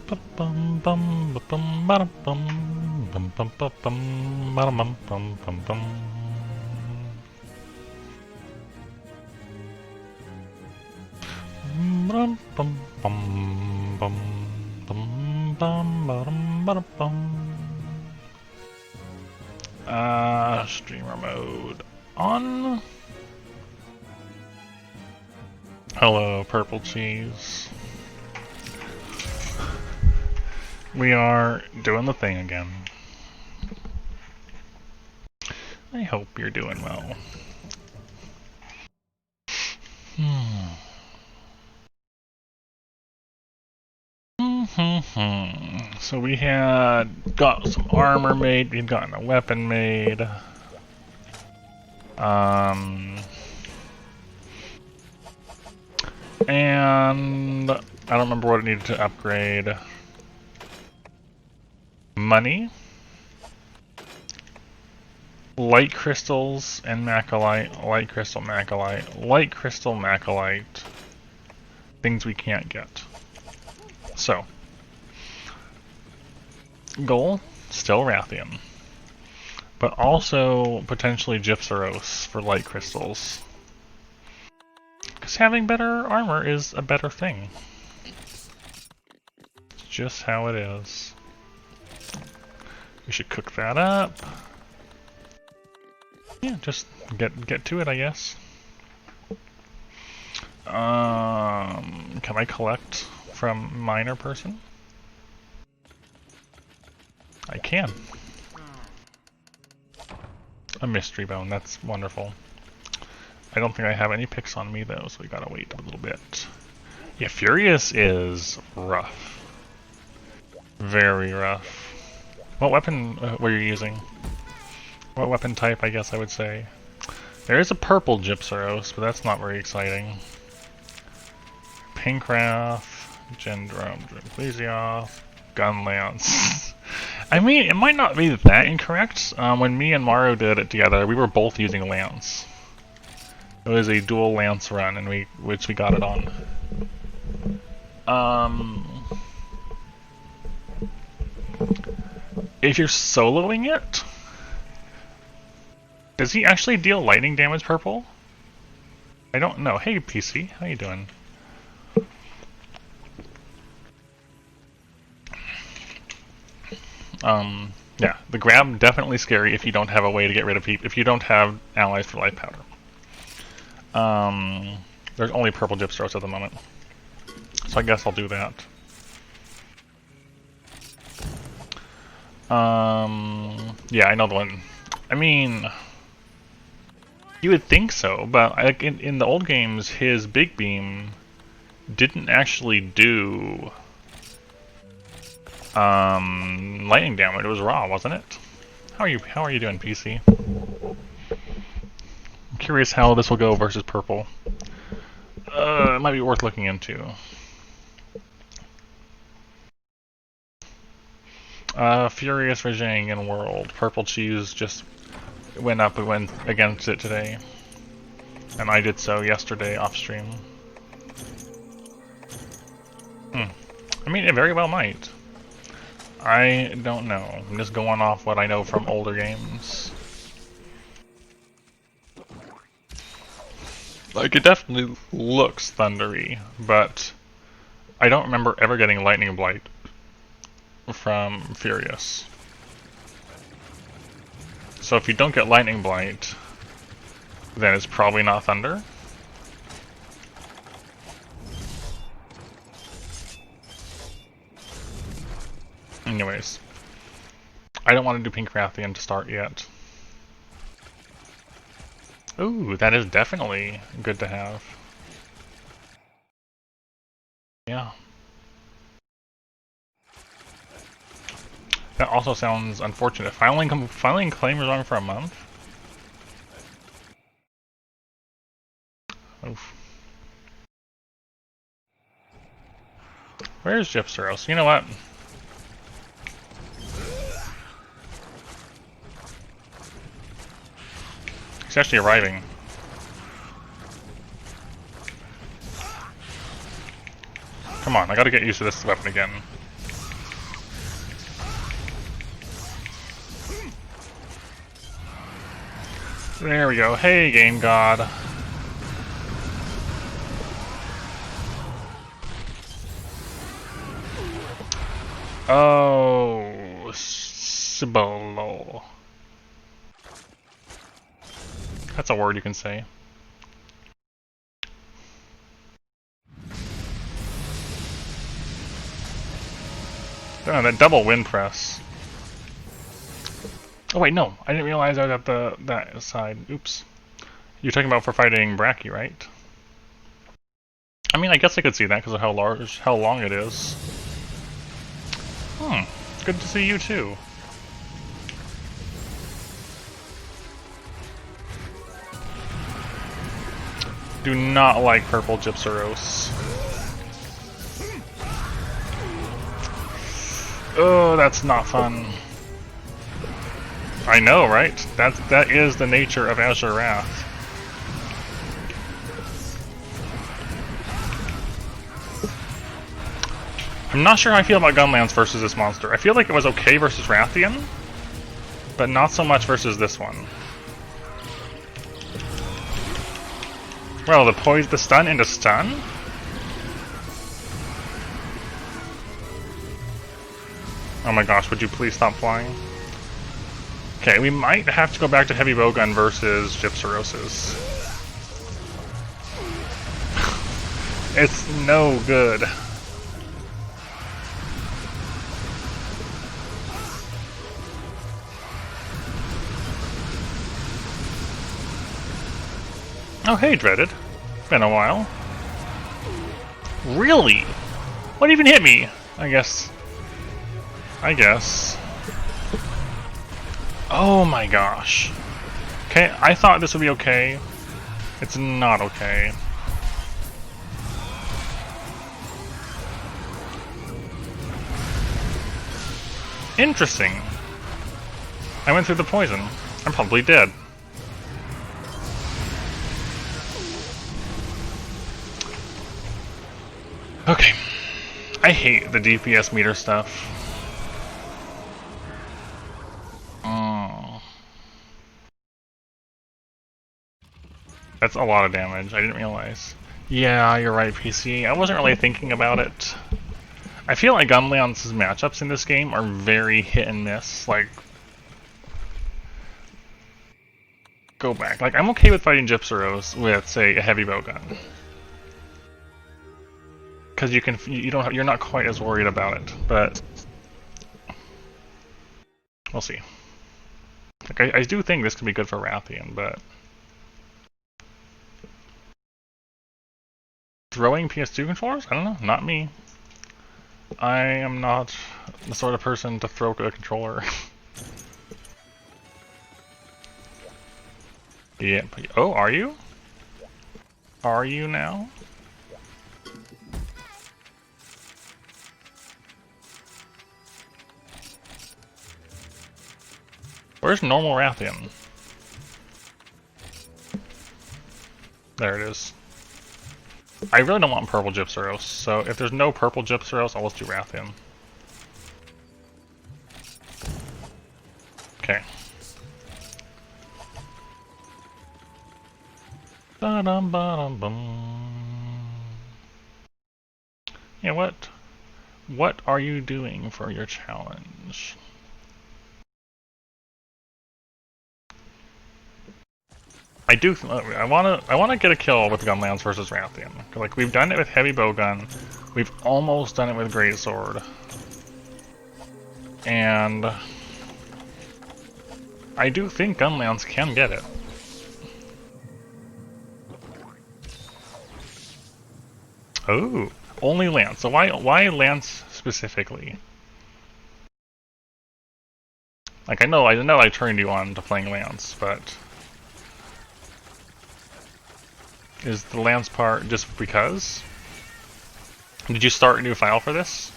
Bum bum bum bum bum bum bum bum bum bum bum bum bum. Bum bum bum bum bum bum bum bum. Streamer mode on. Hello, purple cheese. We are doing the thing again. I hope you're doing well. So we had got some armor made, we'd gotten a weapon made. And I don't remember what it needed to upgrade. Money, light crystals and macalite, light crystal macalite, light crystal macalite. Things we can't get. So, goal, still Rathian. But also potentially Gypsaros for light crystals. Because having better armor is a better thing. It's just how it is. We should cook that up. Yeah, just get to it, I guess. Can I collect from miner person? I can. A mystery bone, that's wonderful. I don't think I have any picks on me though, so we gotta wait a little bit. Yeah, Furious is rough. Very rough. What weapon were you using? What weapon type, I guess I would say. There is a purple Gypsaros, but that's not very exciting. Pinkrath, Gendrum, Ecclesioth, Gunlance. I mean, it might not be that incorrect. When me and Mario did it together, we were both using Lance. It was a dual Lance run, and which we got it on. If you're soloing it, does he actually deal lightning damage purple? I don't know. Hey PC, how you doing? Yeah, the grab definitely scary if you don't have a way to get rid of people, if you don't have allies for life powder. There's only purple Gypsaros at the moment, so I guess I'll do that. Yeah, I know the one. I mean, you would think so, but like in the old games, his big beam didn't actually do lightning damage. It was raw, wasn't it? How are you doing, PC? I'm curious how this will go versus purple. It might be worth looking into. Furious Rajang in World. Purple Cheese just went up and went against it today. And I did so yesterday off stream. I mean, it very well might. I don't know. I'm just going off what I know from older games. Like, it definitely looks thundery, but I don't remember ever getting Lightning Blight from Furious. So if you don't get Lightning Blight, then it's probably not Thunder. Anyways, I don't want to do Pink Rathian to start yet. Ooh, that is definitely good to have. Yeah. That also sounds unfortunate. Filing claim is on for a month? Oof. Where's Gypsaros? You know what? He's actually arriving. Come on, I gotta get used to this weapon again. There we go. Hey, Game God. Oh, Cibolo. That's a word you can say. Oh, that double wind press. Oh wait, no. I didn't realize I was at that side. Oops. You're talking about for fighting Bracky, right? I mean, I guess I could see that because of how long it is. Good to see you too. Do not like purple Gypsaros. Oh, that's not fun. I know, right? That is the nature of Azure Wrath. I'm not sure how I feel about Gunlance versus this monster. I feel like it was okay versus Rathian, but not so much versus this one. Well, the stun into stun? Oh my gosh, would you please stop flying? Okay, we might have to go back to Heavy Bowgun versus Gypsaroses. It's no good. Oh hey, Dreaded. Been a while. Really? What even hit me? I guess. Oh my gosh. Okay, I thought this would be okay. It's not okay. Interesting. I went through the poison. I'm probably dead. Okay. I hate the DPS meter stuff. That's a lot of damage. I didn't realize. Yeah, you're right, PC. I wasn't really thinking about it. I feel like Gunleon's matchups in this game are very hit and miss. Like, go back. Like, I'm okay with fighting Gypsaros with, say, a heavy bowgun, because you're not quite as worried about it. But we'll see. Like, I do think this could be good for Rathian, but throwing PS2 controllers? I don't know. Not me. I am not the sort of person to throw a controller. Yeah. Oh, are you? Are you now? Where's normal Rathian? There it is. I really don't want purple Gypsaros, so if there's no purple Gypsaros, I'll just do Rathian. Okay. Ba-dum-ba-dum-bum. Yeah, what are you doing for your challenge? I wanna get a kill with Gunlance versus Rathian. Like, we've done it with Heavy Bowgun, we've almost done it with Greatsword, and I do think Gunlance can get it. Oh, only Lance. So why Lance specifically? Like, I know I turned you on to playing Lance, but is the Lance part just because? Did you start a new file for this?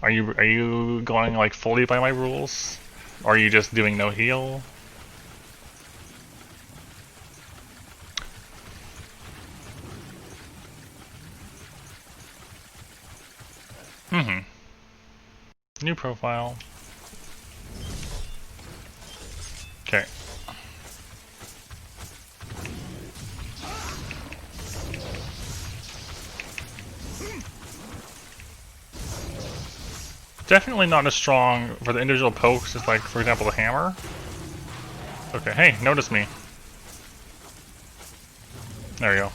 Are you going like fully by my rules? Or are you just doing no heal? New profile. Okay. Definitely not as strong for the individual pokes as, like, for example, the hammer. Okay, hey, notice me. There we go.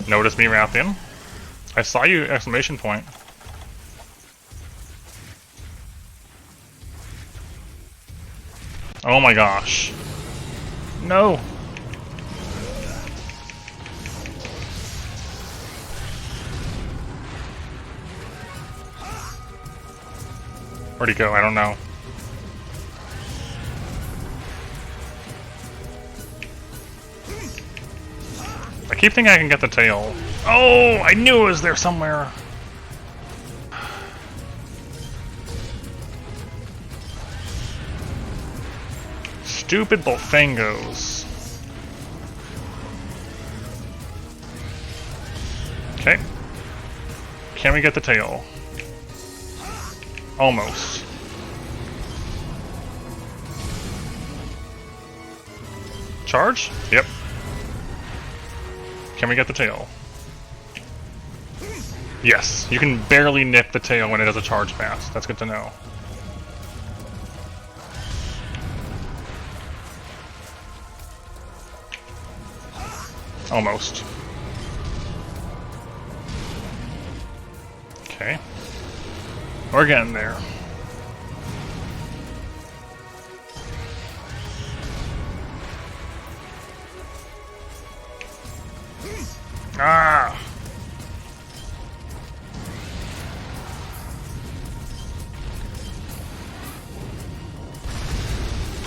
Notice me, Rathian. I saw you! Exclamation point. Oh my gosh. No! Where'd he go? I don't know. I keep thinking I can get the tail. Oh! I knew it was there somewhere! Stupid Bolfangos. Okay. Can we get the tail? Almost. Charge? Yep. Can we get the tail? Yes. You can barely nip the tail when it does a charge pass. That's good to know. Almost. Okay. We're getting there. Ah!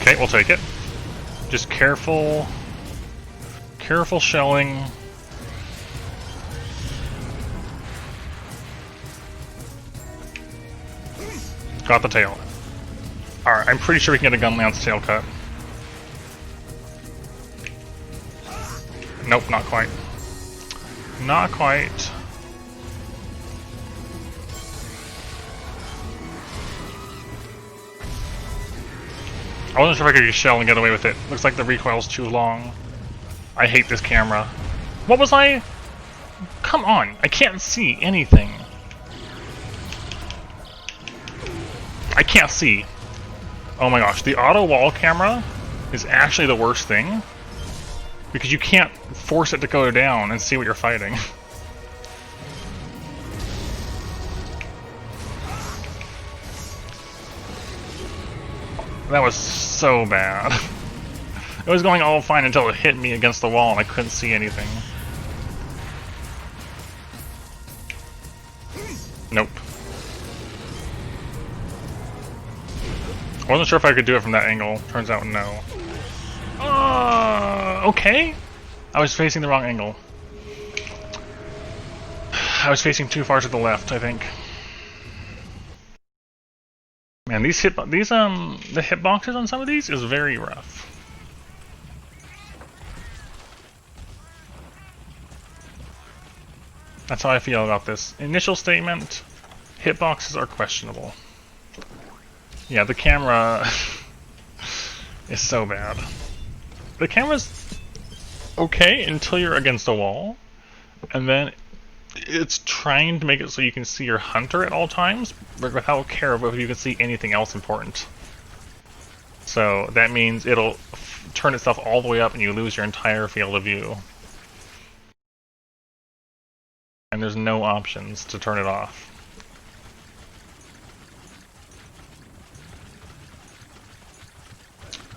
Okay, we'll take it. Just careful... Careful shelling. Got the tail. Alright, I'm pretty sure we can get a Gunlance tail cut. Nope, not quite. Not quite. I wasn't sure if I could use shell and get away with it. Looks like the recoil's too long. I hate this camera. What was I? Come on, I can't see anything. I can't see. Oh my gosh, the auto wall camera is actually the worst thing. Because you can't force it to go down and see what you're fighting. That was so bad. It was going all fine until it hit me against the wall and I couldn't see anything. Nope. I wasn't sure if I could do it from that angle. Turns out no. Okay. I was facing the wrong angle. I was facing too far to the left, I think. Man, the hitboxes on some of these is very rough. That's how I feel about this. Initial statement, hitboxes are questionable. Yeah, the camera is so bad. The camera's okay until you're against a wall, and then it's trying to make it so you can see your hunter at all times, but without care of if you can see anything else important. So that means it'll turn itself all the way up and you lose your entire field of view. And there's no options to turn it off.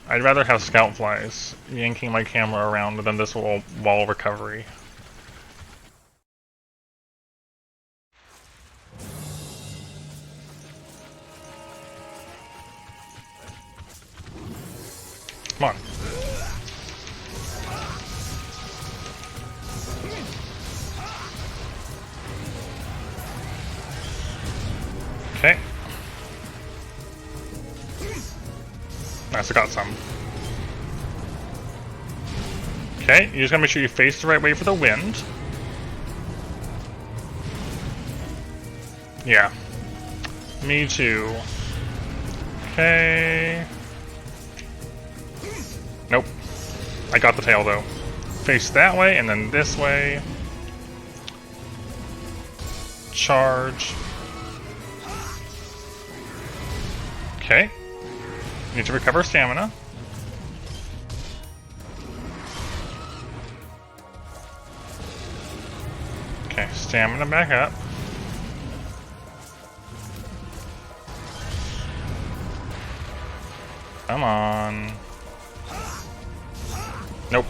I'd rather have scout flies yanking my camera around than this wall recovery. Come on. Okay. Nice, I got some. Okay, you just gotta make sure you face the right way for the wind. Yeah. Me too. Okay. I got the tail though. Face that way and then this way. Charge. Okay. Need to recover stamina. Okay, stamina back up. Come on. Nope.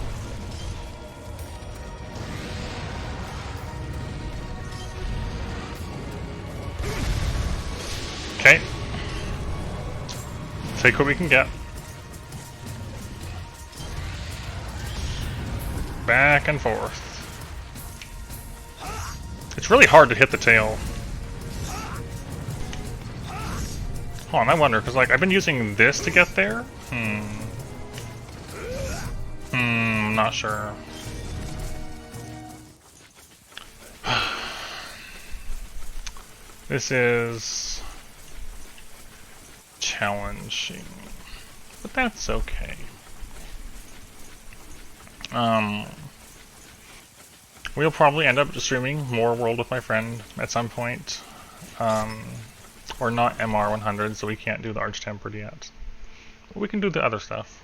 Okay. Take what we can get. Back and forth. It's really hard to hit the tail. Hold on, I wonder, because like I've been using this to get there. Not sure. This is challenging, but that's okay. We'll probably end up streaming more World with my friend at some point. We're not MR100, so we can't do the Arch-Tempered yet. But we can do the other stuff.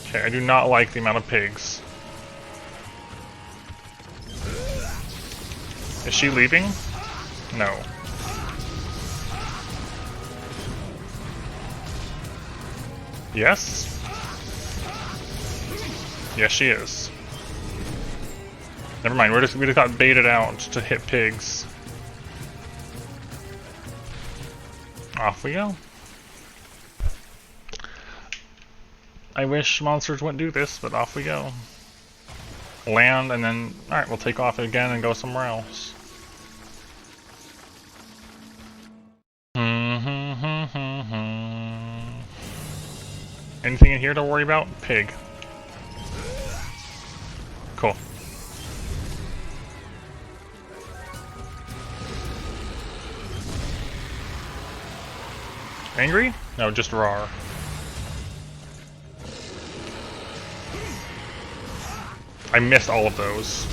Okay, I do not like the amount of pigs. Is she leaving? No. Yes? Yes, she is. Never mind, we just got baited out to hit pigs. Off we go. I wish monsters wouldn't do this, but off we go. Land and then, alright, we'll take off again and go somewhere else. Anything in here to worry about? Pig. Cool. Angry? No, just raw. I missed all of those.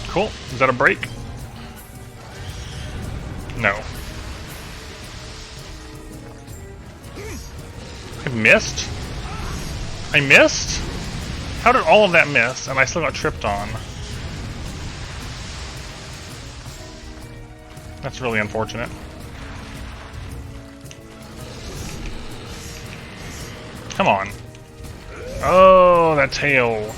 Cool. Is that a break? No. I missed? I missed? How did all of that miss and I still got tripped on? That's really unfortunate. Come on. Oh, that tail.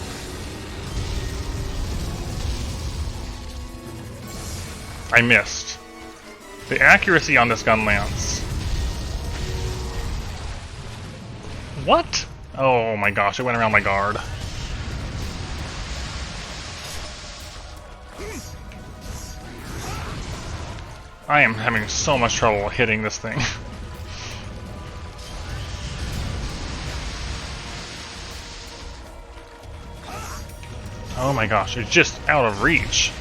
I missed. The accuracy on this gun lance. What? Oh my gosh, it went around my guard. I am having so much trouble hitting this thing. Oh my gosh, it's just out of reach.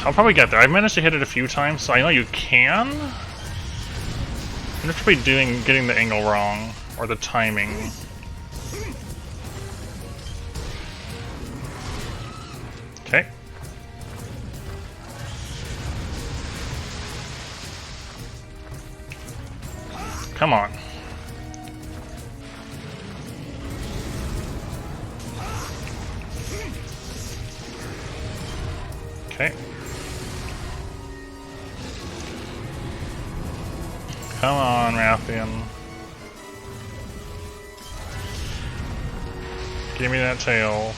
I'll probably get there. I've managed to hit it a few times, so I know you can. I'm just probably getting the angle wrong, or the timing. Okay. Come on. Okay. Come on, Rathian. Give me that tail.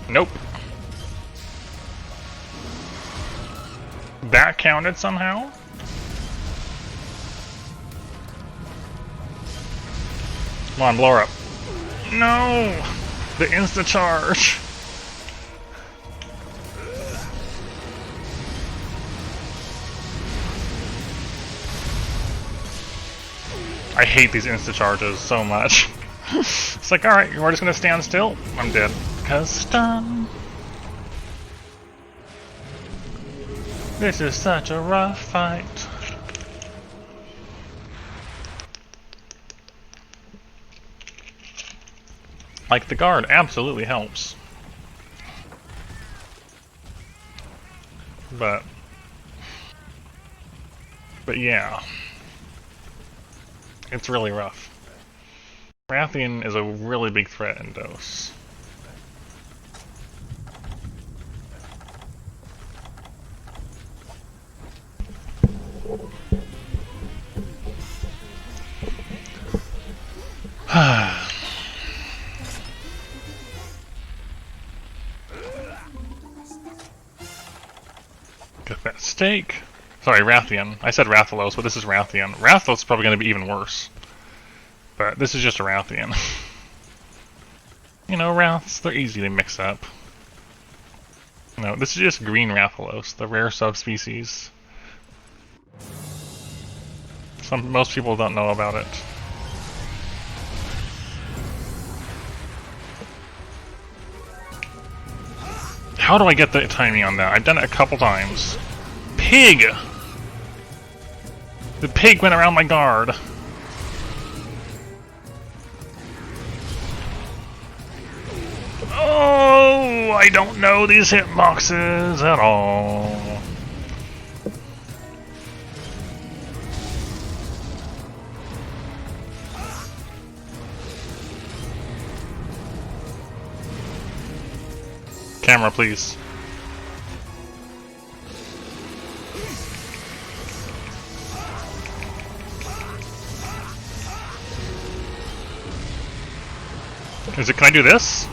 Nope. That counted somehow? Come on, blow her up. No! The insta-charge! I hate these insta-charges so much. It's like, alright, we're just gonna stand still? I'm dead. 'Cause stun. This is such a rough fight. Like, the guard absolutely helps. But yeah. It's really rough. Rathian is a really big threat in Dos. Get that steak. Sorry, Rathian. I said Rathalos, but this is Rathian. Rathalos is probably going to be even worse. But this is just a Rathian. You know, Wraths, they're easy to mix up. No, this is just green Rathalos, the rare subspecies. Most people don't know about it. How do I get the timing on that? I've done it a couple times. Pig! The pig went around my guard. Oh, I don't know these hitboxes at all. Camera, please. Can I do this?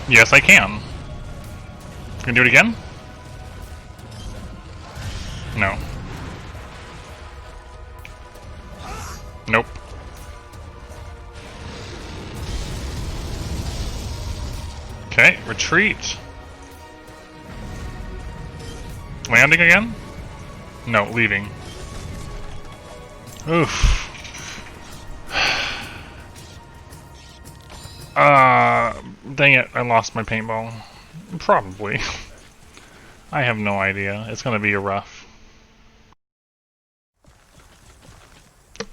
Yes, I can. Can I do it again? No. Nope. Okay, retreat. Landing again? No, leaving. Oof. Dang it, I lost my paintball. Probably. I have no idea. It's gonna be a rough.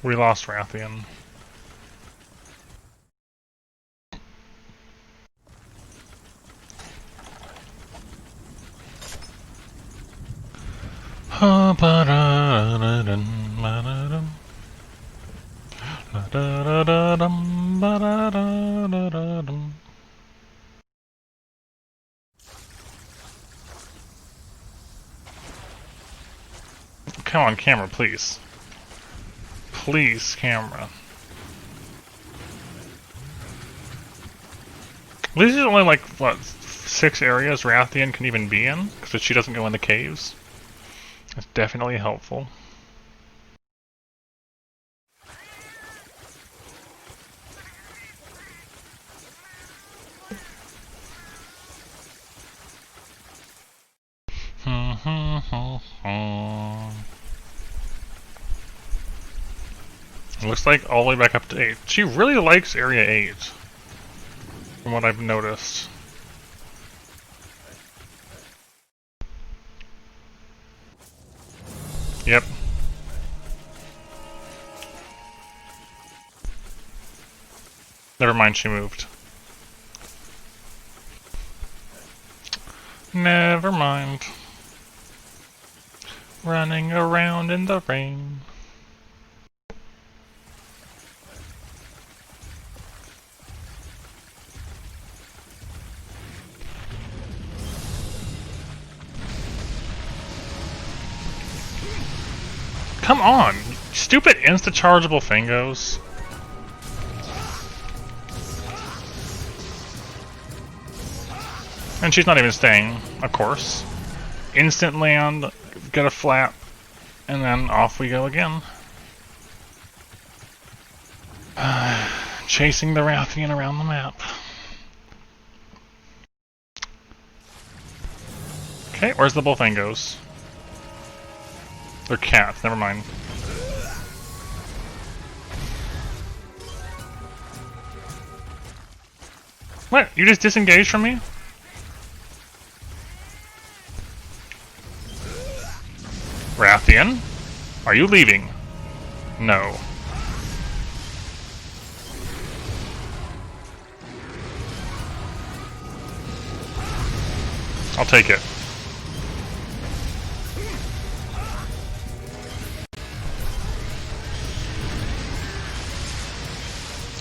We lost Rathian. Come on, camera, please. Please, camera. These are only like, what, 6 areas Rathian can even be in? Because she doesn't go in the caves. It's definitely helpful. It looks like all the way back up to 8. She really likes Area 8. From what I've noticed. Yep. Never mind, she moved. Never mind. Running around in the rain. Come on! Stupid insta-chargeable Fingos. And she's not even staying, of course. Instant land, get a flap, and then off we go again. Chasing the Rathian around the map. Okay, where's the Bullfangos? They're cats, never mind. What? You just disengaged from me? Rathian? Are you leaving? No. I'll take it.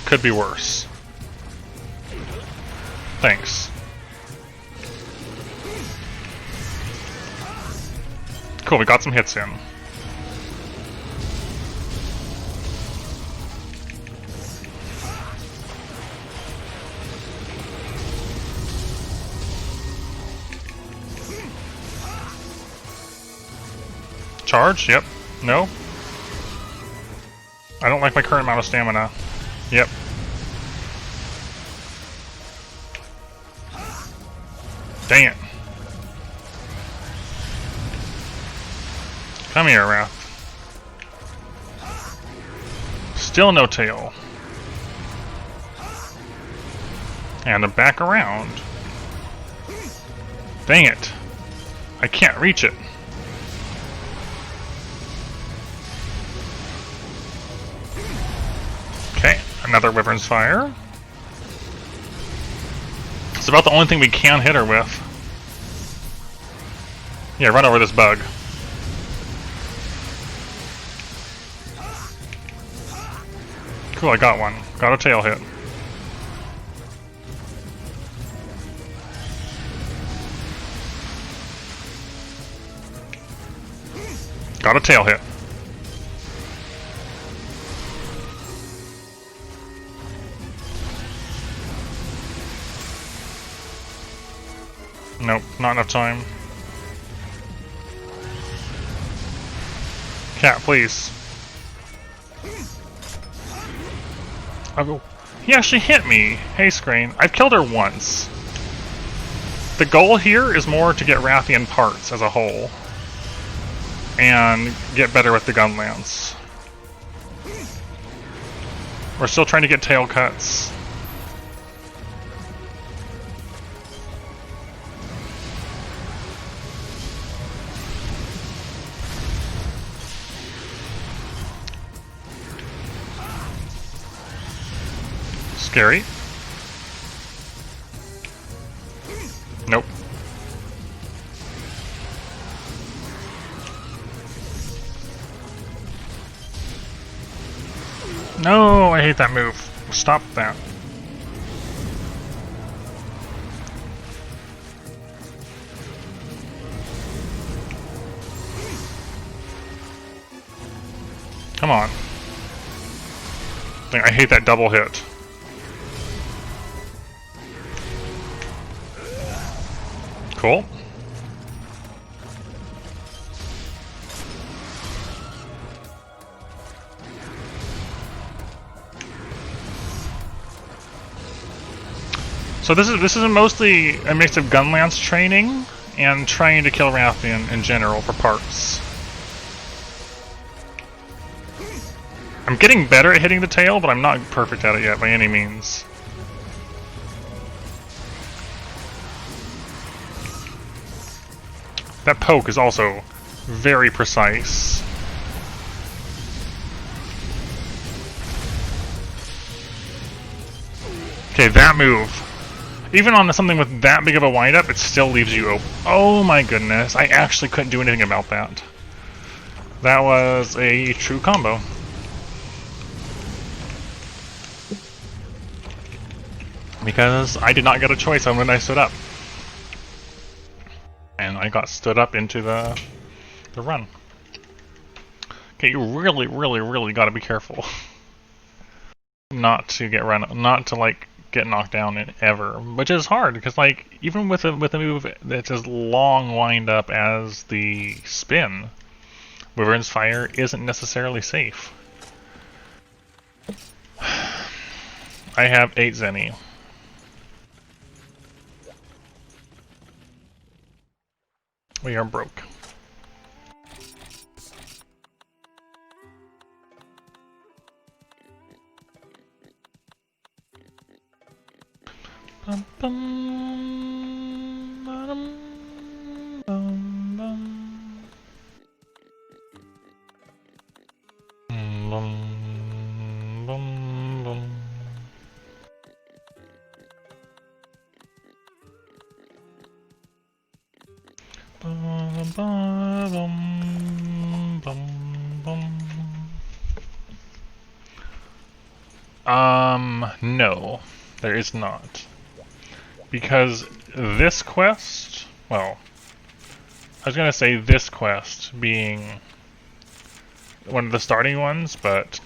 Could be worse. Thanks. Cool, we got some hits in. Charge? Yep. No? I don't like my current amount of stamina. Yep. Dang it. Come here, Wrath. Still no tail. And a back around. Dang it. I can't reach it. Okay, another Wyvern's Fire. It's about the only thing we can hit her with. Yeah, run over this bug. Cool, I got one. Got a tail hit. Got a tail hit. Nope, not enough time. Cat, please. Oh, he actually hit me. Hey, Screen. I've killed her once. The goal here is more to get Rathian parts as a whole. And get better with the gun lance. We're still trying to get tail cuts. Scary. Nope. No, I hate that move. Stop that. Come on. I hate that double hit. Cool. So this is mostly a mix of gun lance training and trying to kill Rathian in general for parts. I'm getting better at hitting the tail, but I'm not perfect at it yet by any means. That poke is also very precise. Okay, that move. Even on something with that big of a windup, it still leaves you open. Oh my goodness, I actually couldn't do anything about that. That was a true combo. Because I did not get a choice on when I stood up. And I got stood up into the run. Okay, you really gotta be careful. Not to get get knocked down ever, which is hard because even with a move that's as long wind up as the spin, Wyvern's Fire isn't necessarily safe. I have 8 Zenny. We are broke. No, there is not. Because this quest, well, I was gonna say this quest being one of the starting ones, but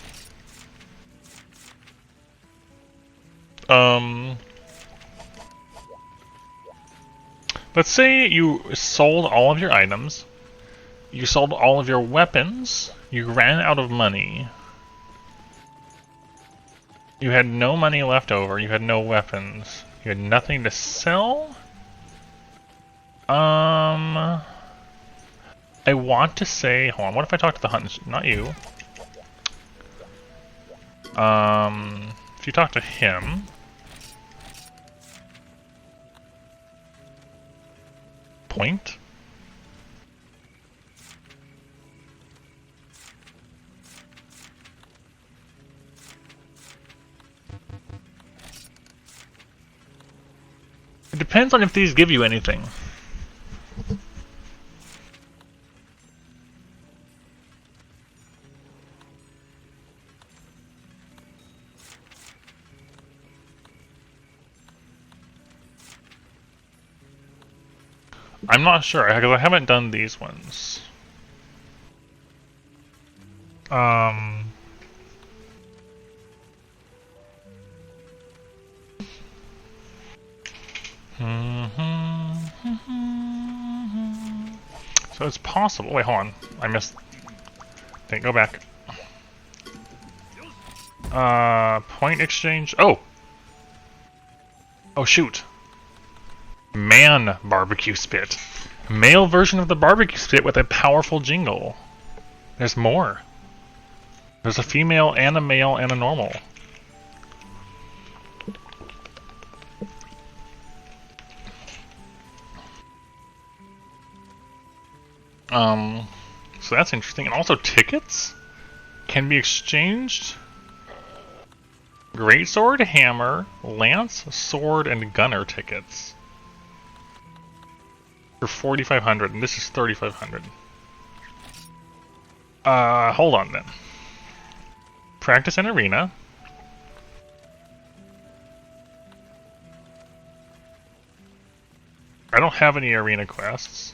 let's say you sold all of your items, you sold all of your weapons, you ran out of money, you had no money left over, you had no weapons, you had nothing to sell. I want to say, hold on, what if I talk to the hunt? Not you. If you talk to him. Point? It depends on if these give you anything. I'm not sure, because I haven't done these ones. So it's possible. Wait, hold on. I missed. Okay, go back. Point exchange. Oh! Oh, shoot. Man barbecue spit. Male version of the barbecue spit with a powerful jingle. There's more. There's a female and a male and a normal. So that's interesting. And also tickets can be exchanged. Greatsword, hammer, lance, sword, and gunner tickets. For 4,500, and this is 3,500. Hold on then. Practice in arena. I don't have any arena quests.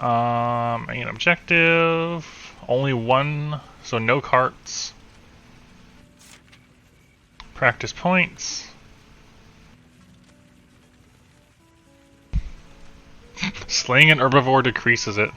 Main objective. Only one, so no carts. Practice points. Slaying an herbivore decreases it.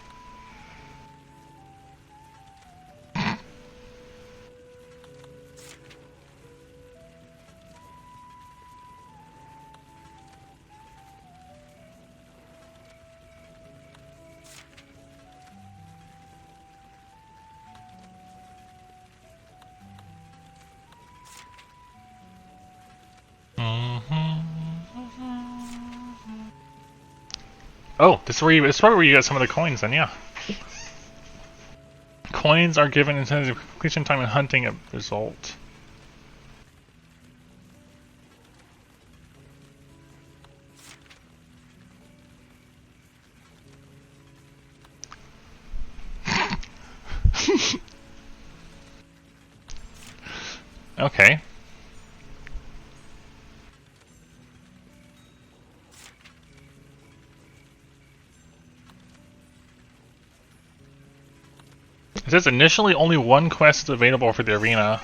Oh, this is probably where you get some of the coins then, yeah. Coins are given in terms of completion time and hunting a result. Okay. It says initially only one quest is available for the arena,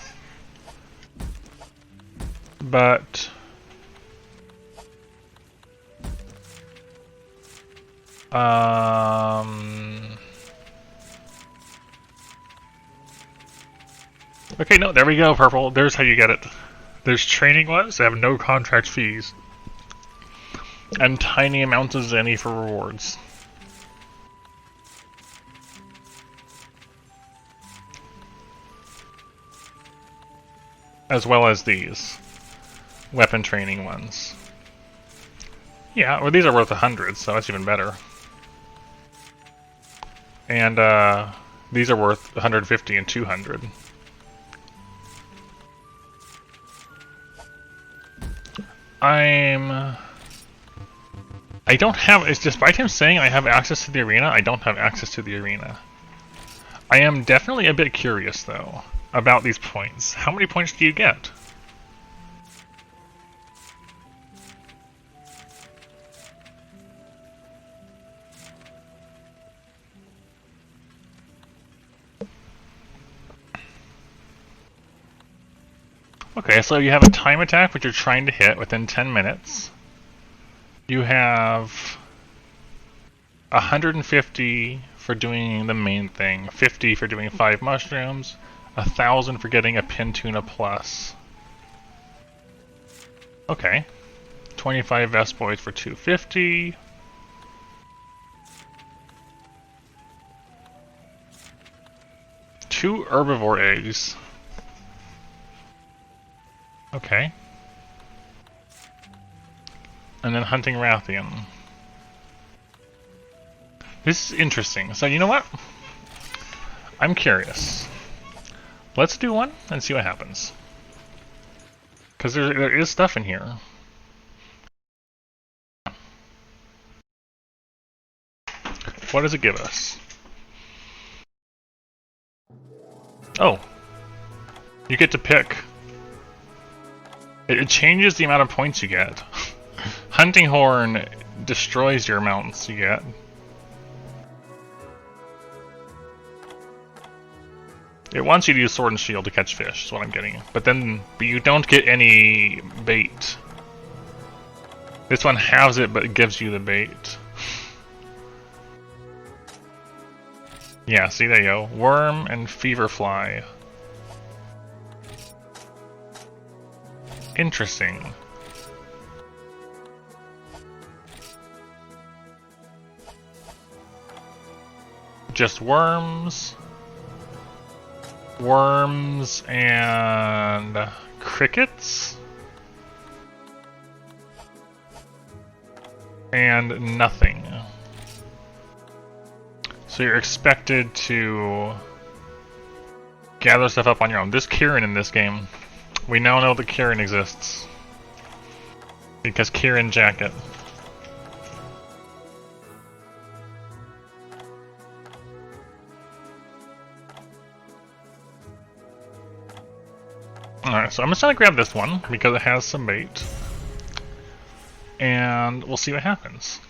but okay, no, there we go, Purple. There's how you get it. There's training ones that have no contract fees, and tiny amounts of Zenny for rewards. As well as these weapon training ones. Yeah, well, these are worth 100, so that's even better. And these are worth 150 and 200. I don't have, it's despite him saying I have access to the arena, I don't have access to the arena. I am definitely a bit curious, though, about these points. How many points do you get? Okay, so you have a time attack, which you're trying to hit within 10 minutes. You have 150 for doing the main thing, 50 for doing 5 mushrooms, 1,000 for getting a pin tuna plus. Okay. 25 vest boys for 250. Two herbivore eggs. Okay. And then hunting Rathian. This is interesting. So you know what? I'm curious. Let's do one and see what happens. Because there is stuff in here. What does it give us? Oh. You get to pick. It changes the amount of points you get. Hunting Horn destroys your amounts you get. It wants you to use Sword and Shield to catch fish, is what I'm getting. But you don't get any bait. This one halves it, but it gives you the bait. Yeah, see, there you go. Worm and Feverfly. Interesting. Just worms. Worms and crickets. And nothing. So you're expected to gather stuff up on your own. There's Kieran in this game. We now know that Kieran exists. Because Kieran Jacket. Alright, so I'm just gonna grab this one because it has some bait. And we'll see what happens.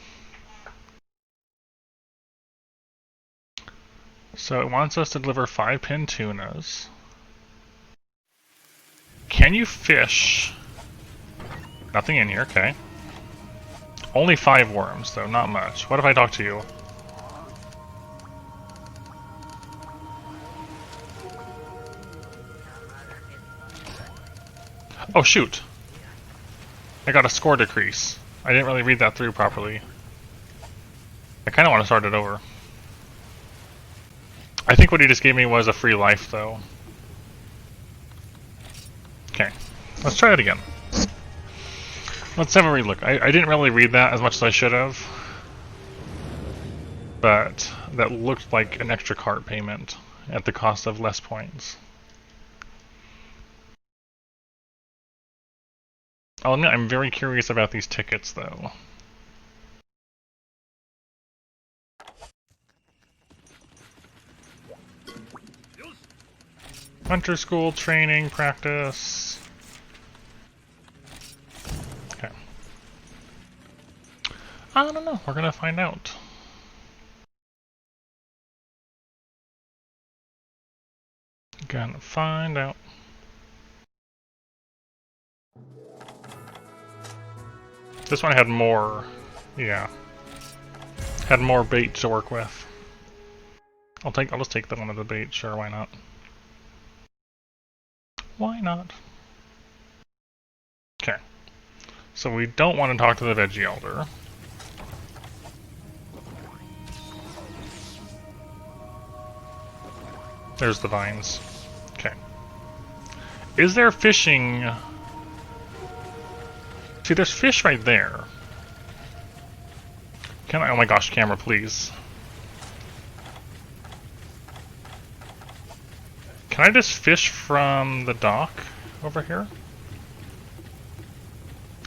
So it wants us to deliver 5 pin tunas. Can you fish? Nothing in here, okay. Only 5 worms, though, not much. What if I talk to you? Oh, shoot! I got a score decrease. I didn't really read that through properly. I kind of want to start it over. I think what he just gave me was a free life, though. Okay, let's try it again. Let's have a relook. I didn't really read that as much as I should have. But that looked like an extra cart payment at the cost of less points. I'll admit, I'm very curious about these tickets, though. Hunter school, training, practice. Okay. I don't know. We're gonna find out. Gonna find out. This one had more, yeah, had more bait to work with. I'll just take that one as a bait. Sure, why not? Why not? Okay. So we don't want to talk to the Veggie Elder. There's the vines. Okay. Is there fishing? See, there's fish right there. Can I? Oh my gosh, camera, please. Can I just fish from the dock over here?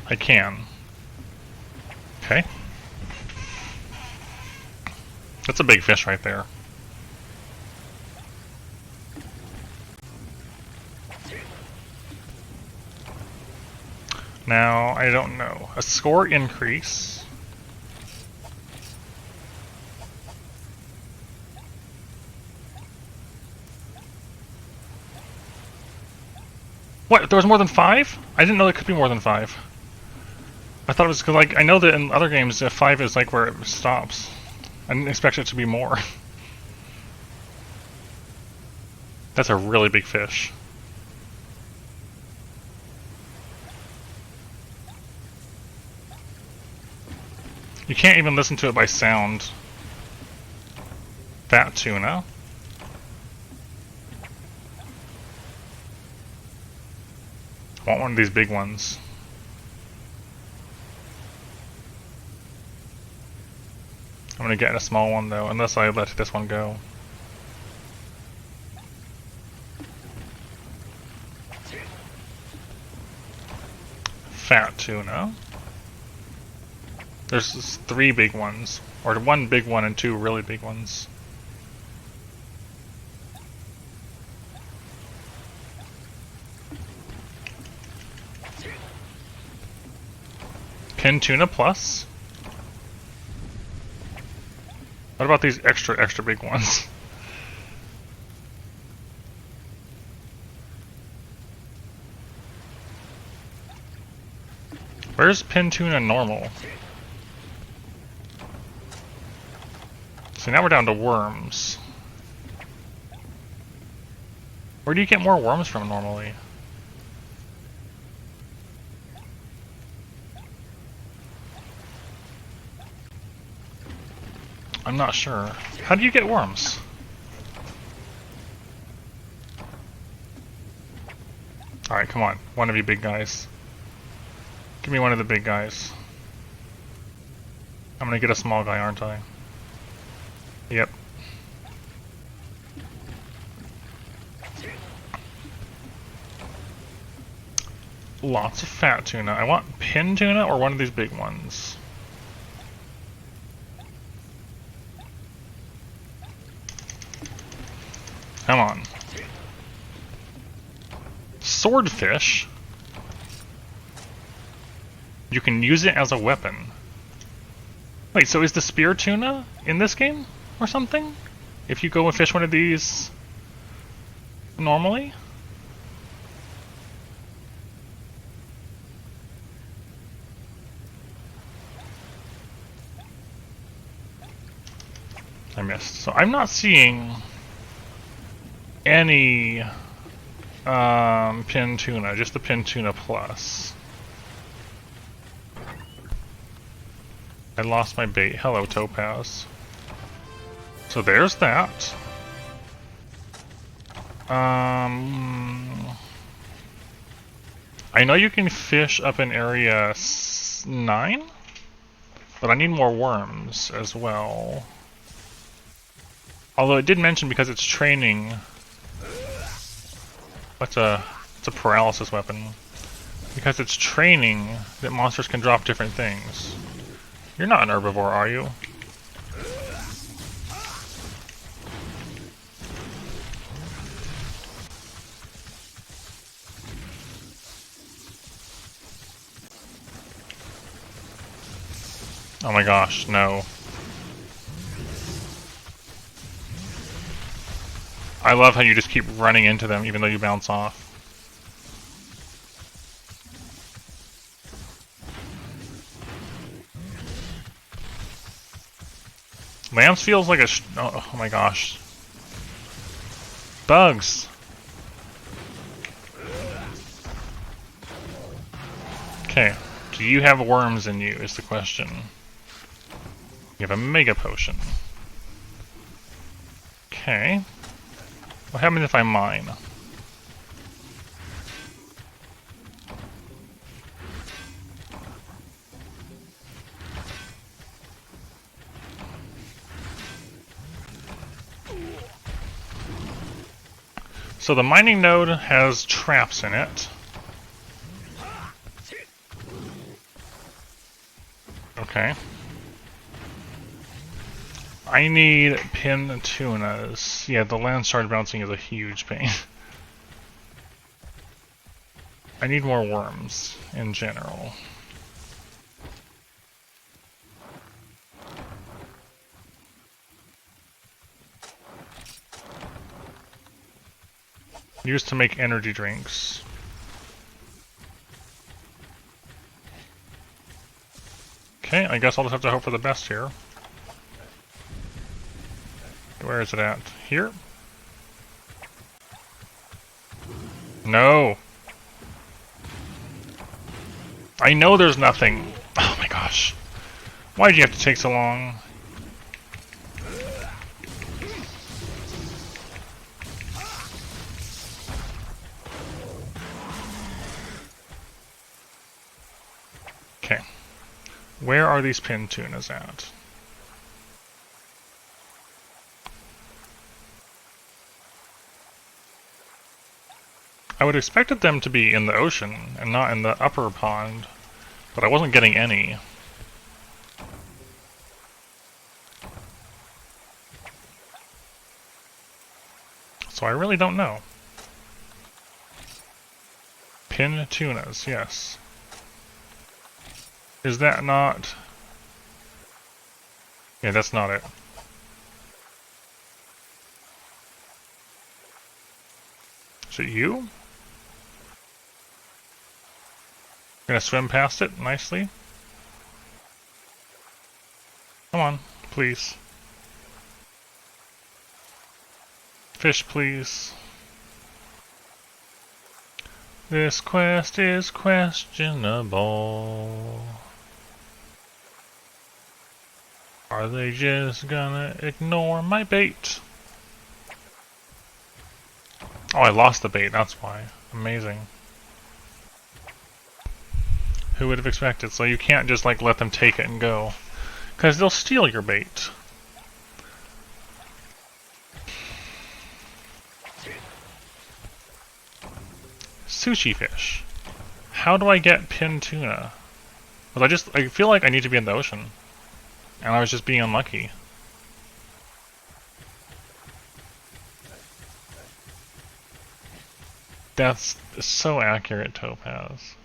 I can. Okay. That's a big fish right there. Now, I don't know. A score increase. What? There was more than 5? I didn't know there could be more than 5. I thought it was like, I know that in other games 5 is like where it stops. I didn't expect it to be more. That's a really big fish. You can't even listen to it by sound. Fat tuna. I want one of these big ones. I'm gonna get a small one though, unless I let this one go. Fat tuna. There's 3 big ones, or 1 big one and 2 really big ones. Pin tuna plus. What about these extra big ones? Where's pin tuna normal? So now we're down to worms. Where do you get more worms from normally? I'm not sure. How do you get worms? Alright, come on. One of you big guys. Give me one of the big guys. I'm gonna get a small guy, aren't I? Yep. Lots of fat tuna. I want pin tuna or one of these big ones. Come on. Swordfish. You can use it as a weapon. Wait, so is the spear tuna in this game or something? If you go and fish one of these normally? I missed. So I'm not seeing any pin tuna, just the pin tuna plus. I lost my bait. Hello, Topaz. So there's that. I know you can fish up in area 9, but I need more worms as well. Although it did mention because it's training. It's a paralysis weapon. Because it's training that monsters can drop different things. You're not an herbivore, are you? Oh my gosh, no. I love how you just keep running into them even though you bounce off. Lambs feels like a oh my gosh. Bugs! Okay, do you have worms in you is the question. You have a mega potion. Okay. What happens if I mine? So the mining node has traps in it. Okay. I need pin tunas. Yeah, the land shard bouncing is a huge pain. I need more worms in general. Used to make energy drinks. Okay, I guess I'll just have to hope for the best here. Where is it at? Here? No! I know there's nothing! Oh my gosh. Why did you have to take so long? Okay. Where are these pin tunas at? I would have expected them to be in the ocean and not in the upper pond, but I wasn't getting any. So I really don't know. Pin tunas, yes. Is that not... Yeah, that's not it. Is it you? Gonna swim past it nicely? Come on, please. Fish, please. This quest is questionable. Are they just gonna ignore my bait? Oh, I lost the bait, that's why. Amazing. Who would have expected? So you can't just like let them take it and go. Because they'll steal your bait. Sushi fish. How do I get pin tuna? Well, I feel like I need to be in the ocean. And I was just being unlucky. That's so accurate, Topaz.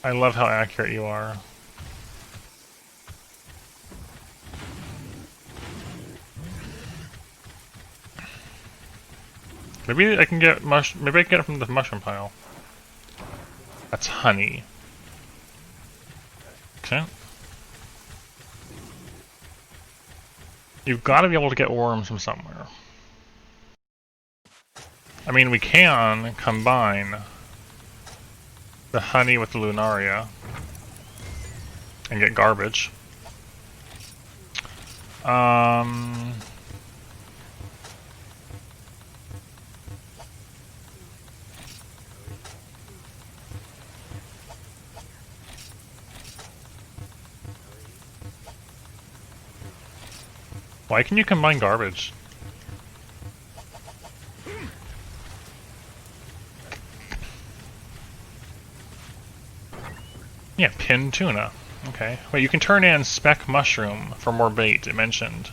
I love how accurate you are. Maybe I can get maybe I can get it from the mushroom pile. That's honey. Okay. You've got to be able to get worms from somewhere. I mean, we can combine the honey with the lunaria and get garbage. Why can you combine garbage? Yeah, pin tuna. Okay. Wait, you can turn in speck mushroom for more bait, it mentioned.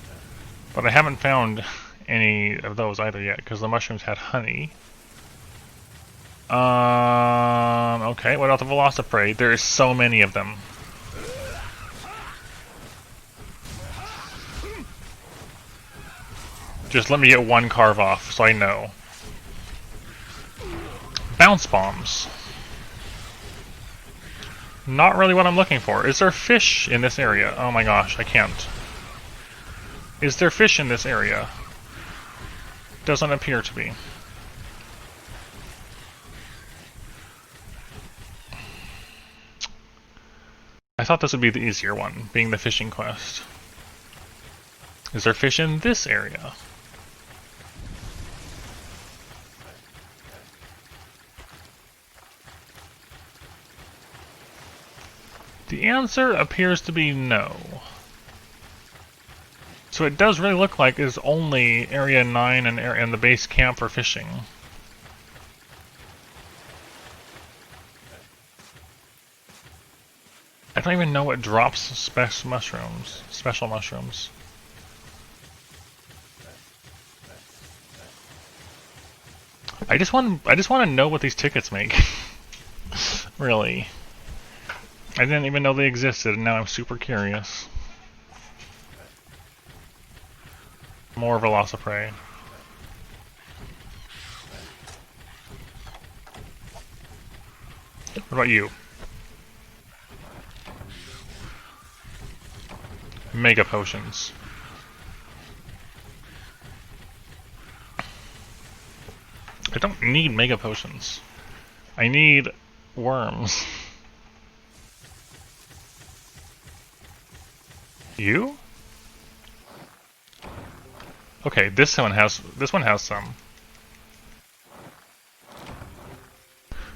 But I haven't found any of those either yet, because the mushrooms had honey. Okay, what about the Velociprey? There is so many of them. Just let me get one carve off, so I know. Bounce bombs. Not really what I'm looking for. Is there fish in this area? Oh my gosh, I can't. Is there fish in this area? Doesn't appear to be. I thought this would be the easier one, being the fishing quest. Is there fish in this area? The answer appears to be no. So it does really look like it's only Area 9 and the base camp for fishing. I don't even know what drops special mushrooms. I just want to know what these tickets make. Really. I didn't even know they existed, and now I'm super curious. More Velociprey. What about you? Mega potions. I don't need mega potions. I need worms. You? Okay, this one has some.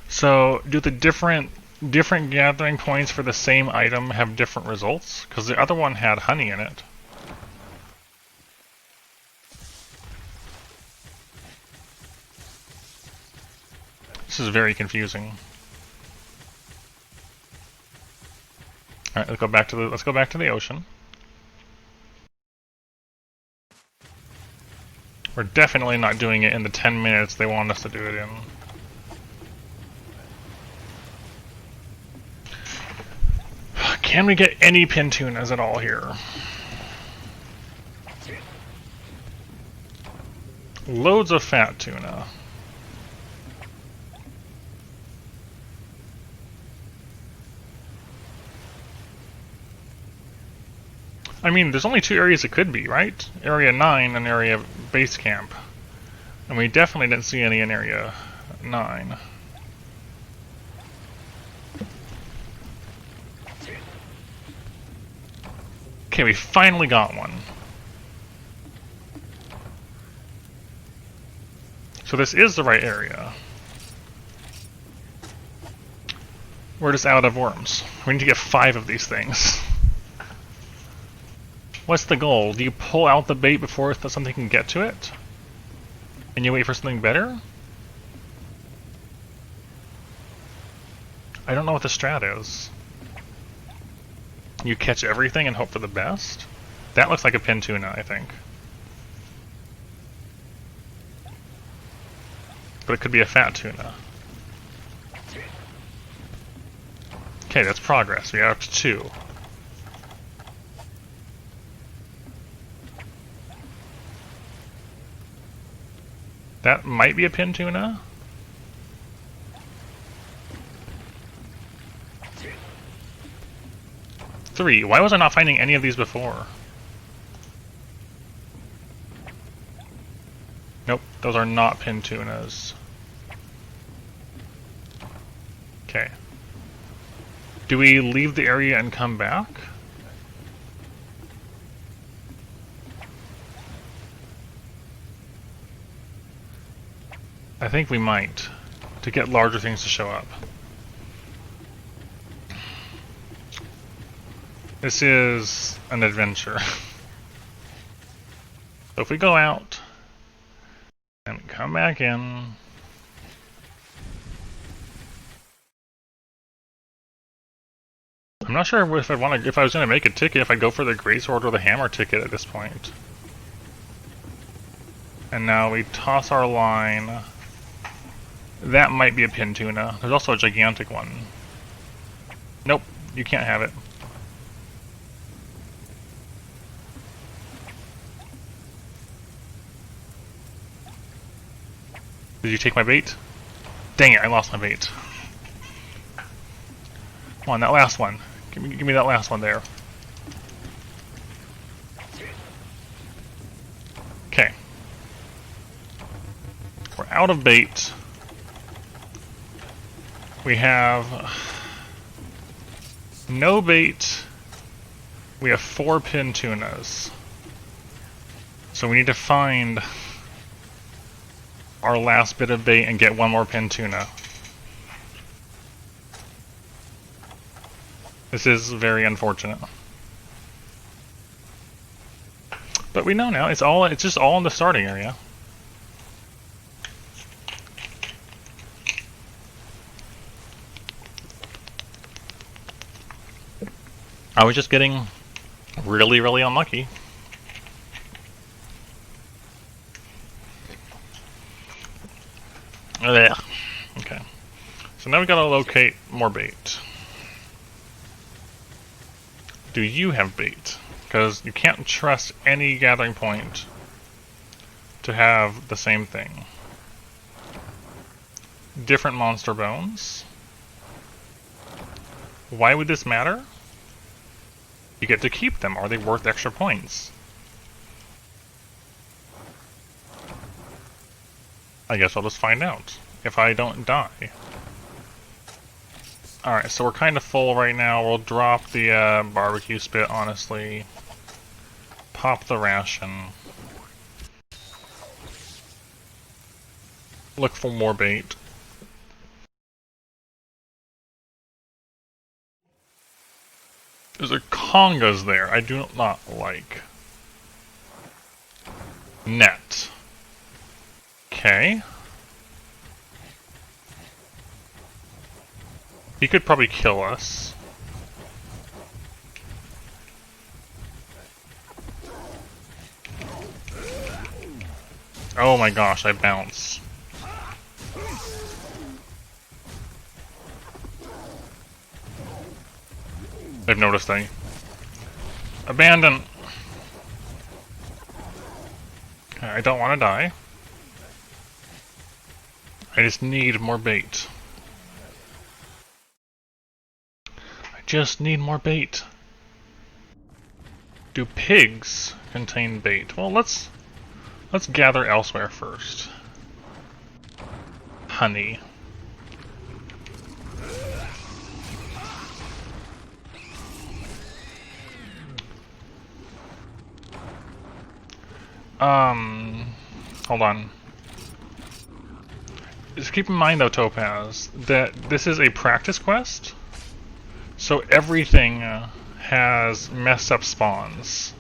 So, do the different gathering points for the same item have different results? Because the other one had honey in it. This is very confusing. All right, let's go back to the ocean. We're definitely not doing it in the 10 minutes they want us to do it in. Can we get any pin tunas at all here? Loads of fat tuna. I mean, there's only two areas it could be, right? Area 9 and Area Base Camp. And we definitely didn't see any in Area 9. Okay, we finally got one. So this is the right area. We're just out of worms. We need to get 5 of these things. What's the goal? Do you pull out the bait before something can get to it? And you wait for something better? I don't know what the strat is. You catch everything and hope for the best? That looks like a pin tuna, I think. But it could be a fat tuna. Okay, that's progress. We are up to 2. That might be a pin tuna. Three. Why was I not finding any of these before? Nope, those are not pin tunas. Okay. Do we leave the area and come back? I think we might, to get larger things to show up. This is an adventure. So if we go out and come back in, I'm not sure if I was gonna make a ticket, if I'd go for the greatsword or the hammer ticket at this point. And now we toss our line. That might be a pin tuna. There's also a gigantic one. Nope, you can't have it. Did you take my bait? Dang it, I lost my bait. Come on, that last one. Give me that last one there. Okay. We're out of bait. We have no bait. We have 4 pin tunas. So we need to find our last bit of bait and get 1 more pin tuna. This is very unfortunate. But we know now, it's just all in the starting area. I was just getting really, really unlucky. Ugh. Okay. So now we gotta locate more bait. Do you have bait? Because you can't trust any gathering point to have the same thing. Different monster bones. Why would this matter? You get to keep them. Are they worth extra points? I guess I'll just find out. If I don't die. Alright, so we're kind of full right now. We'll drop the barbecue spit, honestly. Pop the ration. Look for more bait. There's a congas there. I do not like. Net. Okay. He could probably kill us. Oh my gosh, I bounce. They've noticed I abandon. Okay, I don't want to die. I just need more bait. I just need more bait. Do pigs contain bait? Well, let's gather elsewhere first. Honey. Hold on. Just keep in mind though, Topaz, that this is a practice quest, so everything has messed up spawns.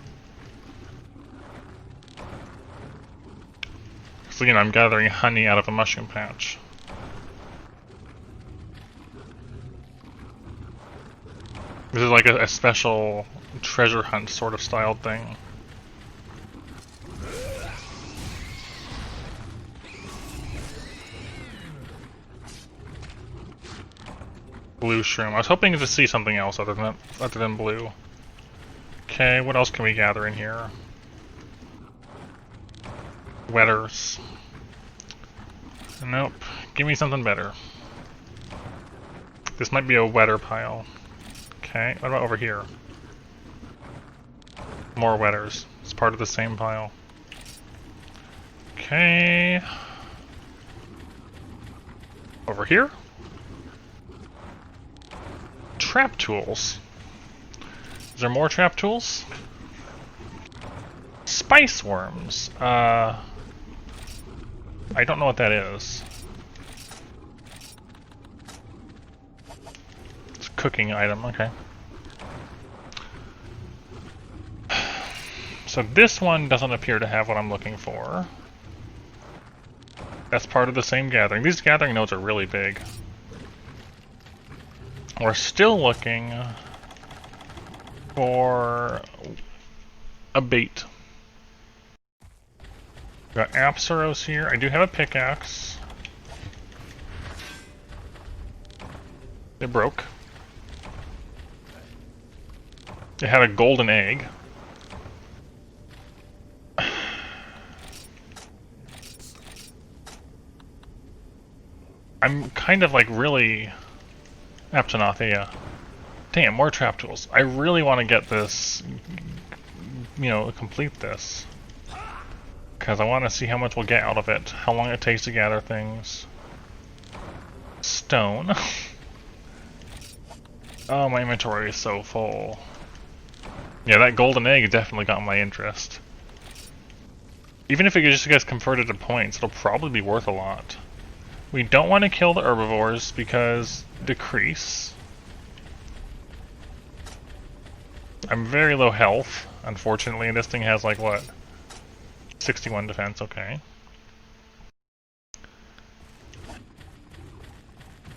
So, you know, I'm gathering honey out of a mushroom patch. This is like a special treasure hunt sort of styled thing. Blue shroom. I was hoping to see something else other than blue. Okay, what else can we gather in here? Wetters. Nope. Give me something better. This might be a wetter pile. Okay, what about over here? More wetters. It's part of the same pile. Okay. Over here? Trap tools. Is there more trap tools? Spice worms. I don't know what that is. It's a cooking item, okay. So this one doesn't appear to have what I'm looking for. That's part of the same gathering. These gathering nodes are really big. We're still looking for a bait. Got Apsaros here. I do have a pickaxe. It broke. It had a golden egg. I'm kind of like really... Aptonothia. Damn, more trap tools. I really want to get this, you know, complete this. Because I want to see how much we'll get out of it. How long it takes to gather things. Stone. Oh, my inventory is so full. Yeah, that golden egg definitely got my interest. Even if it just gets converted to points, it'll probably be worth a lot. We don't want to kill the herbivores because decrease. I'm very low health, unfortunately, and this thing has like what? 61 defense, okay.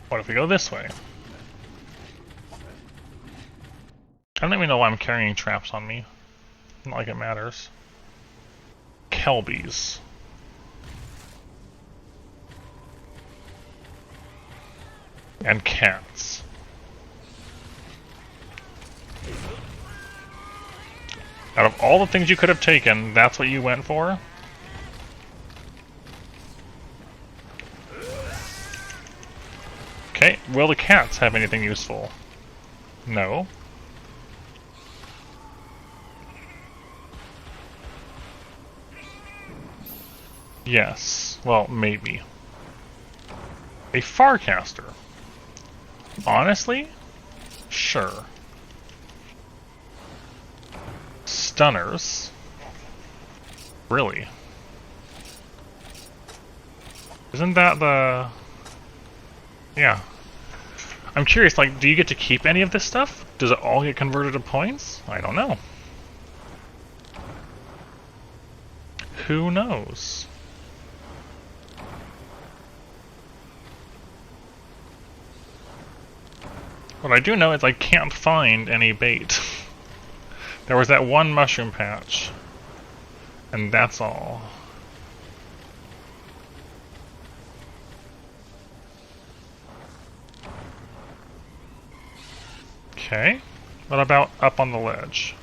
What if we go this way? I don't even know why I'm carrying traps on me. Not like it matters. Kelbies. And cats. Out of all the things you could have taken, that's what you went for? Okay, will the cats have anything useful? No. Yes. Well, maybe. A Farcaster. Honestly? Sure. Stunners? Really? Isn't that the... Yeah. I'm curious, like, do you get to keep any of this stuff? Does it all get converted to points? I don't know. Who knows? What I do know is I can't find any bait. There was that one mushroom patch. And that's all. Okay. What about up on the ledge?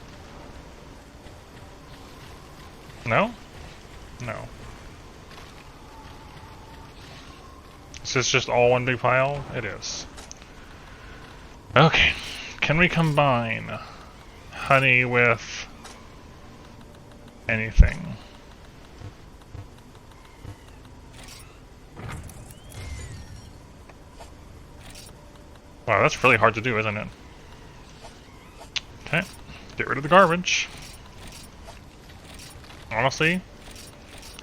No? No. Is this just all one big pile? It is. Okay. Can we combine honey with anything? Wow, that's really hard to do, isn't it? Okay. Get rid of the garbage. Honestly,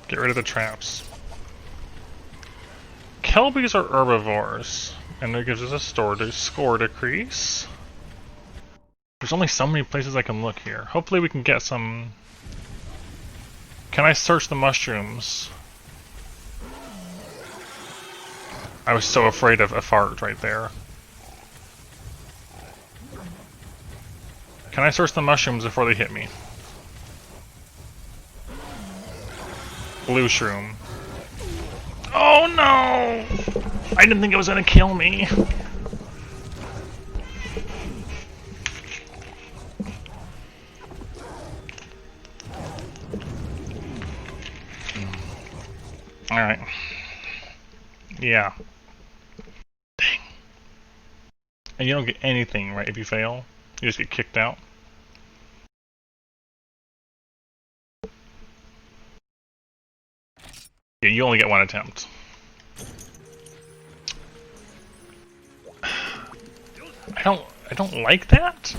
get rid of the traps. Kelbies are herbivores, and it gives us a score decrease. There's only so many places I can look here. Hopefully we can get some... Can I search the mushrooms? I was so afraid of a fart right there. Can I search the mushrooms before they hit me? Blue shroom. Oh no! I didn't think it was gonna kill me. Alright. Yeah. Dang. And you don't get anything, right, if you fail? You just get kicked out. Yeah, you only get one attempt. I don't like that,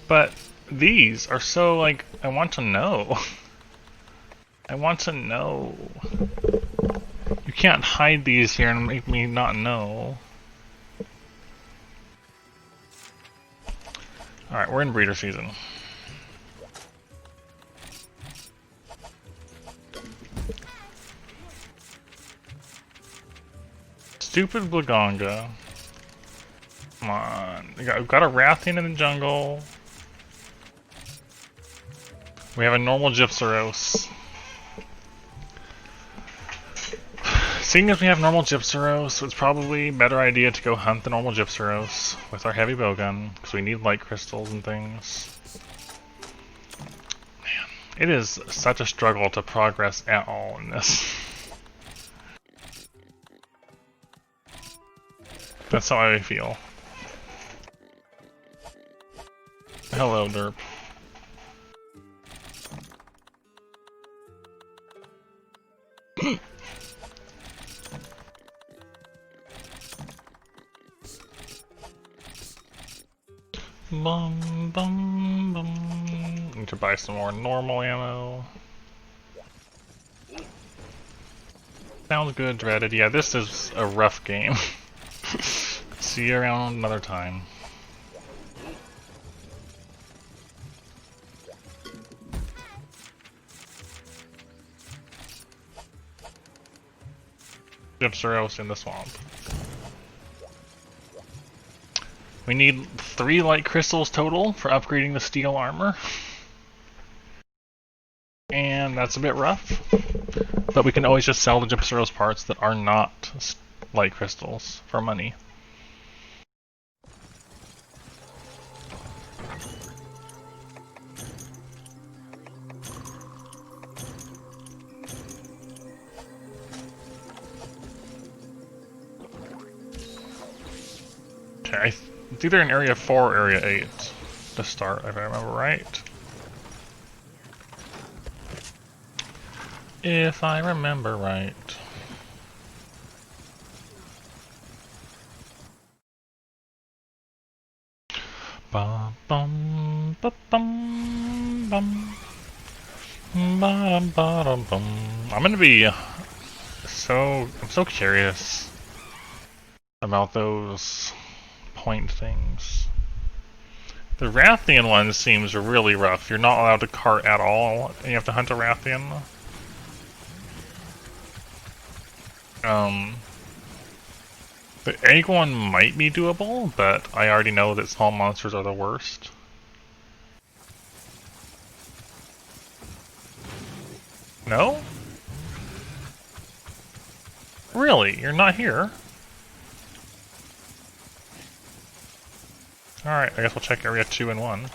but these are so, like, I want to know. I want to know. You can't hide these here and make me not know. Alright, we're in breeder season. Stupid Blagonga. Come on. We've got a Rathian in the jungle. We have a normal Gypsaros. Seeing as we have normal Gypsaros, it's probably a better idea to go hunt the normal Gypsaros with our heavy bowgun, because we need light crystals and things. Man, it is such a struggle to progress at all in this. That's how I feel. Hello, derp. Bum bum bum. Need to buy some more normal ammo. Sounds good, Dreaded. Yeah, this is a rough game. See you around another time. Gypseros in the swamp. We need 3 light crystals total for upgrading the steel armor. And that's a bit rough. But we can always just sell the Gypseros parts that are not light crystals for money. Okay, it's either in Area 4 or Area 8 to start, if I remember right. If I remember right. Bum bum bum bum bum bum bum bum. I'm gonna be I'm so curious about those point things. The Rathian one seems really rough. You're not allowed to cart at all, and you have to hunt a Rathian. The egg one might be doable, but I already know that small monsters are the worst. No? Really? You're not here? Alright, I guess we'll check area 2 and 1.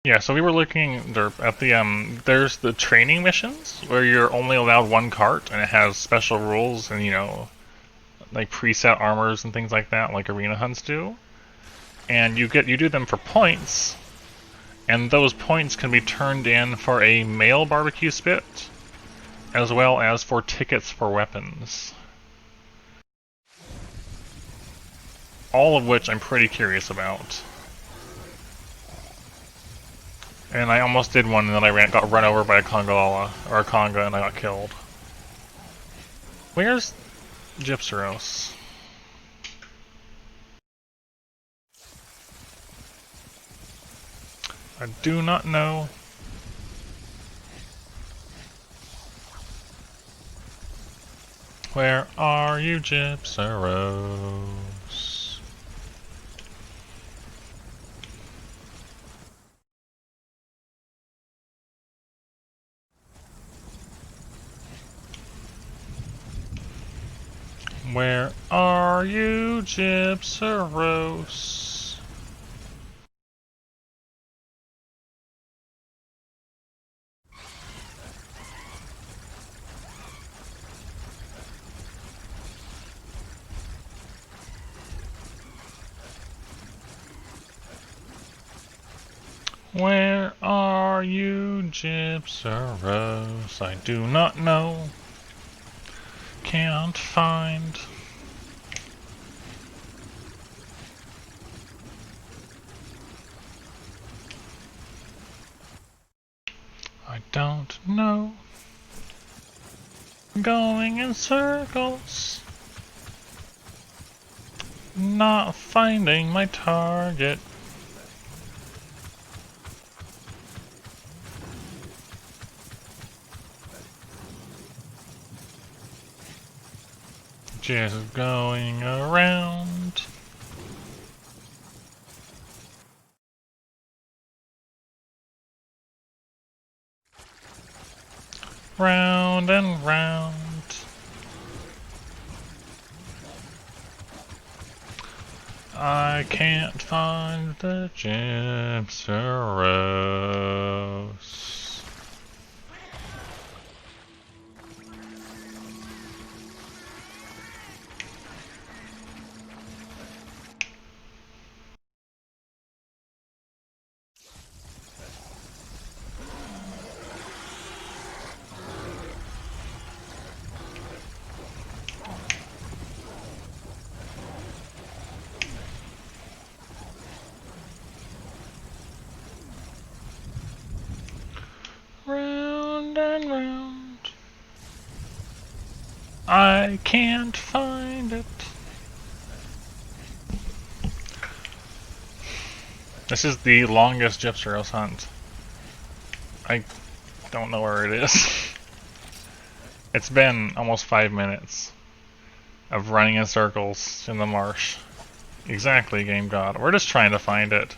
Yeah, so we were looking at the, there's the training missions, where you're only allowed 1 cart, and it has special rules and, you know, like preset armors and things like that, like arena hunts do. And you do them for points, and those points can be turned in for a male barbecue spit, as well as for tickets for weapons. All of which I'm pretty curious about. And I almost did one, and then I got run over by a Conga, or a Conga, and I got killed. Where's Gypseros? I do not know. Where are you, Gypseros? Where are you, Gypseros? Where are you, Gypseros? I do not know. Can't find. I don't know. Going in circles. Not finding my target. Just going around. Round and round. I can't find the Gypseros. Round and round. I can't find it. This is the longest Gypseros hunt. I don't know where it is. It's been almost 5 minutes of running in circles in the marsh. Exactly, Game God. We're just trying to find it.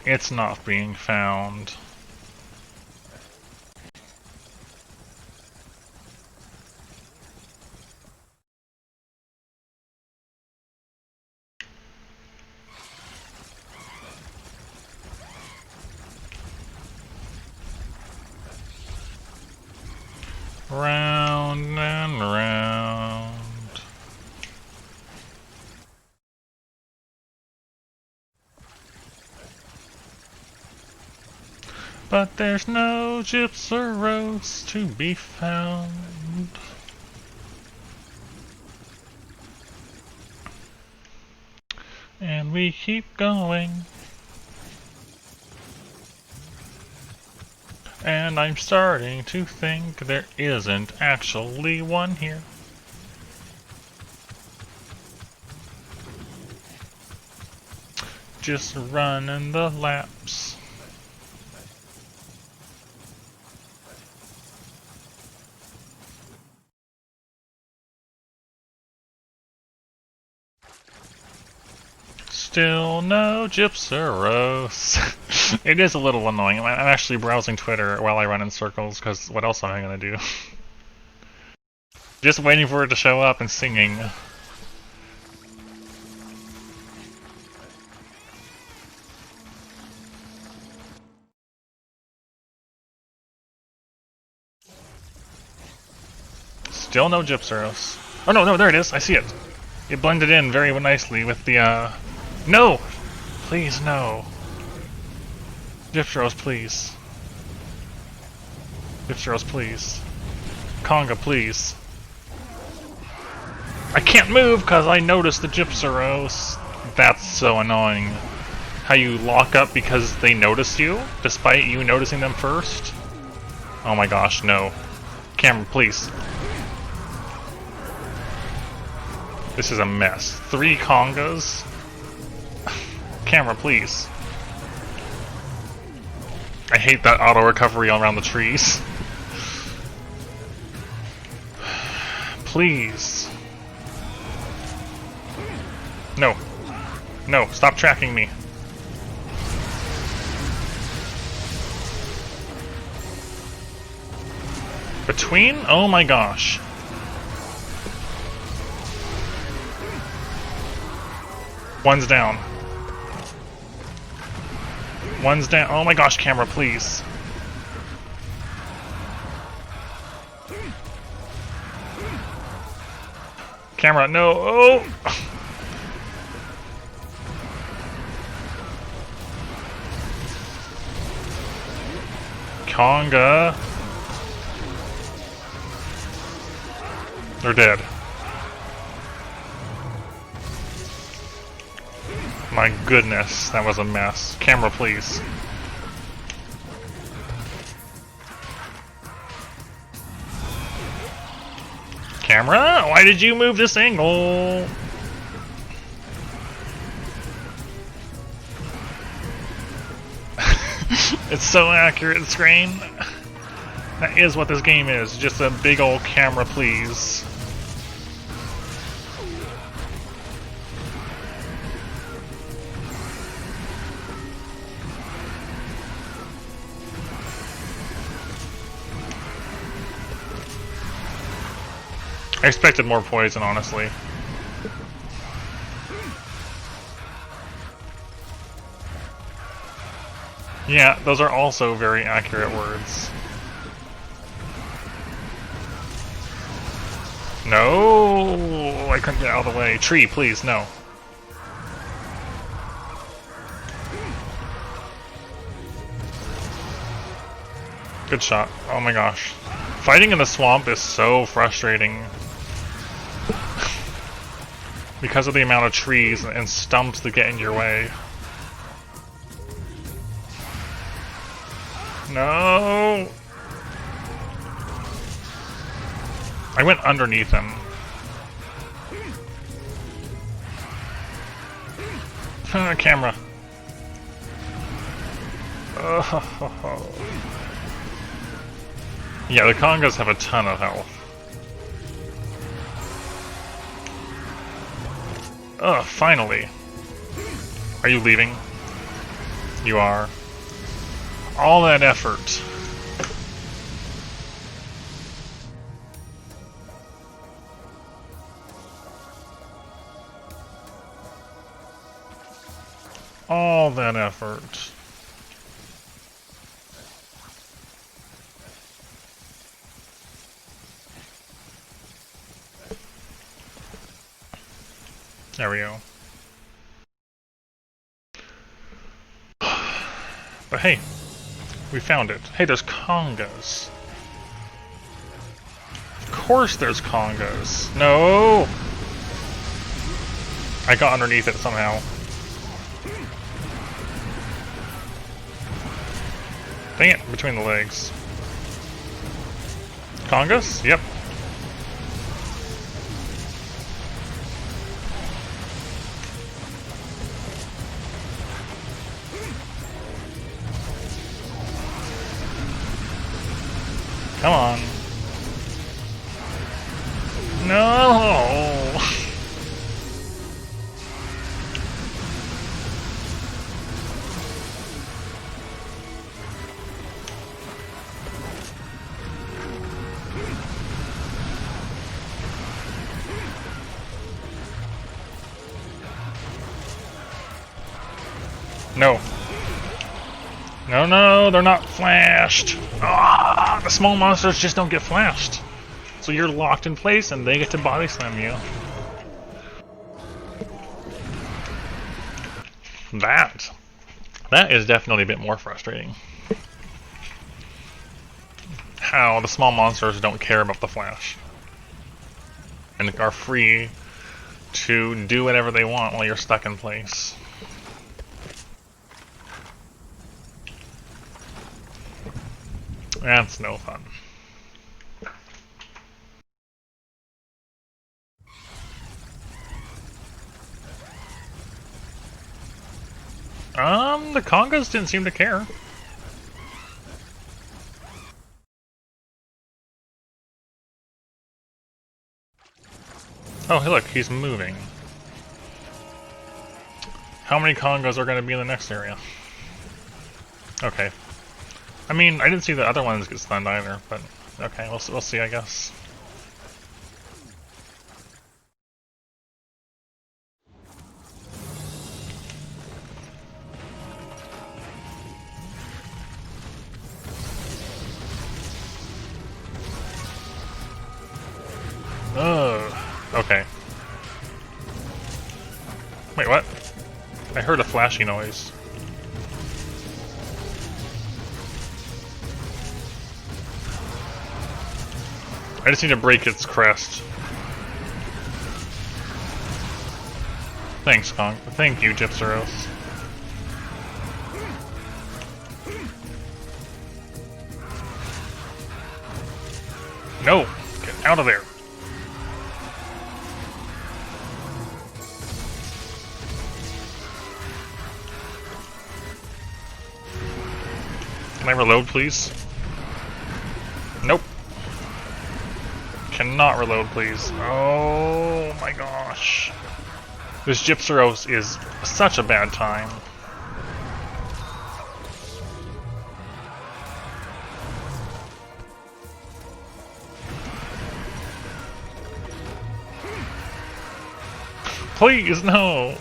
It's not being found. Round and round. But there's no Gypseros to be found. And we keep going. And I'm starting to think there isn't actually one here. Just running the laps. Still no Gypseros. It is a little annoying. I'm actually browsing Twitter while I run in circles, because what else am I going to do? Just waiting for it to show up and singing. Still no Gypseros. Oh no, there it is. I see it. It blended in very nicely with the, No! Please, no. Gypseros, please. Gypseros, please. Conga, please. I can't move because I noticed the Gypseros. That's so annoying. How you lock up because they notice you, despite you noticing them first? Oh my gosh, no. Camera, please. This is a mess. 3 Congas? Camera, please. I hate that auto recovery around the trees. Please. No. No, stop tracking me. Between? Oh my gosh. One's down. One's down. Oh my gosh, camera, please. Camera, no. Oh! Conga. They're dead. My goodness, that was a mess. Camera, please. Camera? Why did you move this angle? It's so accurate, the screen. That is what this game is. Just a big old camera, please. I expected more poison, honestly. Yeah, those are also very accurate words. No, I couldn't get out of the way. Tree, please, no. Good shot. Oh my gosh. Fighting in the swamp is so frustrating. Because of the amount of trees and stumps that get in your way. No! I went underneath him. Camera. Oh. Yeah, the Congas have a ton of health. Ugh, finally. Are you leaving? You are. All that effort. All that effort. There we go. But hey, we found it. Hey, there's congas. Of course there's congas. No! I got underneath it somehow. Dang it, between the legs. Congas? Yep. Come on. No! No. No, no, they're not flashed. Ah, the small monsters just don't get flashed. So you're locked in place and they get to body slam you. That is definitely a bit more frustrating. How the small monsters don't care about the flash. And are free to do whatever they want while you're stuck in place. That's no fun. The Congas didn't seem to care. Oh, hey, look, he's moving. How many Congas are going to be in the next area? Okay. I mean, I didn't see the other ones get stunned either, but okay, we'll see, I guess. Okay. Wait, what? I heard a flashy noise. I just need to break its crest. Thanks, Kong. Thank you, Gypseros. No! Get out of there! Can I reload, please? Nope. Cannot reload, please. Oh my gosh. This Gypseros is such a bad time. Please, no!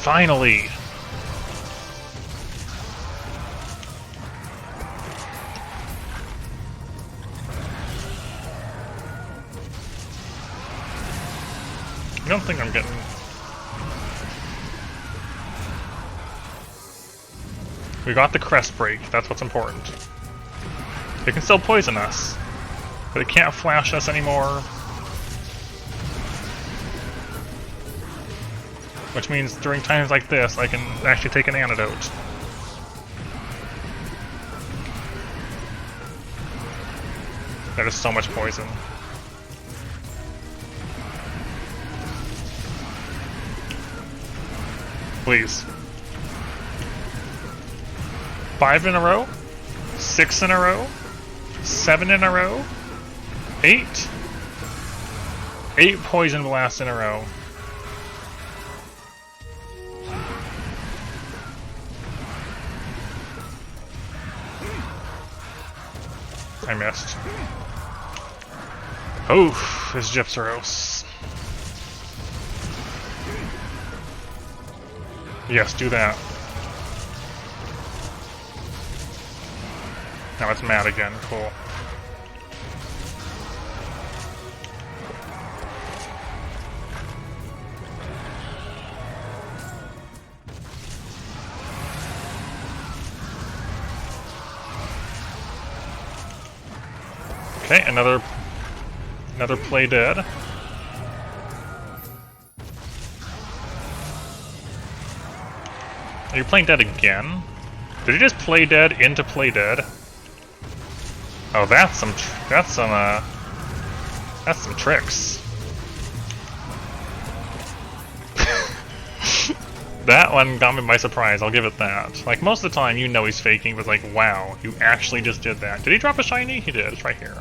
Finally! I don't think I'm getting... We got the crest break, that's what's important. It can still poison us, but it can't flash us anymore. Which means during times like this, I can actually take an antidote. That is so much poison. please. 5 in a row. 6 in a row. 7 in a row. 8. 8 poison blasts in a row. I missed. Oof, this Gypsaros. Yes, do that. Now it's mad again, cool. Okay, another play dead. Are you playing dead again? Did you just play dead into play dead? Oh, that's some tricks. That one got me by surprise, I'll give it that. Like, most of the time you know he's faking, but like, wow, you actually just did that. Did he drop a shiny? He did, it's right here.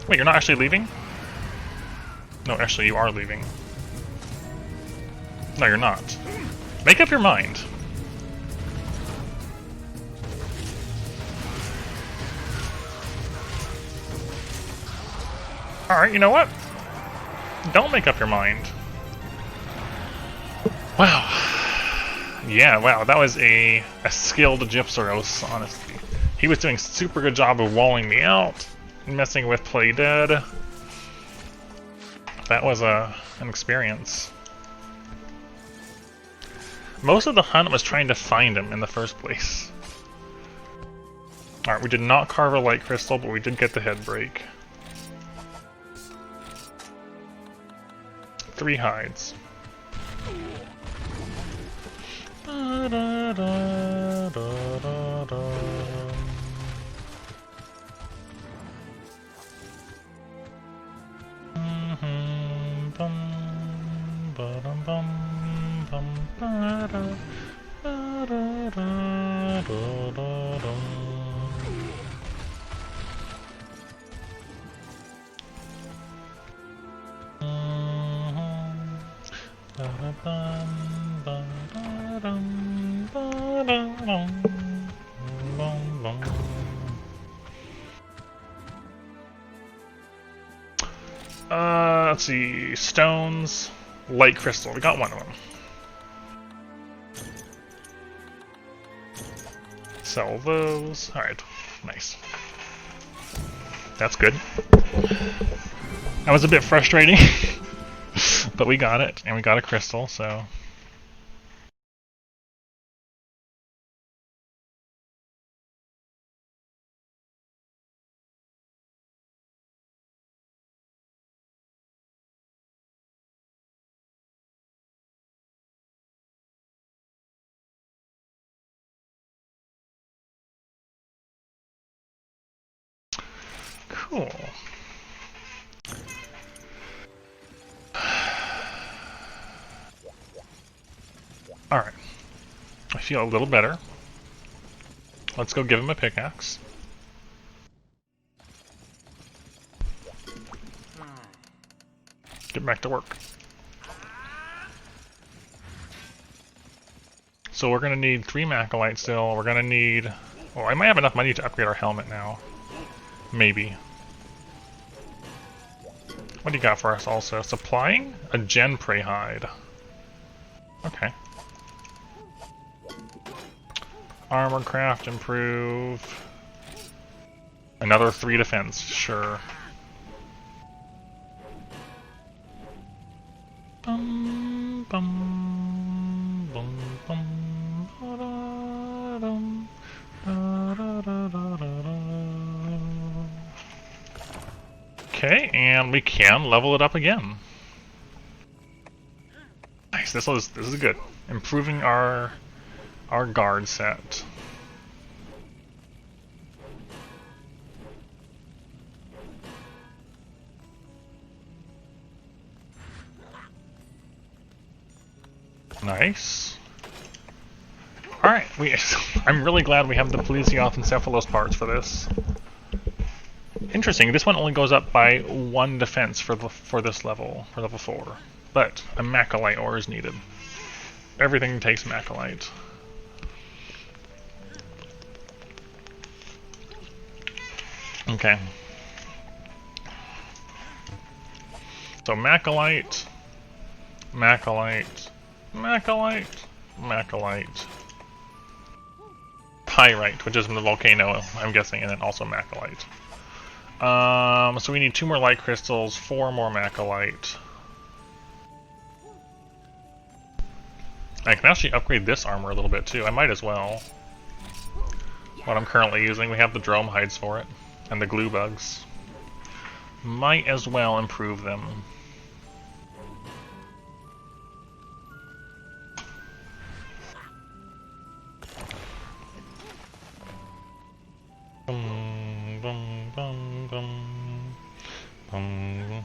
Wait, you're not actually leaving? No, actually you are leaving. No, you're not. Make up your mind. Alright, you know what? Don't make up your mind. Wow. Yeah, wow, that was a skilled Gypsaros, honestly. He was doing a super good job of walling me out, messing with play dead. That was an experience. Most of the hunt was trying to find him in the first place. Alright, we did not carve a light crystal, but we did get the head break. 3 hides. Let's see, stones, light crystal, we got one of them. Sell those, alright, nice. That's good. That was a bit frustrating, but we got it, and we got a crystal, so... Cool. Alright. I feel a little better. Let's go give him a pickaxe. Get back to work. So we're gonna need 3 Macolites still. We're gonna need... Oh, I might have enough money to upgrade our helmet now. Maybe. What do you got for us also? Supplying? A Gen Prey hide. Okay. Armor craft improve. Another 3 defense, sure. Bum, bum, bum, bum, ba-da-dum, ba-da-da-da-da-da. Okay, and we can level it up again. Nice, this is good. Improving our guard set. Nice. Alright, I'm really glad we have the Plesioth parts for this. Interesting, this one only goes up by 1 defense for this level, for level 4. But a Macalite ore is needed. Everything takes Macalite. Okay. So Macalite, Macalite, Macalite, Macalite, Pyrite, which is from the volcano, I'm guessing, and then also Macalite. So we need 2 more light crystals, 4 more Macalite. I can actually upgrade this armor a little bit too. I might as well. What I'm currently using, we have the drome hides for it, and the glue bugs. Might as well improve them. Bum, bum, bum, bum, bum.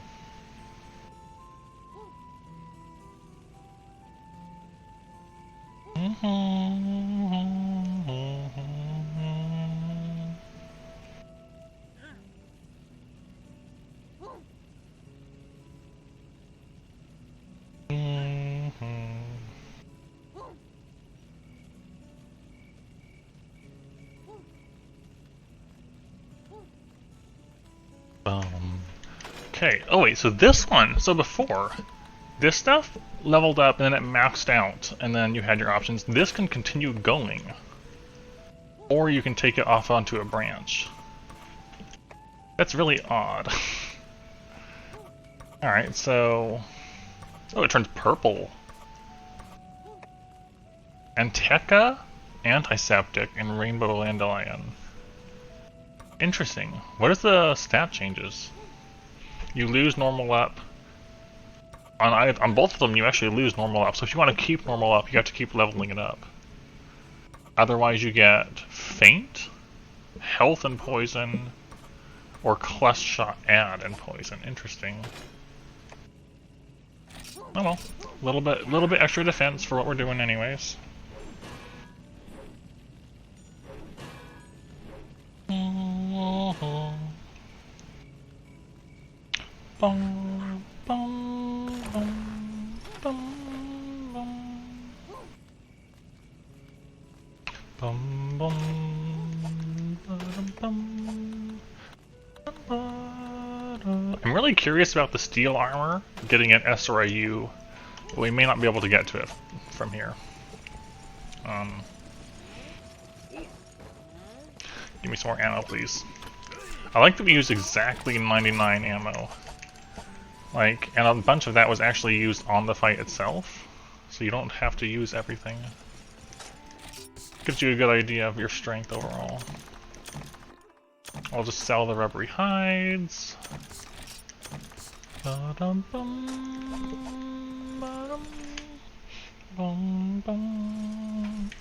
Okay, oh wait, so this one, so before, this stuff leveled up and then it maxed out, and then you had your options. This can continue going, or you can take it off onto a branch. That's really odd. Alright, so... oh, it turns purple. Anteca, Antiseptic, and Rainbow Dandelion. Interesting. What is the stat changes? You lose normal up. On both of them, you actually lose normal up. So if you want to keep normal up, you have to keep leveling it up. Otherwise, you get faint, health and poison, or clutch shot add and poison. Interesting. Oh well, little bit extra defense for what we're doing, anyways. Bum, bum, bum, bum, bum, bum, bum, bum. I'm really curious about the steel armor, getting an S or a U, but we may not be able to get to it from here. Give me some more ammo, please. I like that we use exactly 99 ammo. Like, and a bunch of that was actually used on the fight itself, so you don't have to use everything. Gives you a good idea of your strength overall. I'll just sell the rubbery hides. Ba-dum bum, ba-dum, bum, bum.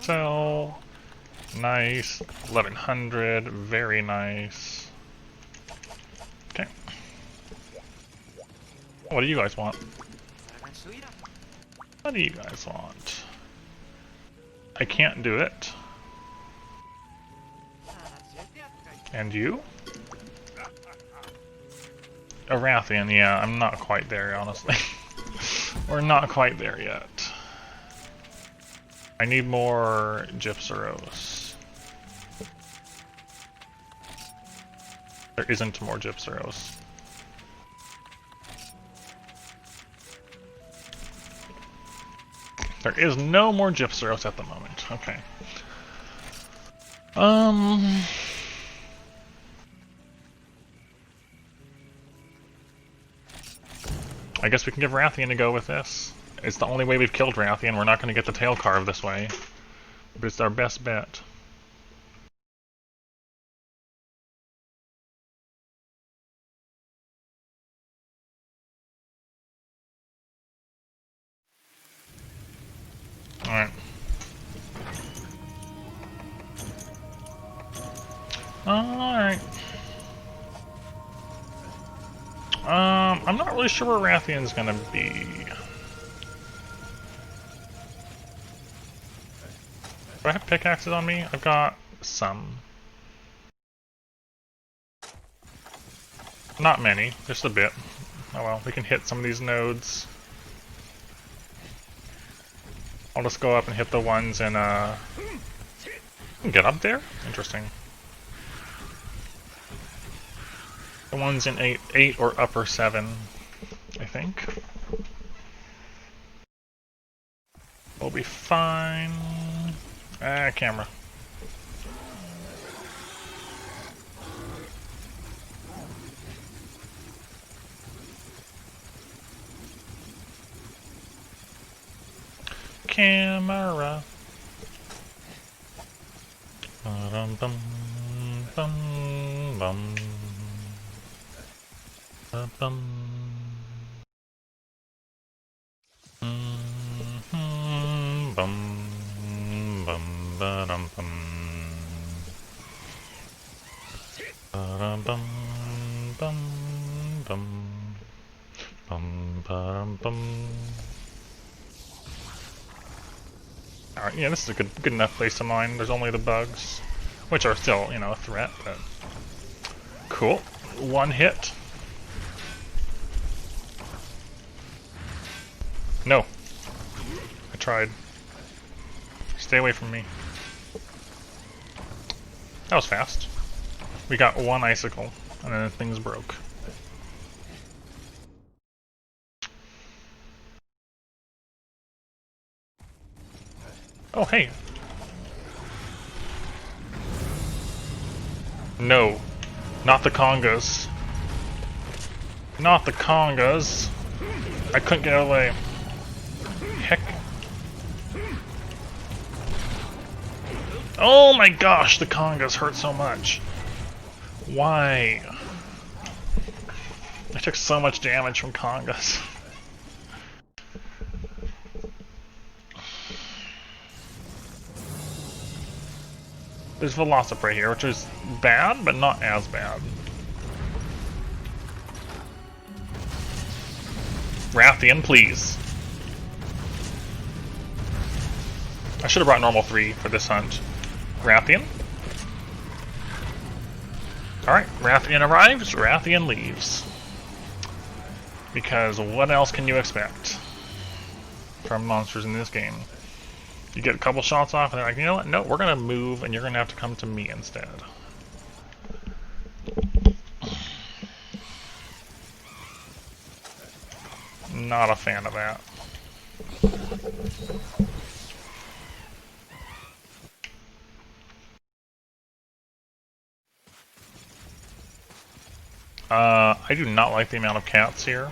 Sell. Nice. 1100. Very nice. Okay. What do you guys want? What do you guys want? I can't do it. And you? Arathian, yeah, I'm not quite there, honestly. We're not quite there yet. I need more Gypseros. There isn't more Gypseros. There is no more Gypseros at the moment. Okay. I guess we can give Rathian a go with this. It's the only way we've killed Rathian. We're not going to get the tail carved this way. But it's our best bet. Alright. Alright. I'm not really sure where Rathian's gonna be. Do I have pickaxes on me? I've got some. Not many, just a bit. Oh well, we can hit some of these nodes. I'll just go up and hit the ones in, get up there? Interesting. The ones in 8 or upper 7, I think. We'll be fine. Camera. Camera. Bum bum bum bum bum. Bum bum ba-dum bum. Ba-dum bum bum bum bum ba-dum bum. Alright, yeah, this is a good enough place to mine. There's only the bugs, which are still, you know, a threat, but cool. One hit. No. I tried. Stay away from me. That was fast. We got one icicle, and then things broke. Oh, hey. No. Not the congas. Not the congas. I couldn't get out of the way. Heck. Oh my gosh, the congas hurt so much. Why? I took so much damage from congas. There's Velocipray here, which is bad, but not as bad. Rathian, please. I should have brought normal 3 for this hunt. Rathian. Alright, Rathian arrives, Rathian leaves. Because what else can you expect from monsters in this game? You get a couple shots off and they're like, you know what, no, we're gonna move and you're gonna have to come to me instead. Not a fan of that. I do not like the amount of cats here.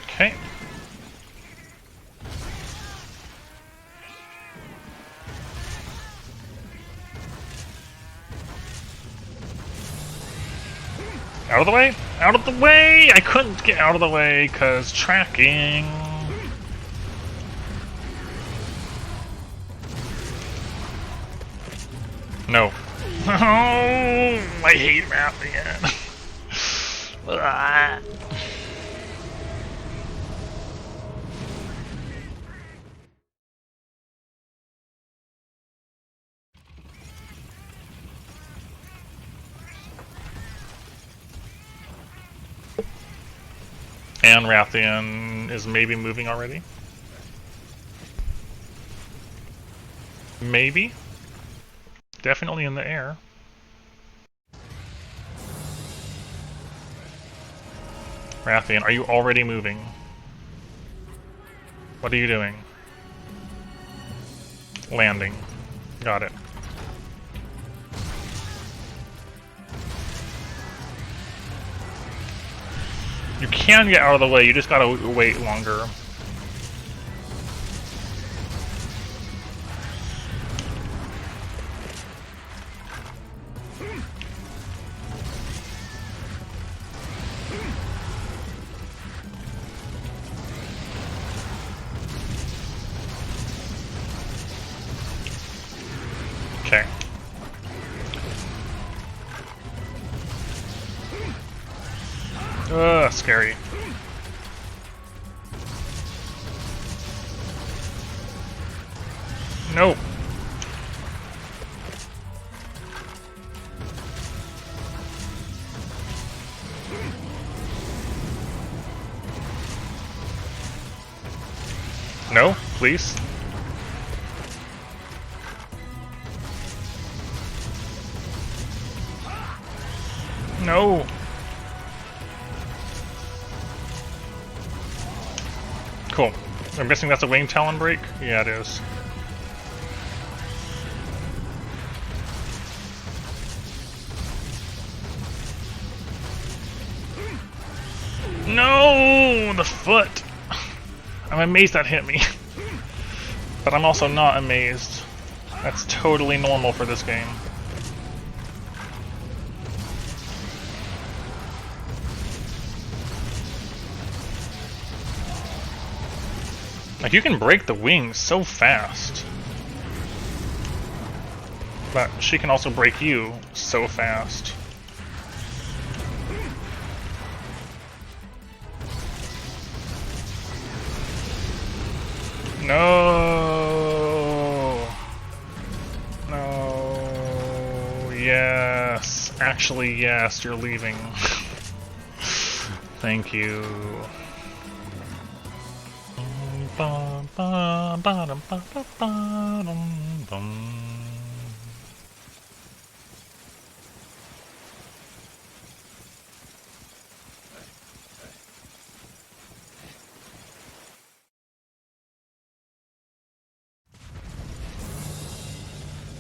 Okay. Out of the way! Out of the way! I couldn't get out of the way because tracking. No. Oh, I hate mapping it. And Rathian is maybe moving already. Maybe. Definitely in the air. Rathian, are you already moving? What are you doing? Landing. Got it. You can get out of the way, you just gotta wait longer. Okay. scary. No. No, please. No. Cool. I'm guessing that's a wing talon break? Yeah, it is. No! The foot! I'm amazed that hit me. But I'm also not amazed. That's totally normal for this game. Like, you can break the wings so fast. But she can also break you so fast. No! No! Yes! Actually, yes, you're leaving. Thank you.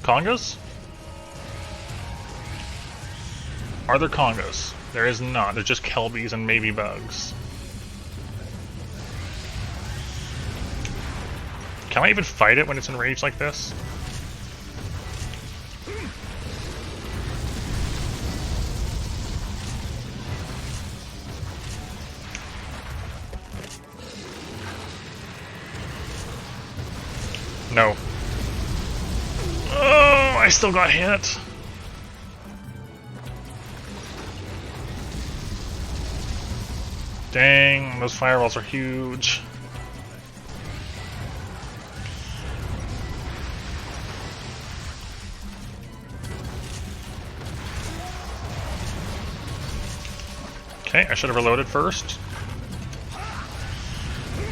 Congas? Are there Congas? There is not. There's just Kelbies and maybe bugs. Can I even fight it when it's enraged like this? No. Oh, I still got hit. Dang, those fireballs are huge. Okay, I should have reloaded first.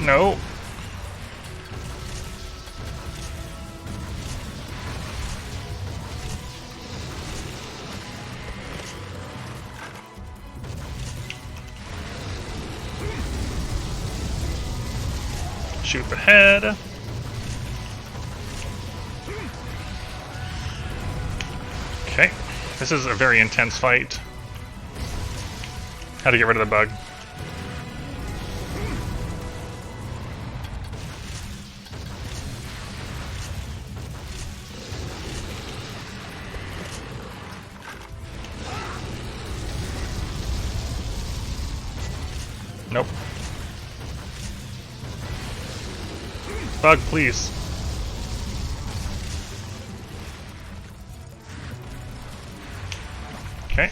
No. Shoot the head. Okay, this is a very intense fight. How to get rid of the bug. Nope. Bug, please. Okay.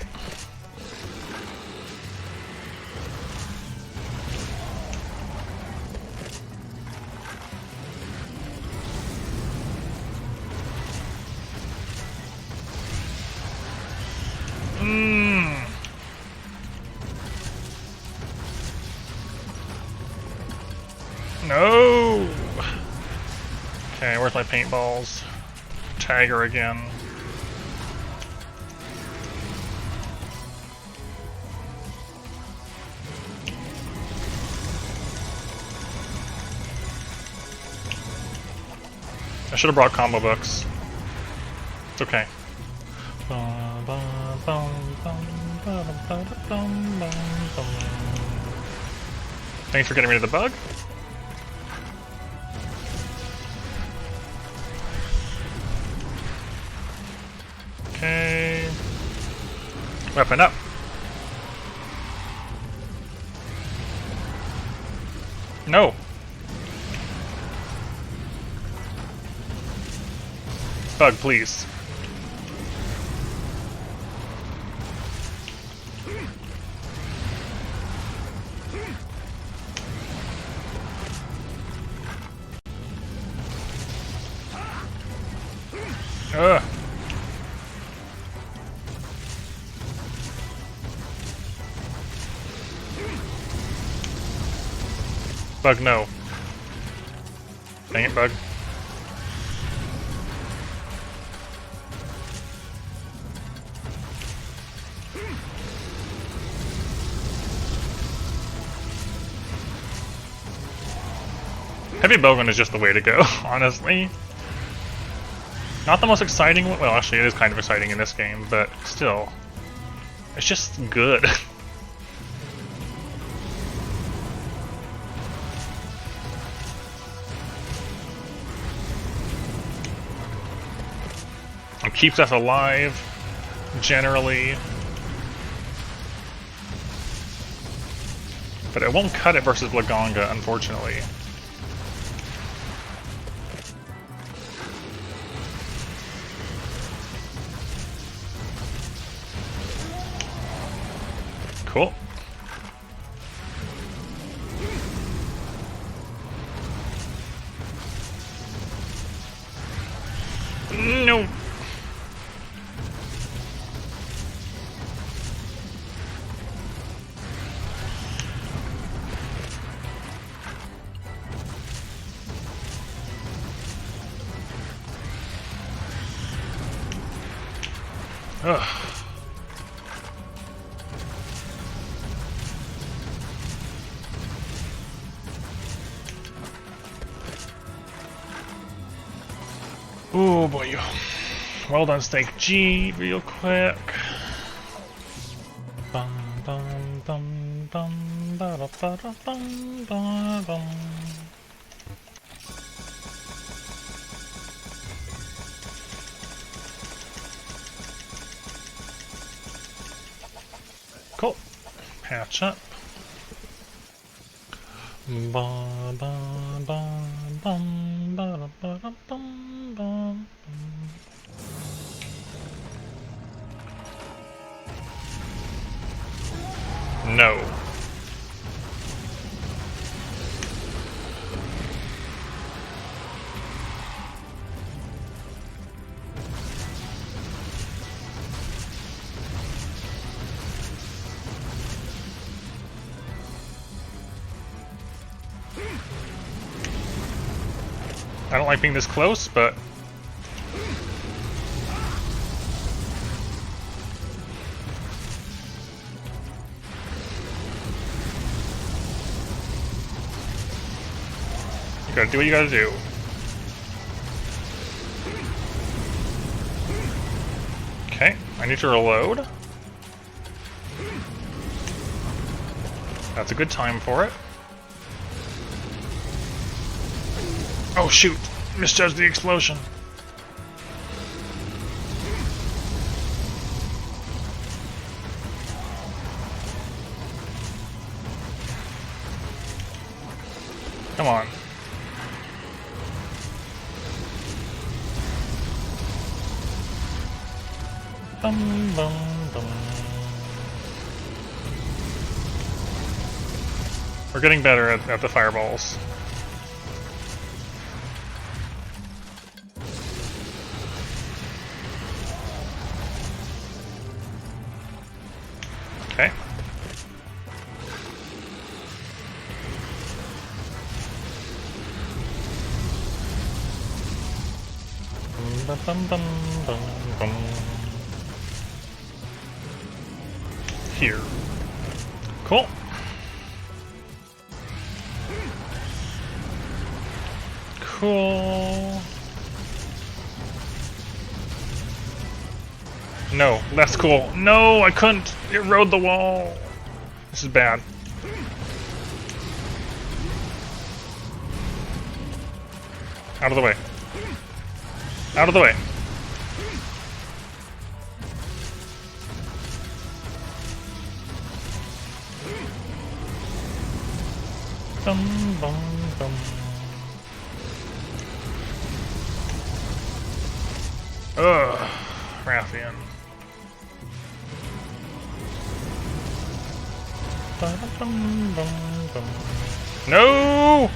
No! Okay, where's my paintballs? Tag her again. I should have brought combo books. It's okay. Thanks for getting rid of the bug. Okay. Weapon up. No. Bug, please. Ugh. Bug, no. Dang it, Bug. Heavy bowgun is just the way to go, honestly. Not the most exciting one. Well, actually, it is kind of exciting in this game, but still. It's just good. It keeps us alive, generally. But it won't cut it versus Blaganga, unfortunately. Cool. No. Ugh. Oh boy. Well done, Steak G, real quick. Bum, bum, bum, bum, ba, da, ba, da, bum, ba, bum. Cool. Patch up. Ba, ba, ba, bum, ba, da, ba, da, bum, bum. No. I don't like being this close, but you gotta do what you gotta do. Okay, I need to reload. That's a good time for it. Oh shoot! Misjudged the explosion. Come on. Bum, bum, bum. We're getting better at the fireballs. Okay. Bum, bum, bum, bum, bum. Here. Cool. Cool. No, that's cool. No, I couldn't. It rode the wall. This is bad. Out of the way. Out of the way. Bum, bum, bum. Ugh, Rathian. Bum, bum, bum. No!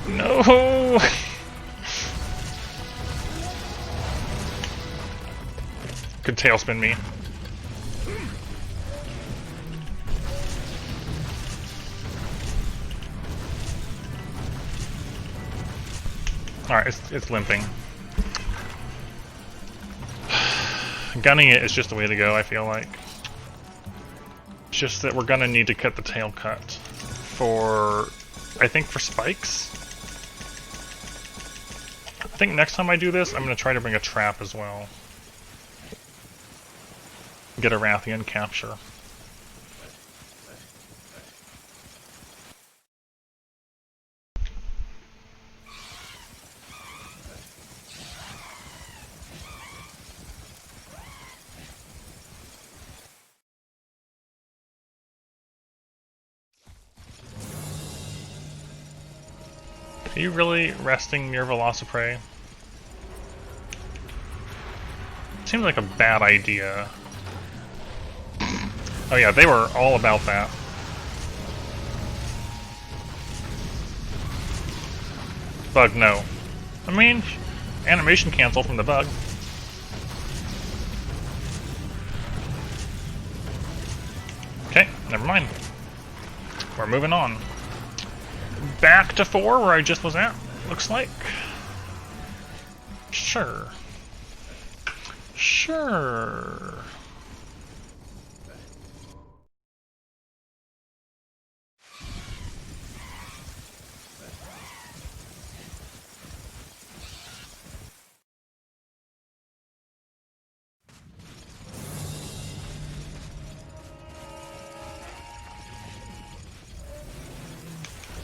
No! Could tailspin me. Alright, it's limping. Gunning it is just the way to go, I feel like. It's just that we're gonna need to cut the tail cut for, I think, for spikes. I think next time I do this, I'm gonna try to bring a trap as well. Get a Rathian capture. Are you really resting near Velociprey? Seems like a bad idea. Oh yeah, they were all about that. Bug, no. I mean, animation cancel from the bug. Okay, never mind. We're moving on. Back to 4, where I just was at, looks like. Sure. Sure.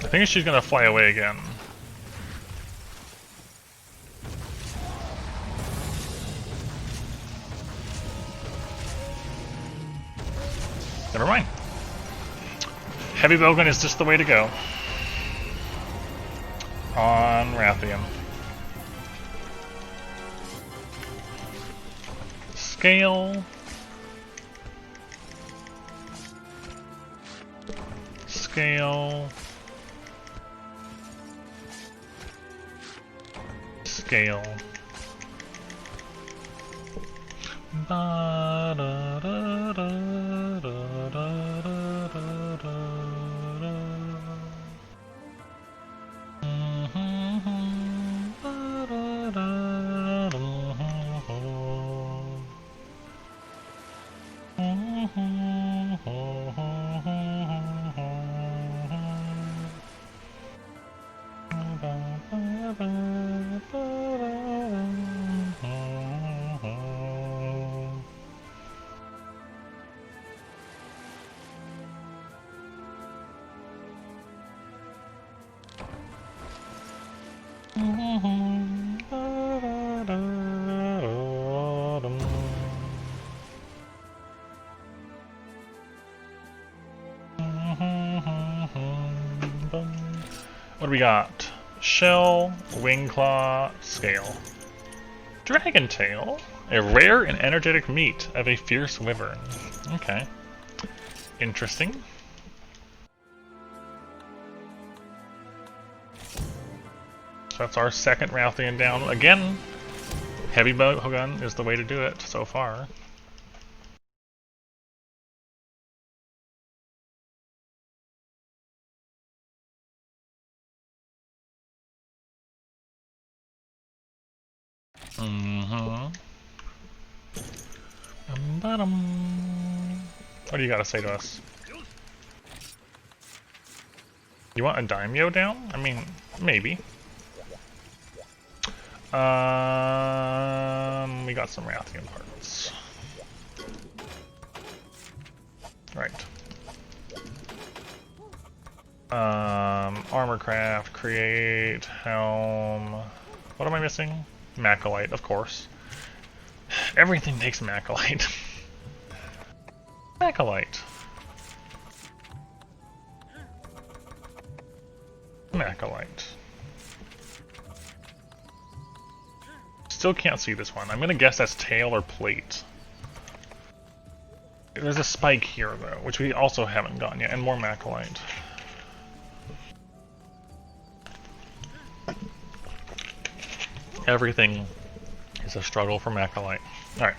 I think she's gonna fly away again. Never mind. Heavy bowgun is just the way to go. On Rathian. Scale. Scale. Scale. Ba da da da da da da da da. What do we got? Shell, Wing Claw, Scale. Dragon Tail, a rare and energetic meat of a fierce wyvern. Okay. Interesting. So that's our second Rathian down. Again, heavy bowgun is the way to do it so far. What do you gotta say to us? You want a daimyo down? I mean, maybe. We got some Rathian parts. Right. Armorcraft, create, helm. What am I missing? Macalite, of course. Everything takes Macalite. Macalite. Macalite. Still can't see this one. I'm gonna guess that's tail or plate. There's a spike here, though, which we also haven't gotten yet, and more Macalite. Everything is a struggle for Macalite. Alright.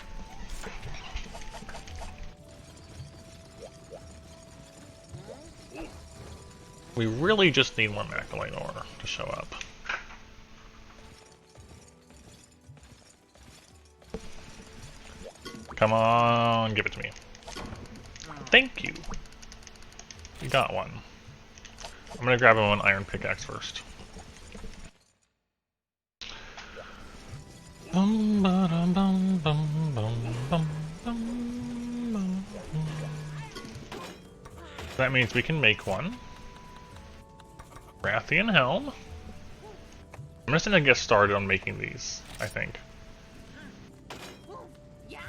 We really just need more Macalite ore to show up. Come on, give it to me. Thank you. You got one. I'm gonna grab him an iron pickaxe first. That means we can make one. Rathian helm. I'm just gonna get started on making these, I think.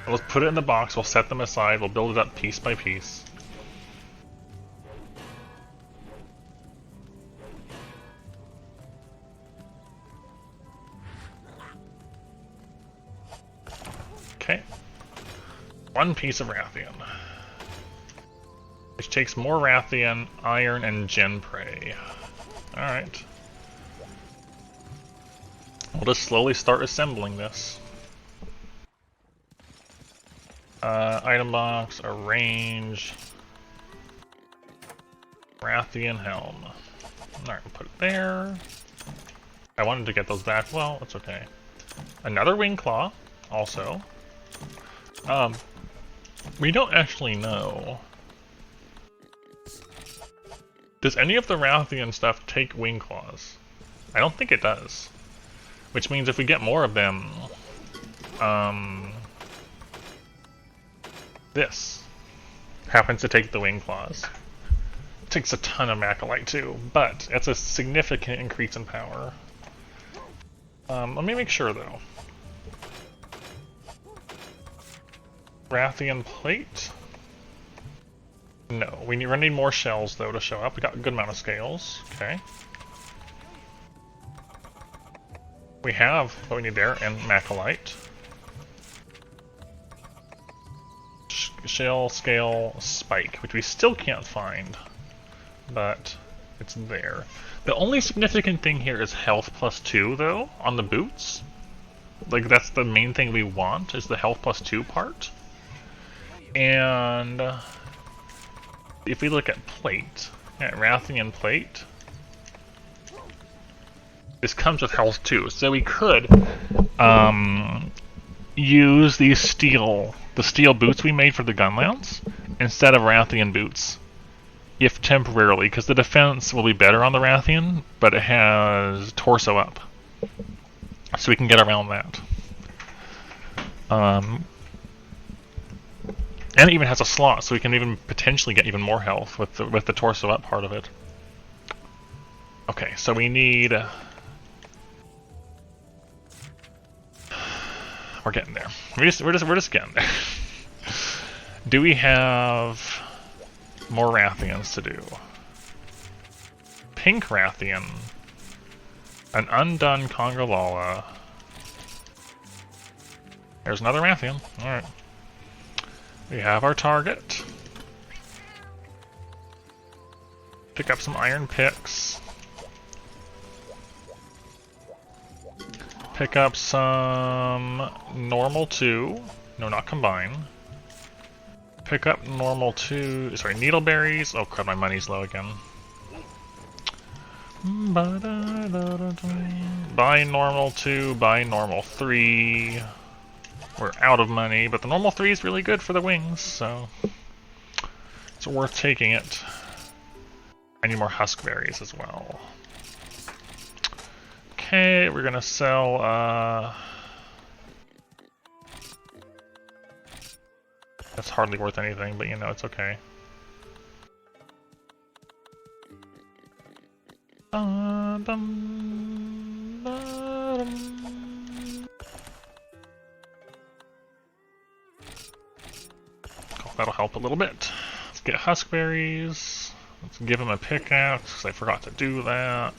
Let's put it in the box, we'll set them aside, we'll build it up piece by piece. Okay. One piece of Rathian. Which takes more Rathian, iron, and gen prey. Alright. We'll just slowly start assembling this. Item box, arrange. Rathian helm. Alright, we'll put it there. I wanted to get those back. Well, it's okay. Another wing claw, also. We don't actually know. Does any of the Rathian stuff take wing claws? I don't think it does. Which means if we get more of them, this happens to take the wing claws. It takes a ton of Macalite too, but it's a significant increase in power. Let me make sure though. Rathian plate? No, we're gonna need more shells though to show up. We got a good amount of scales. Okay. We have what we need there, and Macalite. Shell, scale, spike, which we still can't find, but it's there. The only significant thing here is health +2 though, on the boots. Like, that's the main thing we want, is the health +2 part. And if we look at plate, at Rathian plate, this comes with health too, so we could use these steel boots we made for the gunlance instead of Rathian boots, if temporarily, because the defense will be better on the Rathian, but it has torso up, so we can get around that. And it even has a slot, so we can even potentially get even more health with the torso up part of it. Okay, so we need. We're getting there. We're just getting there. Do we have more Rathians to do? Pink Rathian, an undone Congalala. There's another Rathian. All right. We have our target. Pick up some iron picks. Pick up some normal 2. No, not combine. Pick up normal 2. Sorry, needleberries. Oh crap, my money's low again. Buy normal 2, buy normal 3. We're out of money, but the normal 3 is really good for the wings, so it's worth taking it. I need more huskberries as well. Okay, we're gonna sell, that's hardly worth anything, but you know, it's okay. Cool, that'll help a little bit. Let's get huskberries. Let's give him a pickaxe, because I forgot to do that.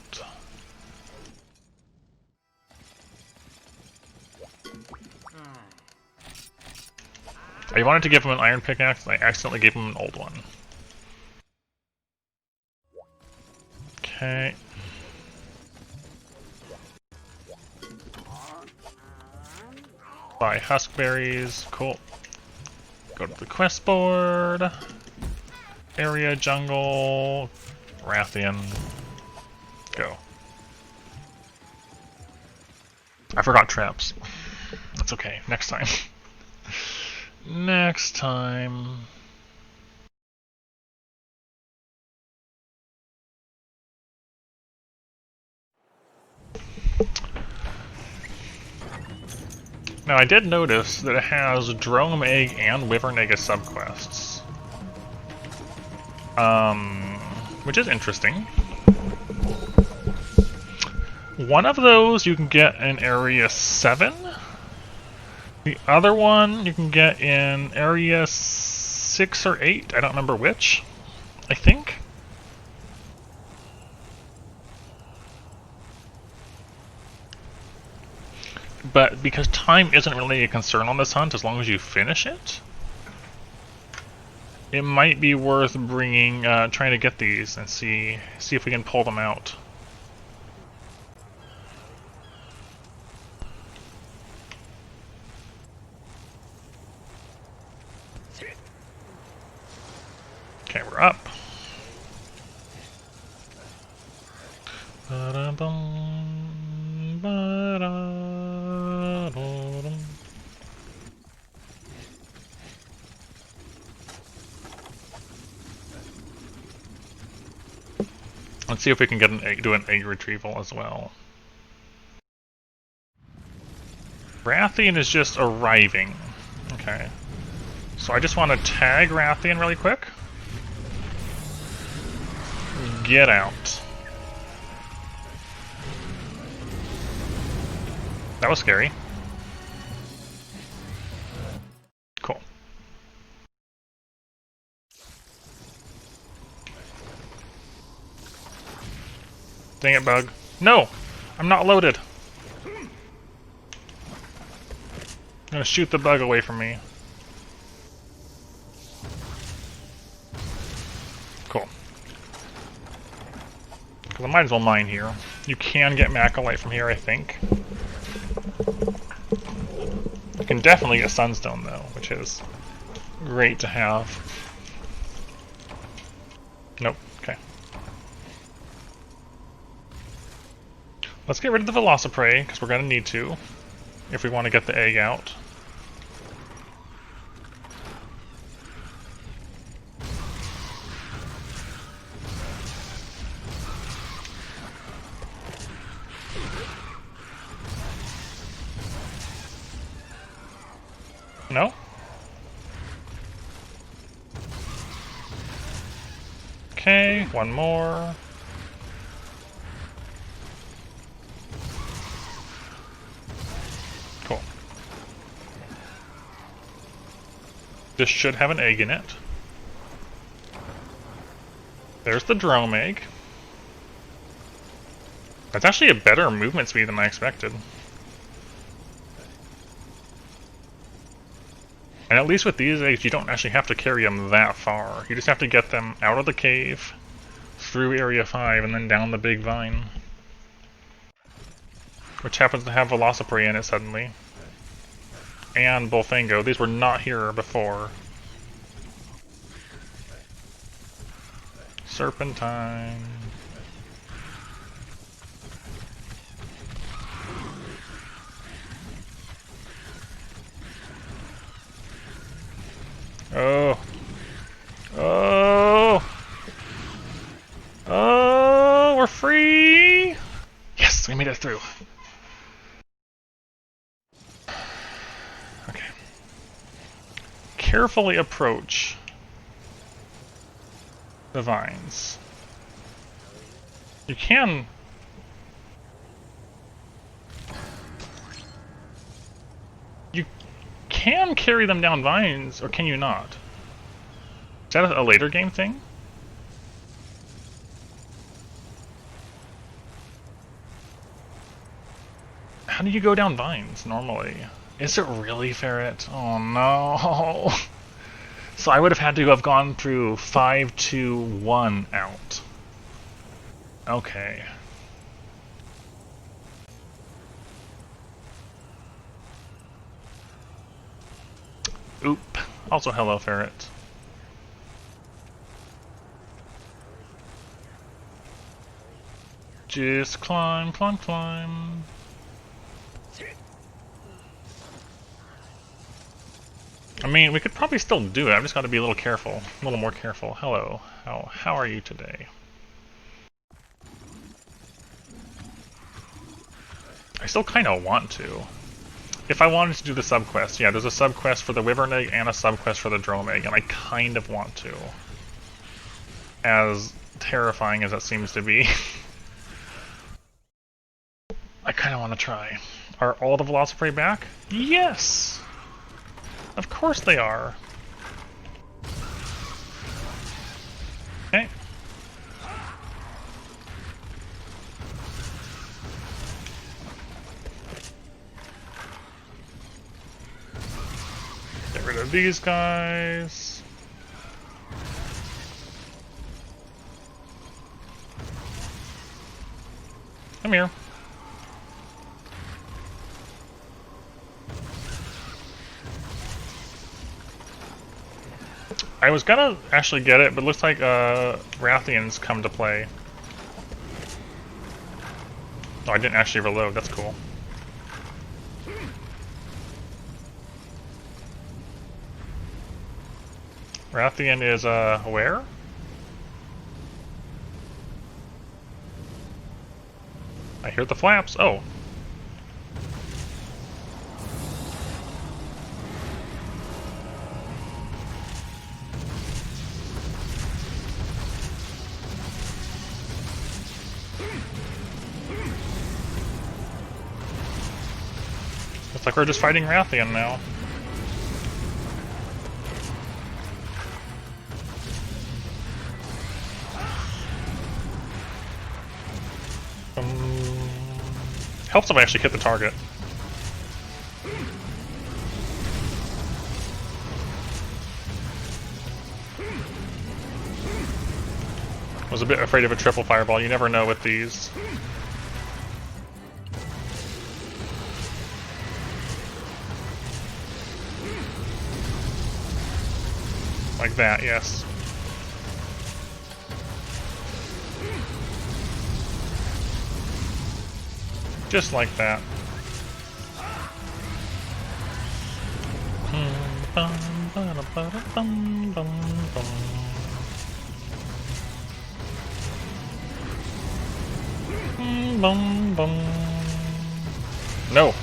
I wanted to give him an iron pickaxe, and I accidentally gave him an old one. Okay. Buy huskberries. Cool. Go to the quest board. Area, jungle. Rathian, go. I forgot traps. That's okay, next time. Next time. Now I did notice that it has Drome Egg and Wyvern Egg as subquests. Which is interesting. One of those you can get in Area 7. The other one you can get in Area 6 or 8. I don't remember which, I think. But because time isn't really a concern on this hunt as long as you finish it, it might be worth bringing, trying to get these and see if we can pull them out. Okay, we're up. Let's see if we can get an egg, do an egg retrieval as well. Rathian is just arriving. Okay. So I just want to tag Rathian really quick. Get out. That was scary. Cool. Dang it, bug. No! I'm not loaded! I'm gonna shoot the bug away from me. Cool. Because I might as well mine here. You can get Macrolite from here, I think. You can definitely get Sunstone, though, which is great to have. Nope. Okay. Let's get rid of the Velociprey, because we're going to need to, if we want to get the egg out. No? Okay, one more. Cool. This should have an egg in it. There's the Drome Egg. That's actually a better movement speed than I expected. And at least with these eggs, you don't actually have to carry them that far. You just have to get them out of the cave, through Area 5, and then down the big vine. Which happens to have Velociprey in it suddenly. And Bullfango. These were not here before. Serpentine. Oh. Oh. Oh, we're free. Yes, we made it through. Okay. Carefully approach the vines. You can... You can carry them down vines, or can you not? Is that a later game thing? How do you go down vines normally? Is it really Ferret? Oh no. So I would have had to have gone through 5, 2, 1 out. Okay. Oop. Also hello, Ferret. Just climb, climb, climb. I mean, we could probably still do it. I've just got to be a little careful, a little more careful. Hello, how are you today? I still kind of want to. If I wanted to do the subquest, yeah, there's a subquest for the Wyvern Egg and a subquest for the Drome Egg, and I kind of want to. As terrifying as that seems to be. I kind of want to try. Are all the Velociprey back? Yes! Of course they are. Okay. Get rid of these guys. Come here. I was gonna actually get it, but looks like Rathian's come to play. Oh, I didn't actually reload, that's cool. Rathian is, where? I hear the flaps. Oh. Looks like we're just fighting Rathian now. Helps if I actually hit the target. Was a bit afraid of a triple fireball. You never know with these. Like that, yes. Just like that. No.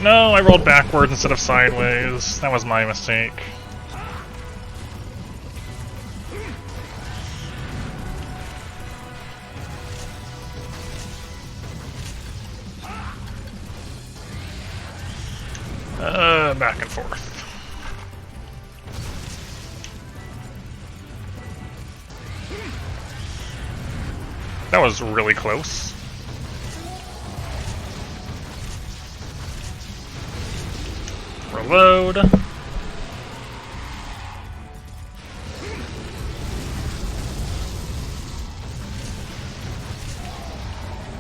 No, I rolled backwards instead of sideways. That was my mistake. Back and forth. That was really close. Reload.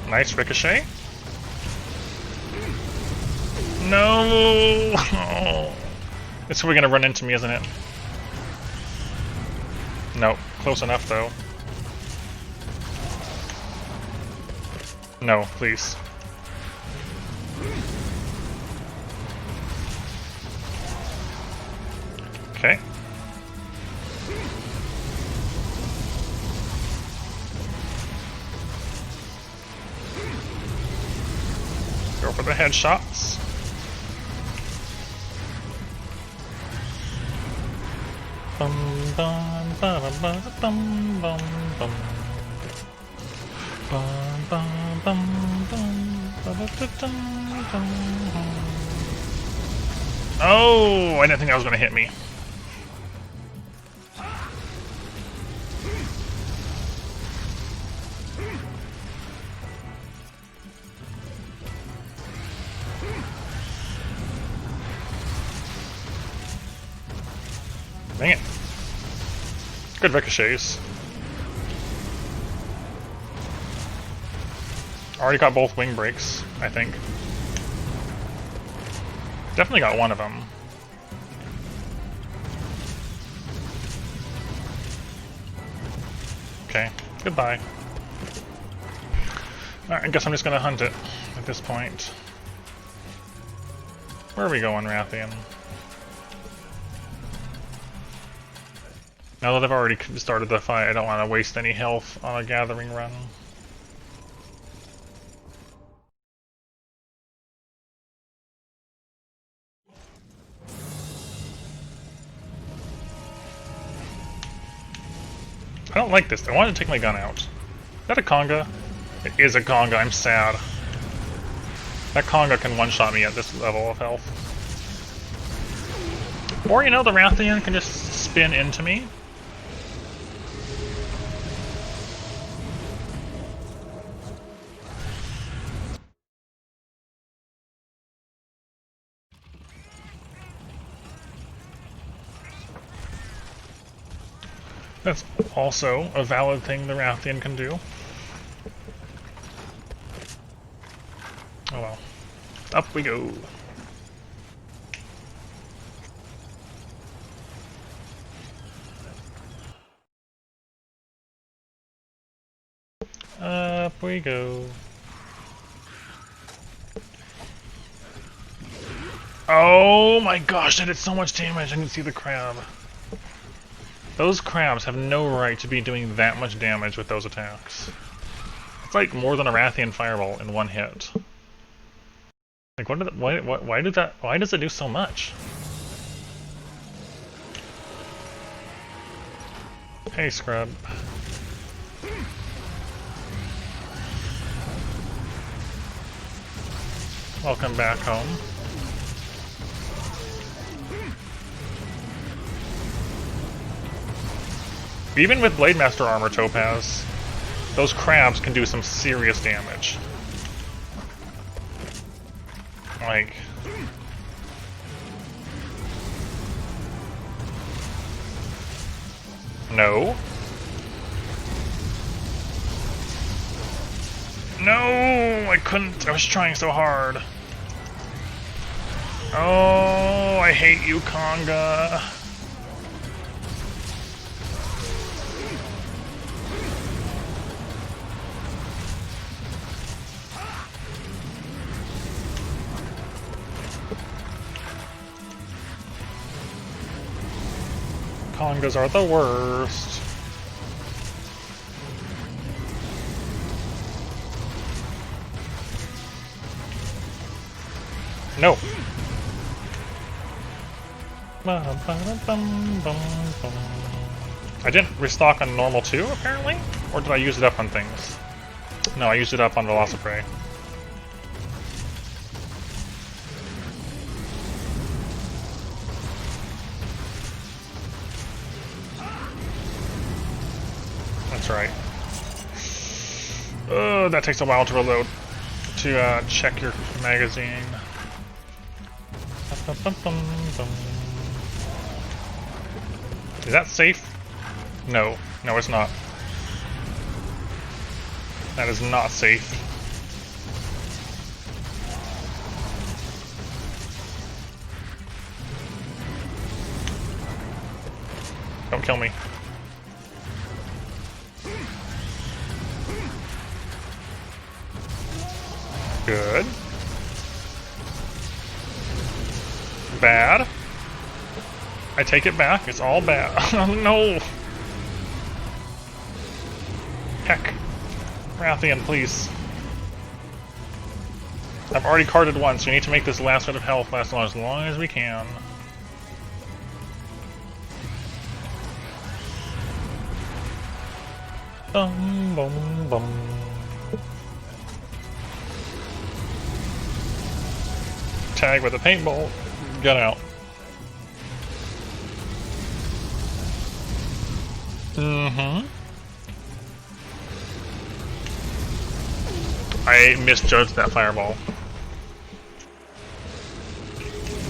Nice ricochet. No! Oh. It's probably gonna run into me, isn't it? Nope. Close enough, though. No, please. Okay. Go for the headshots. Oh, I didn't think that was going to hit me. Dang it. Good ricochets. Already got both wing breaks, I think. Definitely got one of them. Okay, goodbye. Alright, I guess I'm just gonna hunt it at this point. Where are we going, Rathian? Now that I've already started the fight, I don't want to waste any health on a gathering run. I don't like this. I wanted to take my gun out. Is that a conga? It is a conga. I'm sad. That conga can one-shot me at this level of health. Or, you know, the Rathian can just spin into me. That's also a valid thing the Rathian can do. Oh well. Up we go. Up we go. Oh my gosh, that did so much damage. I didn't see the crab. Those crabs have no right to be doing that much damage with those attacks. It's like more than a Rathian fireball in one hit. Like why does it do so much? Hey, scrub. Welcome back home. Even with Blade Master armor, Topaz, those crabs can do some serious damage. Like... No. No! I couldn't. I was trying so hard. Oh, I hate you, Conga. Congas are the worst. No. I didn't restock on normal too, apparently? Or did I use it up on things? No, I used it up on Velociprey. That's right. Oh, that takes a while to reload. To check your magazine. Is that safe? No. No, it's not. That is not safe. Don't kill me. Good. Bad. I take it back. It's all bad. Oh no! Heck. Rathian, please. I've already carded once. We need to make this last bit of health last as long as we can. Bum bum bum. Tag with a paintball. Get out. Mm-hmm. I misjudged that fireball.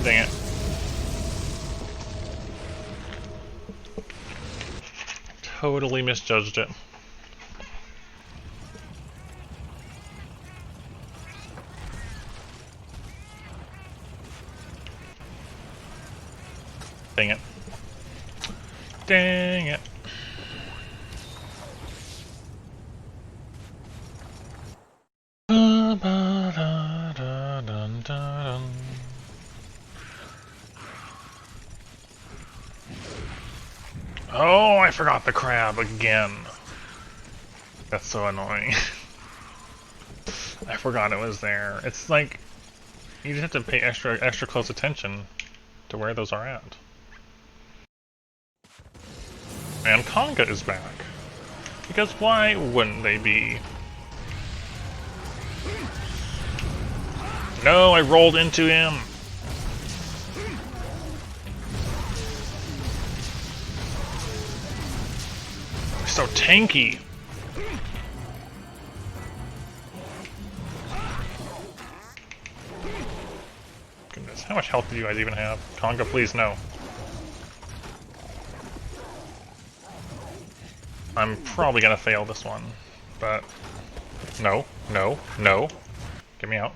Dang it. Totally misjudged it. Dang it. Dang it. I forgot the crab again. That's so annoying. I forgot it was there. It's like you just have to pay extra close attention to where those are at. And Conga is back. Because why wouldn't they be? No, I rolled into him. So tanky. Goodness, how much health do you guys even have? Conga, please, no. I'm probably gonna fail this one, but no, no, no. Get me out.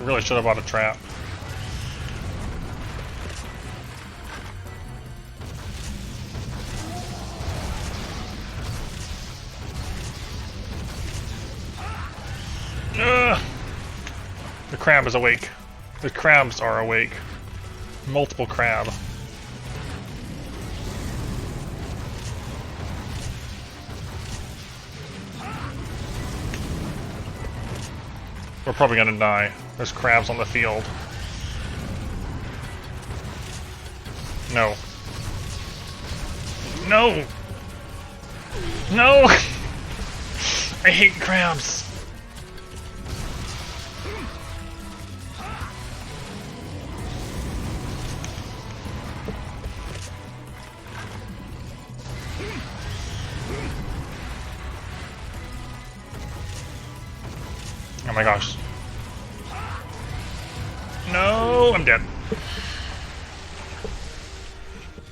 Really should have bought a trap. Ugh. The crab is awake. The crabs are awake. Multiple crab. We're probably gonna die. There's crabs on the field. No. No! No! I hate crabs! Oh my gosh. No, I'm dead.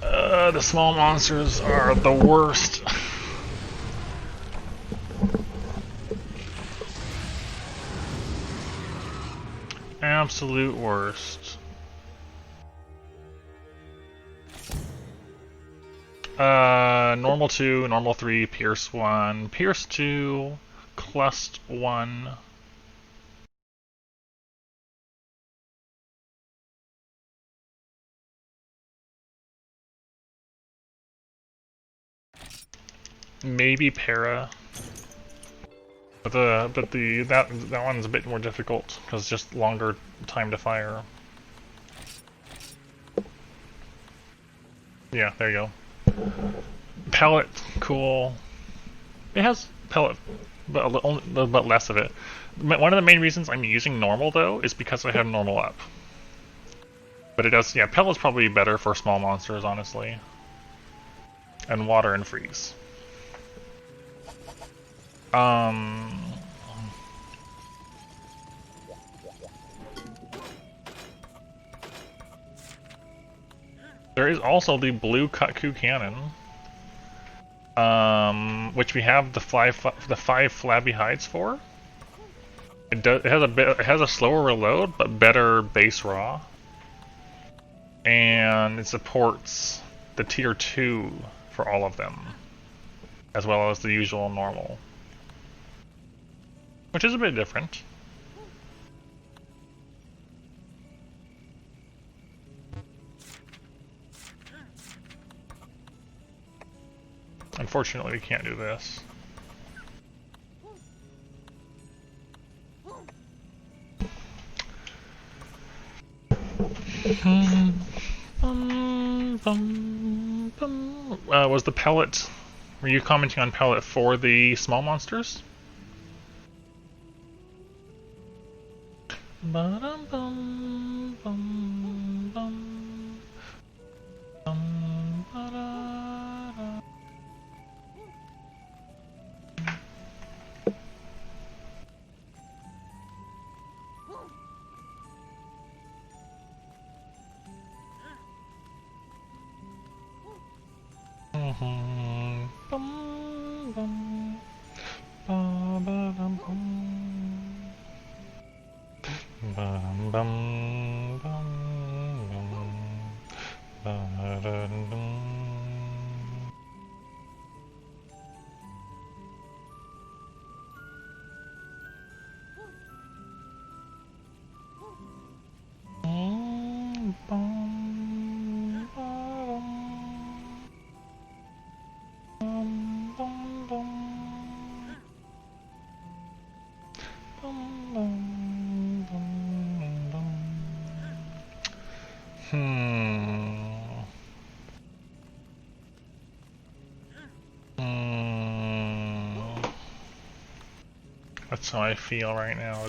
The small monsters are the worst. Absolute worst. Normal 2, normal 3, Pierce 1, Pierce 2, Clust 1. Maybe Para. But that one's a bit more difficult because just longer time to fire. Yeah, there you go. Pellet, cool. It has pellet, but less of it. One of the main reasons I'm using normal though is because I have normal up. But it does, yeah, pellet's probably better for small monsters, honestly. And water and freeze. There is also the blue Kutku cannon, which we have the five flabby hides for. It has a slower reload, but better base raw, and it supports the tier 2 for all of them, as well as the usual normal, which is a bit different. Unfortunately, we can't do this. Was the pellet... Were you commenting on pellet for the small monsters? Hmm. That's how I feel right now.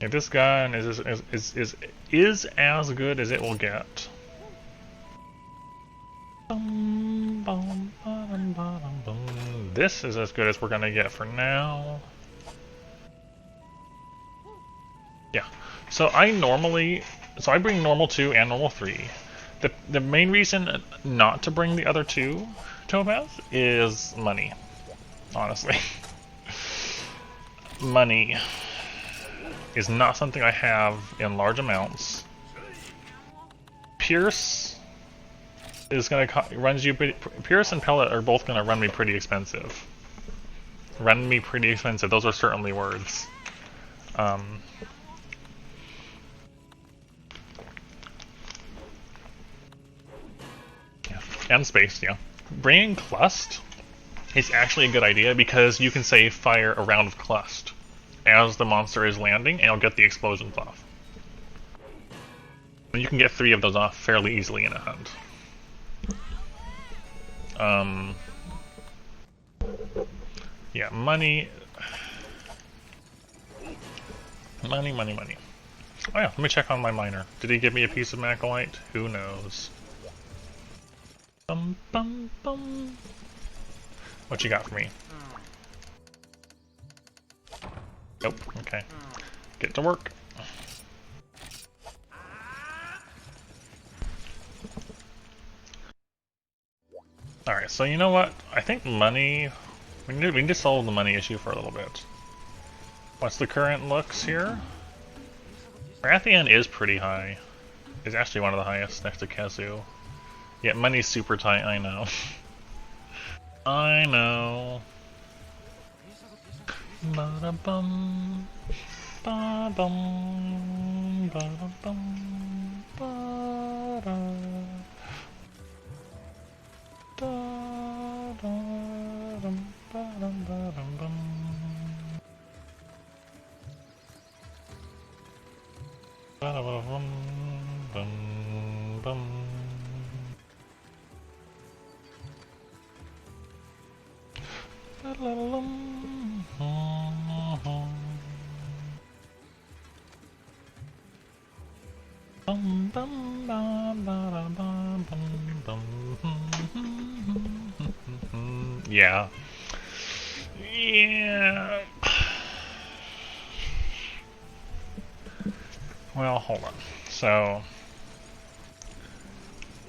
Yeah, this gun is as good as it will get. This is as good as we're gonna get for now. Yeah. So I bring normal 2 and normal 3. The main reason not to bring the other 2 topaz is money. Honestly. Money is not something I have in large amounts. Pierce is gonna runs you Pierce and Pellet are both gonna run me pretty expensive. Run me pretty expensive. Those are certainly words. Yeah. And space, yeah. Bringing Clust is actually a good idea because you can say fire a round of Clust as the monster is landing and you'll get the explosions off. And you can get 3 of those off fairly easily in a hunt. Yeah, money. Money. Oh yeah, let me check on my miner. Did he give me a piece of Macalite? Who knows? Bum bum bum. What you got for me? Nope, okay. Get to work. Alright, so you know what? I think money... We need to solve the money issue for a little bit. What's the current looks here? Rathian is pretty high. It's actually one of the highest next to Kazu. Yeah, money's super tight, I know. I know. Ba-da-bum, ba-bum, ba-da-bum, ba-da. Da-da-dum, ba-dum, ba-dum, bum. Ba-da-ba-dum, bum, bum. Ba-da-da-dum, bum, bum, ba-ba-da-bum, bum, bum. Yeah. Yeah. Well, hold on. So,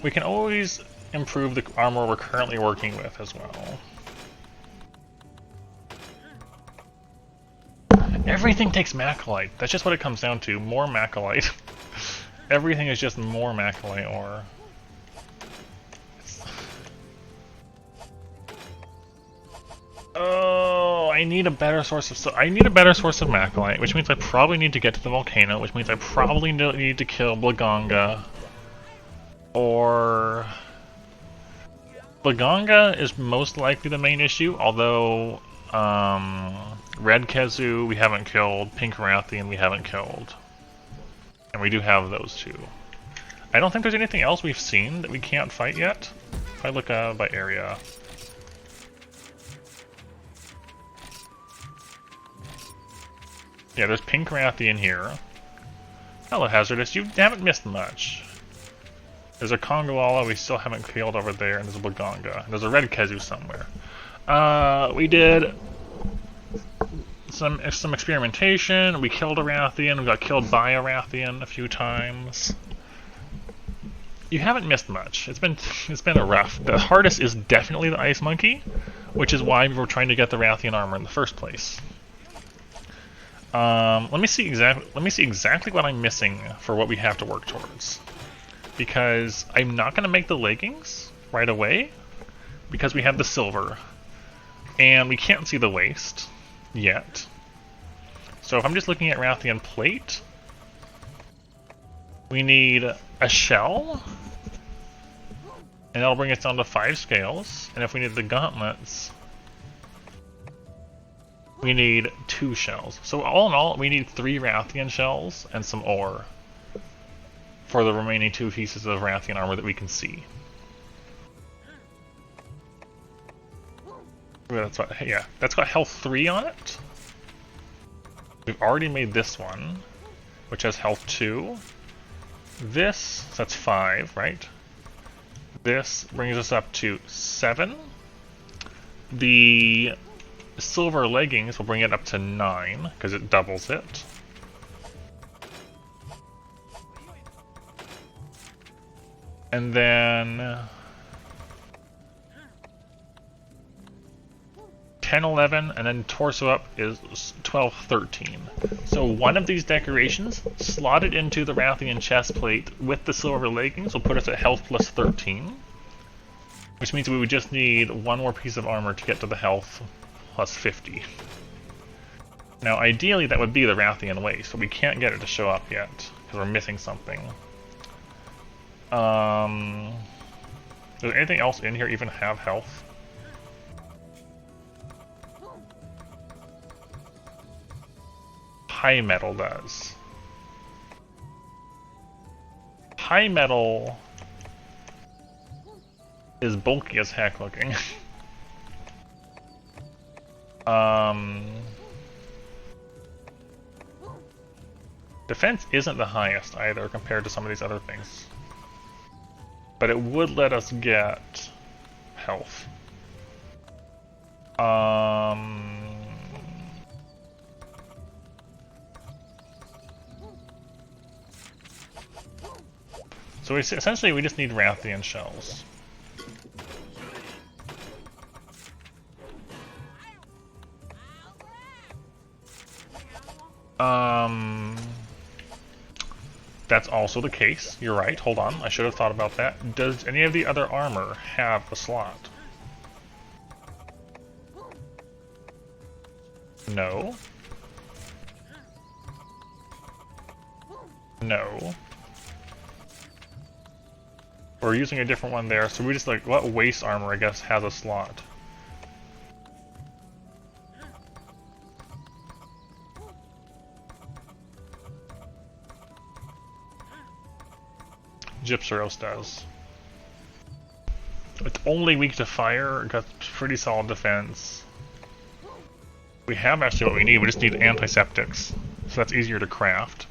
we can always improve the armor we're currently working with as well. Everything takes Macalite. That's just what it comes down to. More Macalite. Everything is just more Macalite ore. Oh, I need a better source of Macalite, which means I probably need to get to the volcano, which means I probably need to kill Blaganga. Or Blaganga is most likely the main issue, although Red Kezu we haven't killed, Pink Rathian we haven't killed. And we do have those 2. I don't think there's anything else we've seen that we can't fight yet. If I look by area. Yeah, there's Pink Rathian here. Hello, Hazardous. You haven't missed much. There's a Kongawala we still haven't killed over there, and there's a Blaganga. There's a Red Kezu somewhere. We did some experimentation. We killed a Rathian. We got killed by a Rathian a few times. You haven't missed much. It's been a rough. The hardest is definitely the Ice Monkey, which is why we were trying to get the Rathian armor in the first place. Let me see exactly what I'm missing for what we have to work towards. Because I'm not going to make the leggings right away, because we have the silver. And we can't see the waist yet. So if I'm just looking at Rathian plate, we need a shell, and that'll bring us down to 5 scales. And if we need the gauntlets, We need 2 shells. So all in all, we need 3 Rathian shells and some ore for the remaining 2 pieces of Rathian armor that we can see. That's what, yeah, that's got health 3 on it. We've already made this one, which has health 2. This, so that's 5, right? This brings us up to 7. The silver leggings will bring it up to 9, because it doubles it. And then 10, 11, and then torso up is 12, 13. So one of these decorations slotted into the Rathian chest plate with the silver leggings will put us at health plus 13. Which means we would just need 1 more piece of armor to get to the health plus 50. Now ideally that would be the Rathian waist, but we can't get it to show up yet, because we're missing something. Does anything else in here even have health? High metal does. High metal is bulky as heck looking. Defense isn't the highest either compared to some of these other things. But it would let us get health. So essentially we just need Rathian shells. That's also the case. You're right. Hold on. I should have thought about that. Does any of the other armor have a slot? No. No. We're using a different one there, so we just like, what waist armor, I guess, has a slot? Gypseros does. It's only weak to fire, got pretty solid defense. We have actually what we need, we just need antiseptics. So that's easier to craft.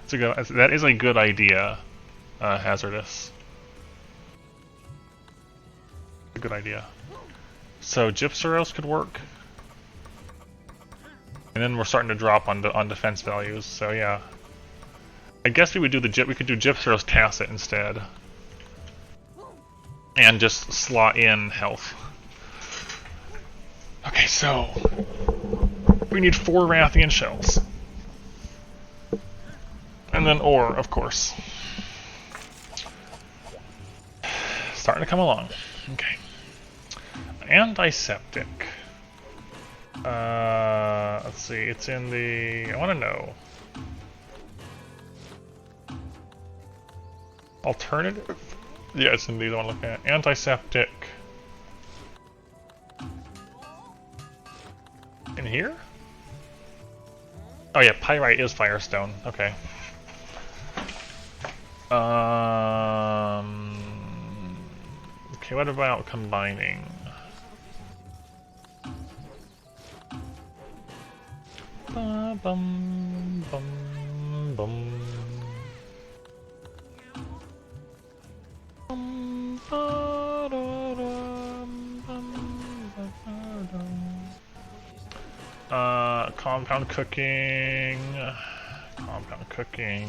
That is a good idea, Hazardous. A good idea. So Gypseros could work. And then we're starting to drop on defense values, so yeah. I guess we could do Gypseros Tacit instead. And just slot in health. Okay, so we need 4 Rathian shells. And then ore, of course. Starting to come along. Okay. Antiseptic. Let's see, it's in the... I want to know. Alternative? Yeah, it's in these I want to look at. Antiseptic. In here? Oh yeah, pyrite is firestone. Okay. Okay, what about combining? Ba bum bum bum. Compound cooking. Compound cooking.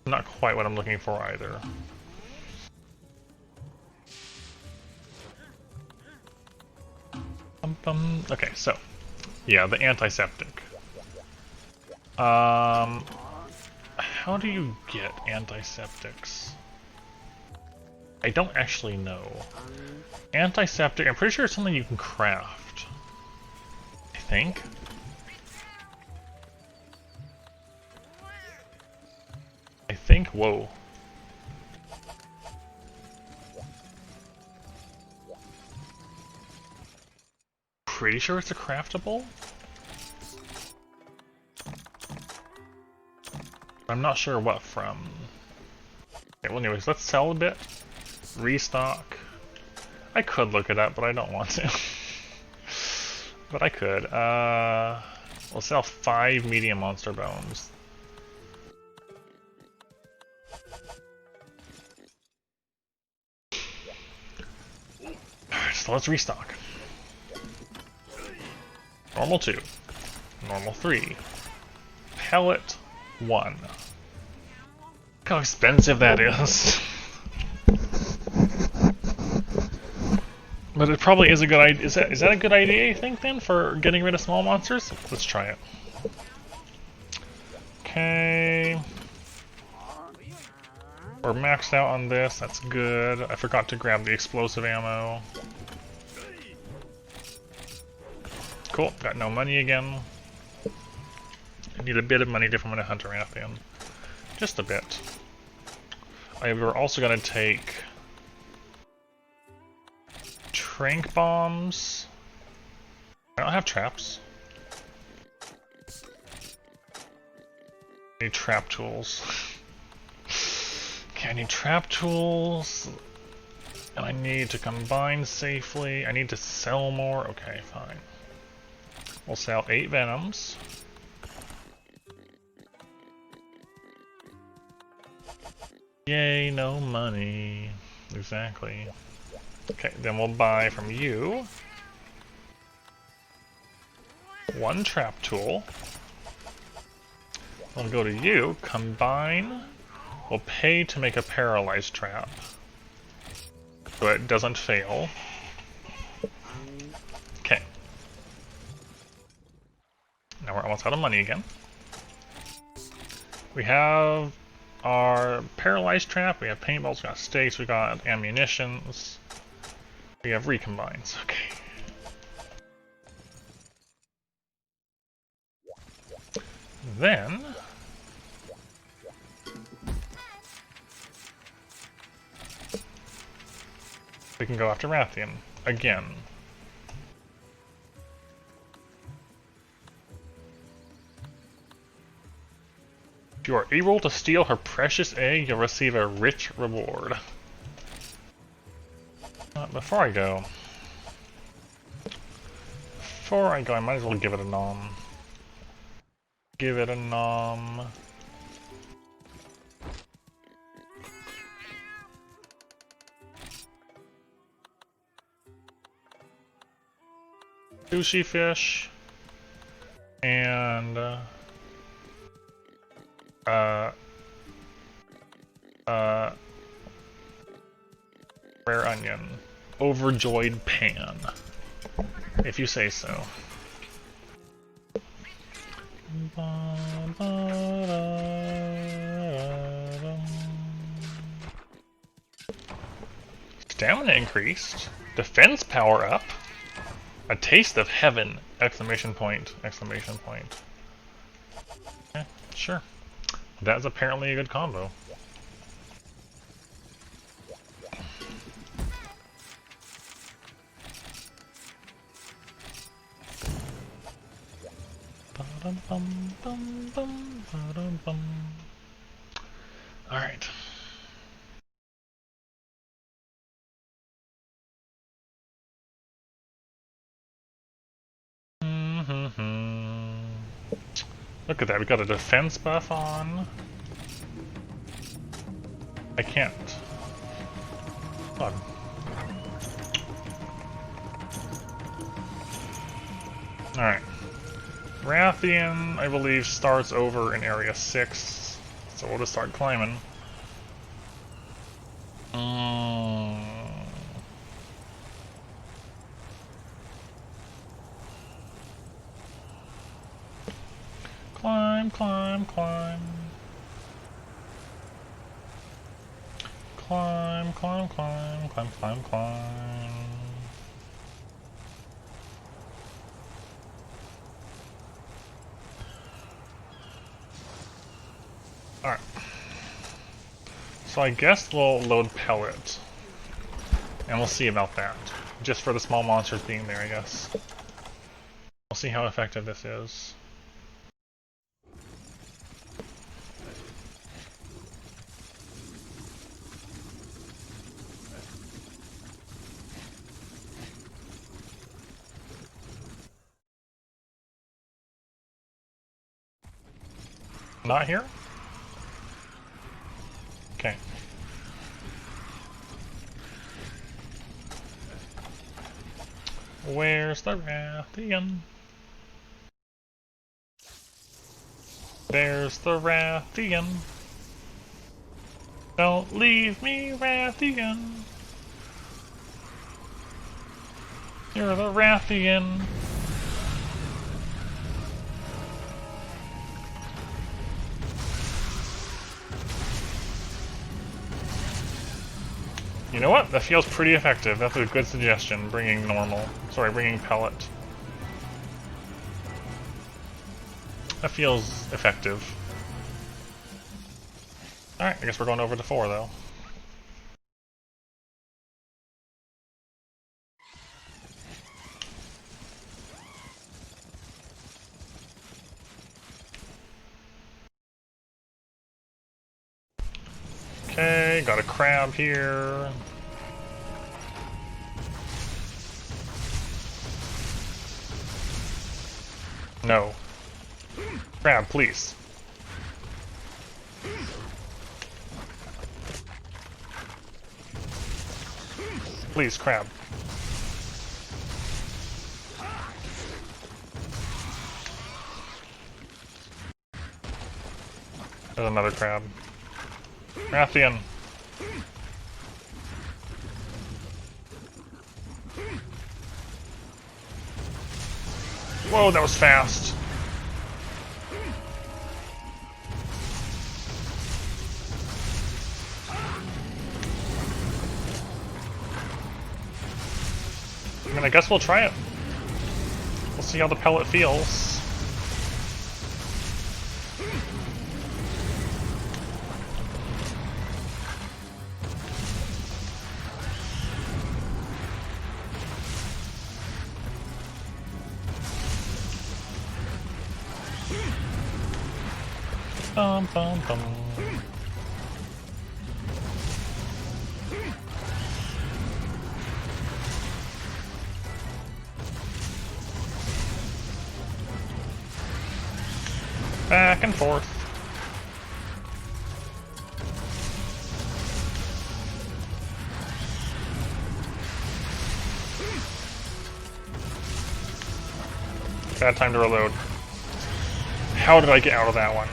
Not quite what I'm looking for either. Okay, so yeah, the antiseptic. How do you get antiseptics? I don't actually know. Antiseptic, I'm pretty sure it's something you can craft. I think. Whoa. pretty sure it's a craftable. I'm not sure what from. Okay, well anyways, let's sell a bit. Restock. I could look it up, but I don't want to. But I could. We'll sell 5 medium monster bones. Alright, so let's restock. Normal 2. Normal 3. Pellet 1. Look how expensive that is. But it probably is a good idea. Is that a good idea, you think, then, for getting rid of small monsters? Let's try it. Okay. We're maxed out on this. That's good. I forgot to grab the explosive ammo. Cool. Got no money again. I need a bit of money if I'm going to hunt a Rathian. Just a bit. We're also going to take trank bombs. I don't have traps. I need trap tools. Okay, I need trap tools. And I need to combine safely. I need to sell more. Okay, fine. We'll sell 8 venoms. Yay, no money. Exactly. Okay, then we'll buy from you 1 trap tool. We'll go to you, combine. We'll pay to make a paralyzed trap, so it doesn't fail. Okay. Now we're almost out of money again. We have our paralyzed trap, we have paintballs, we got stakes, we got ammunitions. We have recombines, okay. Then we can go after Rathian again. If you are able to steal her precious egg, you'll receive a rich reward. Before I go, I might as well give it a nom. Give it a nom. Sushi fish. And rare onion. Overjoyed pan. If you say so. Stamina increased. Defense power up. A taste of heaven! Exclamation point. Exclamation point. Okay, sure. That's apparently a good combo. Alright. Look at that, we got a defense buff on. I can't. Hold on. Alright. Rathian, I believe, starts over in Area 6, so we'll just start climbing. Climb, climb, climb. Climb, climb, climb, climb, climb, climb. Alright. So I guess we'll load pellet. And we'll see about that. Just for the small monsters being there, I guess. We'll see how effective this is. Not here? Okay. Where's the Rathian? There's the Rathian. Don't leave me, Rathian. You're the Rathian. You know what? That feels pretty effective. That's a good suggestion, bringing bringing pellet. That feels effective. Alright, I guess we're going over to 4, though. Okay, got a crab here. No. Crab, please. Please, crab. There's another crab. Rathian. Whoa, that was fast. I mean, I guess we'll try it. We'll see how the pellet feels. Bum, bum, bum. Back and forth. Bad time to reload. How did I get out of that one?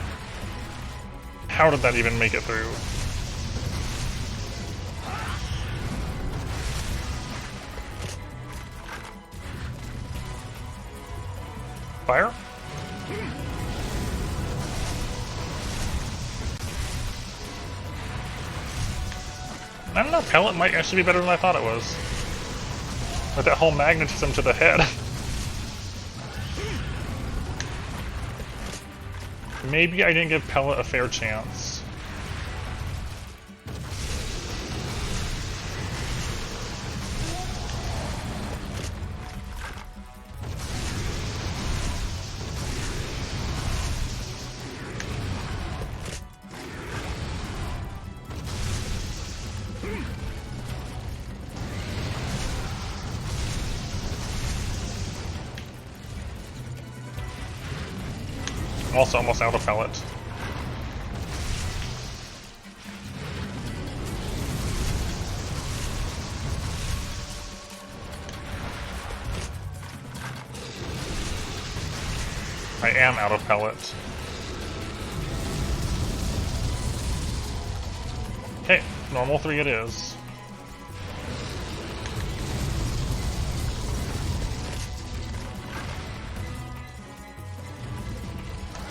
How did that even make it through? Fire? I don't know, pellet might actually be better than I thought it was. With that whole magnetism to the head. Maybe I didn't give pellet a fair chance. Also almost out of pellet. I am out of pellet. Okay, normal 3 it is.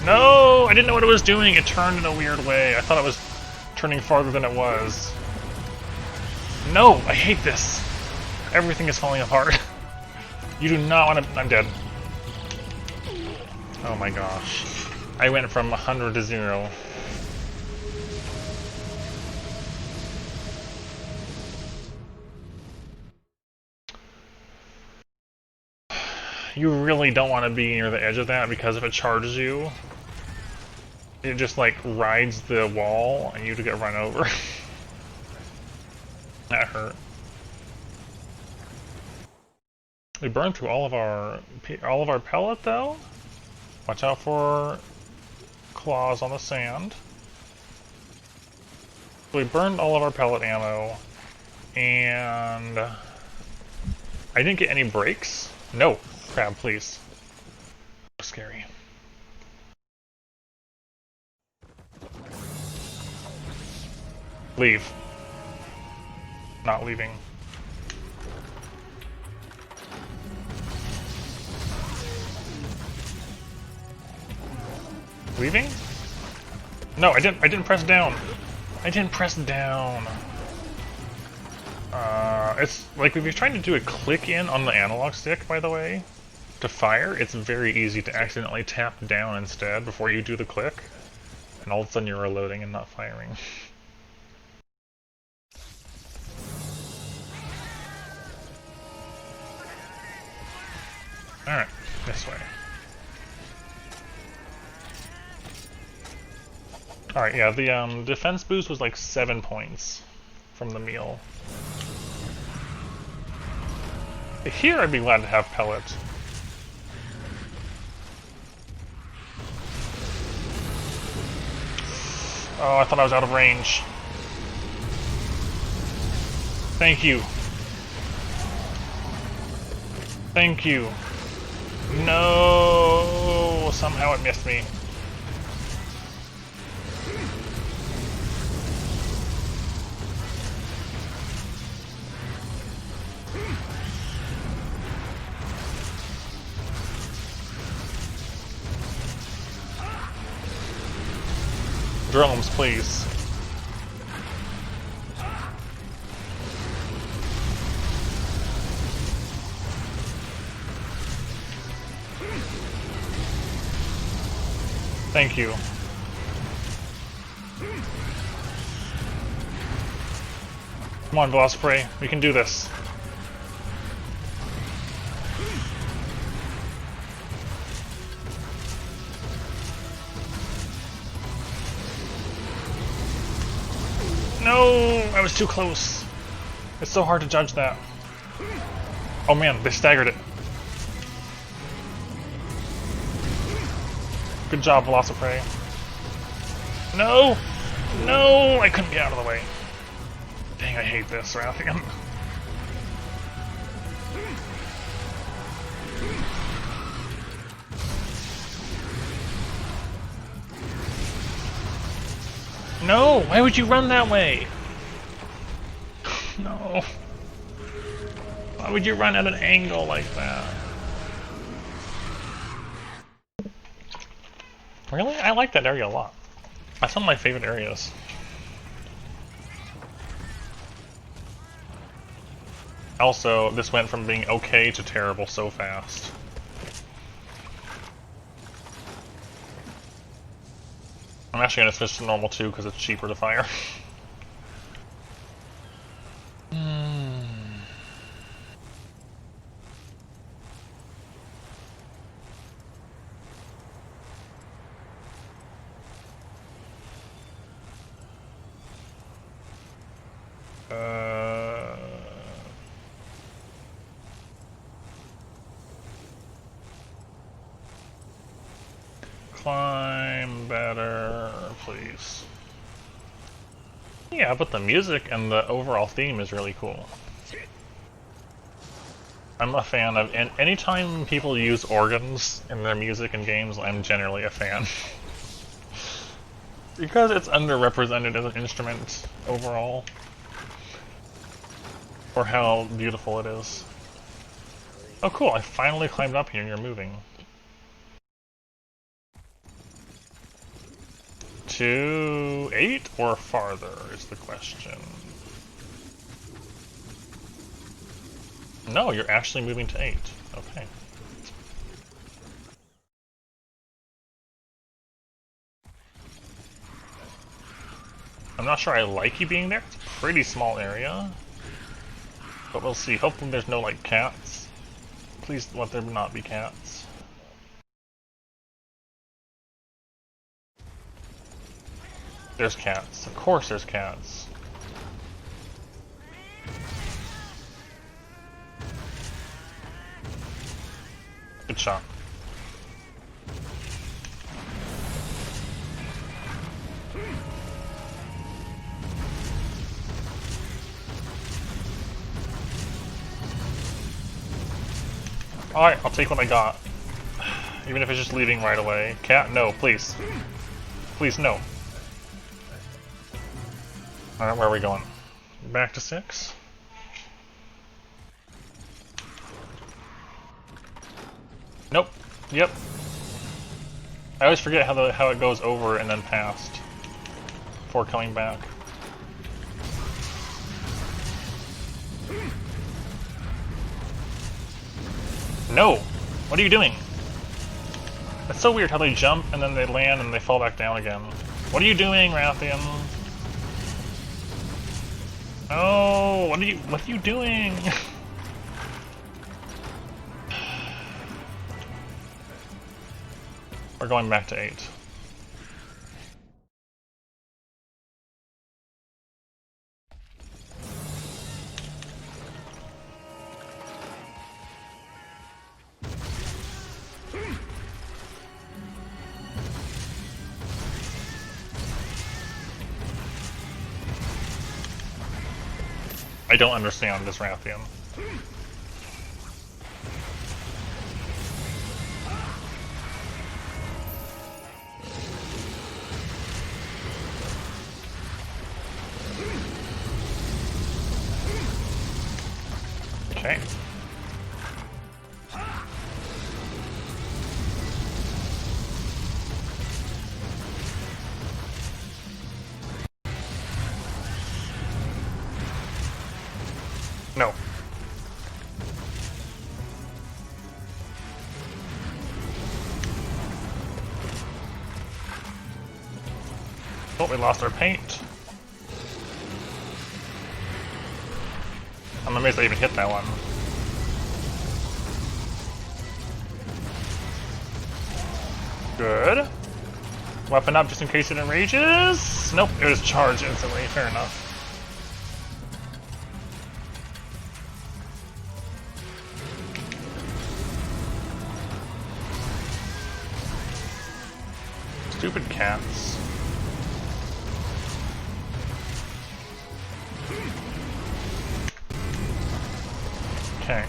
No! I didn't know what it was doing. It turned in a weird way. I thought it was turning farther than it was. No! I hate this! Everything is falling apart. You do not want to... I'm dead. Oh my gosh. I went from 100 to 0. You really don't want to be near the edge of that, because if it charges you, it just like rides the wall and you get run over. That hurt. We burned through all of our pellet though. Watch out for claws on the sand. We burned all of our pellet ammo, and I didn't get any breaks. No, crab, please. Scary. Leave. Not leaving. Leaving? No, I didn't press down. I didn't press down. It's like if you're trying to do a click in on the analog stick, by the way, to fire, it's very easy to accidentally tap down instead before you do the click, and all of a sudden you're reloading and not firing. Alright, this way. Alright, yeah, the defense boost was like 7 points from the meal. Here I'd be glad to have pellets. Oh, I thought I was out of range. Thank you. Thank you. No! Somehow it missed me. Drones, please. Thank you. Come on, Velocipray, we can do this. No, I was too close. It's so hard to judge that. Oh man, they staggered it. Good job, Velocipray. No! No! I couldn't get out of the way. Dang, I hate this Rathian. No! Why would you run that way? No. Why would you run at an angle like that? Really? I like that area a lot. That's one of my favorite areas. Also, this went from being okay to terrible so fast. I'm actually going to switch to normal too because it's cheaper to fire. Climb better, please. Yeah, but the music and the overall theme is really cool. I'm a fan of, and anytime people use organs in their music and games, I'm generally a fan. Because it's underrepresented as an instrument overall. For how beautiful it is. Oh cool, I finally climbed up here and you're moving. To 8 or farther is the question. No, you're actually moving to 8. Okay. I'm not sure I like you being there. It's a pretty small area. But we'll see. Hopefully there's no, like, cats. Please let there not be cats. There's cats. Of course there's cats. Good shot. Alright, I'll take what I got. Even if it's just leaving right away. Cat, no, please. Please, no. Alright, where are we going? Back to 6? Nope. Yep. I always forget how it goes over and then past before coming back. No! What are you doing? It's so weird how they jump and then they land and they fall back down again. What are you doing, Rathian? Oh, what are you doing? We're going back to 8. I don't understand this Rathian. Okay. No. Oh, we lost our paint. I'm amazed I even hit that one. Good. Weapon up just in case it enrages. Nope, it was charged instantly. Fair enough. Stupid cats. Okay.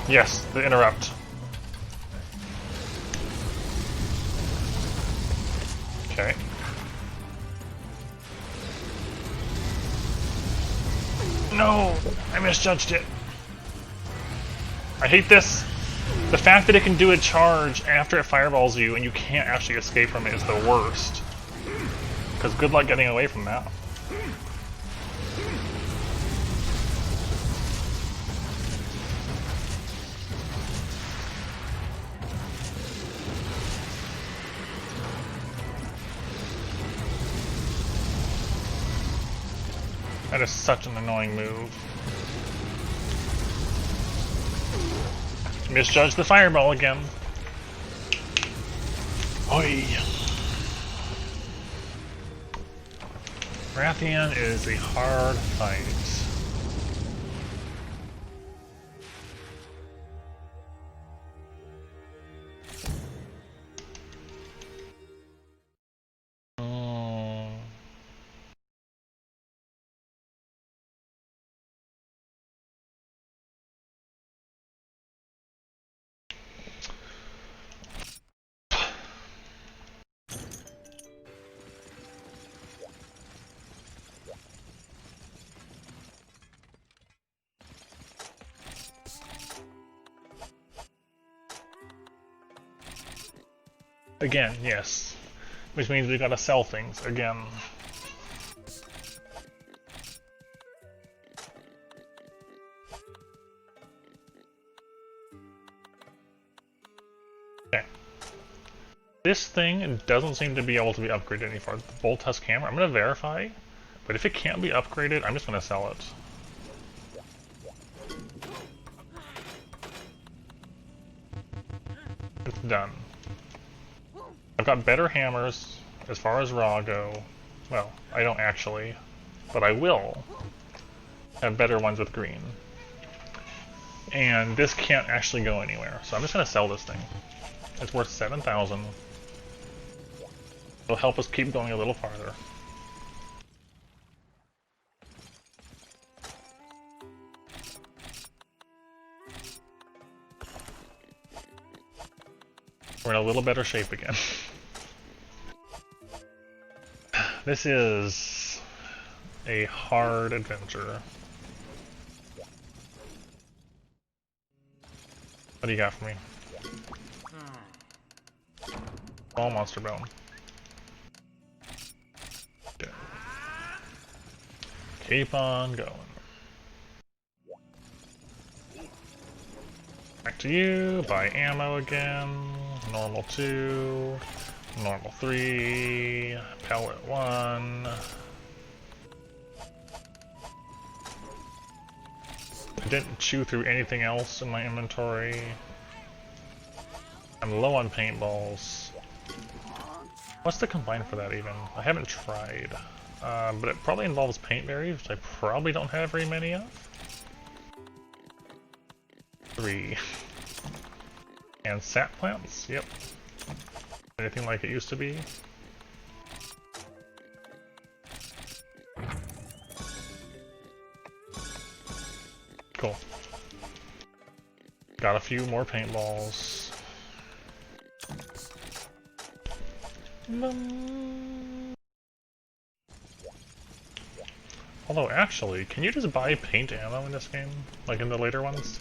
Yes, the interrupt. Okay. No! I misjudged it. I hate this. The fact that it can do a charge after it fireballs you and you can't actually escape from it is the worst. Because good luck getting away from that. That is such an annoying move. Misjudged the fireball again. Oi! Rathian is a hard fight. Again, yes. Which means we gotta sell things again. Okay. This thing doesn't seem to be able to be upgraded any farther. The bolt tusk hammer, I'm going to verify, but if it can't be upgraded, I'm just going to sell it. It's done. I've got better hammers as far as raw go. Well, I don't actually, but I will have better ones with green. And this can't actually go anywhere, so I'm just going to sell this thing. It's worth 7,000. It'll help us keep going a little farther. We're in a little better shape again. This is a hard adventure. What do you got for me? All monster bone. Okay. Keep on going. Back to you, buy ammo again. Normal 2, normal 3, pellet 1. I didn't chew through anything else in my inventory. I'm low on paintballs. What's the combine for that even? I haven't tried. But it probably involves paint berries, which I probably don't have very many of. 3. And sap plants, yep. Anything like it used to be. Cool. Got a few more paintballs. Although actually, can you just buy paint ammo in this game? Like in the later ones?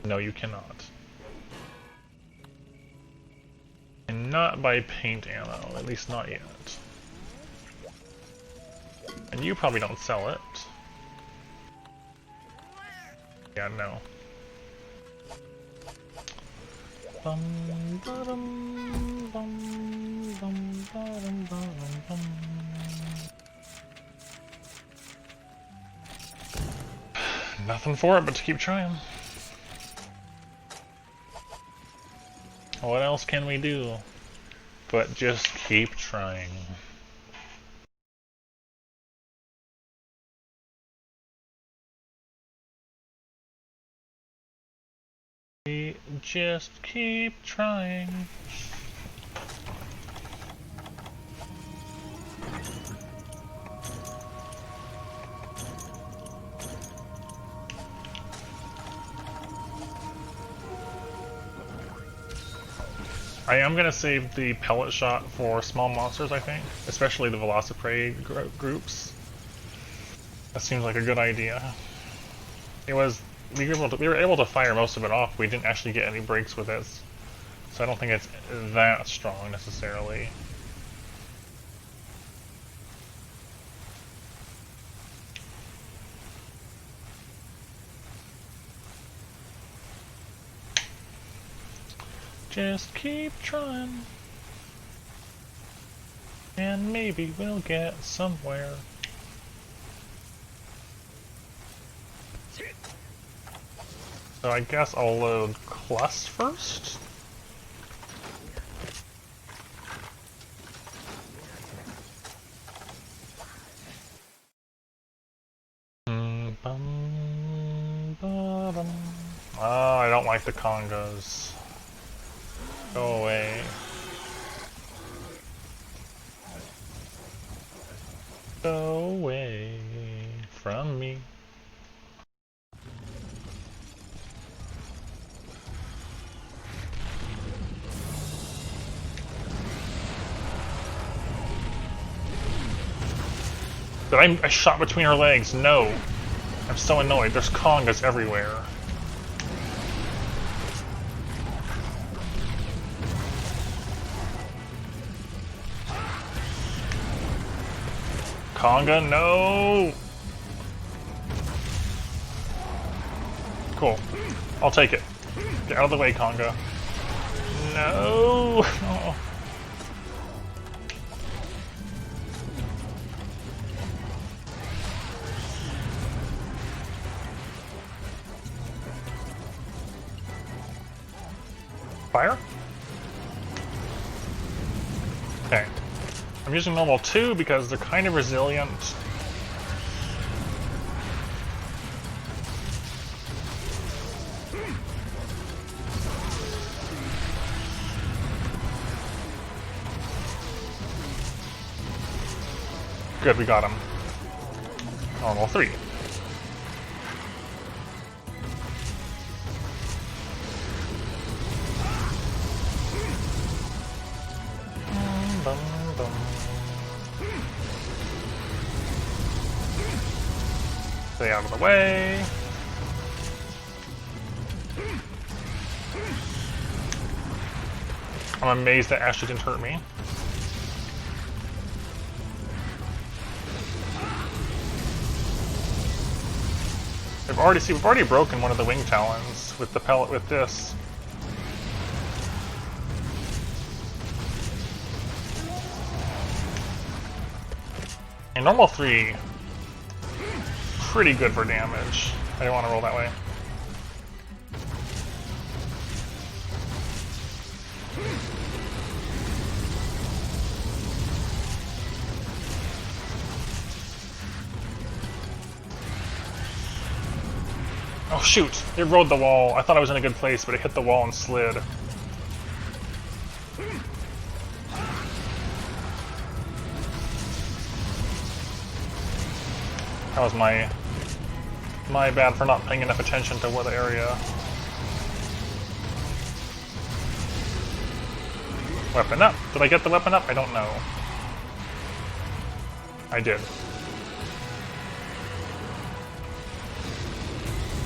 No, you cannot. And not buy paint ammo, at least not yet. And you probably don't sell it. Yeah, no. Nothing for it but to keep trying. What else can we do but just keep trying? We just keep trying. I am going to save the pellet shot for small monsters, I think. Especially the Velociprey groups. That seems like a good idea. We were able to fire most of it off. We didn't actually get any breaks with it. So I don't think it's that strong, necessarily. Just keep trying, and maybe we'll get somewhere. So I guess I'll load Clus first. Oh, I don't like the congos. Go away. Go away from me. But I shot between her legs. No. I'm so annoyed. There's congas everywhere. Conga, no! Cool. I'll take it. Get out of the way, Conga. No! Oh. Fire? Okay. I'm using normal 2 because they're kind of resilient. Good, we got him. Normal 3. Stay out of the way. I'm amazed that Ashley didn't hurt me. We've already broken one of the wing talons with the pellet with this. And normal 3, pretty good for damage. I don't want to roll that way. Oh shoot! It rode the wall. I thought I was in a good place, but it hit the wall and slid. That was my bad for not paying enough attention to what area. Weapon up. Did I get the weapon up? I don't know. I did.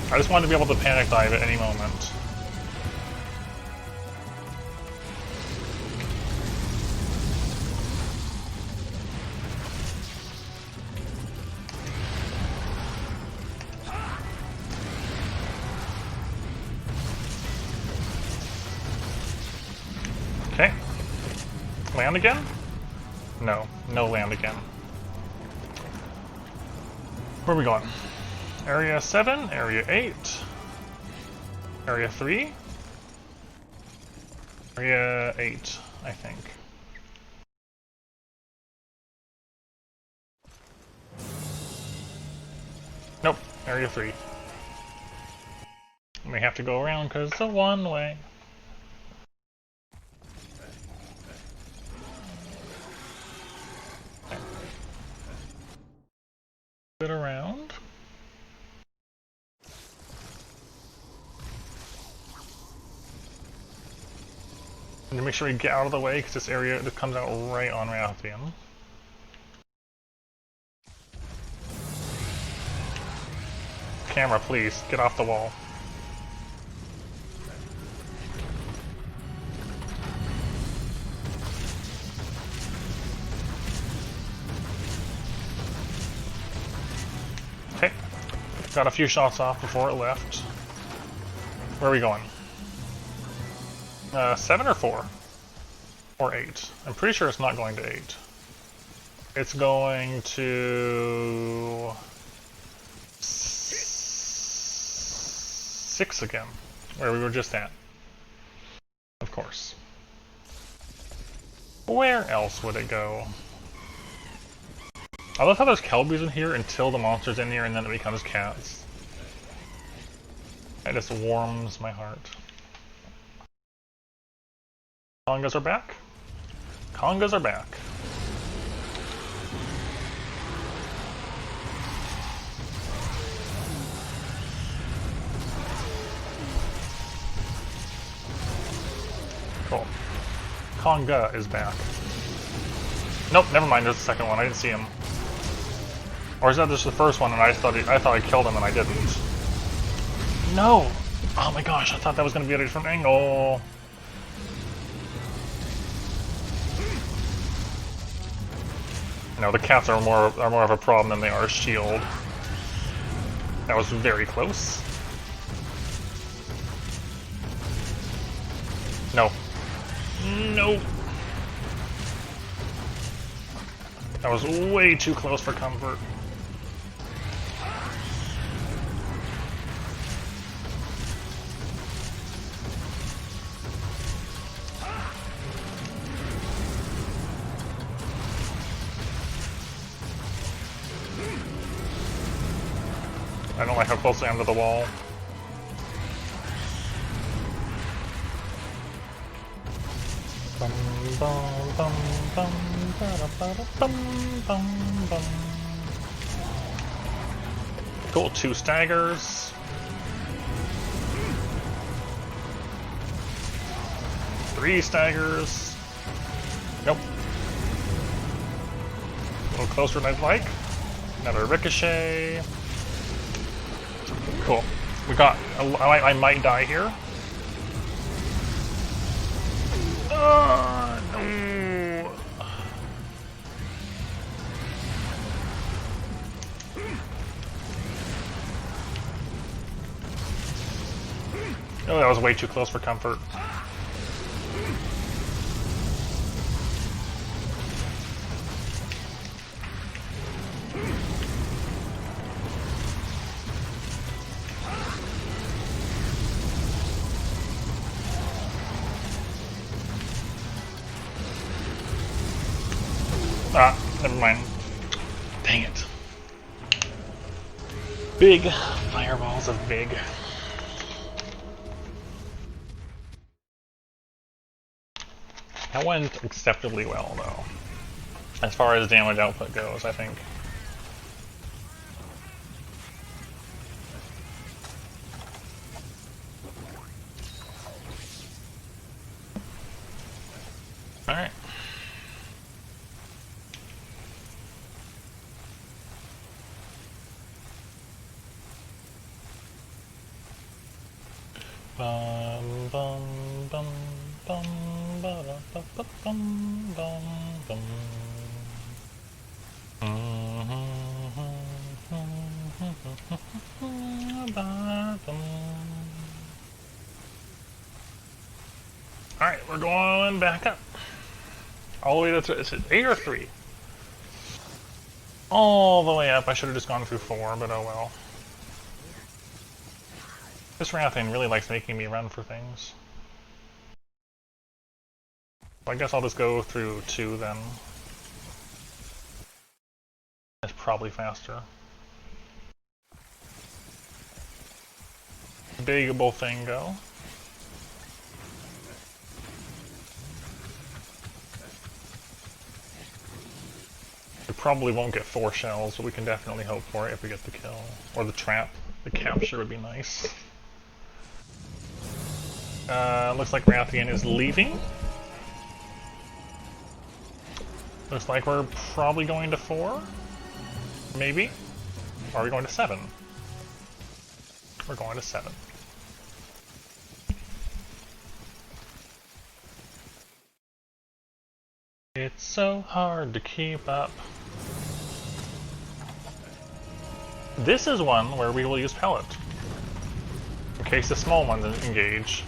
I just wanted to be able to panic dive at any moment. Okay. Land again? No. No land again. Where are we going? Area 7, Area 8, Area 3, Area 8, I think. Nope, Area 3. We have to go around because it's a one-way. Okay. Bit around. And to make sure we get out of the way, because this area just comes out right on Rathian. Camera, please, get off the wall. Okay, got a few shots off before it left. Where are we going? 7 or 4? Or 8? I'm pretty sure it's not going to 8. It's going to... 6 again, where we were just at. Of course. Where else would it go? I love how there's Kelbies in here until the monster's in here and then it becomes cats. That just warms my heart. Congas are back. Congas are back. Cool. Conga is back. Nope, never mind. There's the second one. I didn't see him. Or is that just the first one and I thought I killed him and I didn't? No! Oh my gosh! I thought that was going to be at a different angle. No, the cats are more of a problem than they are a shield. That was very close. Nope. That was way too close for comfort. I don't like how close I am to the wall. Bum, bum, bum, bum, ba-da, ba-da, bum, bum, bum. Cool, 2 staggers. Three staggers. Nope. A little closer than I'd like. Another ricochet. Cool. We got. I might die here. No. Oh, that was way too close for comfort. Ah, never mind. Dang it. Big fireballs of big. That went acceptably well, though. As far as damage output goes, I think. Alright. Bum bum bum bum ba da ba ba bum bum bum. Alright, we're going back up. All the way to is it 8 or 3? All the way up. I should have just gone through 4, but oh well. This Rathian really likes making me run for things. I guess I'll just go through 2 then. It's probably faster. Big Bullfango. We probably won't get 4 shells, but we can definitely hope for it if we get the kill. Or the trap. The capture would be nice. Looks like Rathian is leaving. Looks like we're probably going to 4. Maybe. Or are we going to 7? We're going to 7. It's so hard to keep up. This is one where we will use pellet. In case the small ones engage.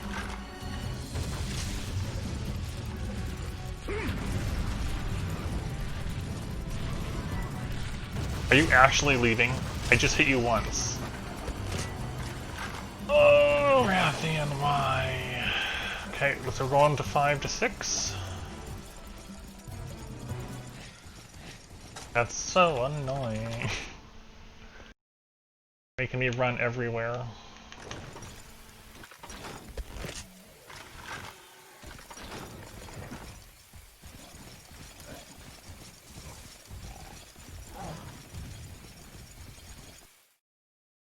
Are you actually leaving? I just hit you once. Oh, Rathian, why? Okay, so we're going to 5 to 6. That's so annoying. Making me run everywhere.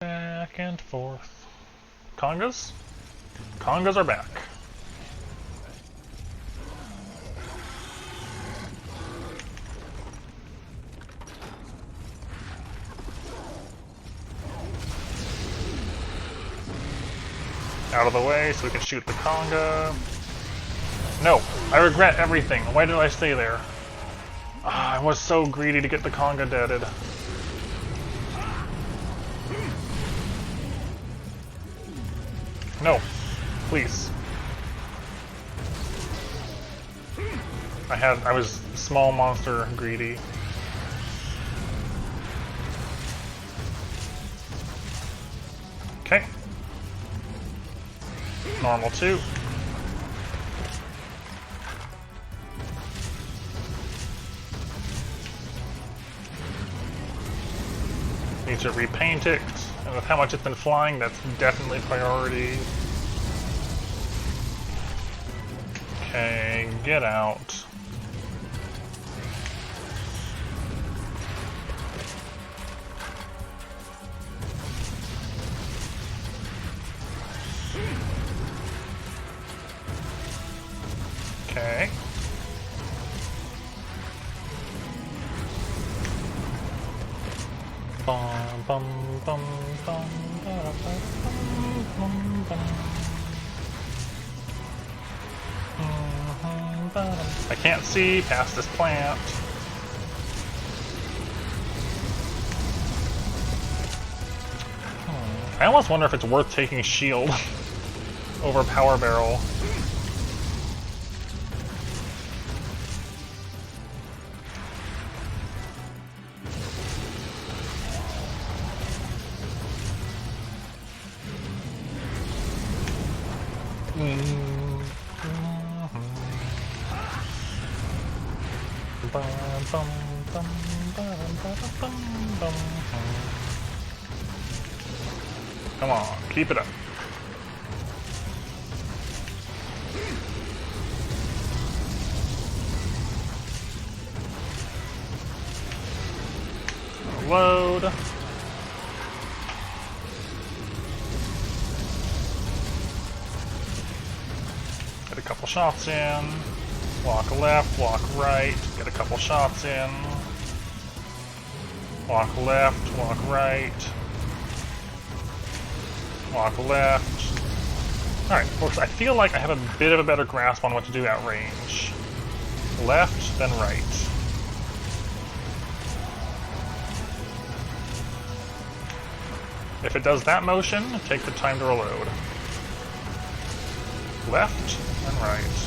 Back and forth. Congas? Congas are back. Out of the way so we can shoot the conga. No, I regret everything. Why did I stay there? I was so greedy to get the conga deaded. No, please. I was small monster greedy. Okay. Normal 2. Need to repaint it, and with how much it's been flying, that's definitely priority. Okay, get out. Okay. Bum, bum, bum, bum, bum, bum, bum. I can't see past this plant. I almost wonder if it's worth taking shield over power barrel. Come on, keep it up. Load. Get a couple shots in. Walk left, walk right. Get a couple shots in. Walk left, walk right. Walk left. Alright, folks, I feel like I have a bit of a better grasp on what to do at range. Left, then right. If it does that motion, take the time to reload. Left, then right.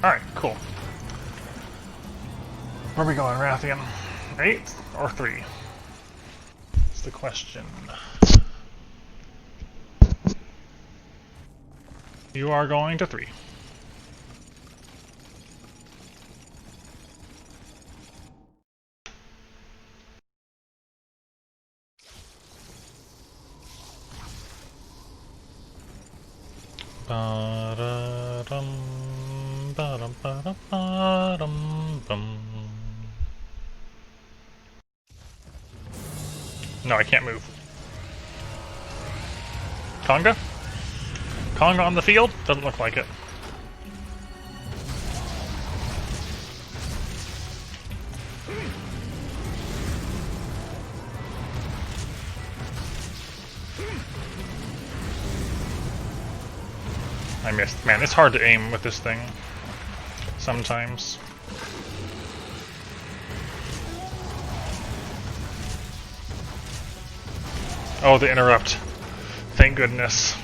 Alright, cool. Where are we going, Rathian? 8 or 3? That's the question. You are going to 3. No, I can't move. Conga? Conga on the field? Doesn't look like it. I missed. Man, it's hard to aim with this thing. Sometimes. Oh, the interrupt. Thank goodness.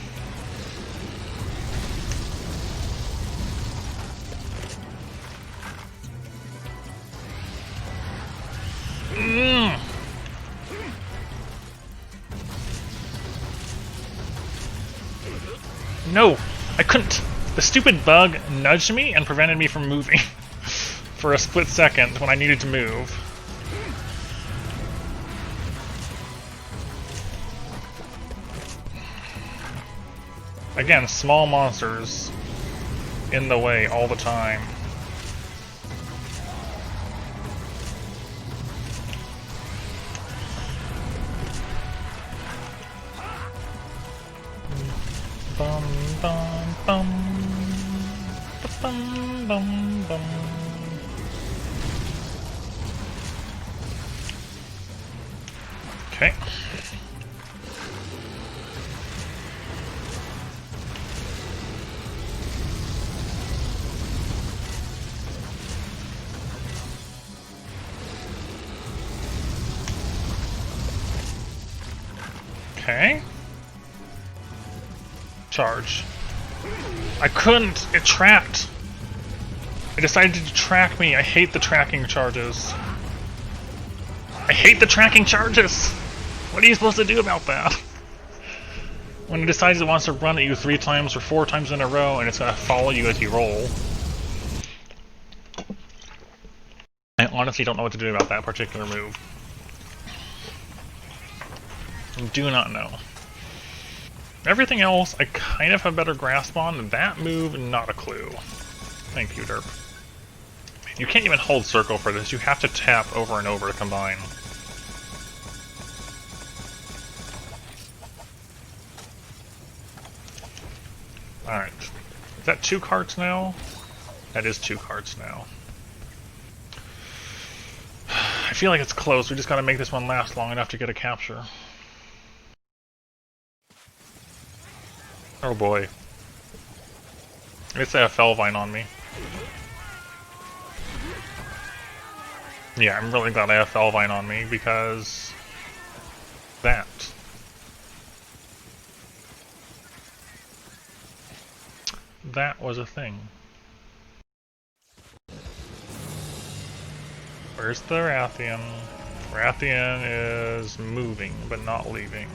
No! I couldn't! The stupid bug nudged me and prevented me from moving for a split second when I needed to move. Again, small monsters in the way all the time. Bum bum bum bum bum bum. Okay. Okay. Charge. I couldn't! It tracked! It decided to track me. I hate the tracking charges. I hate the tracking charges! What are you supposed to do about that? When it decides it wants to run at you 3 times or 4 times in a row and it's gonna follow you as you roll. I honestly don't know what to do about that particular move. Do not know. Everything else I kind of have a better grasp on. That move, not a clue. Thank you, Derp. You can't even hold circle for this. You have to tap over and over to combine. Alright. Is that 2 carts now? That is 2 carts now. I feel like it's close. We just gotta make this one last long enough to get a capture. Oh boy. It's a Felvine on me. Yeah, I'm really glad I have Felvine on me because that. That was a thing. Where's the Rathian? Rathian is moving, but not leaving.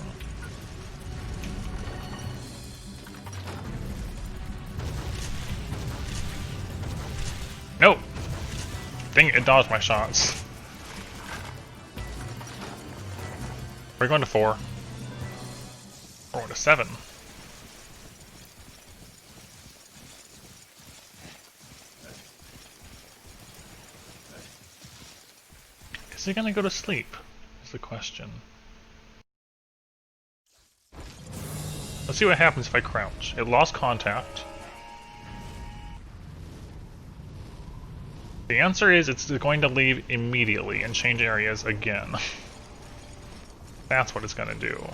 Nope! Dang it, it dodged my shots. We're going to 4. We're going to 7. Is he gonna go to sleep? Is the question. Let's see what happens if I crouch. It lost contact. The answer is it's going to leave immediately and change areas again. That's what it's gonna do.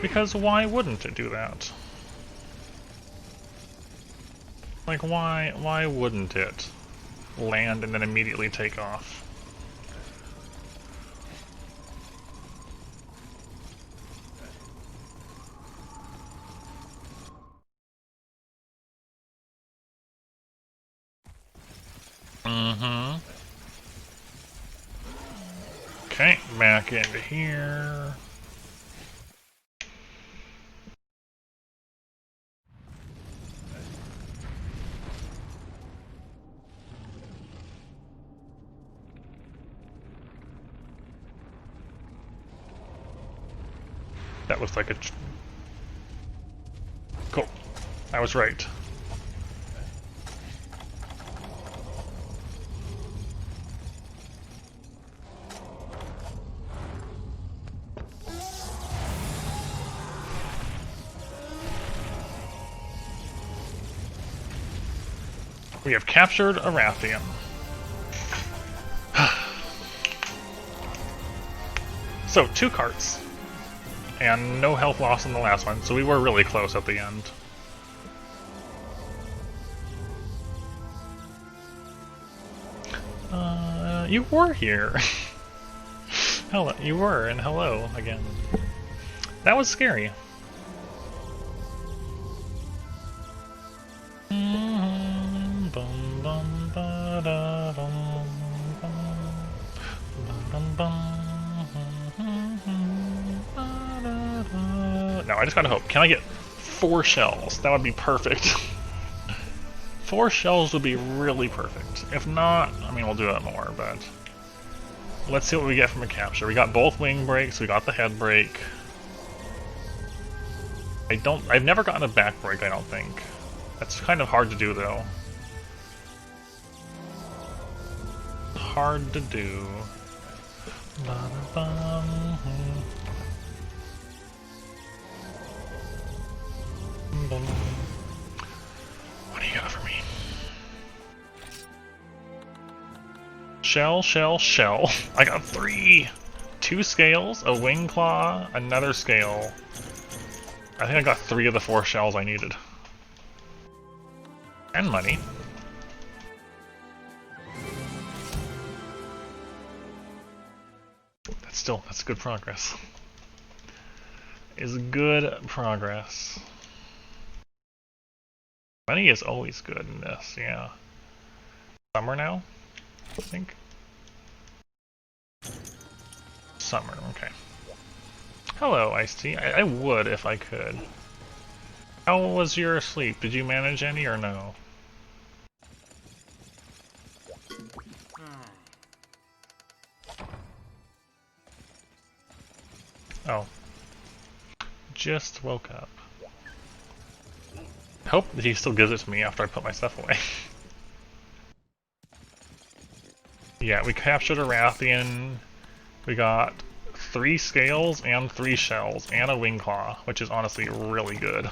Because why wouldn't it do that? Like why wouldn't it land and then immediately take off? Okay, back into here. That looks like a... Cool. I was right. We have captured a Rathian. So, 2 carts. And no health loss in the last one, so we were really close at the end. You were here. Hello, you were, and hello again. That was scary. No, I just gotta hope. Can I get 4 shells? That would be perfect. 4 shells would be really perfect. If not, I mean, we'll do it more, but... Let's see what we get from a capture. We got both wing breaks, we got the head break. I've never gotten a back break, I don't think. That's kind of hard to do, though. Hard to do. What do you got for me? Shell, shell, shell. I got 3! 2 scales, a wing claw, another scale. I think I got 3 of the 4 shells I needed. And money. That's still, that's good progress. Is good progress. Money is always good in this, yeah. Summer now, I think. Summer, okay. Hello, Iced Tea. I would if I could. How was your sleep? Did you manage any or no? Oh. Just woke up. Hope that he still gives it to me after I put my stuff away. Yeah, we captured a Rathian. We got 3 scales and 3 shells and a wing claw, which is honestly really good.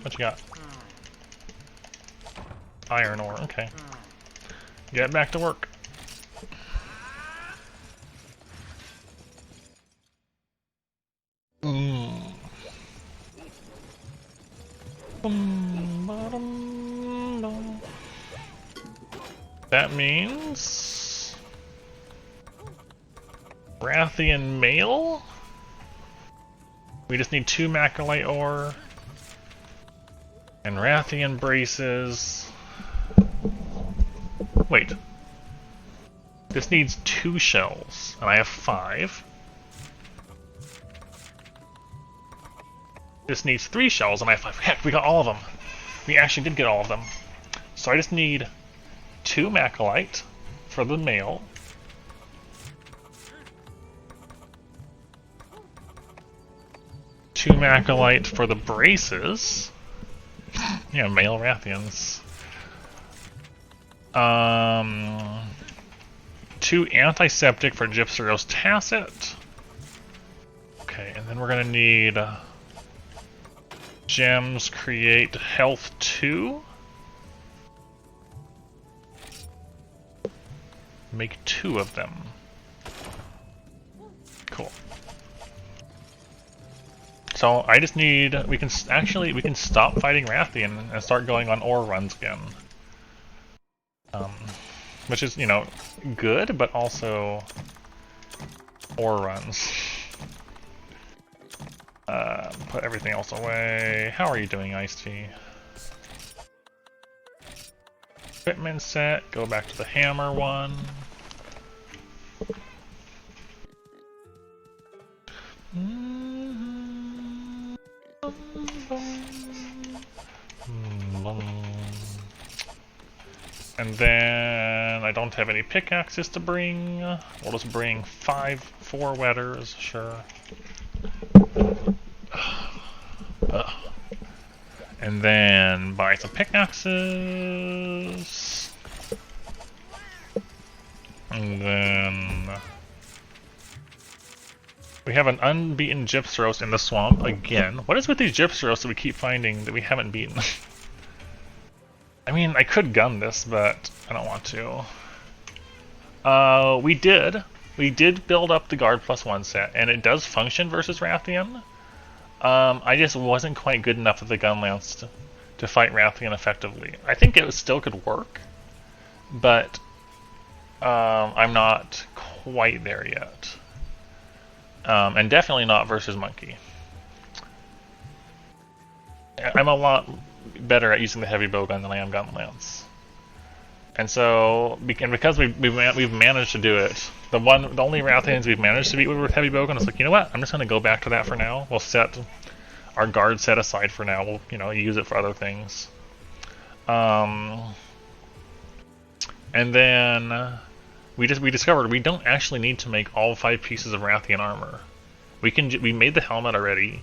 What you got? Iron ore, okay. Get back to work. That means Rathian mail? We just need 2 Macrolite ore and Rathian braces. Wait. This needs 2 shells, and I have 5. This needs 3 shells, and I have 5. Heck, we got all of them. We actually did get all of them. So I just need 2 Macrolite for the mail. Two Macrolite for the braces. Yeah, male Rathians. 2 antiseptic for Gypsyros Tacit. Okay, and then we're gonna need gems create health 2. Make 2 of them. Cool. So I just need, we can stop fighting Rathian and start going on ore runs again. Which is, you know, good, but also ore runs. Put everything else away. How are you doing, Iced Tea? Equipment set, go back to the hammer one. And then I don't have any pickaxes to bring. We'll just bring 4 wetters, sure. And then buy some pickaxes. And then we have an unbeaten Gypsyros in the swamp again. What is with these Gypsyros that we keep finding that we haven't beaten? I mean, I could gun this, but I don't want to. We did build up the Guard +1 set, and it does function versus Rathian. I just wasn't quite good enough with the gun lance to fight Rathian effectively. I think it still could work, but I'm not quite there yet. And definitely not versus Monkey. I'm a lot better at using the heavy bowgun than I am gun lance. And so, because we've managed to do it, the only Rathians we've managed to beat with heavy bowgun, it's like, you know what? I'm just going to go back to that for now. We'll set our guard set aside for now. We'll, you know, use it for other things. And then we discovered we don't actually need to make all 5 pieces of Rathian armor. We made the helmet already.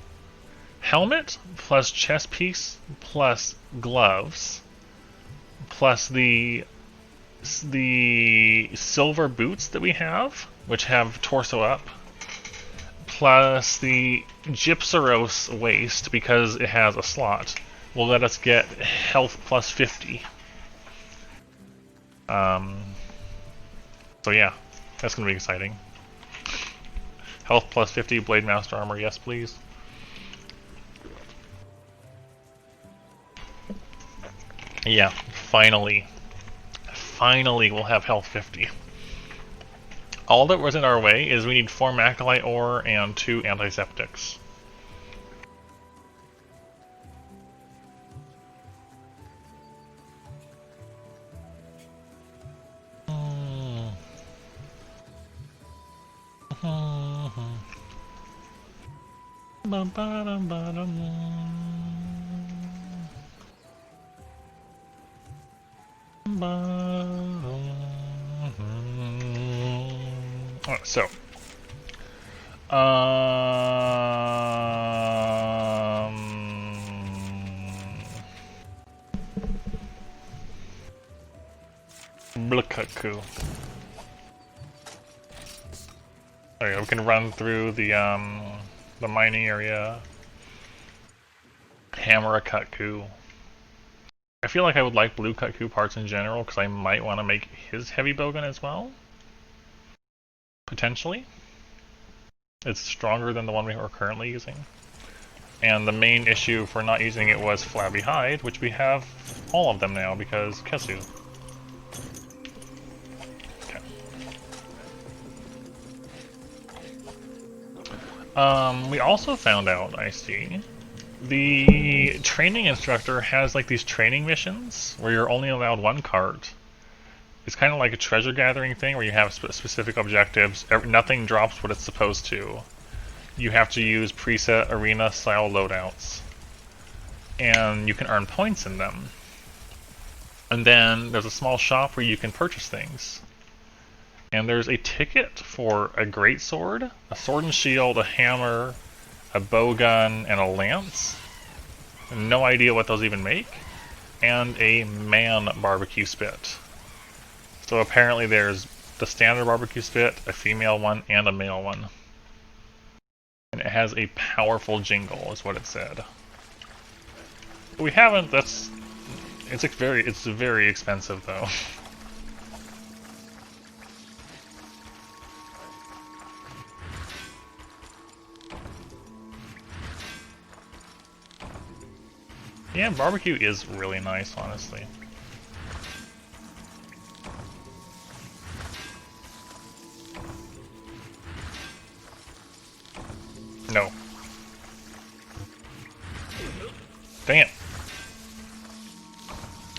Helmet plus chest piece plus gloves plus the silver boots that we have, which have torso up, plus the Gypsyros waist because it has a slot, will let us get health plus 50. So yeah, that's gonna be exciting. Health plus 50, Blade Master Armor, yes please. Yeah, finally. Finally we'll have health 50. All that was in our way is we need 4 Macalite ore and 2 antiseptics. Alright, so Blakaku. There you go, we can run through the mining area. Hammer a Kutku. I feel like I would like blue Kutku parts in general because I might want to make his heavy bowgun as well. Potentially. It's stronger than the one we are currently using. And the main issue for not using it was flabby hide, which we have all of them now because Kesu. Okay. We also found out, I see, the training instructor has like these training missions where you're only allowed 1 cart. It's kind of like a treasure gathering thing where you have specific objectives. Nothing drops what it's supposed to. You have to use preset arena style loadouts. And you can earn points in them. And then there's a small shop where you can purchase things. And there's a ticket for a greatsword, a sword and shield, a hammer, a bowgun, and a lance. No idea what those even make. And a man barbecue spit. So apparently there's the standard barbecue spit, a female one, and a male one. And it has a powerful jingle, is what it said. But we haven't, it's very expensive though. Yeah, barbecue is really nice, honestly. No. Dang it.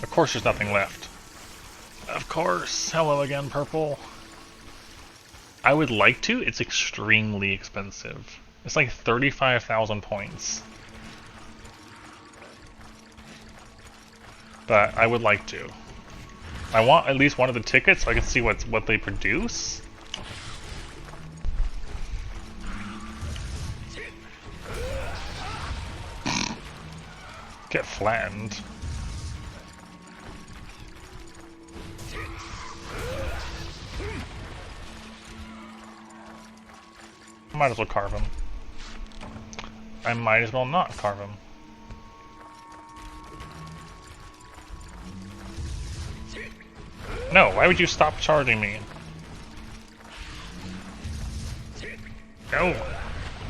Of course there's nothing left. Of course. Hello again, purple. I would like to. It's extremely expensive. It's like 35,000 points. But I would like to. I want at least one of the tickets so I can see what they produce. Get flattened. Might as well carve him. I might as well not carve him. No, why would you stop charging me? No.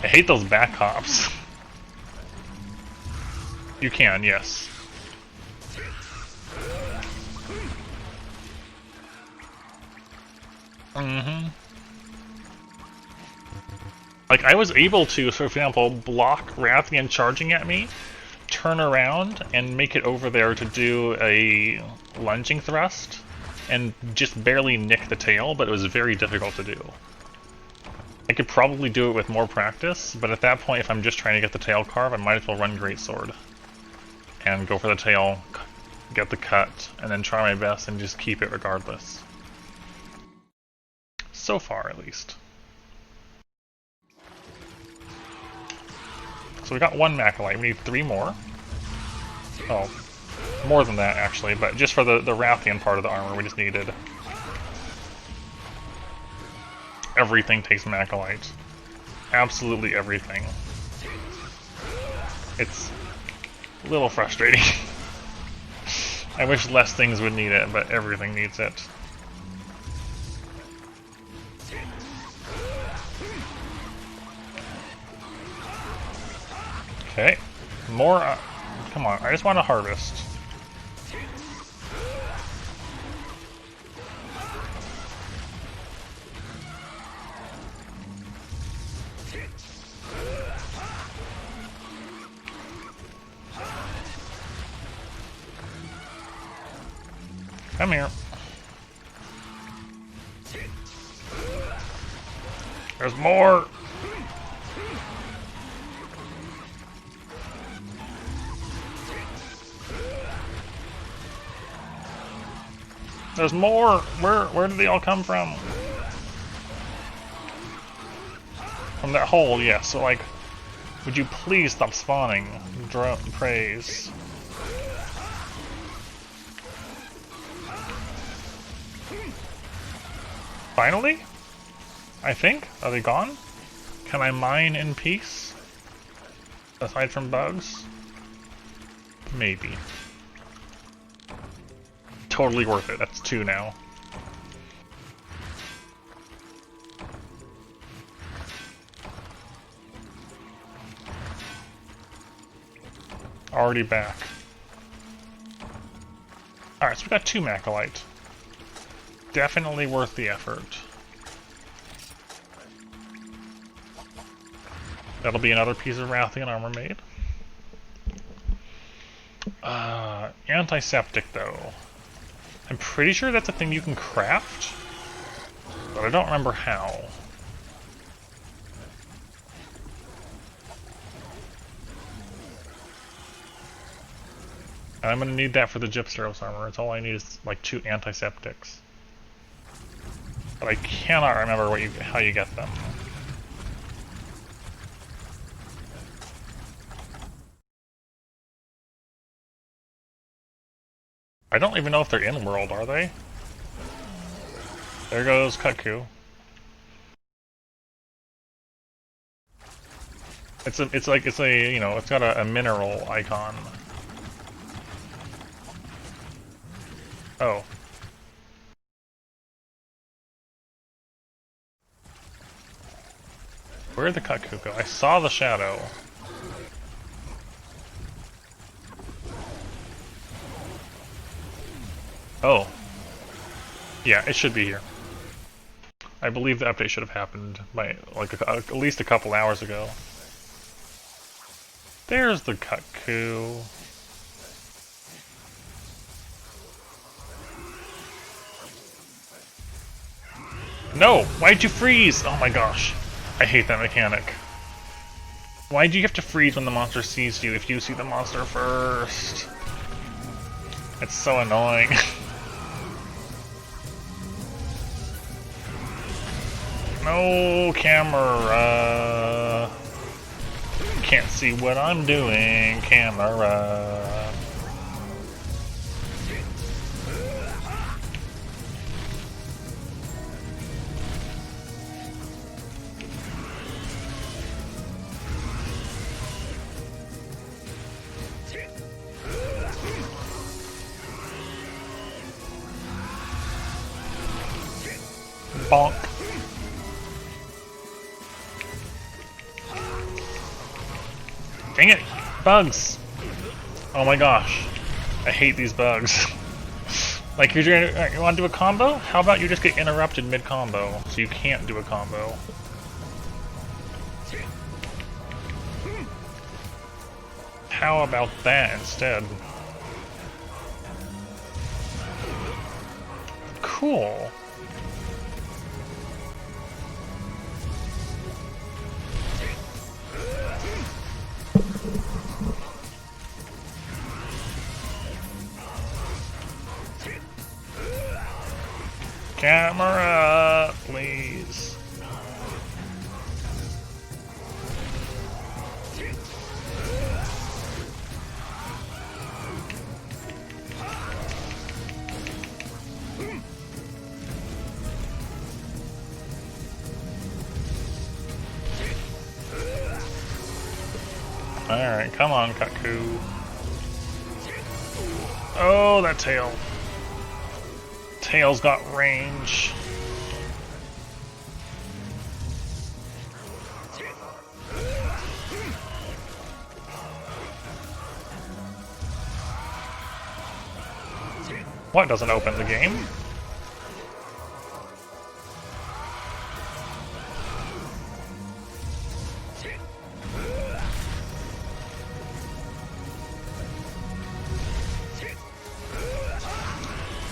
I hate those back hops. You can, yes. Like, I was able to, for example, block Rathian charging at me, turn around, and make it over there to do a lunging thrust, and just barely nick the tail, but it was very difficult to do. I could probably do it with more practice, but at that point, if I'm just trying to get the tail carve, I might as well run Greatsword. And go for the tail, get the cut, and then try my best and just keep it regardless. So far, at least. So we got 1 Macalite, we need 3 more. Oh, more than that actually, but just for the Rathian part of the armor we just needed. Everything takes Macalite. Absolutely everything. It's a little frustrating. I wish less things would need it, but everything needs it. Okay. More. Come on, I just want to harvest. Come here. There's more! There's more! Where did they all come from? From that hole, yes. Yeah, so like, would you please stop spawning? Praise. Finally? I think? Are they gone? Can I mine in peace? Aside from bugs? Maybe. Totally worth it. That's 2 now. Already back. Alright, so we got 2 Macalite. Definitely worth the effort. That'll be another piece of Rathian armor made. Antiseptic, though. I'm pretty sure that's a thing you can craft, but I don't remember how. And I'm gonna need that for the Gypsteros armor. It's all I need is like 2 antiseptics. But I cannot remember how you get them. I don't even know if they're in world, are they? There goes Kutku. It's a you know, it's got a mineral icon. Oh. Where'd the Kutku go? I saw the shadow. Oh. Yeah, it should be here. I believe the update should have happened by, like, at least a couple hours ago. There's the Kutku. No! Why'd you freeze? Oh my gosh. I hate that mechanic. Why do you have to freeze when the monster sees you if you see the monster first? It's so annoying. No camera. Can't see what I'm doing, camera. Bonk. Dang it! Bugs! Oh my gosh. I hate these bugs. Like, you want to do a combo? How about you just get interrupted mid-combo, so you can't do a combo? How about that instead? Cool. Camera, please. Alright, come on, Kutku. Oh, that tail. Tail's got range. What doesn't open the game?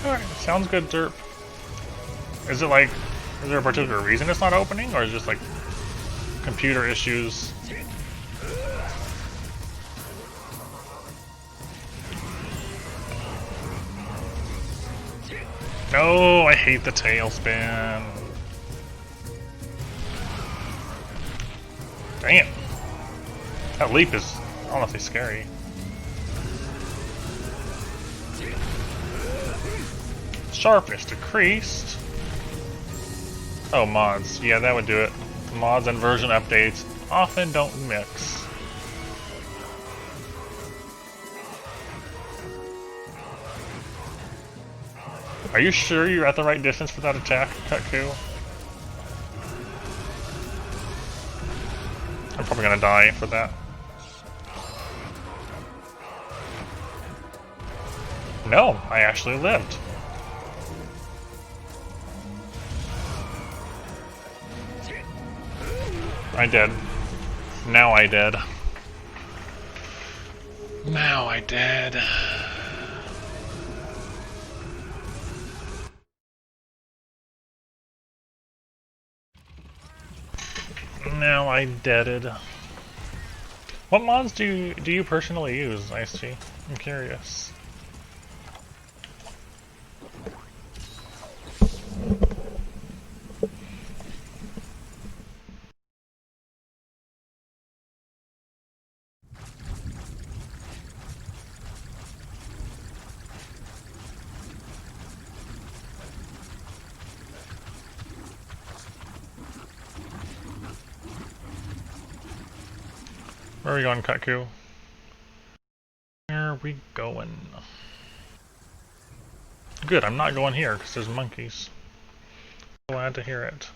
Alright, sounds good, Derp. Is it like, is there a particular reason it's not opening, or is it just like computer issues? No, I hate the tailspin. Dang it. That leap is honestly scary. Sharpness decreased. Oh, mods. Yeah, that would do it. Mods and version updates often don't mix. Are you sure you're at the right distance for that attack, Cutku? I'm probably gonna die for that. No, I actually lived. I did. Now I did. Now I did. Now I deaded. What mods do you personally use, Ice-T? I'm curious. Where are we going, Cutku? Where are we going? Good, I'm not going here because there's monkeys. Glad to hear it.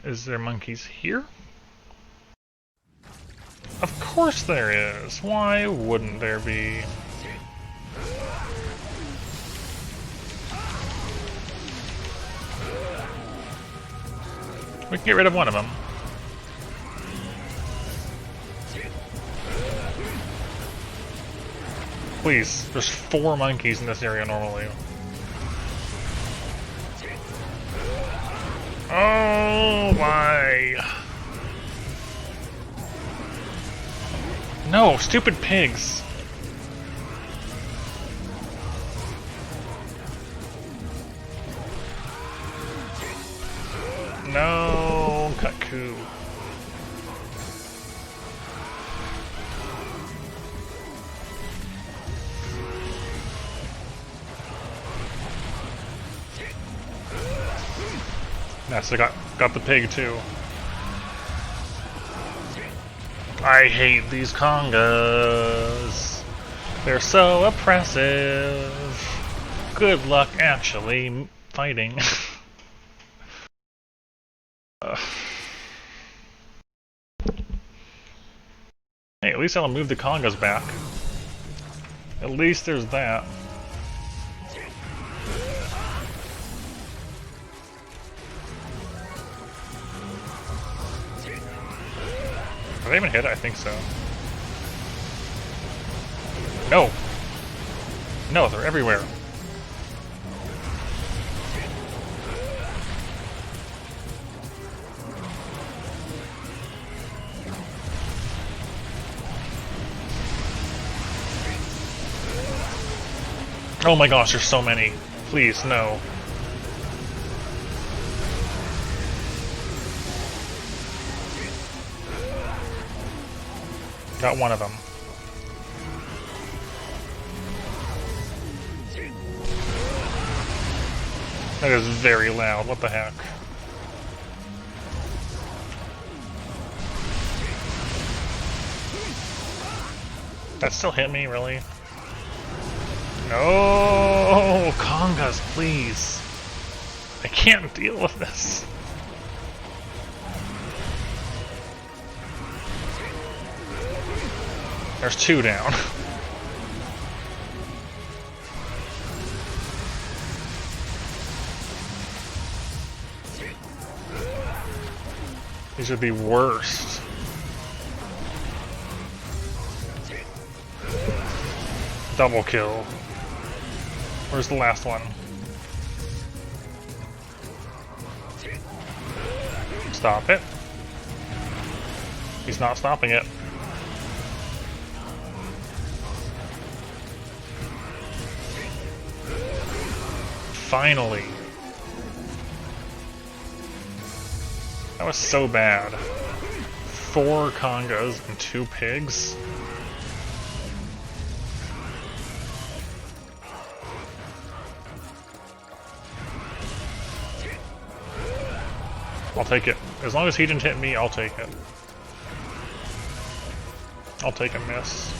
Is there monkeys here? Of course there is! Why wouldn't there be? We can get rid of one of them. Please, there's 4 monkeys in this area normally. Oh my! No, stupid pigs! No, Cutku. Yes, I got the pig too. I hate these congas. They're so oppressive. Good luck actually fighting. Hey, at least I'll move the congas back. At least there's that. Are they even hit? I think so. No! No, they're everywhere. Oh my gosh, there's so many. Please, no. Got one of them. That is very loud. What the heck? That still hit me, really? No, congas, please. I can't deal with this. There's 2 down. These are the worst. Double kill. Where's the last one? Stop it. He's not stopping it. Finally. That was so bad. 4 Congos and 2 pigs. I'll take it. As long as he didn't hit me, I'll take it. I'll take a miss.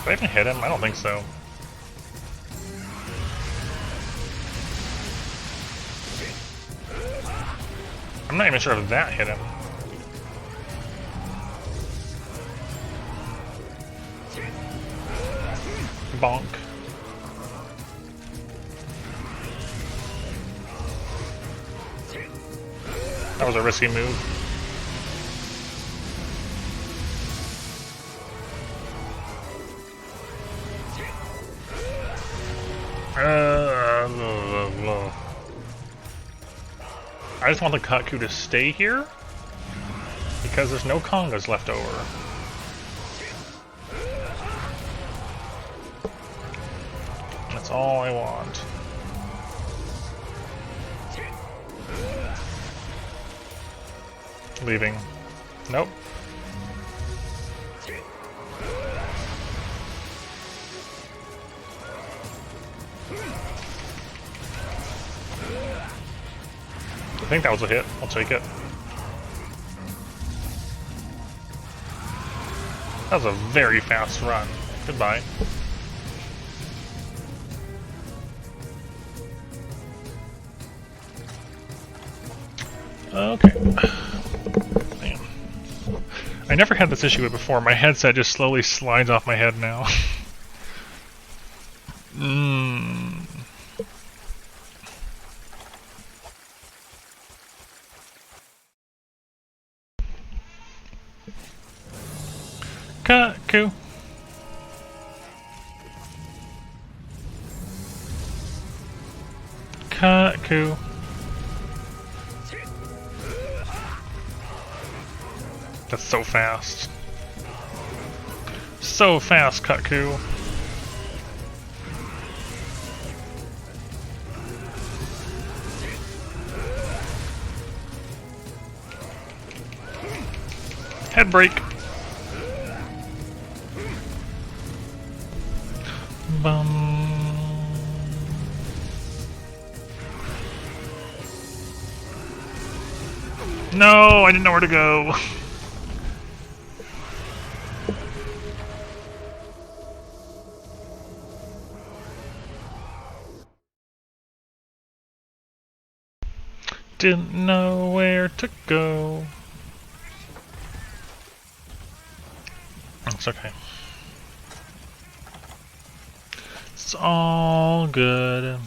Did I even hit him? I don't think so. I'm not even sure if that hit him. Bonk. That was a risky move. I just want the Katku to stay here because there's no Congas left over. That's all I want. Leaving. Nope. I think that was a hit. I'll take it. That was a very fast run. Goodbye. Okay. Damn. I never had this issue with before. My headset just slowly slides off my head now. Katku. Katku. That's so fast. So fast, Katku. Head break. No, I didn't know where to go. Didn't know where to go. It's okay. It's all good.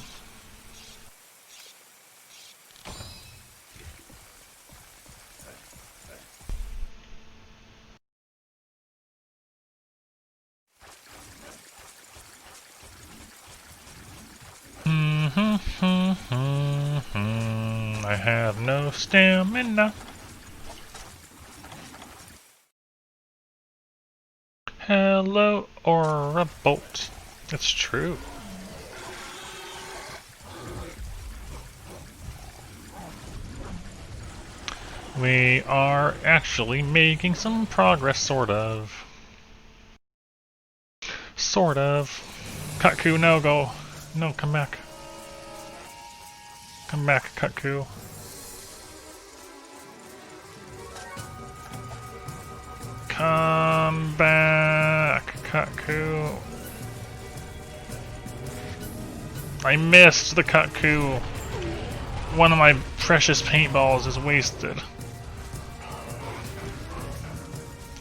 I have no stamina. Hello or a bolt. It's true. We are actually making some progress, sort of. Sort of. Katku, no, go. No, come back. Come back, Katku. Come back, Cuckoo. I missed the Cuckoo. One of my precious paintballs is wasted.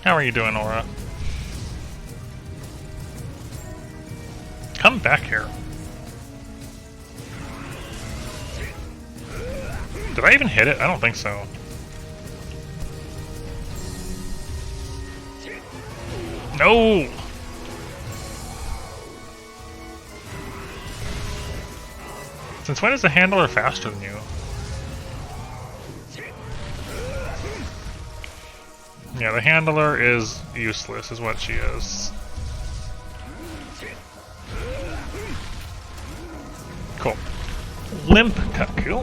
How are you doing, Aura? Come back here. Did I even hit it? I don't think so. No! Since when is the handler faster than you? Yeah, the handler is useless, is what she is. Cool. Limp Cuckoo.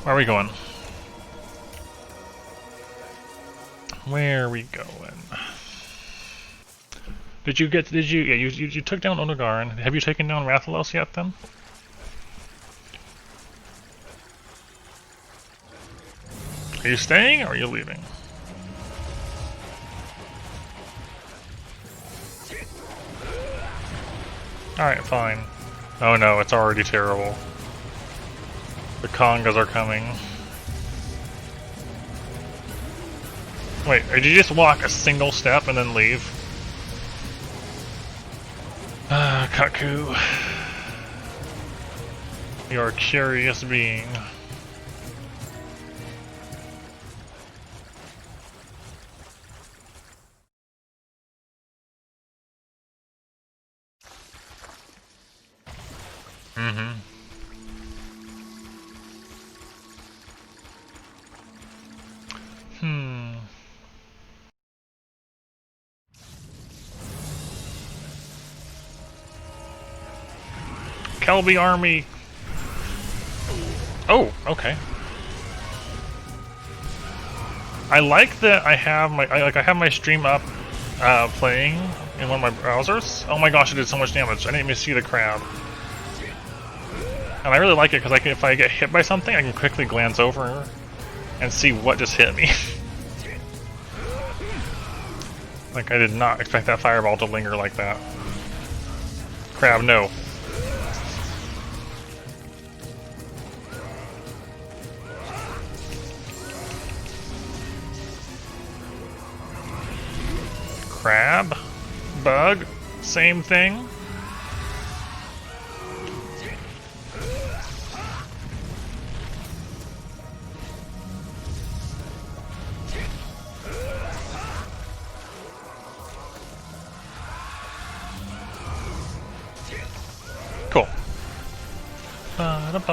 Where are we going? Where are we going? Yeah, you took down Onogarin. Have you taken down Rathalos yet then? Are you staying or are you leaving? Alright, fine. Oh no, it's already terrible. The Kongas are coming. Wait, did you just walk a single step and then leave? Ah, Cuckoo. You're a curious being. Mm-hmm. Kelby army. Oh, okay. I like that I have my stream up playing in one of my browsers. Oh my gosh, it did so much damage. I didn't even see the crowd. And I really like it because if I get hit by something, I can quickly glance over and see what just hit me. Like, I did not expect that fireball to linger like that. Crab, no. Crab, bug, same thing. Cool. That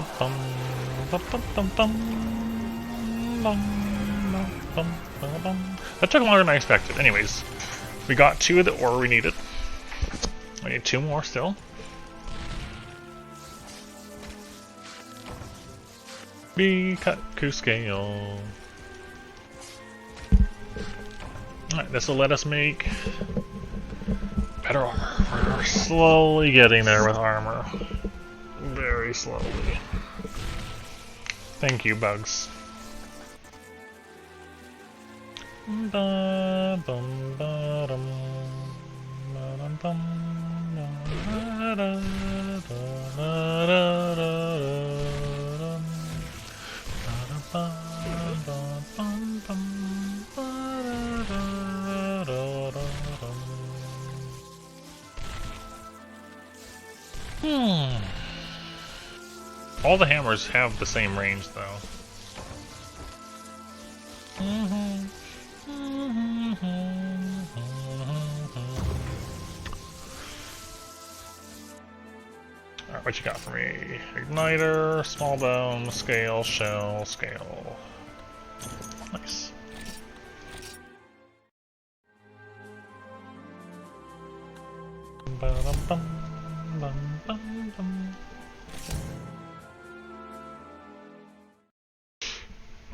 took longer than I expected. Anyways. We got 2 of the ore we needed. We need 2 more still. Cuckoo scale. Alright, this will let us make better armor. We're slowly getting there with armor. Very slowly. Thank you, bugs. All the hammers have the same range, though. Alright, what you got for me? Igniter, small bone, scale, shell, scale. Nice.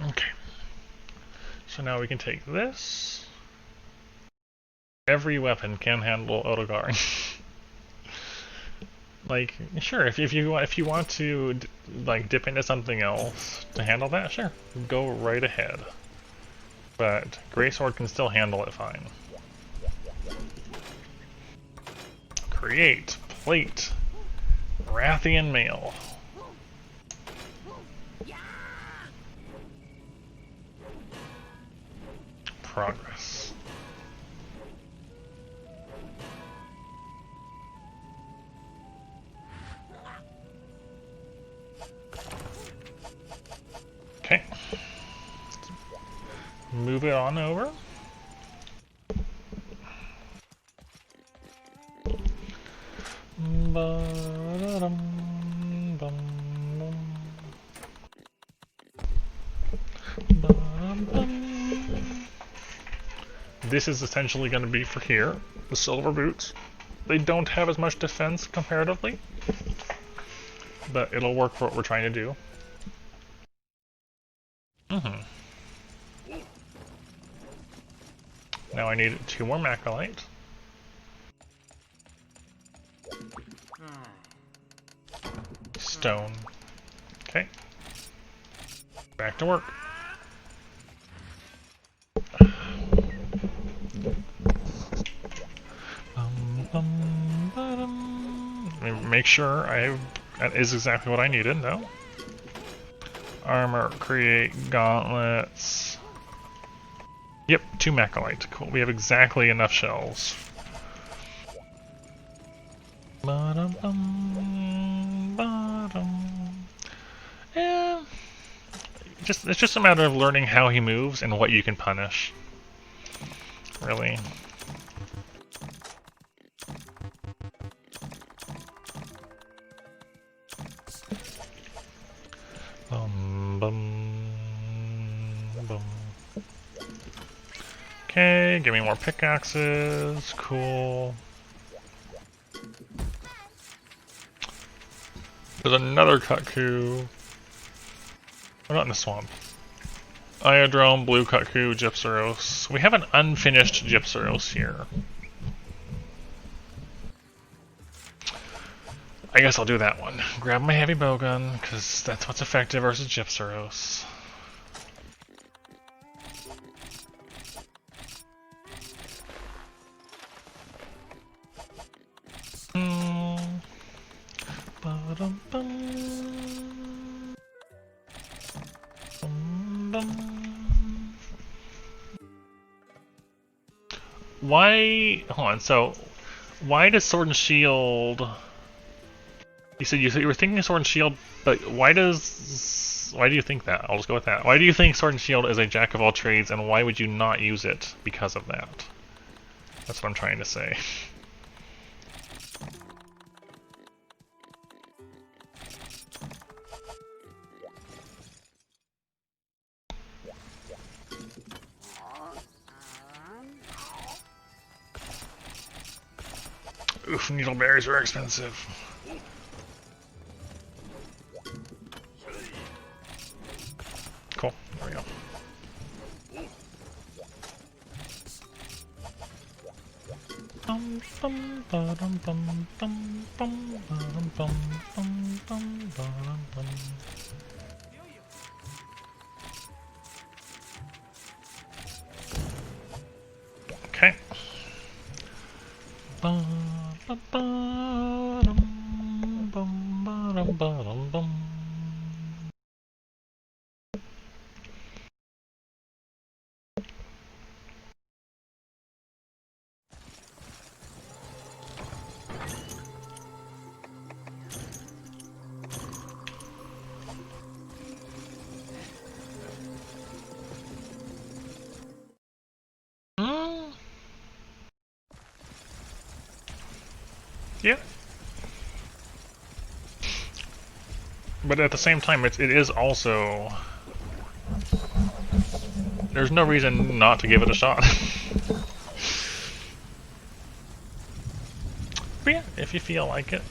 Okay. So now we can take this. Every weapon can handle Odogar. Like, sure, if you want to like dip into something else to handle that, sure, go right ahead. but Greysword can still handle it fine. Create, plate, Rathian mail. Progress. Okay. Move it on over. This is essentially going to be for here, the silver boots. They don't have as much defense comparatively, but it'll work for what we're trying to do. Now I need 2 more Macrolite. Stone. Okay. Back to work. Make sure that is exactly what I needed, though. Armor, create gauntlets. Yep, 2 Macrolite. Cool. We have exactly enough shells. Yeah. It's just a matter of learning how he moves and what you can punish. Really. Okay, give me more pickaxes. Cool. There's another Kutku. Oh, not in the swamp. Iodrome, Blue Kutku, Gypsaros. We have an unfinished Gypsaros here. I guess I'll do that one. Grab my heavy bowgun, because that's what's effective versus Gypsaros. Why? Hold on. So, why does Sword and Shield? You said you were thinking Sword and Shield, but why do you think that? I'll just go with that. Why do you think Sword and Shield is a jack of all trades, and why would you not use it because of that? That's what I'm trying to say. Oof, needleberries are expensive. Cool, there we go. Okay. Yeah. But at the same time, it is also... There's no reason not to give it a shot. But yeah, if you feel like it.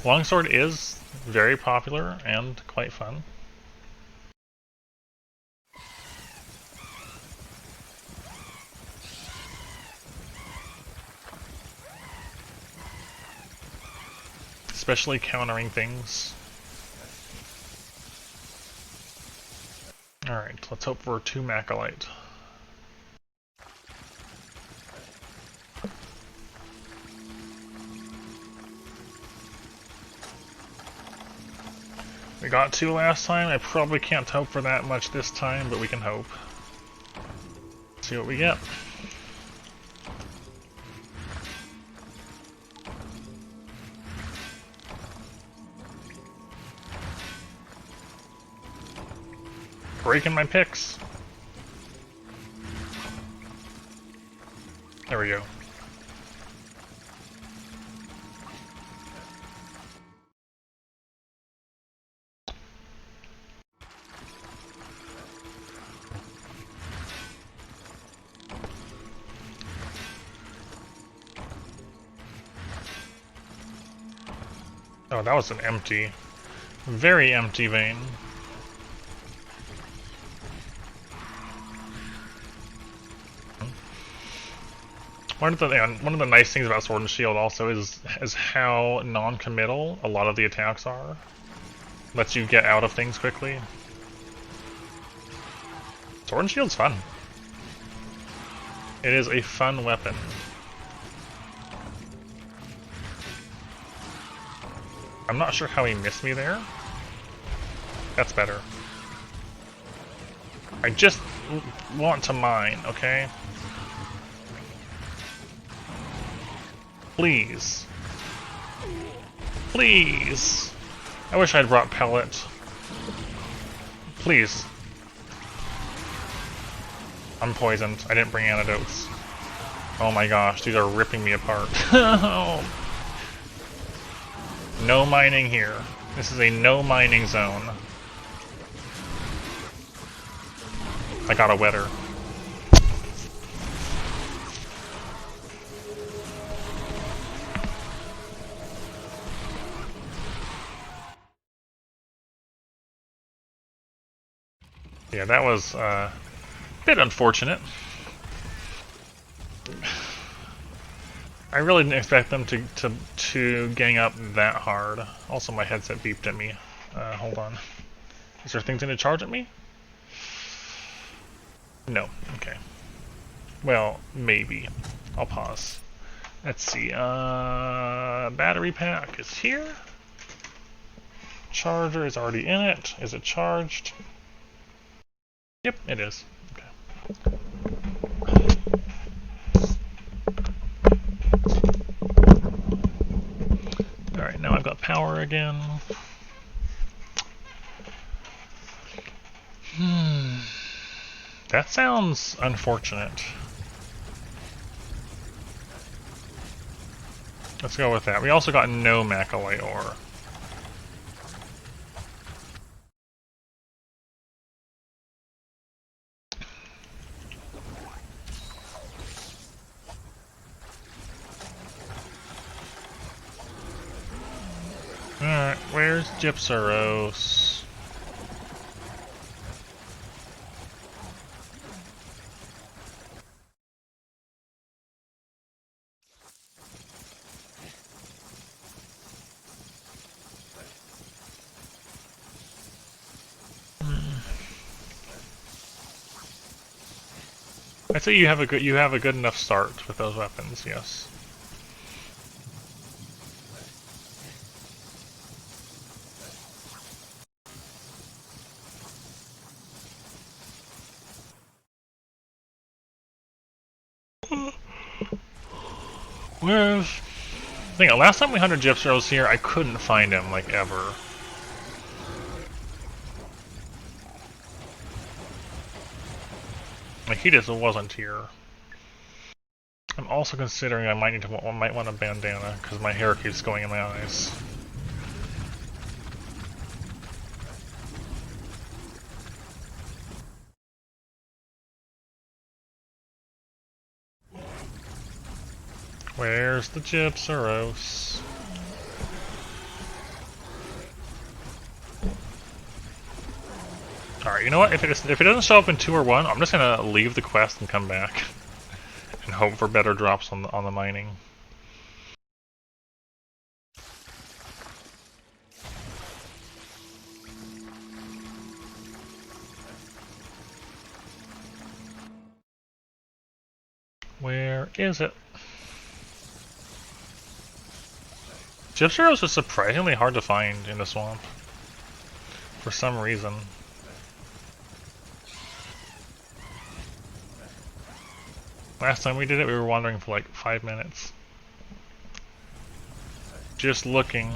Longsword is very popular and quite fun. Especially countering things. Alright, let's hope for 2 Macalite. We got 2 last time. I probably can't hope for that much this time, but we can hope. See what we get. Breaking my picks. There we go. Oh, that was an empty, very empty vein. One of the nice things about Sword and Shield also is how non-committal a lot of the attacks are. Lets you get out of things quickly. Sword and Shield's fun. It is a fun weapon. I'm not sure how he missed me there. That's better. I just want to mine, okay? Please. Please. I wish I'd brought pellet. Please. I'm poisoned. I didn't bring antidotes. Oh my gosh, these are ripping me apart. No mining here. This is a no mining zone. I got a wetter. Yeah, that was a bit unfortunate. I really didn't expect them to gang up that hard. Also, my headset beeped at me. Hold on. Is there things in to charge at me? No. Okay. Well, maybe. I'll pause. Let's see. Battery pack is here. Charger is already in it. Is it charged? Yep, it is. Okay. Alright, now I've got power again. That sounds unfortunate. Let's go with that. We also got no Macalite ore. Alright, where's Gypsaros? I'd say you have a good enough start with those weapons, yes. Where's... I think last time we hunted Gypsaros here, I couldn't find him, like, ever. Like, he just wasn't here. I'm also considering I might want a bandana, because my hair keeps going in my eyes. Where's the Gypsaros? Alright, you know what? If it doesn't show up in 2 or 1, I'm just gonna leave the quest and come back. And hope for better drops on the mining. Where is it? Gypsyros is surprisingly hard to find in the swamp. For some reason. Last time we did it, we were wandering for like 5 minutes. Just looking.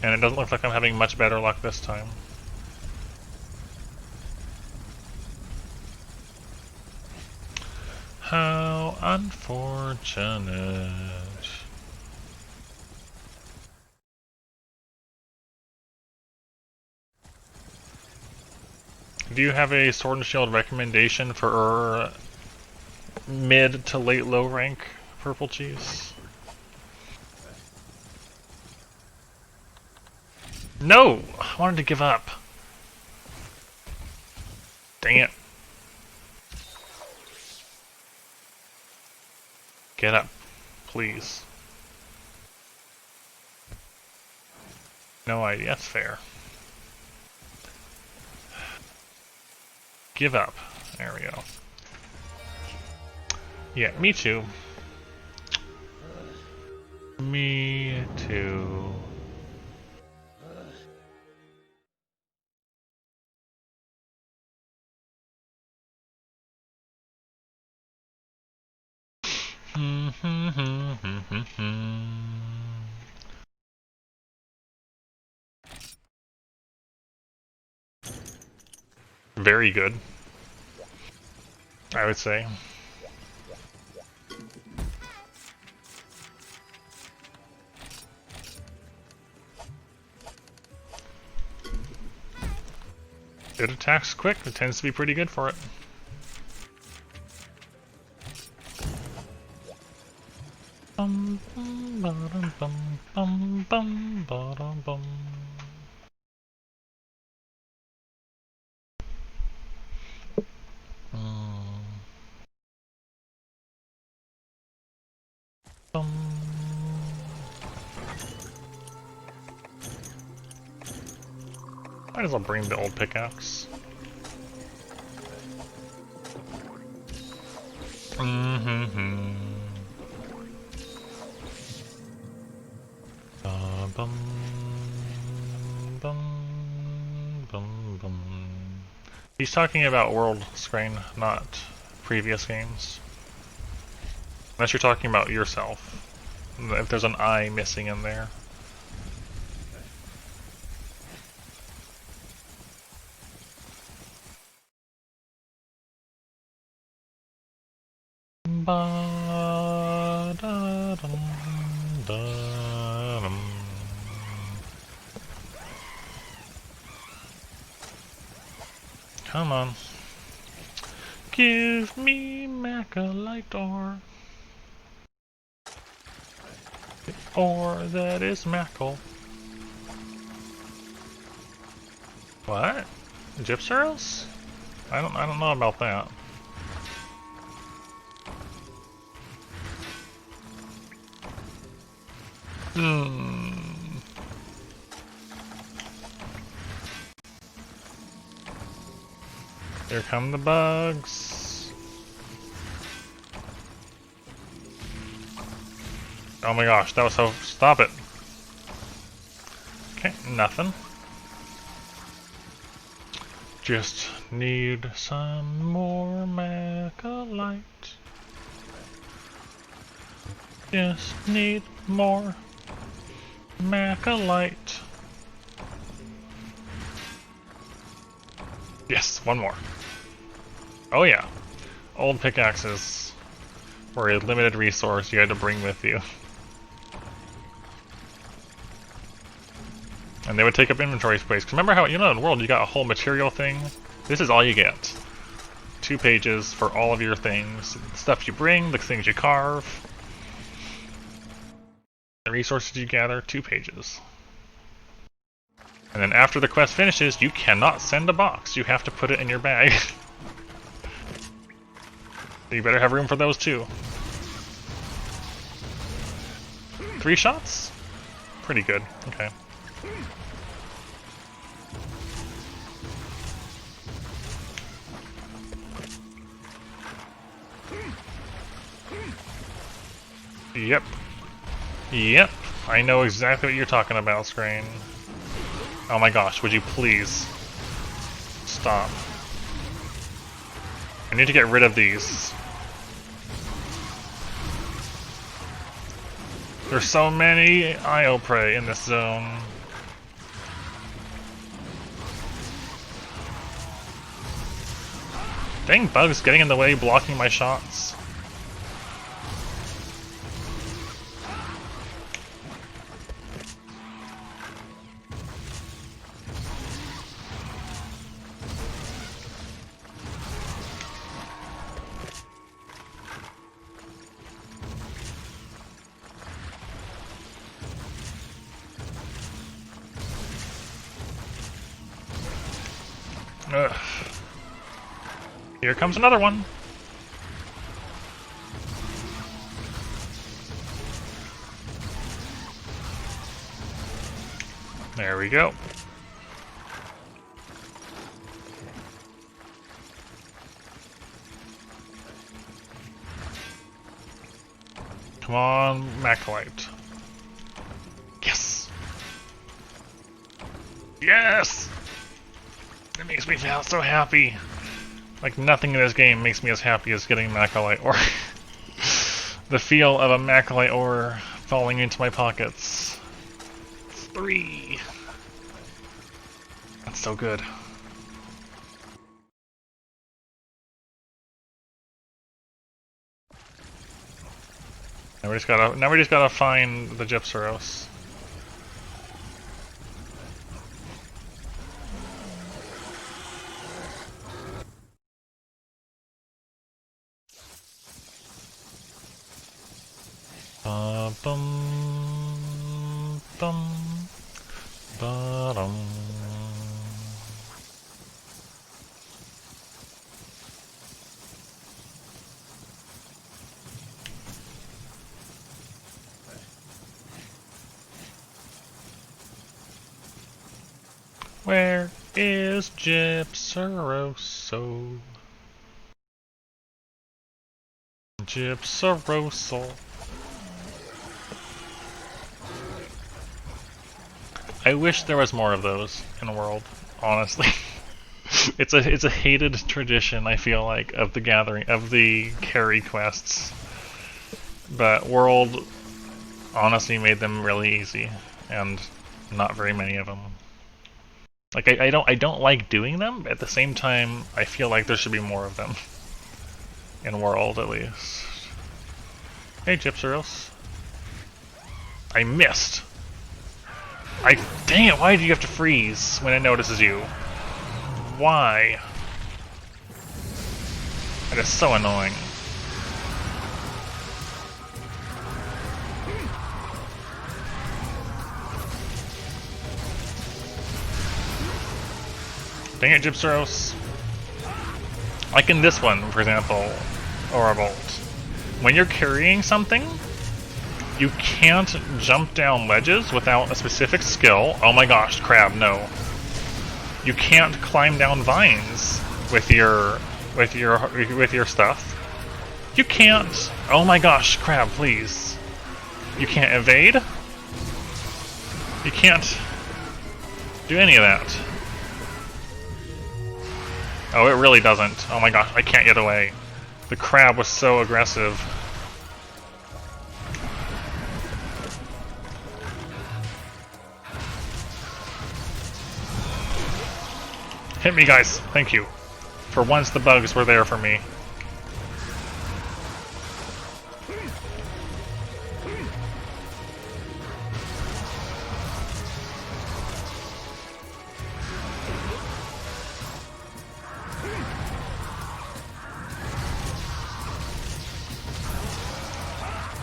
And it doesn't look like I'm having much better luck this time. How unfortunate. Do you have a Sword and Shield recommendation for mid to late low rank purple cheese? No! I wanted to give up. Dang it. Get up, please. No idea, that's fair. Give up. There we go. Yeah, me too. Me too. Very good, I would say. It attacks quick, it tends to be pretty good for it. Bum, bum, ba-dum, bum, bum, bum, ba-dum, bum. Might as well bring the old pickaxe. Bum, bum, bum, bum. He's talking about world screen, not previous games. Unless you're talking about yourself. If there's an eye missing in there. Come on. Give me Macalite ore. The ore that is Macal. What? Gypsyros? I don't know about that. Here come the bugs. Oh my gosh, that was so... Stop it. Okay, nothing. Just need some more Macalite. Just need more Macalite. Yes, one more. Oh yeah. Old pickaxes were a limited resource you had to bring with you. And they would take up inventory space. 'Cause remember how, you know, in World you got a whole material thing? This is all you get. 2 pages for all of your things. The stuff you bring, the things you carve. The resources you gather, 2 pages. And then after the quest finishes, you cannot send a box. You have to put it in your bag. You better have room for those too. 3 shots? Pretty good. Okay. Yep. Yep. I know exactly what you're talking about, Screen. Oh my gosh, would you please stop? I need to get rid of these. There's so many IO prey in this zone. Dang bugs getting in the way, blocking my shots. Ugh. Here comes another one. There we go. Come on, Macrolite. Yes! Yes! It makes me feel so happy. Like nothing in this game makes me as happy as getting Macrolite ore. The feel of a Macrolite ore falling into my pockets. 3. That's so good. Now we just gotta find the Gypseros. Bum bum ba-dum. Where is Gypseroso? Gypseroso. I wish there was more of those in the world, honestly. It's a hated tradition, I feel like, of the gathering of the carry quests. But World honestly made them really easy, and not very many of them. Like I don't like doing them, but at the same time I feel like there should be more of them. In World at least. Hey Gypseros. I missed. Dang it, why do you have to freeze when it notices you? Why? That is so annoying. Dang it, Gypseros. Like in this one, for example, or a Bolt. When you're carrying something, you can't jump down ledges without a specific skill. Oh my gosh, crab, no. You can't climb down vines with your stuff. You can't. Oh my gosh, crab, please. You can't evade. You can't do any of that. Oh, it really doesn't. Oh my gosh, I can't get away. The crab was so aggressive. Hit me, guys. Thank you. For once, the bugs were there for me.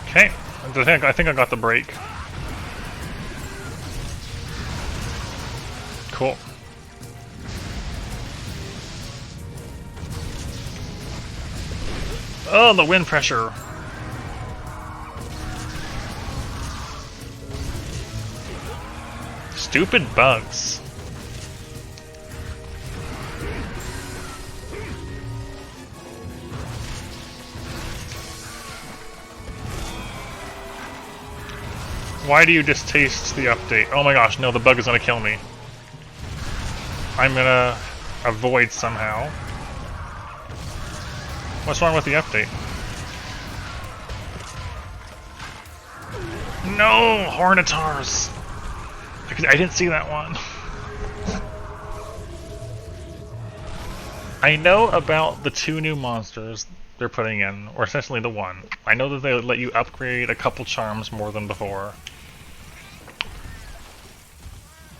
Okay. I think I got the break. Cool. Oh, the wind pressure. Stupid bugs. Why do you distaste the update? Oh my gosh, no, the bug is gonna kill me. I'm gonna avoid somehow. What's wrong with the update? No! Hornitars! I didn't see that one. I know about the 2 new monsters they're putting in, or essentially the 1. I know that they let you upgrade a couple charms more than before.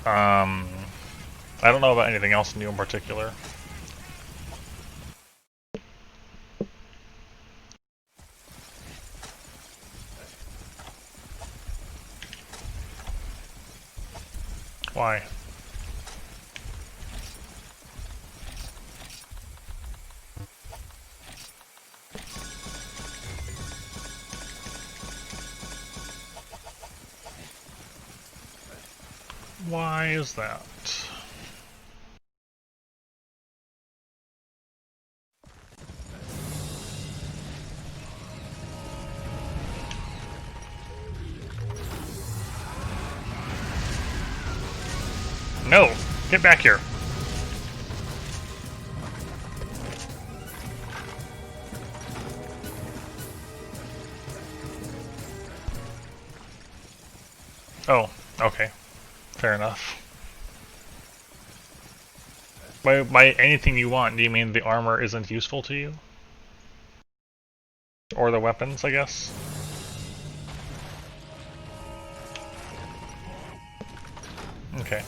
I don't know about anything else new in particular. Why? Why is that? No! Get back here! Oh, okay. Fair enough. By anything you want, do you mean the armor isn't useful to you? Or the weapons, I guess? Okay.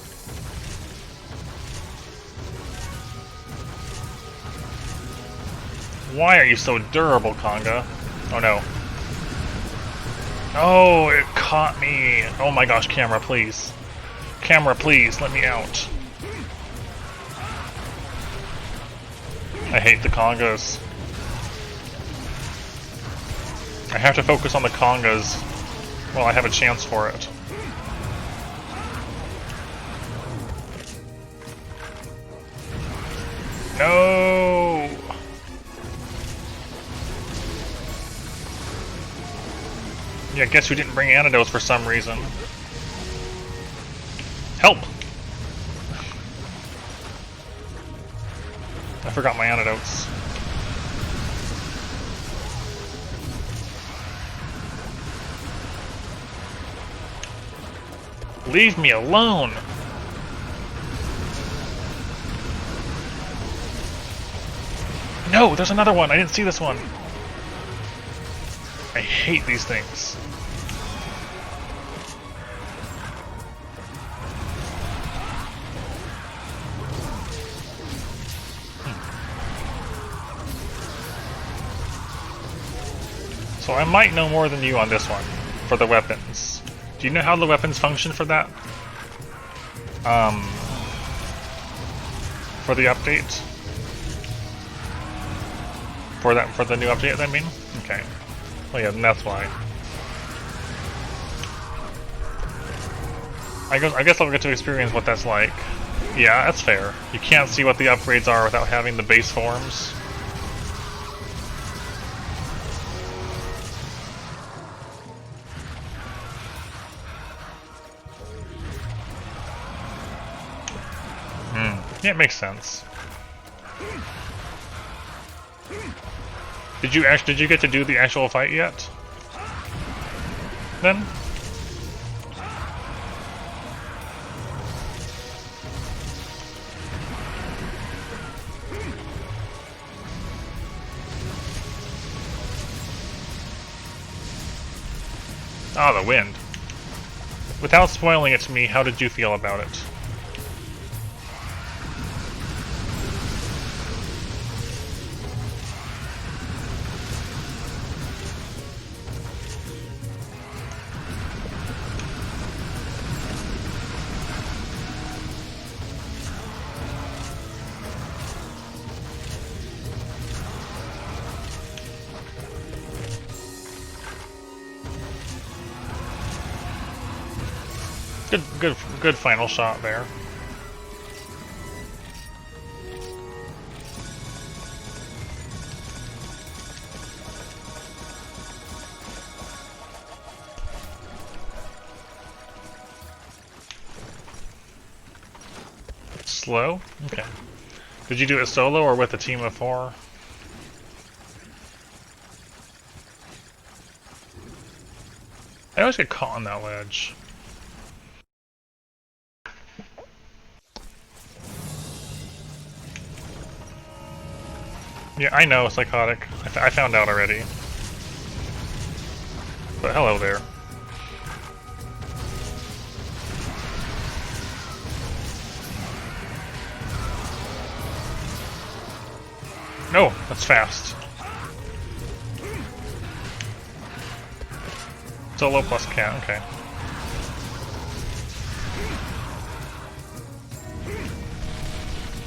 Why are you so durable, Conga? Oh no. Oh, it caught me! Oh my gosh, camera, please. Camera, please, let me out. I hate the Congas. I have to focus on the Congas while I have a chance for it. No! Yeah, guess who didn't bring MHDos for some reason? Help! I forgot my MHDos. Leave me alone! No, there's another one! I didn't see this one! I hate these things. So I might know more than you on this one, for the weapons. Do you know how the weapons function for that? For the update? For the new update, I mean? Okay. Well yeah, then that's why. I guess I'll get to experience what that's like. Yeah, that's fair. You can't see what the upgrades are without having the base forms. Yeah, it makes sense. Did you get to do the actual fight yet? Then? Ah, the wind. Without spoiling it to me, how did you feel about it? Good final shot there. slow? Okay. Did you do it solo or with a team of 4? I always get caught on that ledge. Yeah, I know, psychotic. I found out already. But hello there. No, that's fast. Solo plus cat, okay.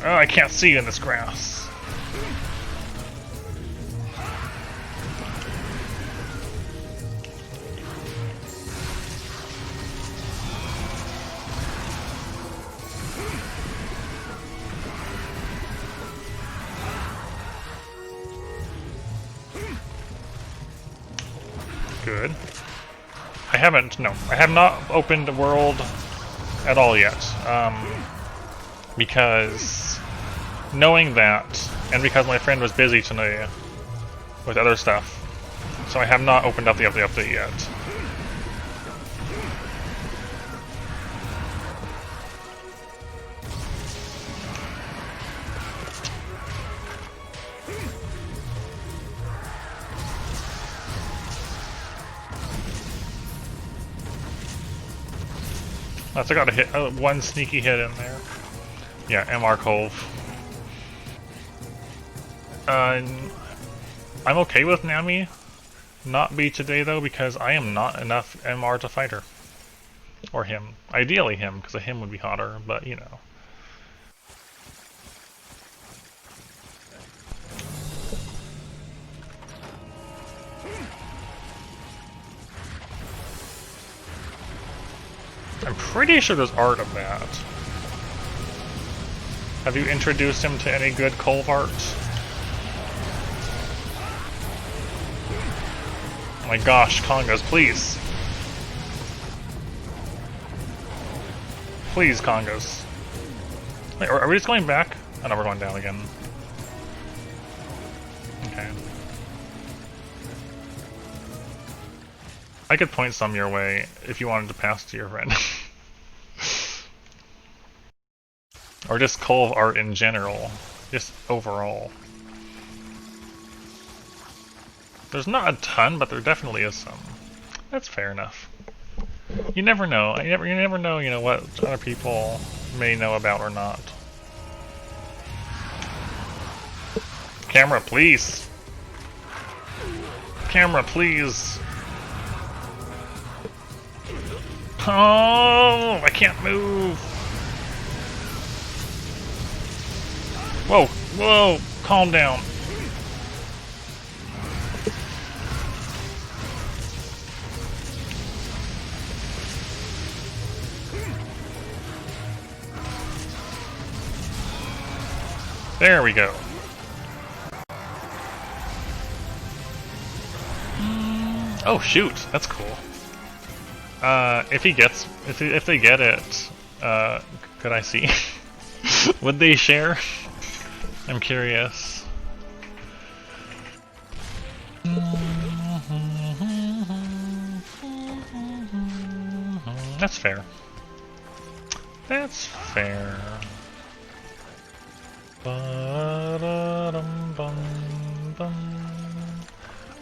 Oh, I can't see you in this grass. Good. I have not opened the world at all yet. Because knowing that, and because my friend was busy tonight with other stuff, so I have not opened up the update yet. So I got a hit, one sneaky hit in there. Yeah, MR Cove. I'm okay with Nami not be today though, because I am not enough MR to fight her. Or him. Ideally him, because a him would be hotter, but you know. I'm pretty sure there's art of that. Have you introduced him to any good Colv art? Oh my gosh, Congos, please. Please, Congos. Wait, are we just going back? Oh no, we're going down again. Okay. I could point some your way if you wanted to pass to your friend. Or just Colv art in general. Just overall. There's not a ton, but there definitely is some. That's fair enough. You never know. You never know, you know, what other people may know about or not. Camera, please. Camera, please. Oh, I can't move. Whoa, whoa, calm down. There we go. Oh shoot, that's cool. If they get it, could I see? Would they share? I'm curious. That's fair. That's fair.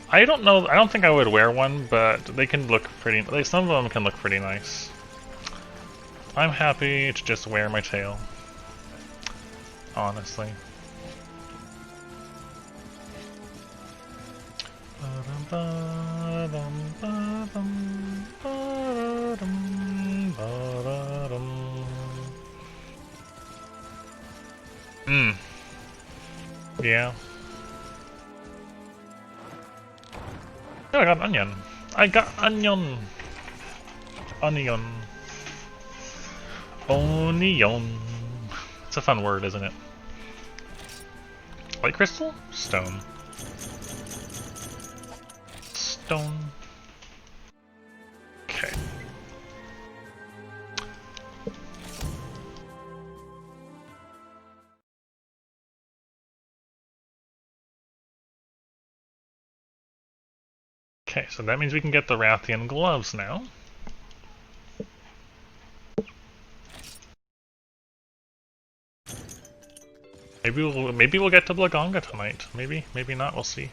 I don't know. I don't think I would wear one, but they can look pretty. Like, some of them can look pretty nice. I'm happy to just wear my tail. Honestly. Yeah. Oh, I got an onion. I got onion. Onion. Onion. It's a fun word, isn't it? Light crystal? Stone. Stone. Okay. Okay, so that means we can get the Rathian gloves now. Maybe we'll get to Blaganga tonight. Maybe not. We'll see.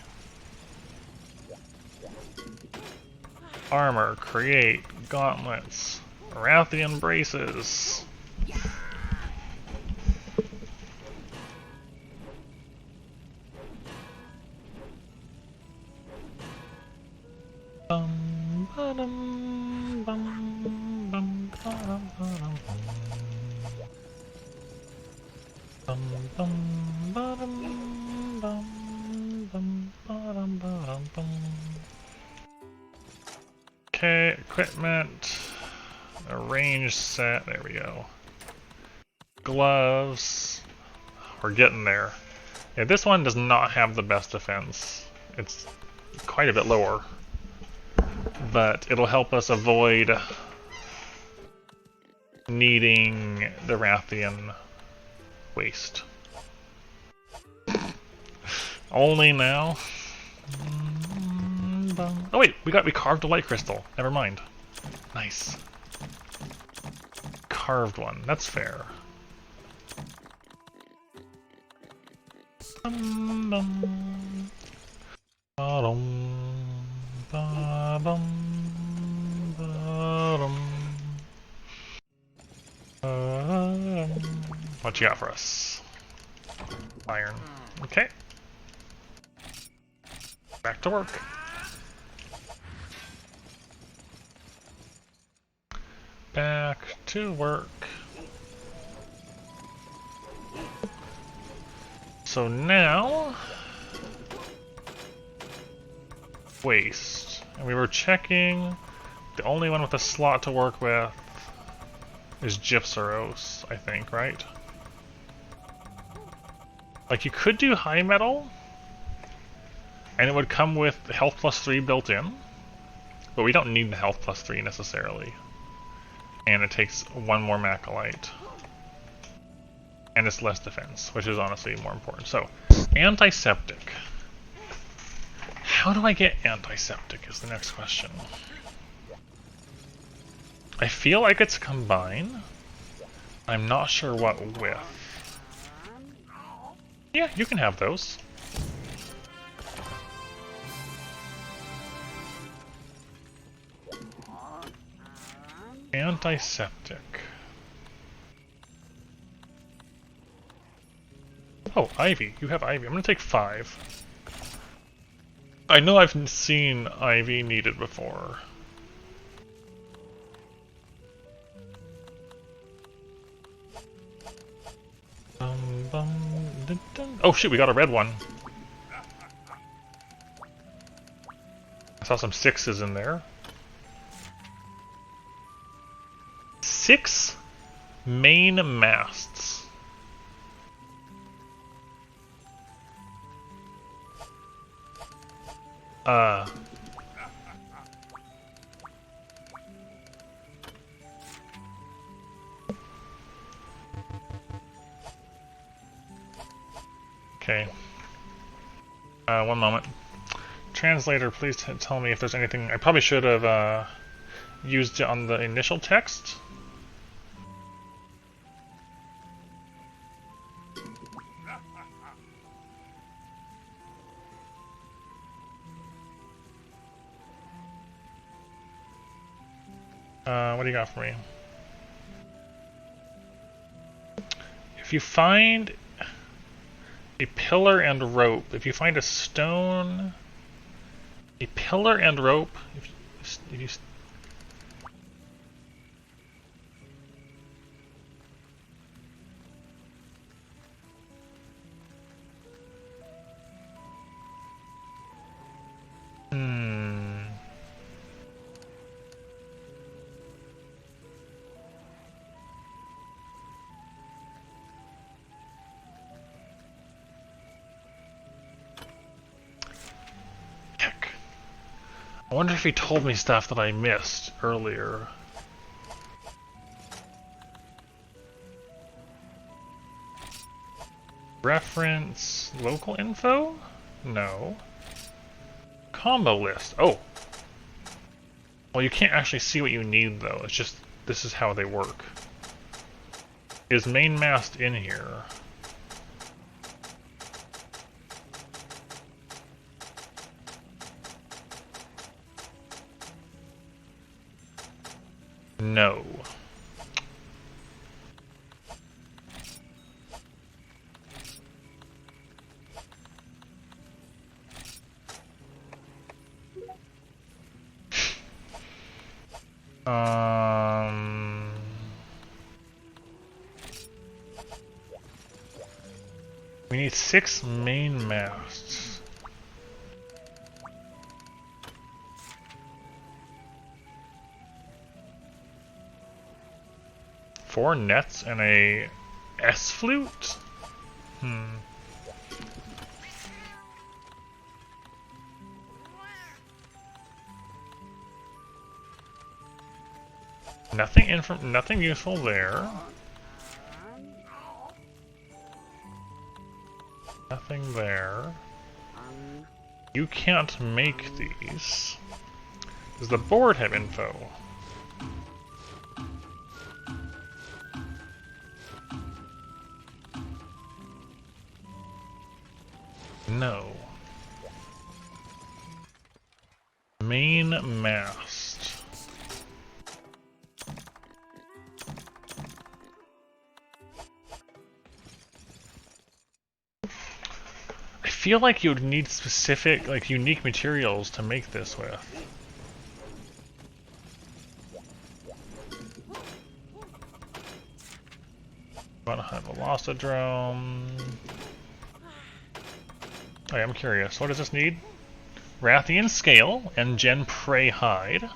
Armor, create, gauntlets, Rathian braces. Bum, ba-dum, bum, bum, ba-dum, ba-dum, bum, bum, ba-dum, bum, bum, ba-dum, ba-dum, bum. Okay, equipment, a range set, there we go. Gloves, we're getting there. Yeah, this one does not have the best defense. It's quite a bit lower, but it'll help us avoid needing the Rathian waste. Only now. Oh wait, we carved a light crystal. Never mind. Nice. Carved one. That's fair. What you got for us? Iron. Okay. Back to work. Back to work. So now... waste. And we were checking... the only one with a slot to work with is Gypsaros, I think, right? Like, you could do high metal, and it would come with health plus 3 built in, but we don't need the health plus 3 necessarily. And it takes one more Macalite. And it's less defense, which is honestly more important. So, antiseptic. How do I get antiseptic is the next question. I feel like it's combine. I'm not sure what with. Yeah, you can have those. Antiseptic. Oh, Ivy. You have Ivy. I'm gonna take 5. I know I've seen Ivy needed before. Oh shoot, we got a red one. I saw some 6s in there. 6 main masts. Okay. One moment. Translator, please tell me if there's anything... I probably should have used it on the initial text. What do you got for me? If you find a pillar and rope, if you find a stone, a pillar and rope, if you I wonder if he told me stuff that I missed earlier. Reference local info? No. Combo list. Oh, Well, you can't actually see what you need, though. It's just, this is how they work. Is main mast in here? No. We need 6 main masts. Four nets and a S-flute? Nothing useful there. Nothing there. You can't make these. Does the board have info? No. Main mast. I feel like you'd need specific, like, unique materials to make this with. About a Velocidrome. Oh, yeah, I'm curious. What does this need? Rathian Scale and Gen Prey Hide.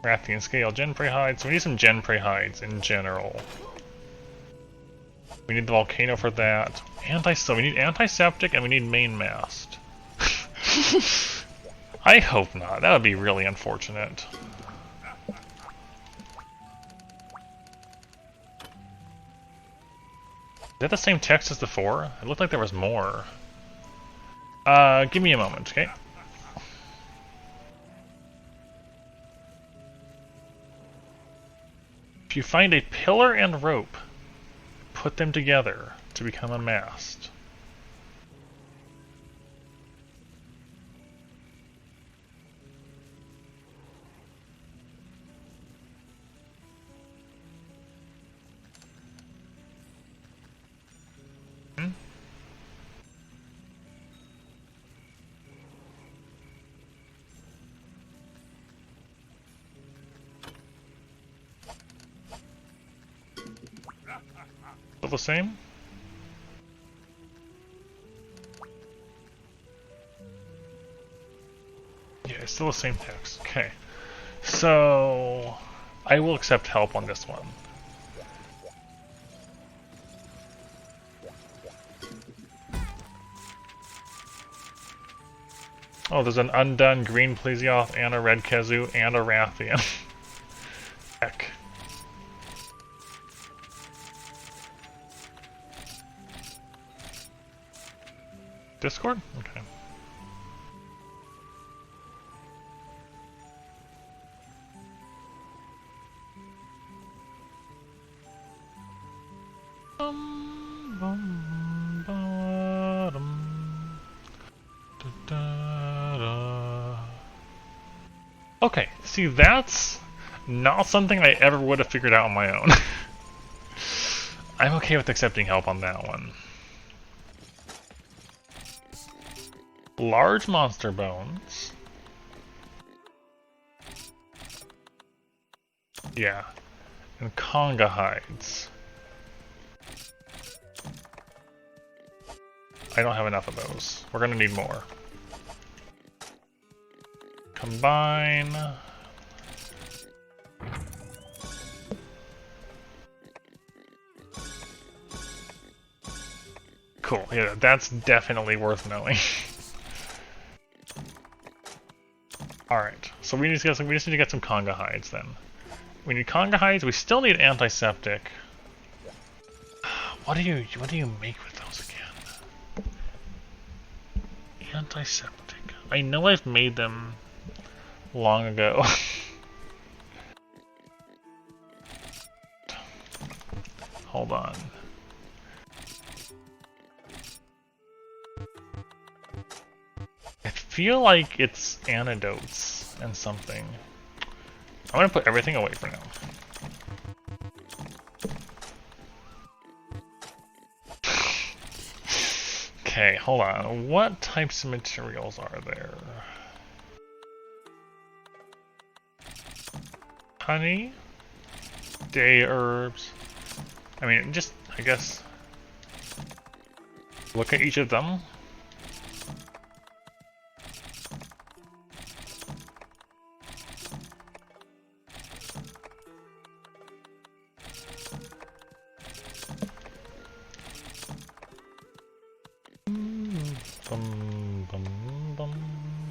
Rathian Scale, Gen Prey Hide. So we need some Gen Prey Hides in general. We need the volcano for that. We need antiseptic and we need main mast. I hope not. That would be really unfortunate. Is that the same text as before? It looked like there was more. Give me a moment, okay? If you find a pillar and rope, put them together to become a mast. Still the same? Yeah, it's still the same text. Okay. So I will accept help on this one. Oh, there's an undone green Plesioth and a red Kazoo and a Rathian. Heck. Discord? Okay. Okay, see, that's not something I ever would have figured out on my own. I'm okay with accepting help on that one. Large monster bones. Yeah. And conga hides. I don't have enough of those. We're gonna need more. Combine. Cool, yeah, that's definitely worth knowing. Alright, so we just need to get some conga hides then. We need conga hides, we still need antiseptic. What do you make with those again? Antiseptic. I know I've made them long ago. Hold on. I feel like it's antidotes and something. I'm gonna put everything away for now. Okay, hold on. What types of materials are there? Honey? Day herbs? I mean, just, I guess, look at each of them.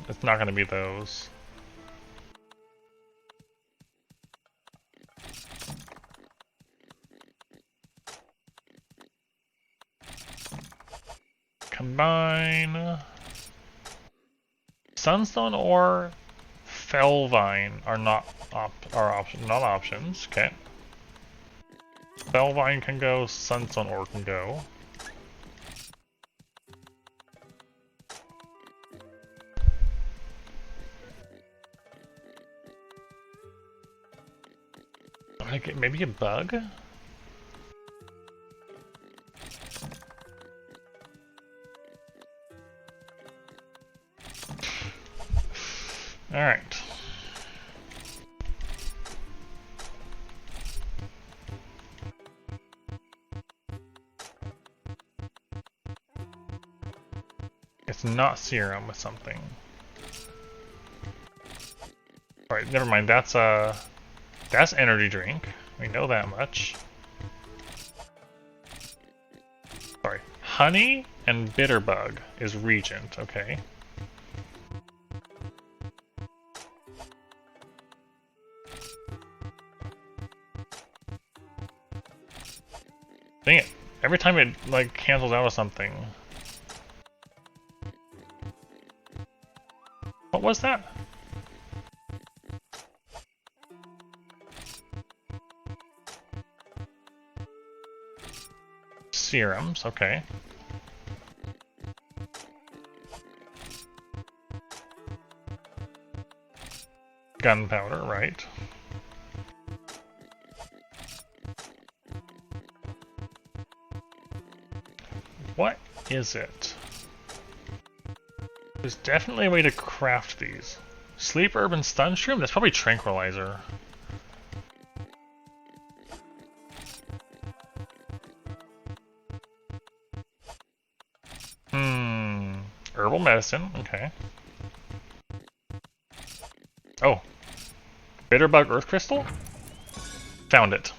It's not going to be those. Combine. Sunstone or Fellvine are not options. Okay. Fellvine can go. Sunstone ore can go. I'm gonna get maybe a bug. All right. It's not serum with something. All right, never mind. That's energy drink. We know that much. Sorry, honey and bitterbug is regent. Okay. Dang it! Every time it like cancels out of something. What was that? Serums, okay. Gunpowder, right. What is it? There's definitely a way to craft these. Sleep herb and stun shroom? That's probably tranquilizer. Herbal medicine, okay. Oh. Bitterbug earth crystal? Found it.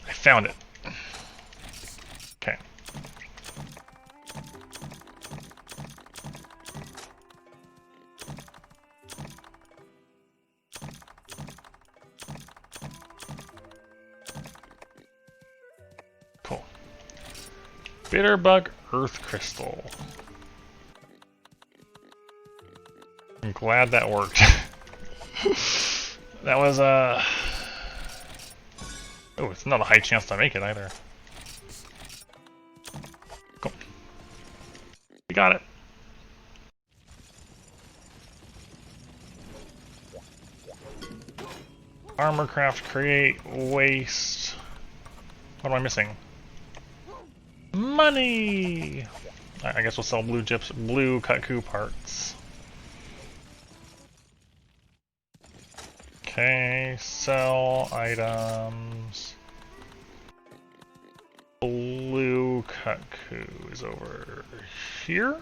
I found it. Okay. Cool. Bitterbug earth crystal. I'm glad that worked. That was oh, it's not a high chance to make it either. Cool. We got it. Armor craft, create, waste. What am I missing? Money! I guess we'll sell blue Kutku parts. Okay, sell items. Blue Kutku is over here.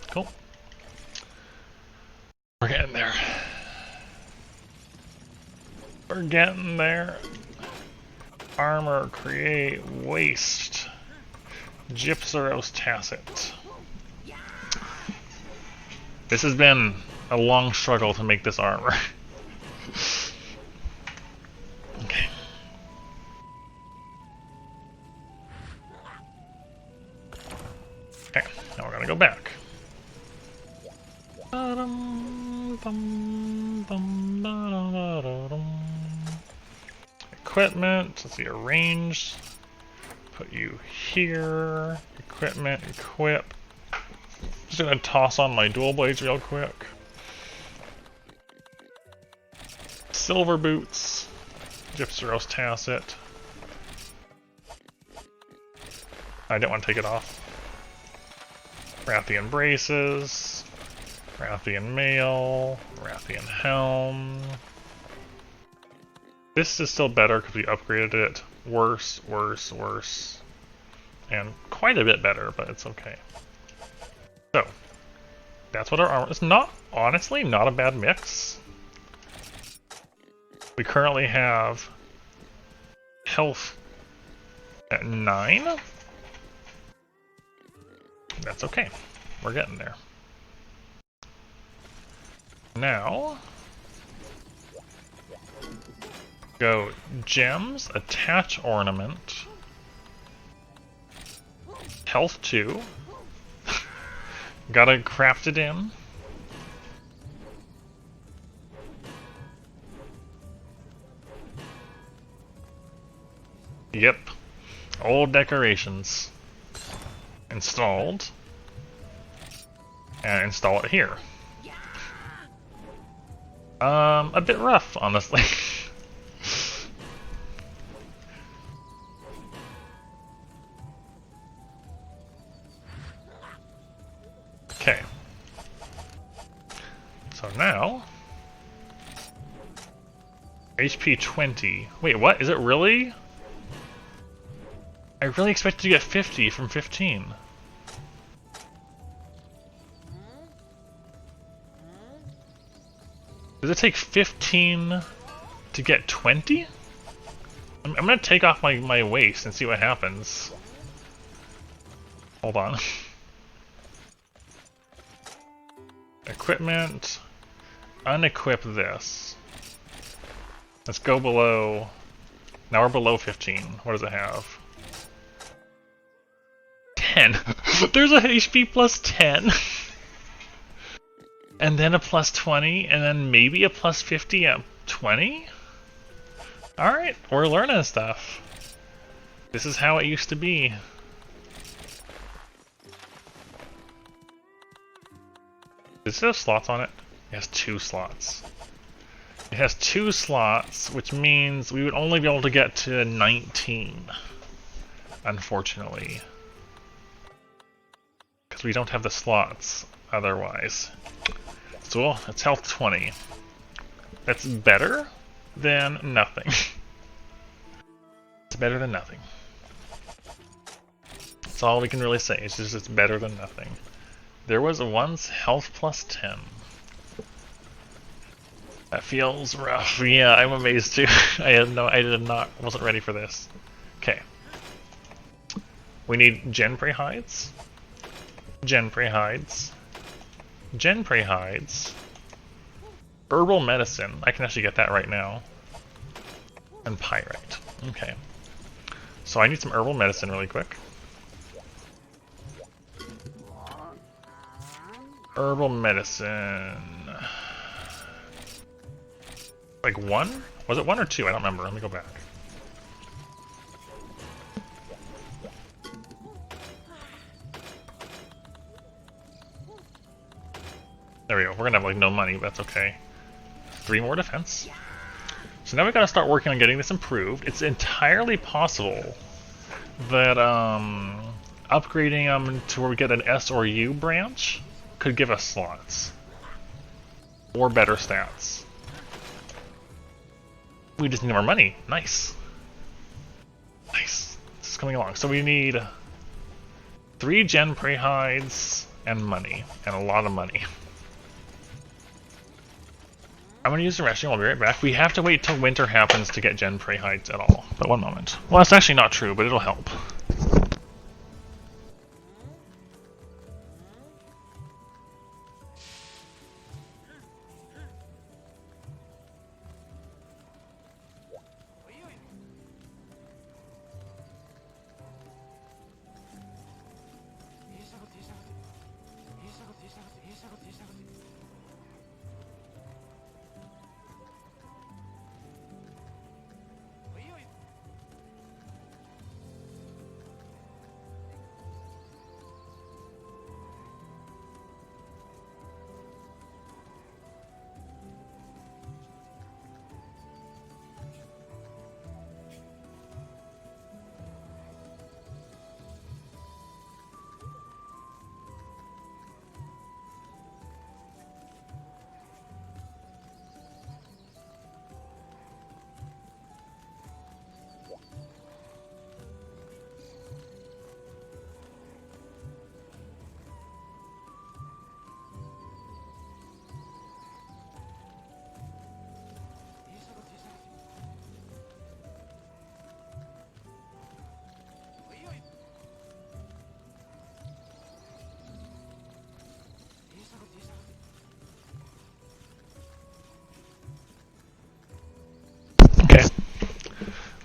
Cool. We're getting there. We're getting there. Armor, create, waste. Gypseros Tacit. This has been a long struggle to make this armor. Okay. Okay, now we're gonna go back. bum, bum, ba-da-da-da-dum. Equipment, let's see, arrange. Put you here. Equipment, equip. Just gonna toss on my dual blades real quick. Silver boots. Gypseros Tacit. I didn't want to take it off. Rathian braces. Rathian mail. Rathian helm. This is still better because we upgraded it. Worse, worse, worse. And quite a bit better, but it's okay. So, that's what our armor is. Honestly, not a bad mix. We currently have health at 9. That's okay. We're getting there. Now, go gems, attach ornament, health 2. Gotta craft it in. Yep. Old decorations. Installed. And install it here. A bit rough, honestly. Okay. So now... HP 20. Wait, what? Is it really? I really expected to get 50 from 15. Does it take 15 to get 20? I'm gonna take off my waist and see what happens. Hold on. Equipment. Unequip this. Let's go below. Now we're below 15. What does it have? 10. There's a HP plus 10. And then a plus 20, and then maybe a plus 50 at 20? Alright, we're learning stuff. This is how it used to be. Does it have slots on it? It has 2 slots. It has 2 slots, which means we would only be able to get to 19. Unfortunately. Because we don't have the slots otherwise. So it's health 20. That's better than nothing. It's better than nothing. That's all we can really say. It's just it's better than nothing. There was once health plus 10. That feels rough. Yeah, I'm amazed too. Wasn't ready for this. Okay. We need Genprey hides. Genprey hides. Genprey hides. Herbal medicine. I can actually get that right now. And pyrite. Okay. So I need some herbal medicine really quick. Herbal medicine. Like 1? Was it 1 or 2? I don't remember. Let me go back. There we go. We're gonna have like no money, but that's okay. 3 more defense. So now we gotta start working on getting this improved. It's entirely possible that upgrading them to where we get an S or U branch could give us slots. Or better stats. We just need more money. Nice. Nice. This is coming along. So we need 3 Genprey hides and money. And a lot of money. I'm gonna use the restroom, I'll be right back. We have to wait till winter happens to get Genprey hides at all. But one moment. Well, that's actually not true, but it'll help.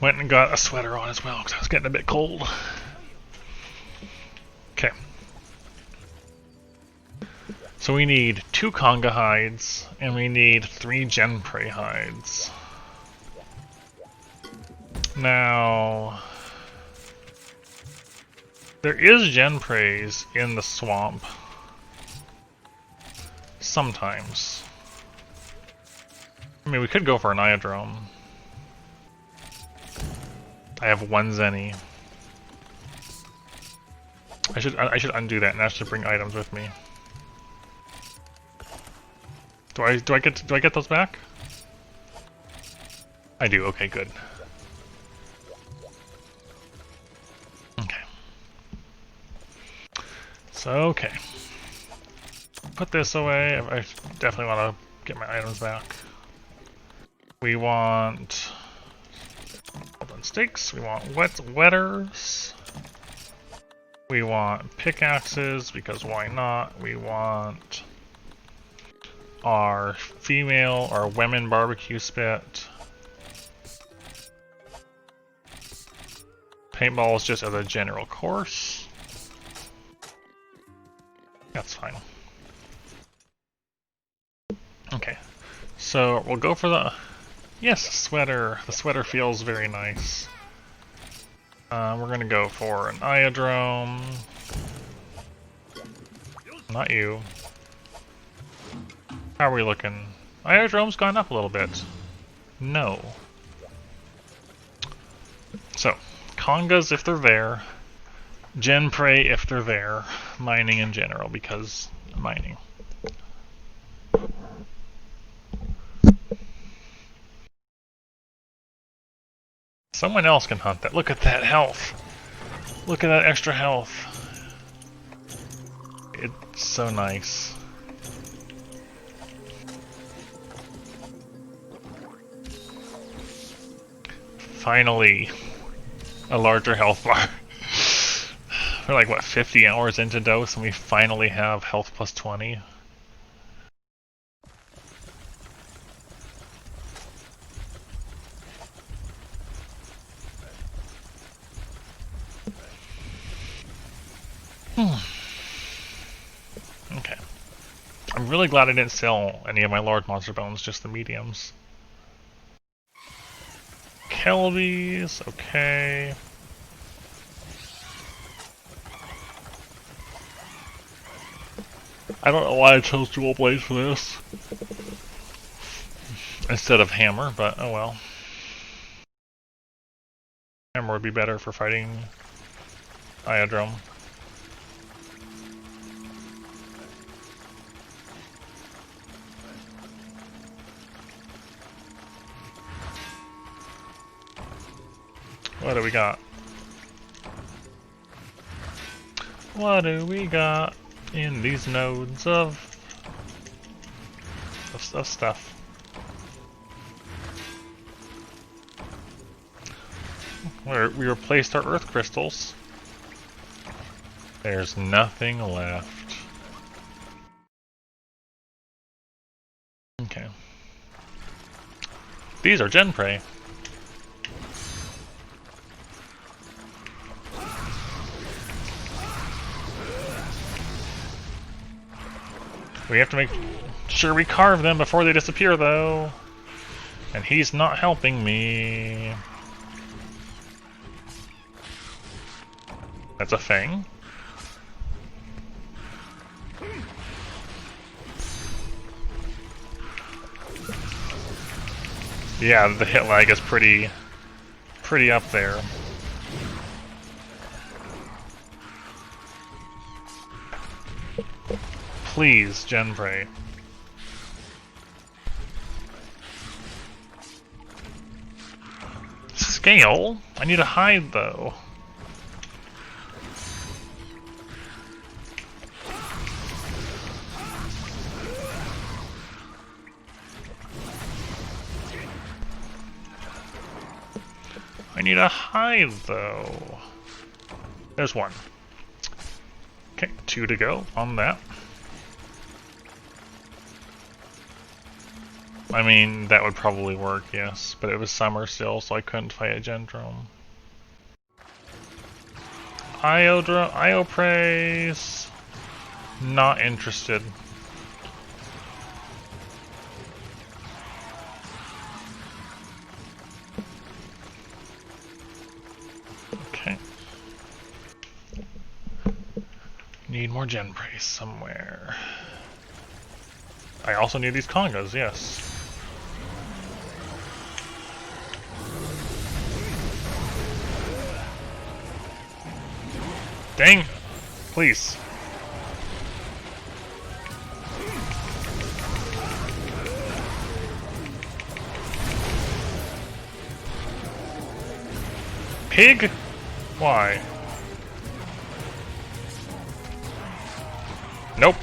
Went and got a sweater on as well because I was getting a bit cold. Okay. So we need 2 conga hides, and we need 3 genprey hides. Now, there is genpreys in the swamp. Sometimes. I mean, we could go for an iodrome. I have 1 zenny. I should undo that and actually bring items with me. Do I get those back? I do. Okay, good. Okay. So okay. Put this away. I definitely want to get my items back. We want golden stakes. We want wetters. We want pickaxes because why not? We want our female or women barbecue spit. Paintballs just as a general course. That's fine. Okay, so we'll go for the sweater. The sweater feels very nice. We're gonna go for an iodrome. Not you. How are we looking? Iodrome's gone up a little bit. No. So, congas if they're there. Genprey if they're there. Mining in general, because mining. Someone else can hunt that. Look at that health. Look at that extra health. It's so nice. Finally, a larger health bar. We're like, what, 50 hours into dose and we finally have health plus 20? Okay. I'm really glad I didn't sell any of my large monster bones, just the mediums. Kelbies, okay. I don't know why I chose dual blades for this instead of hammer, but oh well. Hammer would be better for fighting iodrome. What do we got? What do we got in these nodes of stuff? We replaced our earth crystals. There's nothing left. Okay. These are genprey. We have to make sure we carve them before they disappear, though. And he's not helping me. That's a thing. Yeah, the hit lag is pretty up there. Please, genprey. Scale? I need a hide, though. I need a hide, though. There's one. Okay, 2 to go on that. I mean, that would probably work, yes. But it was summer still, so I couldn't fight a Gendrome. Io praise. Not interested. Okay. Need more Gen praise somewhere. I also need these Congos, yes. Dang! Please. Pig? Why? Nope.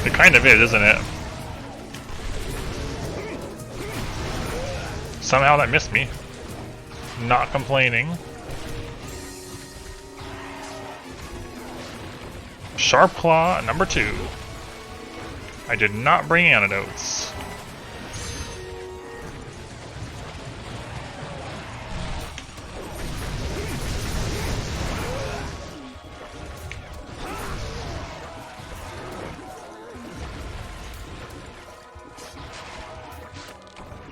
It kind of is, isn't it? Somehow that missed me. Not complaining. Sharp Claw, number 2. I did not bring antidotes.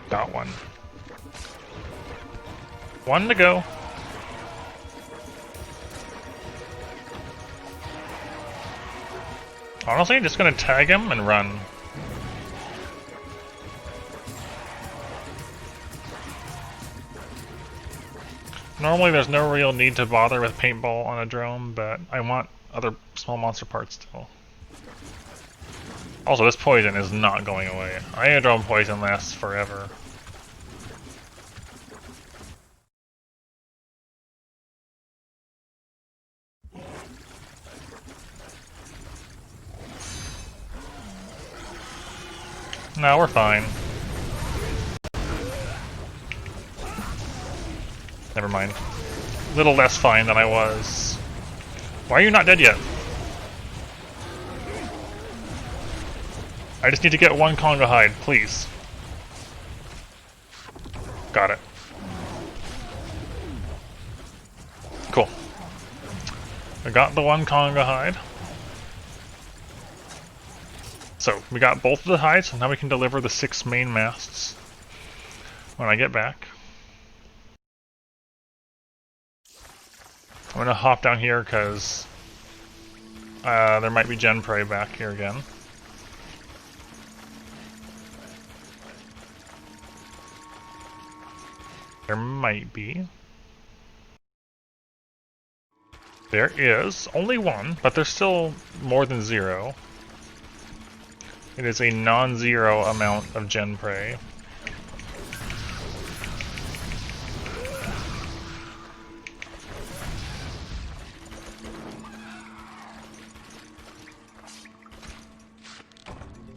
Got one. One to go. Honestly, I'm just gonna tag him and run. Normally there's no real need to bother with paintball on a drone, but I want other small monster parts still. Also, this poison is not going away. Iodrome poison lasts forever. No, we're fine. Never mind. A little less fine than I was. Why are you not dead yet? I just need to get one Conga hide, please. Got it. Cool. I got the one Conga hide. So, we got both of the hides, so now we can deliver the 6 main masts when I get back. I'm gonna hop down here because there might be Gen Prey back here again. There might be. There is. Only one, but there's still more than 0. It is a non-zero amount of Gen Prey.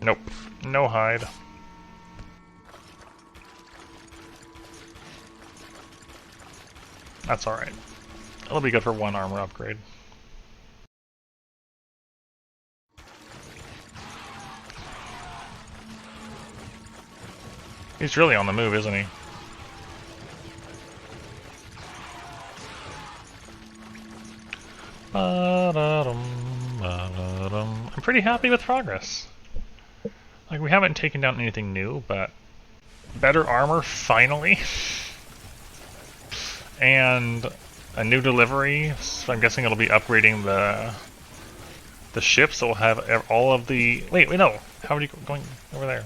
Nope. No hide. That's alright. It'll be good for 1 armor upgrade. He's really on the move, isn't he? I'm pretty happy with progress. Like, we haven't taken down anything new, but better armor, finally. And a new delivery, so I'm guessing it'll be upgrading the ship, so we'll have all of the... Wait, no! How are you going over there?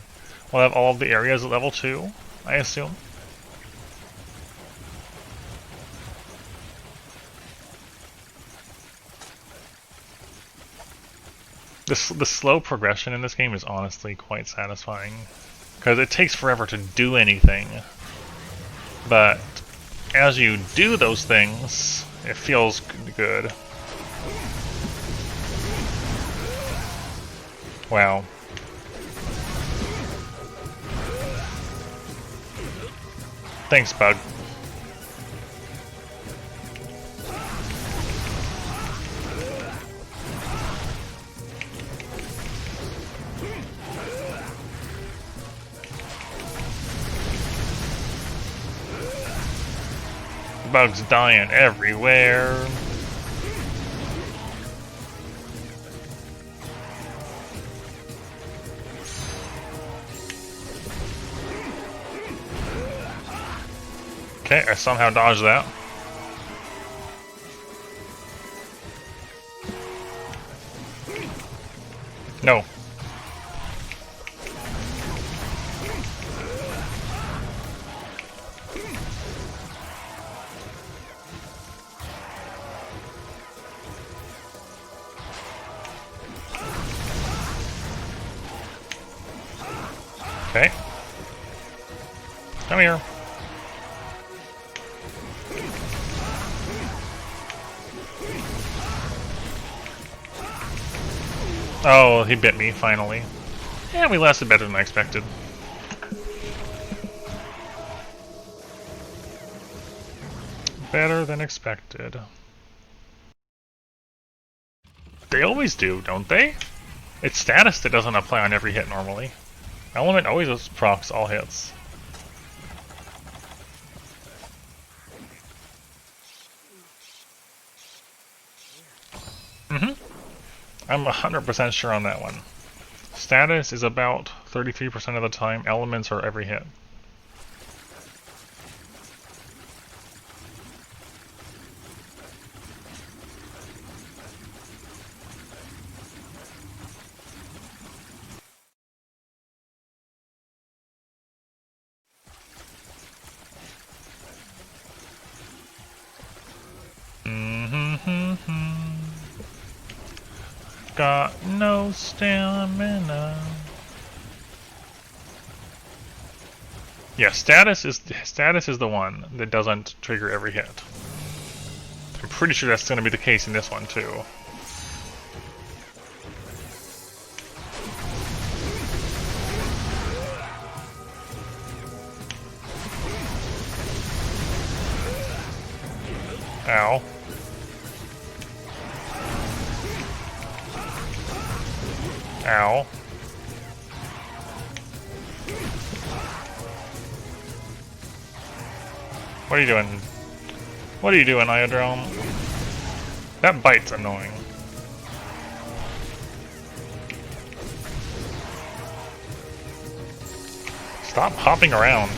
We'll have all of the areas at level 2, I assume. The slow progression in this game is honestly quite satisfying, because it takes forever to do anything. But as you do those things, it feels good. Wow. Thanks, bug. Bugs dying everywhere. Okay, I somehow dodged that. No. Okay. Come here. Oh, he bit me, finally. Yeah, we lasted better than I expected. Better than expected. They always do, don't they? It's status that doesn't apply on every hit normally. Element always procs all hits. I'm 100% sure on that one. Status is about 33% of the time, elements are every hit. Got no stamina. Yeah, status is the one that doesn't trigger every hit. I'm pretty sure that's going to be the case in this one too. Ow. Ow. What are you doing? What are you doing, Iodrome? That bite's annoying. Stop hopping around.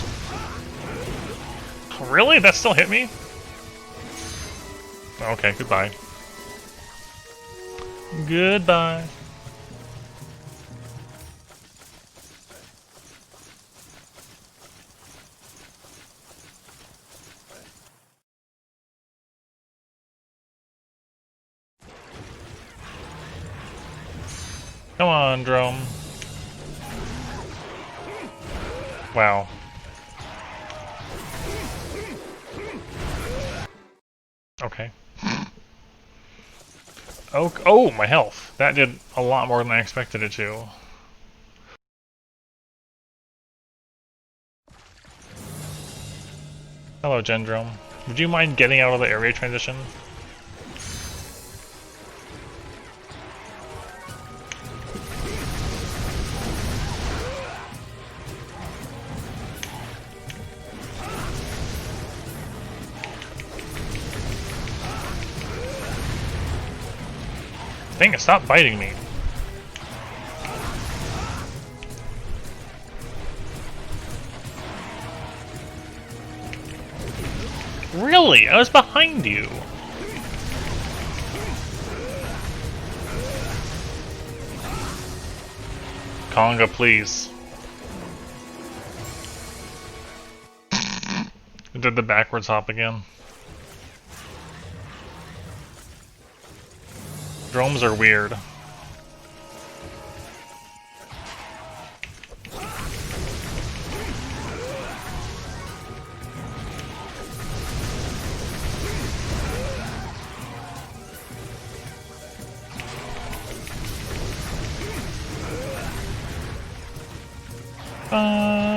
Really? That still hit me? Okay, goodbye. Goodbye. Come on, Drome. Wow. Okay. Oh, my health. That did a lot more than I expected it to. Hello, Gendrome. Would you mind getting out of the area transition? Dang it, stop biting me. Really? I was behind you. Conga, please. It did the backwards hop again. Dromes are weird.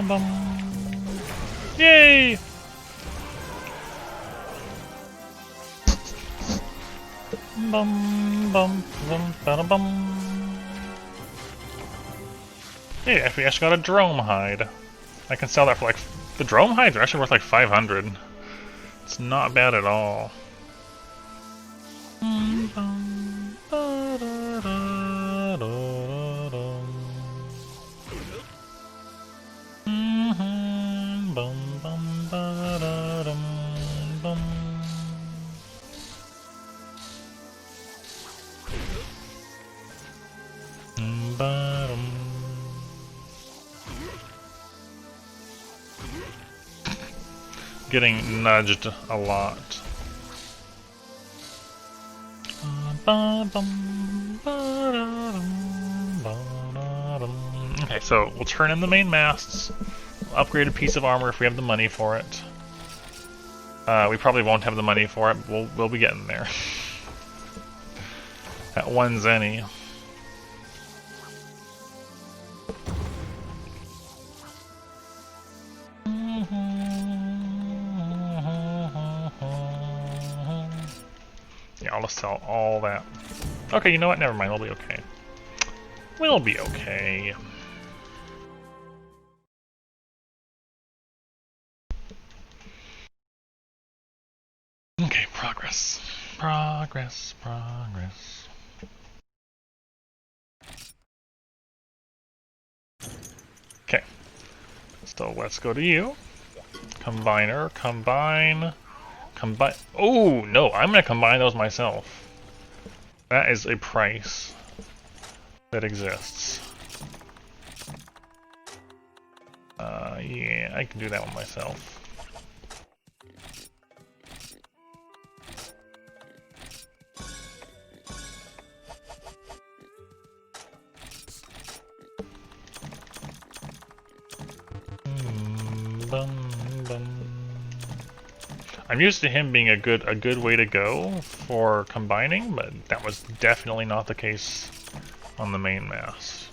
Bum. Yay! Bum. Hey, I actually got a drome hide. I can sell that for like... The drome hides are actually worth like 500. It's not bad at all. Getting nudged a lot. Okay, so we'll turn in the main masts. We'll upgrade a piece of armor if we have the money for it. We probably won't have the money for it, but we'll be getting there. At one zenny. Yeah, I'll just sell all that. Okay, you know what? Never mind. We'll be okay. We'll be okay. Okay, progress. Progress, progress. Okay. So let's go to you. Combiner, combine. Combine. Oh, no, I'm going to combine those myself. That is a price that exists. Yeah, I can do that one myself. I'm used to him being a good way to go for combining, but that was definitely not the case on the main mast.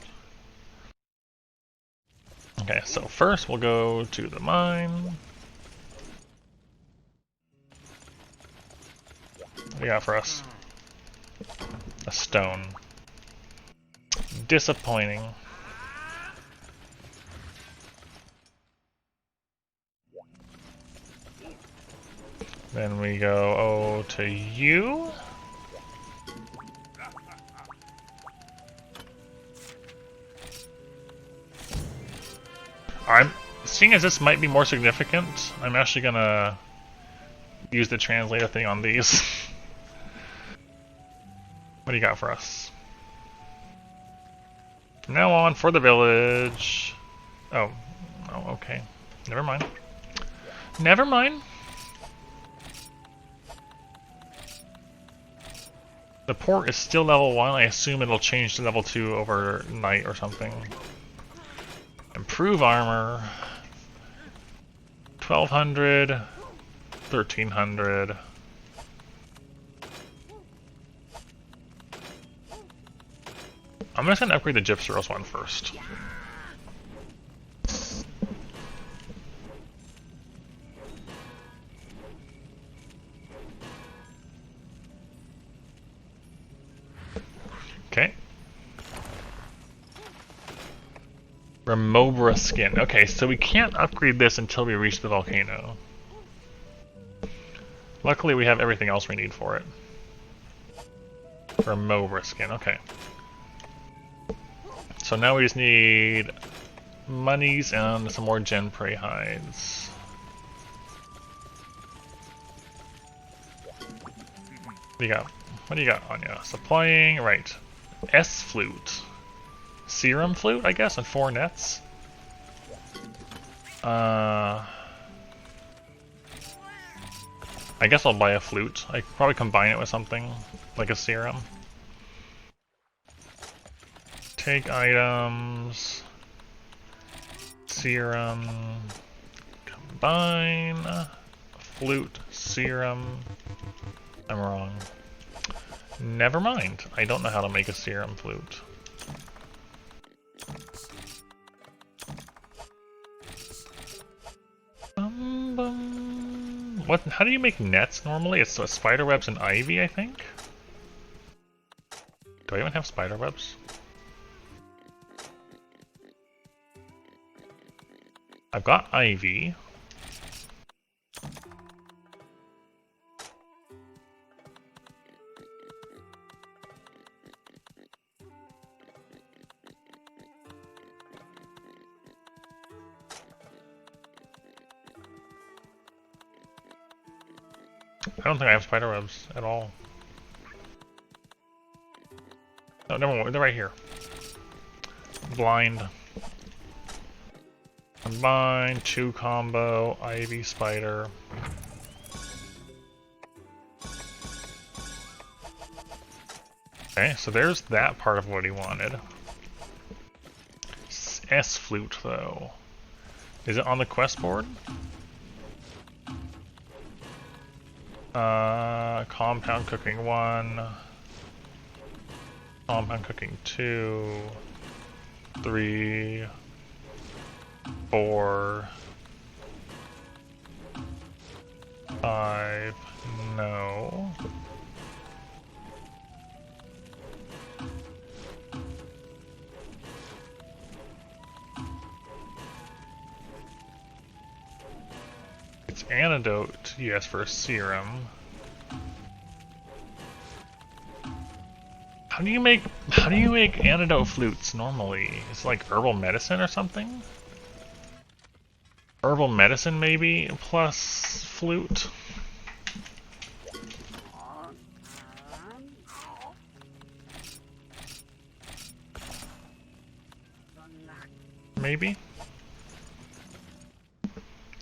Okay, so first we'll go to the mine. What do you got for us? A stone. Disappointing. Then we go to you. Seeing as this might be more significant, I'm actually gonna use the translator thing on these. What do you got for us? From now on, for the village. Oh, okay. Never mind. Never mind. The port is still level 1. I assume it'll change to level 2 overnight or something. Improve armor. 1200. 1300. I'm just gonna upgrade the Gypseros one first. Okay. Remobra skin. Okay, so we can't upgrade this until we reach the volcano. Luckily we have everything else we need for it. Remobra skin, okay. So now we just need monies and some more Gen Prey hides. What do you got? What do you got, Anya? Supplying, right. S flute. Serum flute, I guess, and 4 nets. I guess I'll buy a flute. I could probably combine it with something, like a serum. Take items. Serum. Combine. Flute. Serum. I'm wrong. Never mind. I don't know how to make a serum flute. What? How do you make nets normally? It's spider webs and ivy, I think? Do I even have spider webs? I've got ivy. I don't think I have spider webs at all. No, never mind. They're right here. Blind. Combine, 2 combo, Ivy Spider. Okay, so there's that part of what he wanted. S flute though. Is it on the quest board? Compound cooking 1. Compound cooking 2. 3. 4. 5. No. It's antidote, yes, for a serum. How do you make antidote flutes normally? It's like herbal medicine or something? Herbal medicine maybe plus flute? Maybe?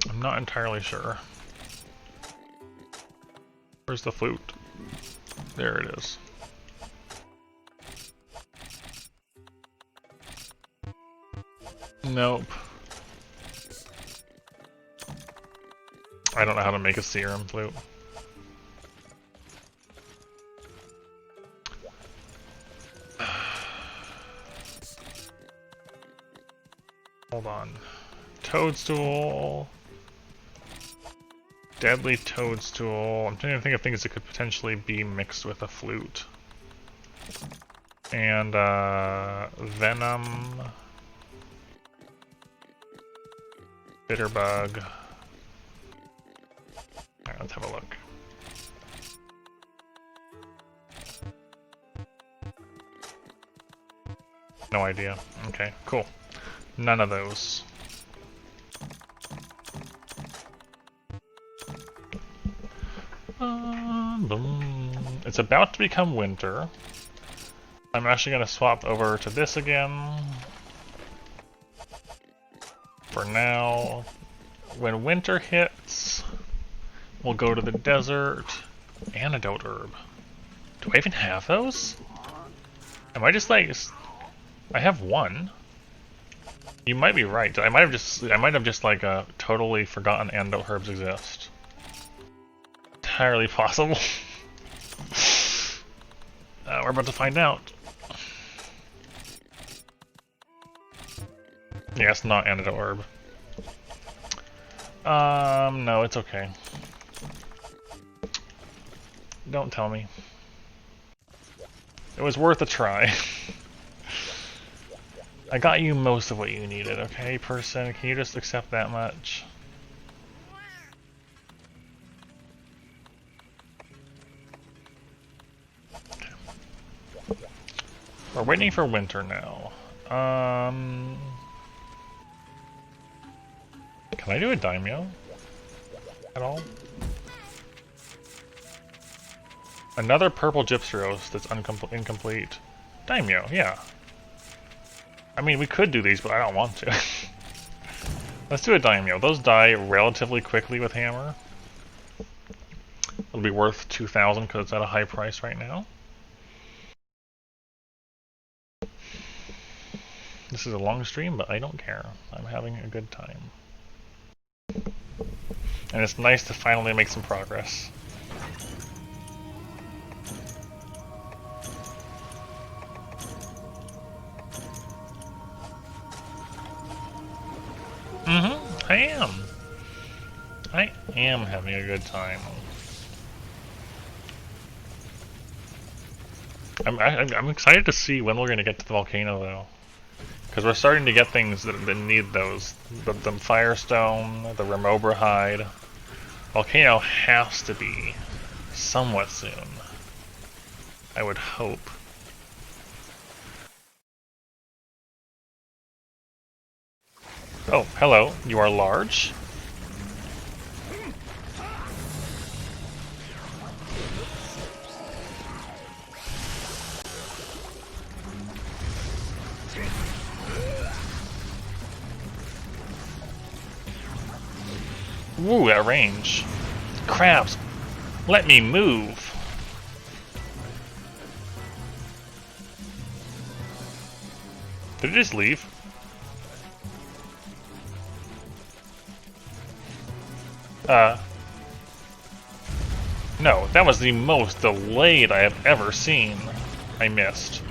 I'm not entirely sure. Where's the flute? There it is. Nope. I don't know how to make a serum flute. Hold on. Toadstool. Deadly toadstool. I'm trying to think of things that could potentially be mixed with a flute. And, venom. Bitterbug. Alright, let's have a look. No idea. Okay, cool. None of those. It's about to become winter. I'm actually going to swap over to this again. For now. When winter hits, we'll go to the desert. Antidote herb. Do I even have those? Am I just like... I have one. You might be right. I might have just like totally forgotten antidote herbs exist. Entirely possible. We're about to find out. Yeah, it's not antidote herb. No, it's okay. Don't tell me. It was worth a try. I got you most of what you needed, okay, person? Can you just accept that much? Okay. We're waiting for winter now. Can I do a daimyo? At all? Another purple gypsy roast that's incomplete. Daimyo, yeah. I mean, we could do these, but I don't want to. Let's do a daimyo. Those die relatively quickly with hammer. It'll be worth 2,000 because it's at a high price right now. This is a long stream, but I don't care. I'm having a good time. And it's nice to finally make some progress. I am. I am having a good time. I'm excited to see when we're going to get to the volcano, though. Because we're starting to get things that need those. The Firestone, the Remobra hide. Volcano has to be somewhat soon. I would hope. Oh, hello. You are large? Ooh, at range. Crabs, let me move. Did it just leave? No, that was the most delayed I have ever seen. I missed.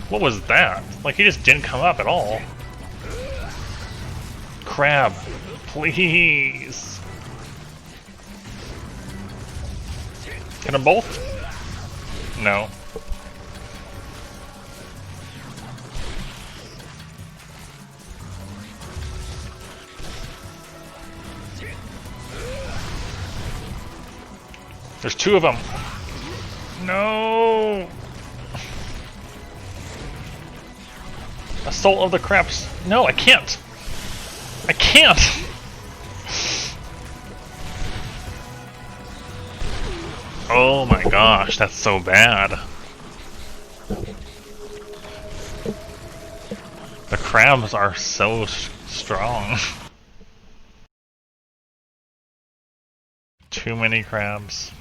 What was that? Like, he just didn't come up at all. Crab, please. Get them both? No. There's two of them. No. Assault of the Crabs. No, I can't. I can't. Oh my gosh, that's so bad. The crabs are so strong. Too many crabs.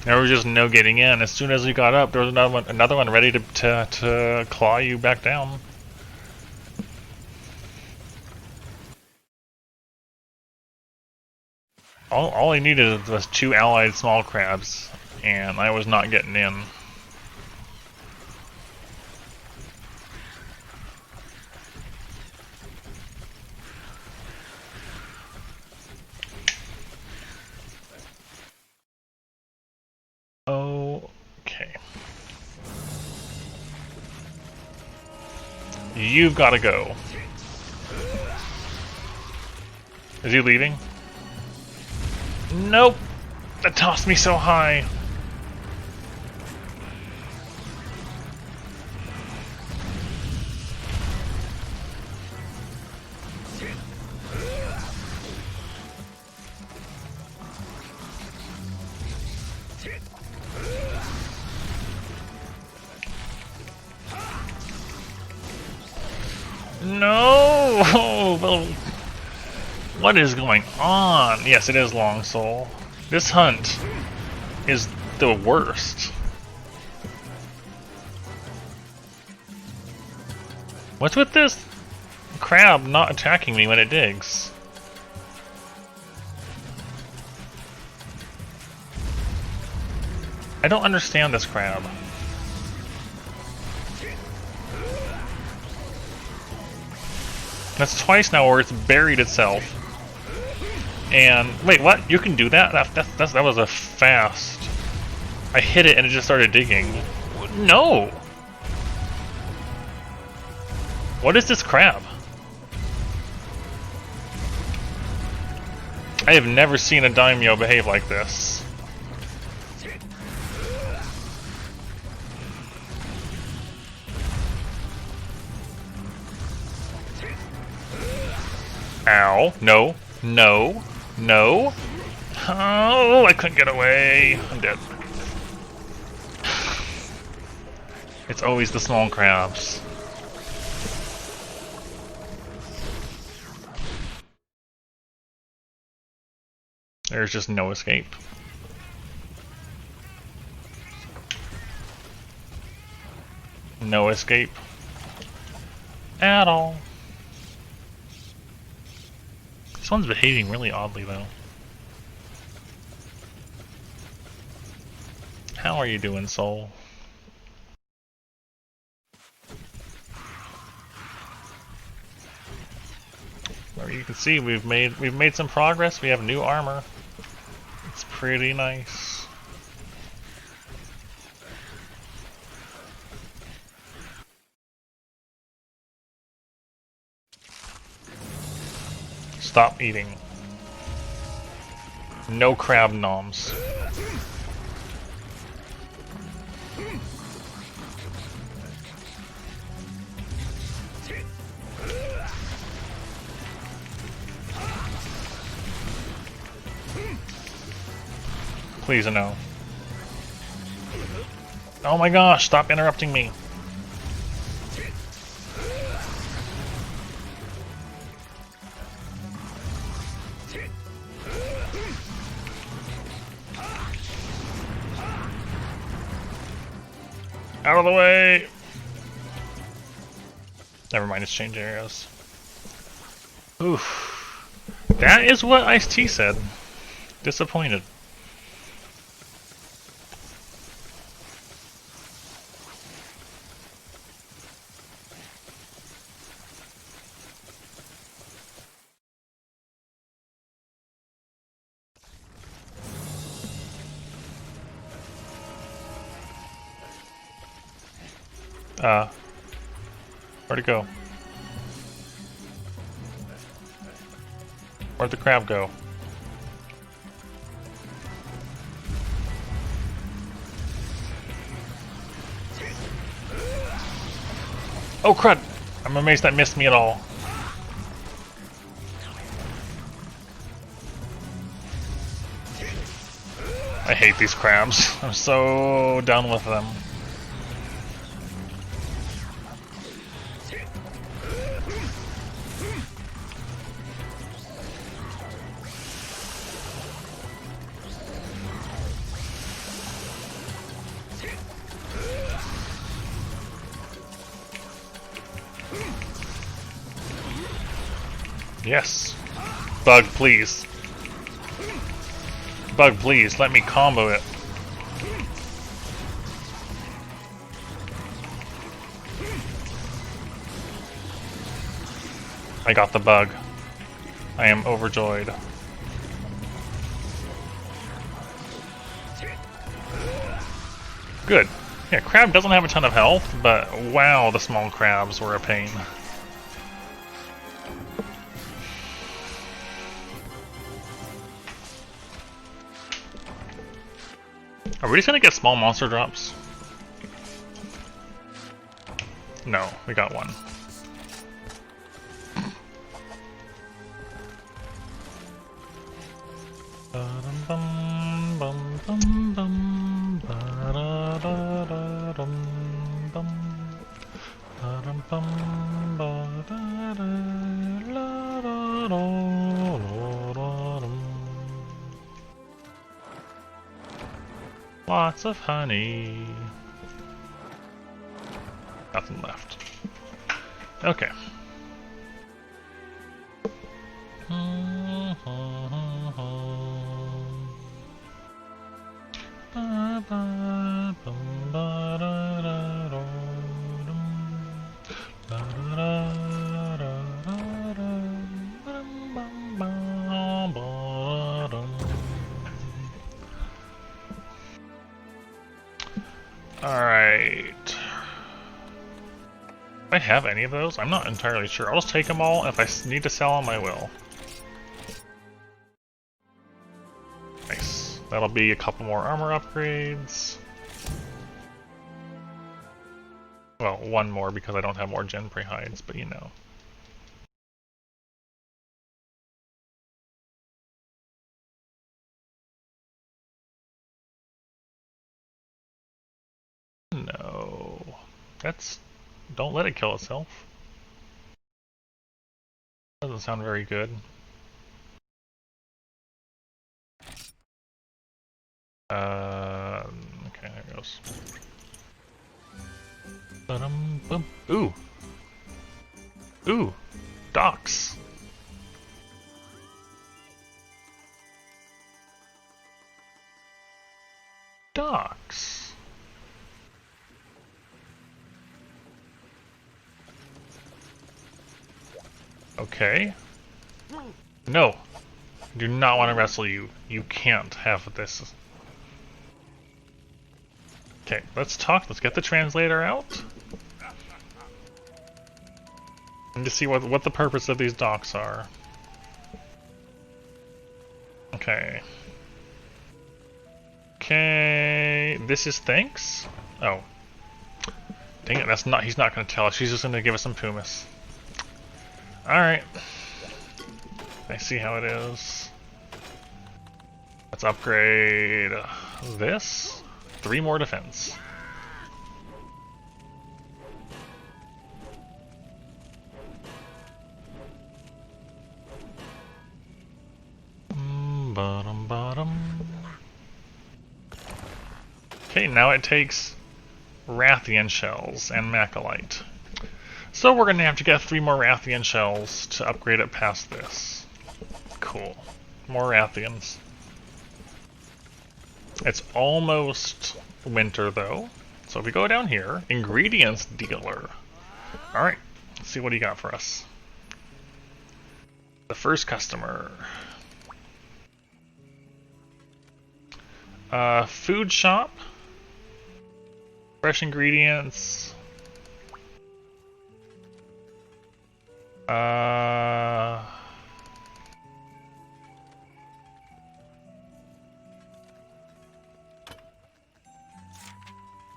There was just no getting in. As soon as you got up, there was another one ready to claw you back down. All I needed was 2 allied small crabs, and I was not getting in. Okay. You've got to go. Is he leaving? Nope! That tossed me so high. No! What is going on? Yes, it is Long Soul. This hunt is the worst. What's with this crab not attacking me when it digs? I don't understand this crab. That's twice now where it's buried itself. And wait, what? You can do that? That was a fast. I hit it and it just started digging. No. What is this crab? I have never seen a daimyo behave like this. Ow. No. No. No. Oh, I couldn't get away. I'm dead. It's always the small crabs. There's just no escape. No escape. At all. This one's behaving really oddly, though. How are you doing, Soul? Well, you can see we've made some progress. We have new armor. It's pretty nice. Stop eating. No crab noms. Please no. Oh my gosh, stop interrupting me. Out of the way! Never mind, it's change areas. Oof. That is what Ice-T said. Disappointed. Where'd it go? Where'd the crab go? Oh crud! I'm amazed that missed me at all. I hate these crabs. I'm so done with them. Yes. Bug, please. Bug, please, let me combo it. I got the bug. I am overjoyed. Good. Yeah, crab doesn't have a ton of health, but wow, the small crabs were a pain. Are we just gonna get small monster drops? No, we got one. Lots of honey. Nothing left. Okay. Alright. Do I have any of those? I'm not entirely sure. I'll just take them all. If I need to sell them, I will. Nice. That'll be a couple more armor upgrades. Well, one more because I don't have more Gen Pre hides, but you know. No. That's... Don't let it kill itself. Doesn't sound very good. Okay, there it goes. Ba-dum-bum. Ooh! Ooh! Docks! Docks! Okay. No! I do not want to wrestle you. You can't have this. Okay, let's talk. Let's get the translator out. And to see what the purpose of these docks are. Okay. Okay, this is thanks? Oh. Dang it, that's not, he's not gonna tell us. He's just gonna give us some pumice. Alright. I see how it is. Let's upgrade this. 3 more defense. Okay, now it takes Rathian shells and Macalite. So we're going to have to get 3 more Rathian shells to upgrade it past this. Cool. More Rathians. It's almost winter though. So if we go down here, ingredients dealer. Alright, let's see what he got for us. The first customer. Food shop. Fresh ingredients.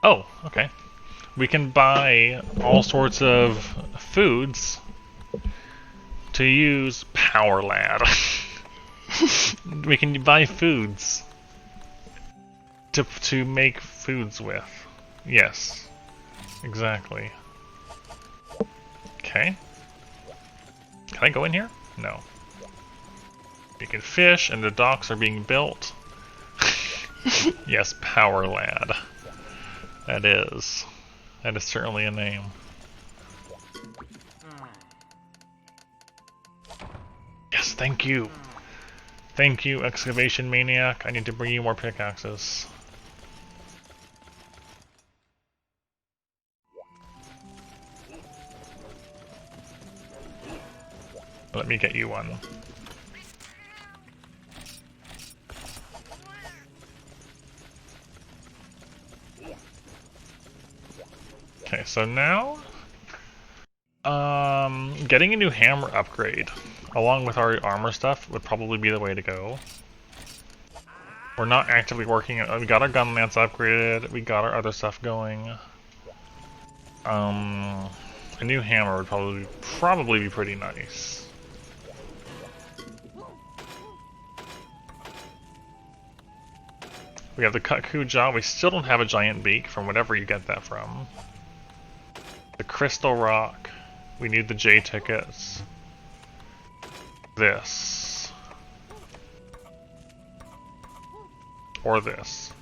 Oh, okay. We can buy all sorts of foods to use Power Lad. We can buy foods to make foods with. Yes, exactly. Okay. Can I go in here? No. You can fish, and the docks are being built. Yes, Power Lad. That is. That is certainly a name. Yes, thank you. Thank you, Excavation Maniac. I need to bring you more pickaxes. Let me get you one. Okay, so now, getting a new hammer upgrade, along with our armor stuff, would probably be the way to go. We're not actively working on. We got our gun lance upgraded. We got our other stuff going. A new hammer would probably be pretty nice. We have the Kutku jaw. We still don't have a giant beak from whatever you get that from. The crystal rock. We need the J tickets. This. Or this.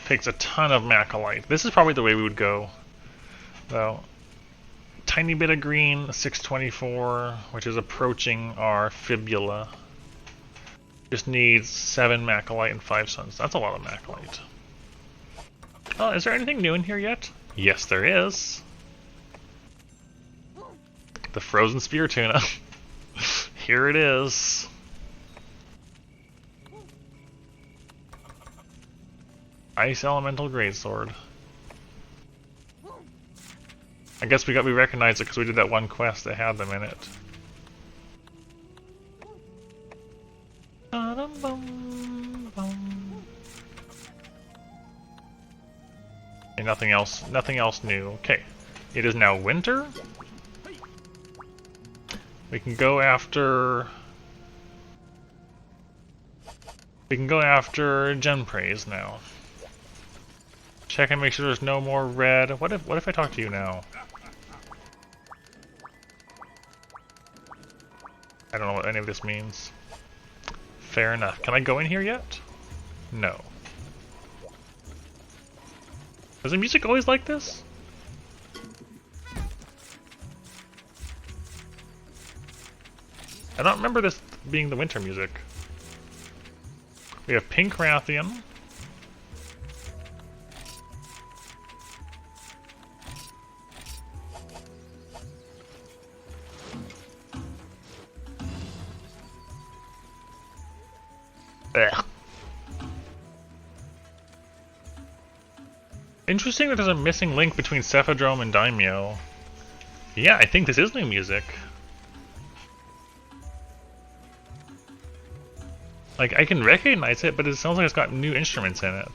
Takes a ton of Macalite. This is probably the way we would go, though. Tiny bit of green, 624, which is approaching our fibula. Just needs 7 Macalite and 5 suns. That's a lot of Macalite. Oh, is there anything new in here yet? Yes, there is. The frozen spear tuna. Here it is. Ice elemental greatsword. I guess we recognized it because we did that one quest that had them in it. Okay, nothing else new. Okay, it is now winter. We can go after gem praise now. Check and make sure there's no more red. What if I talk to you now? I don't know what any of this means. Fair enough. Can I go in here yet? No. Is the music always like this? I don't remember this being the winter music. We have Pink Rathian. Ugh. Interesting that there's a missing link between Cephadrome and Daimyo. Yeah, I think this is new music. Like, I can recognize it, but it sounds like it's got new instruments in it.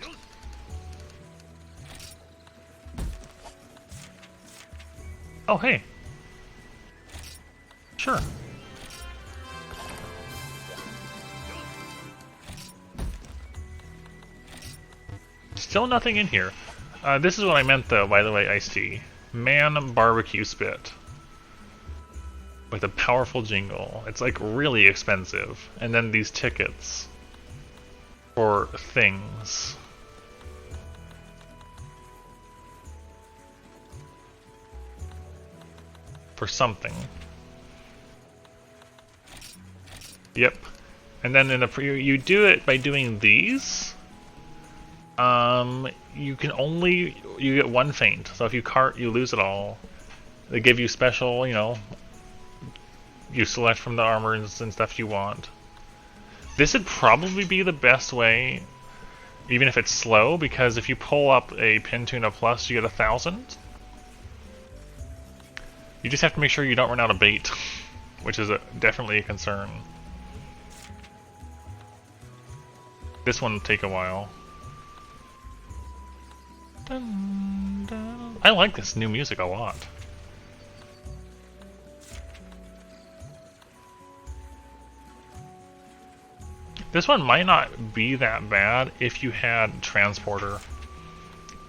Oh, hey. Sure. Still nothing in here. This is what I meant, though, by the way, Ice-T. Man barbecue spit. With a powerful jingle. It's like really expensive. And then these tickets for things. for something. Yep. And then in the you do it by doing these. You can only you get one feint. So if you cart, you lose it all. They give you special, you know. You select from the armors and stuff you want. This would probably be the best way, even if it's slow, because if you pull up a Pin Tuna Plus, you get 1,000. You just have to make sure you don't run out of bait, which is definitely a concern. This one will take a while. Dun, dun. I like this new music a lot. This one might not be that bad if you had Transporter.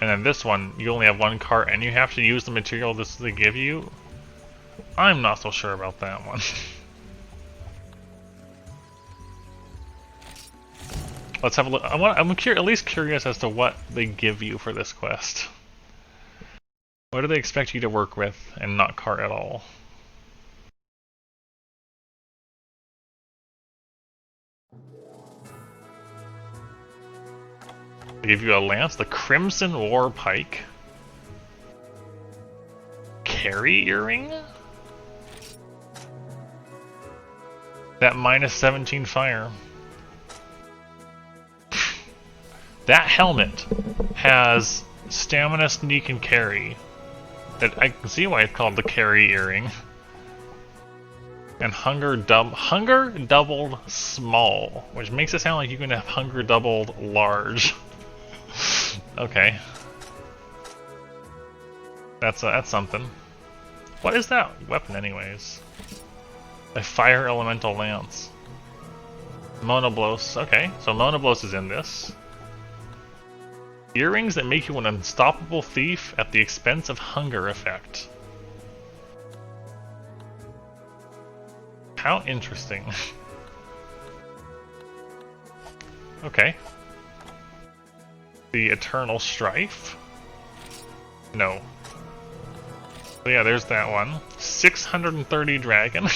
And then this one, you only have one cart and you have to use the material they give you. I'm not so sure about that one. Let's have a look. I'm at least curious as to what they give you for this quest. What do they expect you to work with and not cart at all? They give you a lance, the Crimson War Pike. Carry earring? That minus 17 fire. That helmet has stamina, sneak, and carry. That I can see why it's called the carry earring. And hunger doubled small, which makes it sound like you can have hunger doubled large. Okay. That's something. What is that weapon anyways? A fire elemental lance. Monoblos. Okay, so Monoblos is in this. Earrings that make you an unstoppable thief at the expense of hunger effect. How interesting. Okay. The Eternal Strife? No. So yeah, there's that one. 630 dragon.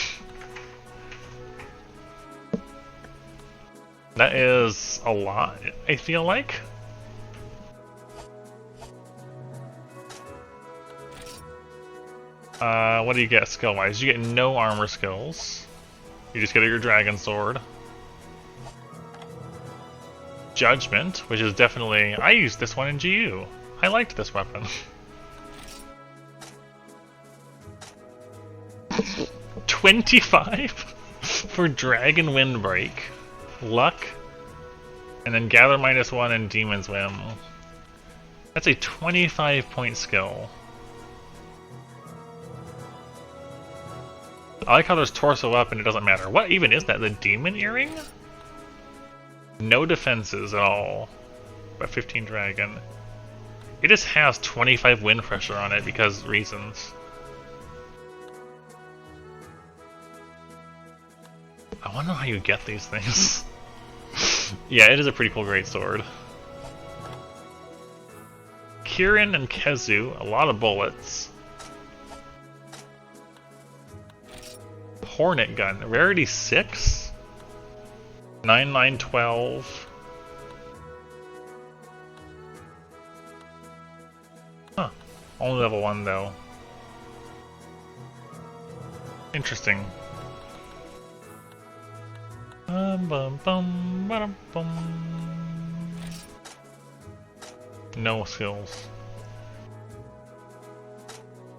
That is a lot, I feel like. What do you get skill-wise? You get no armor skills. You just get your dragon sword. Judgment, which is definitely... I used this one in GU. I liked this weapon. $25 for Dragon Windbreak. Luck. And then Gather -1 and Demon's Whim. That's a 25-point skill. I like how there's torso up and it doesn't matter. What even is that? The Demon Earring? No defenses at all. But 15 dragon. It just has 25 wind pressure on it because reasons. I wonder how you get these things. Yeah, it is a pretty cool greatsword. Kirin and Kezu, a lot of bullets. Hornet gun, rarity 6? 9, 9, 12. Huh. Only level 1 though. Interesting. No skills.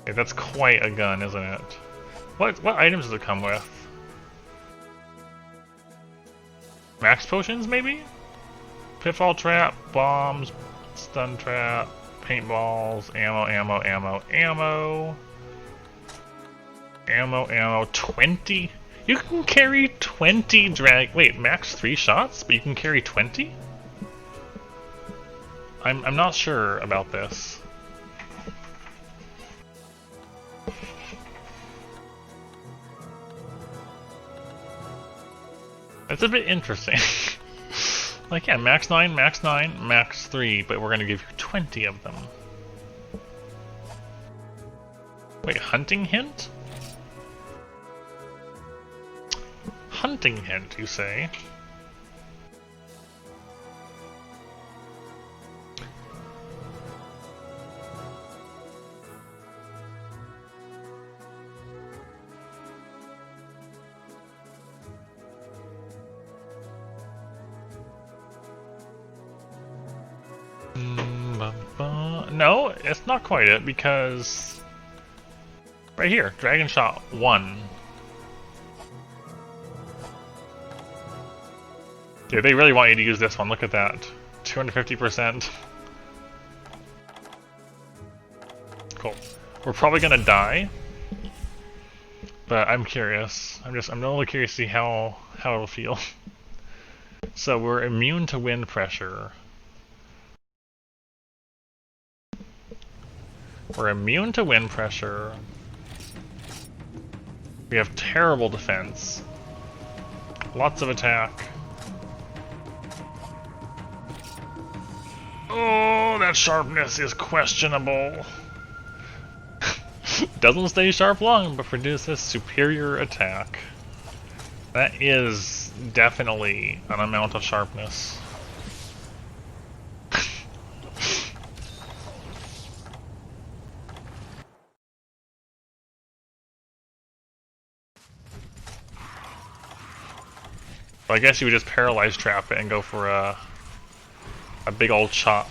Okay, that's quite a gun, isn't it? What items does it come with? Max potions, maybe? Pitfall trap, bombs, stun trap, paintballs, ammo, ammo, ammo, ammo. Ammo, ammo, 20? You can carry 20 wait, max 3 shots, but you can carry 20? I'm not sure about this. It's a bit interesting. Like, yeah, max 9, max 3, but we're gonna give you 20 of them. Wait, hunting hint? hunting hint, you say? No, it's not quite it, because right here, Dragon Shot 1. Dude, they really want you to use this one. Look at that. 250%. Cool. We're probably gonna die, but I'm curious. I'm only curious to see how it'll feel. So we're immune to wind pressure. We're immune to wind pressure. We have terrible defense. Lots of attack. Oh, that sharpness is questionable. Doesn't stay sharp long, but produces superior attack. That is definitely an amount of sharpness. I guess you would just paralyze trap it and go for a big old chop.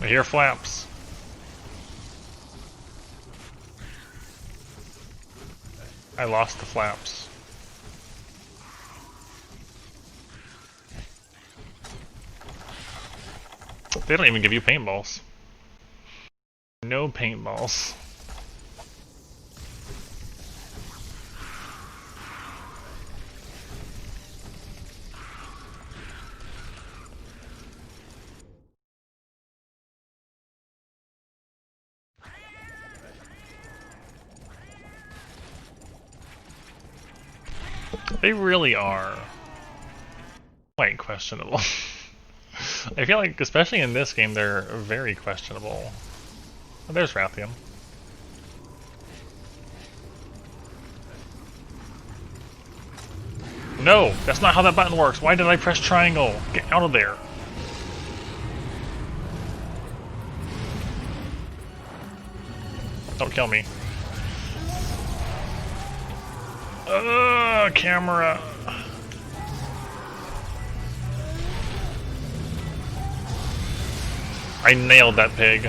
I hear flaps. I lost the flaps. They don't even give you paintballs. No paintballs. They really are quite questionable. I feel like, especially in this game, they're very questionable. Oh, there's Rathian. No! That's not how that button works! Why did I press triangle? Get out of there! Don't kill me. Camera! I nailed that pig.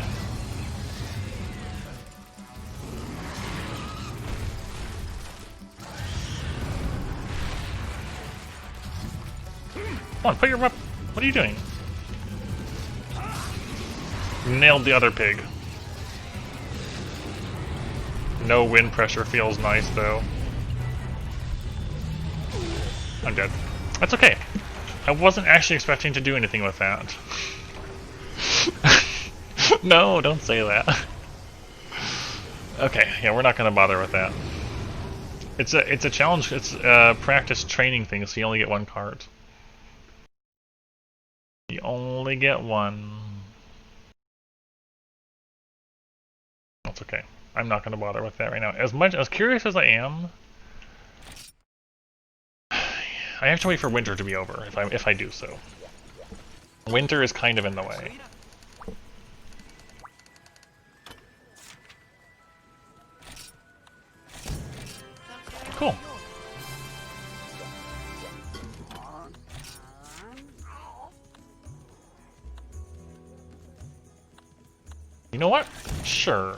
Come on, put your weapon. What are you doing? Nailed the other pig. No wind pressure feels nice, though. I'm dead. That's okay. I wasn't actually expecting to do anything with that. No, don't say that. Okay, yeah, we're not gonna bother with that. It's a challenge. It's a practice training thing, so you only get one card. You only get one. That's okay. I'm not gonna bother with that right now. As curious as I am, I have to wait for winter to be over if I do so. Winter is kind of in the way. Cool. You know what? Sure.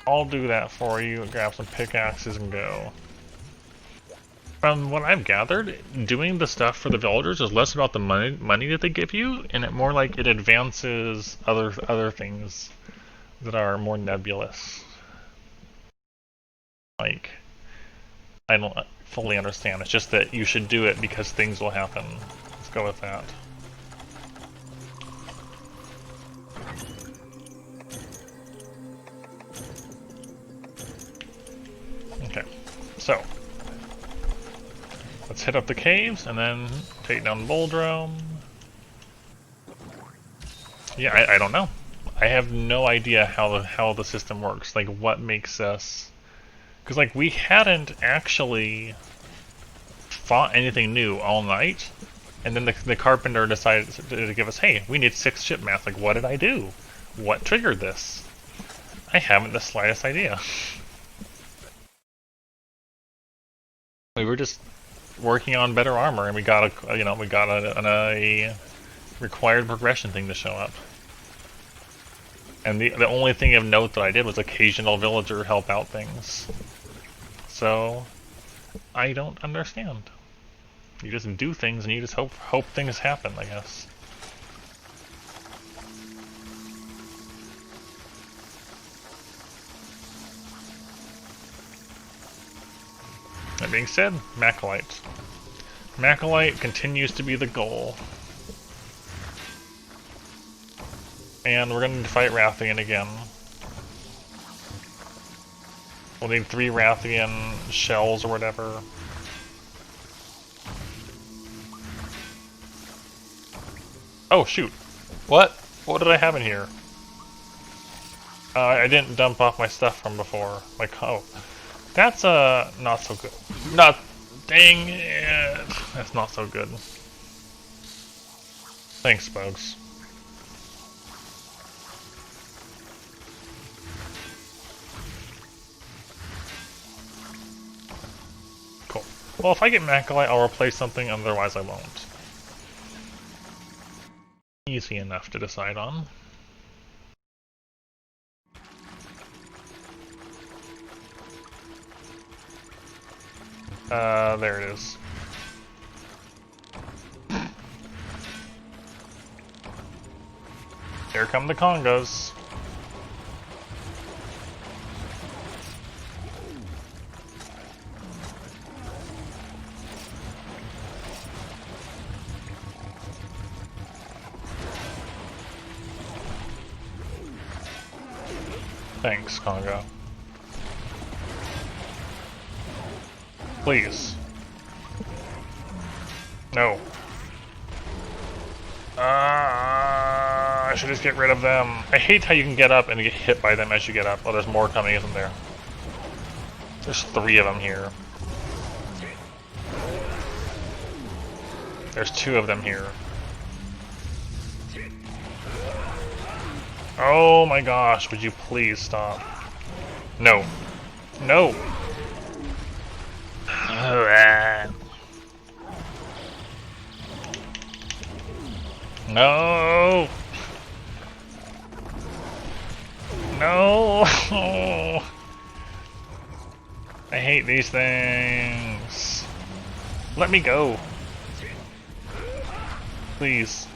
I'll do that for you, grab some pickaxes and go. From what I've gathered, doing the stuff for the villagers is less about the money that they give you, and it more like it advances other things that are more nebulous. Like, I don't fully understand. It's just that you should do it because things will happen. Let's go with that. Okay, so Let's hit up the caves and then take down Boldrome. Yeah, I don't know. I have no idea how the system works. Like, what makes us... Because, like, we hadn't actually fought anything new all night, and then the carpenter decided to give us, hey, we need 6 ship math. Like, what did I do? What triggered this? I haven't the slightest idea. We were just working on better armor, and we got a required progression thing to show up. And the only thing of note that I did was occasional villager help out things. So I don't understand. You just do things and you just hope things happen, I guess. That being said, Macalite. Macalite continues to be the goal. And we're going to fight Rathian again. We'll need 3 Rathian shells or whatever. Oh shoot! What? What did I have in here? I didn't dump off my stuff from before. Like, oh. That's not so good. Not... Dang it! That's not so good. Thanks, Bugs. Cool. Well, if I get Macalite, I'll replace something, otherwise I won't. Easy enough to decide on. There it is. Here come the Congos. Thanks, Congo. Please. No. I should just get rid of them. I hate how you can get up and get hit by them as you get up. Oh, there's more coming, isn't there? There's 3 of them here. There's 2 of them here. Oh my gosh, would you please stop? No. No! No! No! I hate these things. Let me go. Please.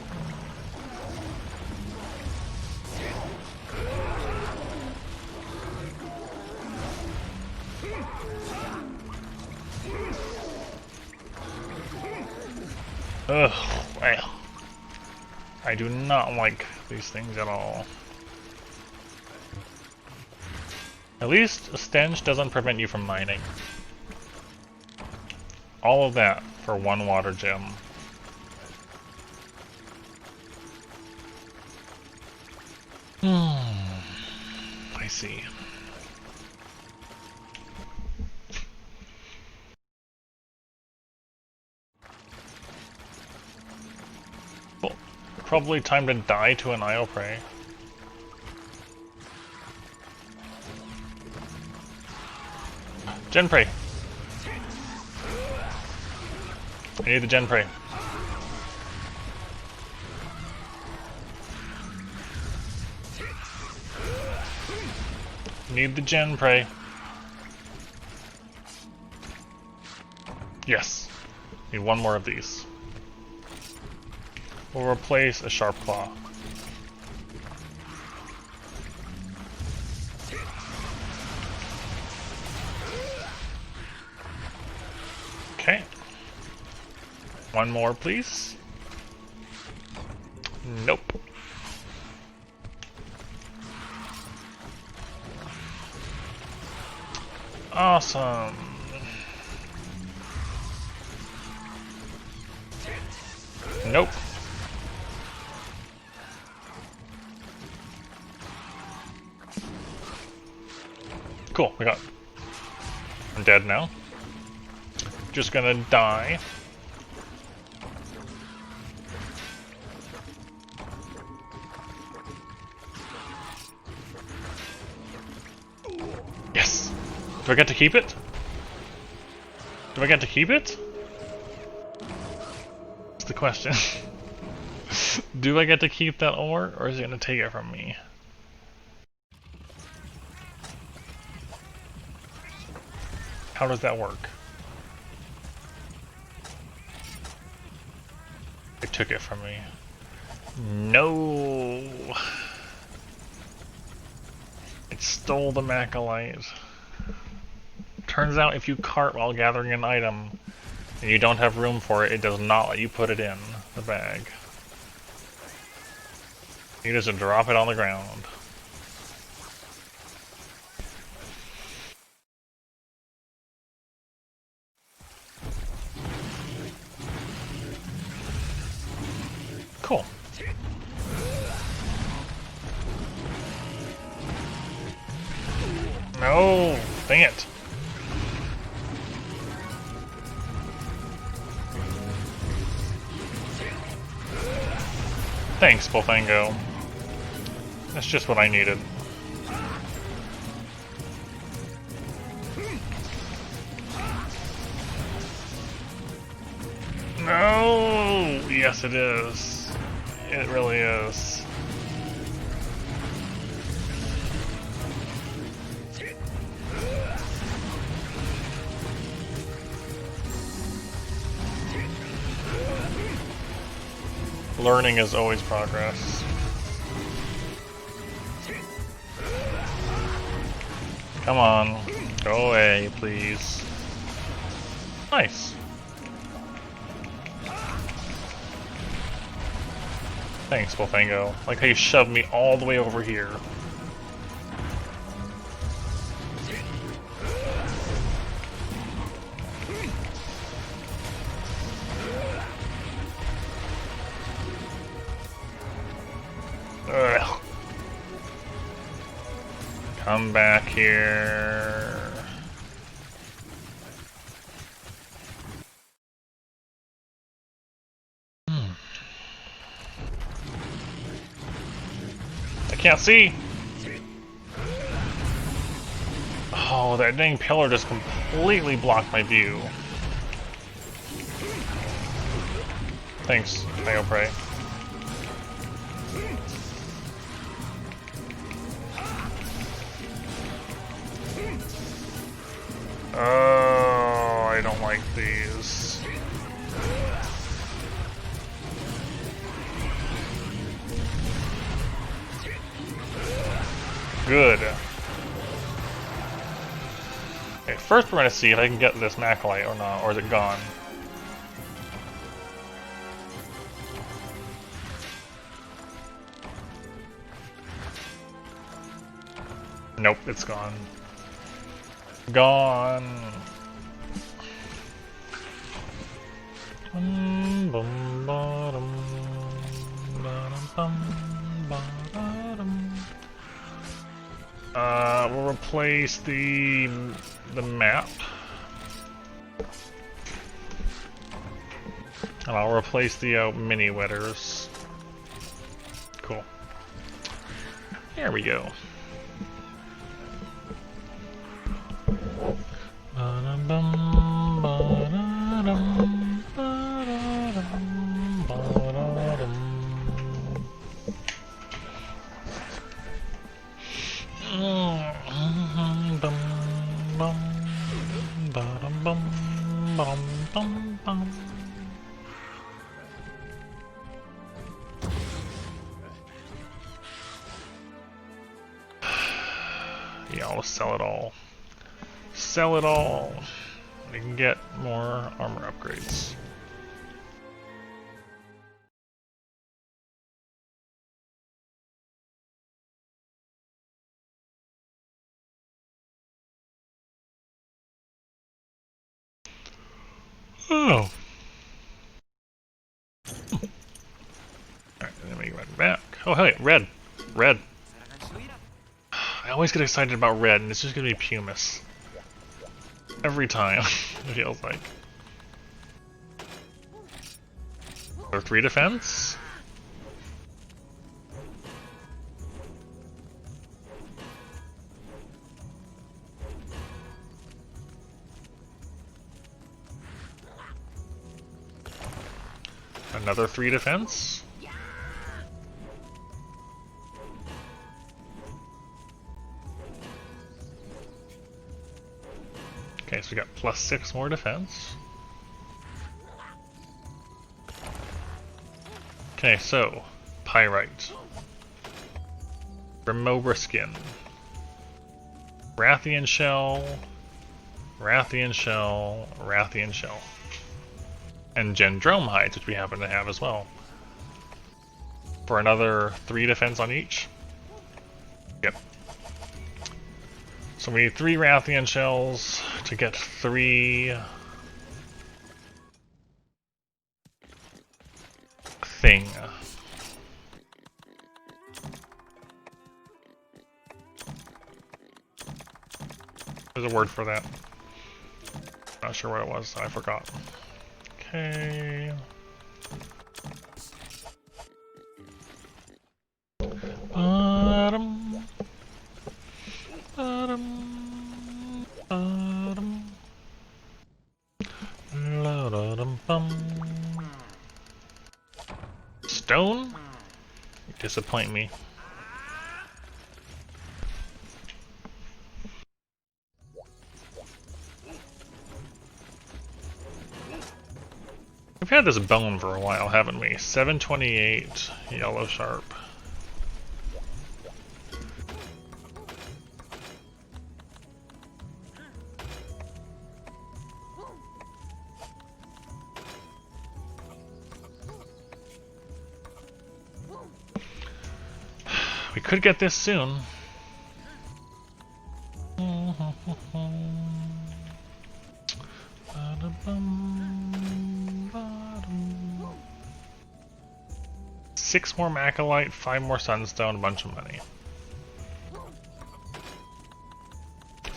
Ugh, well. I do not like these things at all. At least a stench doesn't prevent you from mining. All of that for 1 water gem. I see. Well, probably time to die to an Ileprey. Genprey! I need the Genprey. Need the Genprey. Yes. Need 1 more of these. We'll replace a Sharp Claw. Okay. 1 more, please. Nope. Awesome. Nope. Cool, I'm dead now. Just gonna die. Yes! Do I get to keep it? Do I get to keep it? That's the question. Do I get to keep that ore, or is it gonna take it from me? How does that work? It took it from me. No! It stole the Macalite. Turns out if you cart while gathering an item, and you don't have room for it, it does not let you put it in the bag. You just drop it on the ground. Cool. No! Dang it! Thanks, Bullfango. That's just what I needed. No! Yes, it is. It really is. Learning is always progress. Come on. Go away, please. Nice. Thanks, Bullfango. Like how you shoved me all the way over here. Ugh. Come back here. I can't see. Oh, that dang pillar just completely blocked my view. Thanks, Fail Prey. Oh, I don't like these. Good. Okay, first we're gonna see if I can get this Macalite or not, or is it gone? Nope, it's gone. Gone. We'll replace the map. And I'll replace the mini wetters. Cool. There we go. Yeah, I'll sell it all. Sell it all. We can get more armor upgrades. Oh. back. Oh, hey, red. Red. I always get excited about red, and it's just gonna be pumice. Every time, it feels like. Or 3 defense? Another 3 defense? Okay, so we got +6 more defense. Okay, so Pyrite, Remobra Skin, Rathian Shell, Rathian Shell, Rathian Shell, and Gendrome Hides, which we happen to have as well. For another 3 defense on each. Yep. So we need 3 Rathian Shells to get 3 thing. There's a word for that. Not sure what it was, I forgot. Okay. Bottom. Bottom. Bottom. La-da-dum-bum. Stone? You disappoint me. We've had this bone for a while, haven't we? 728 yellow sharp. We could get this soon. Six more Macalite, 5 more Sunstone, a bunch of money.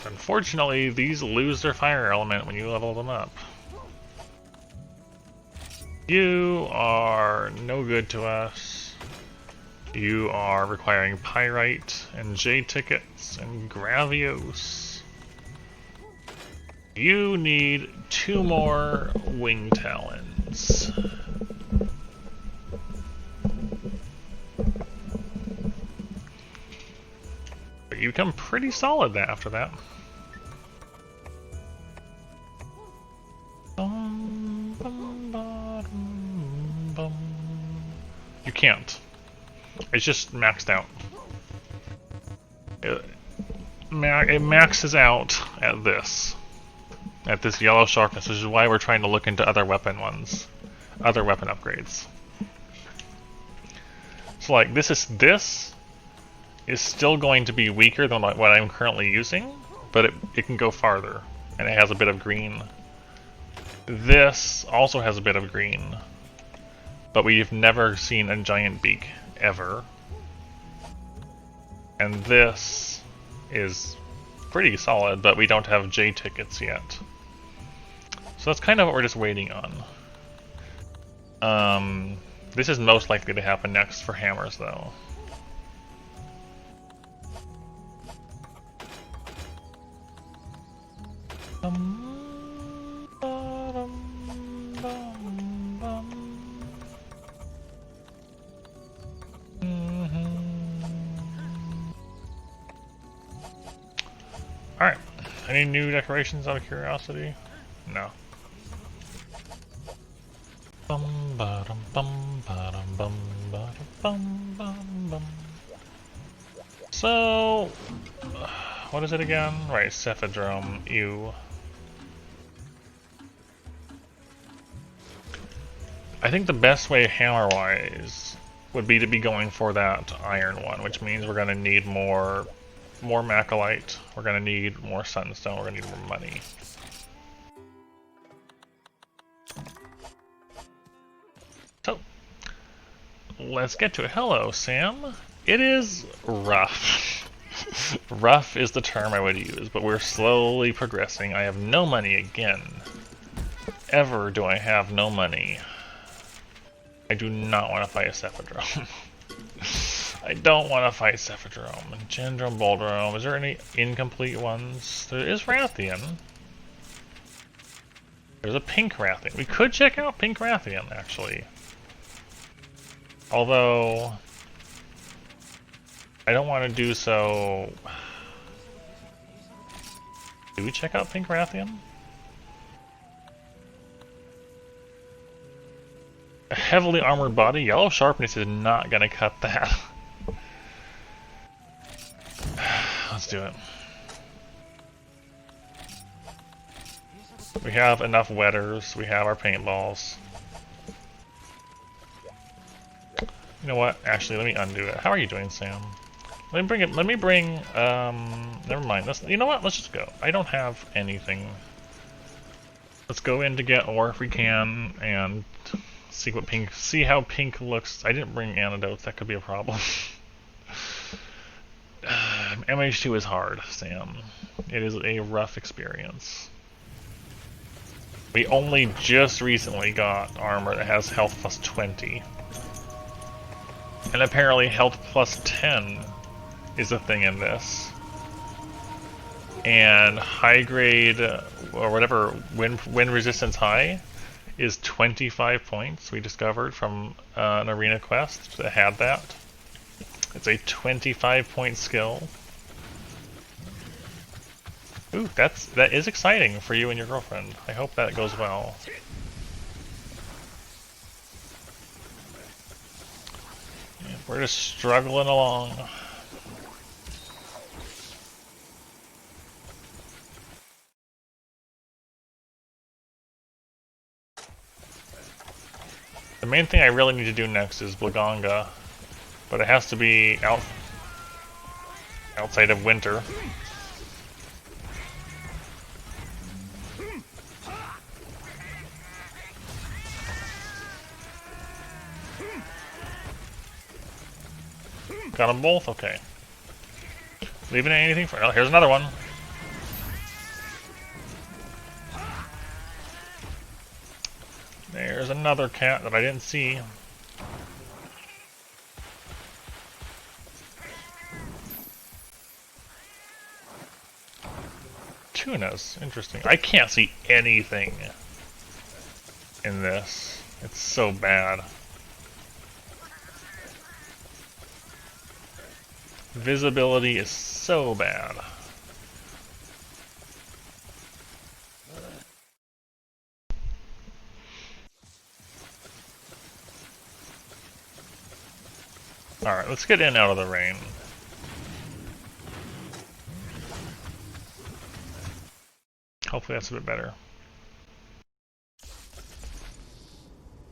Unfortunately, these lose their fire element when you level them up. You are no good to us. You are requiring Pyrite and J tickets and Gravios. You need 2 more Wing Talons. But you become pretty solid after that. You can't. It's just maxed out. It maxes out at this yellow sharpness, which is why we're trying to look into other weapon upgrades. So like this is still going to be weaker than what I'm currently using, but it can go farther, and it has a bit of green. This also has a bit of green, but we've never seen a giant beak ever. And this is pretty solid, but we don't have J tickets yet. So that's kind of what we're just waiting on. This is most likely to happen next for hammers, though. Alright, any new decorations out of curiosity? No. So, what is it again? Right, Cephadrome, ew. I think the best way hammer-wise would be to be going for that iron one, which means we're going to need more Macalite, we're going to need more Sunstone, we're going to need more money. So, let's get to it. Hello, Sam. It is rough. Rough is the term I would use, but we're slowly progressing. I have no money again. Ever do I have no money. I do not want to fight a Cephadrome. I don't want to fight Cephadrome. Gendrome, Boldrome. Is there any incomplete ones? There is Rathian. There's a Pink Rathian. We could check out Pink Rathian, actually. Although, I don't want to do so. Do we check out Pink Rathian? A heavily armored body. Yellow Sharpness is not going to cut that. Let's do it. We have enough wetters. We have our paintballs. You know what? Actually, let me undo it. How are you doing, Sam? Let me bring it. Let me bring. Never mind. You know what? Let's just go. I don't have anything. Let's go in to get ore if we can and see what pink. See how pink looks. I didn't bring antidotes. That could be a problem. MH2 is hard, Sam. It is a rough experience. We only just recently got armor that has health plus 20. And apparently health plus 10 is a thing in this. And high grade, or whatever, wind resistance high is 25 points we discovered from an arena quest that had that. It's a 25 point skill. Ooh, that is exciting for you and your girlfriend. I hope that goes well. Yeah, we're just struggling along. The main thing I really need to do next is Blaganga, but it has to be outside of winter. Got them both? Okay. Leaving anything for... Oh, here's another one. There's another cat that I didn't see. Tunas. Interesting. I can't see anything in this. It's so bad. Visibility is so bad. Alright, let's get in out of the rain. Hopefully that's a bit better.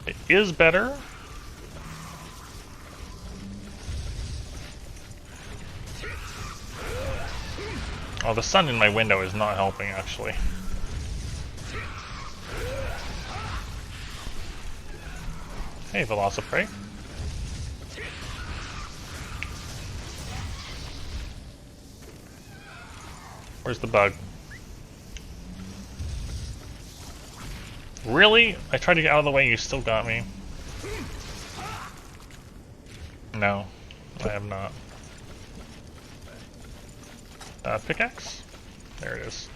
It is better. Oh, the sun in my window is not helping, actually. Hey, Velociprey. Where's the bug? Really? I tried to get out of the way, you still got me. No, I have not. Pickaxe? There it is.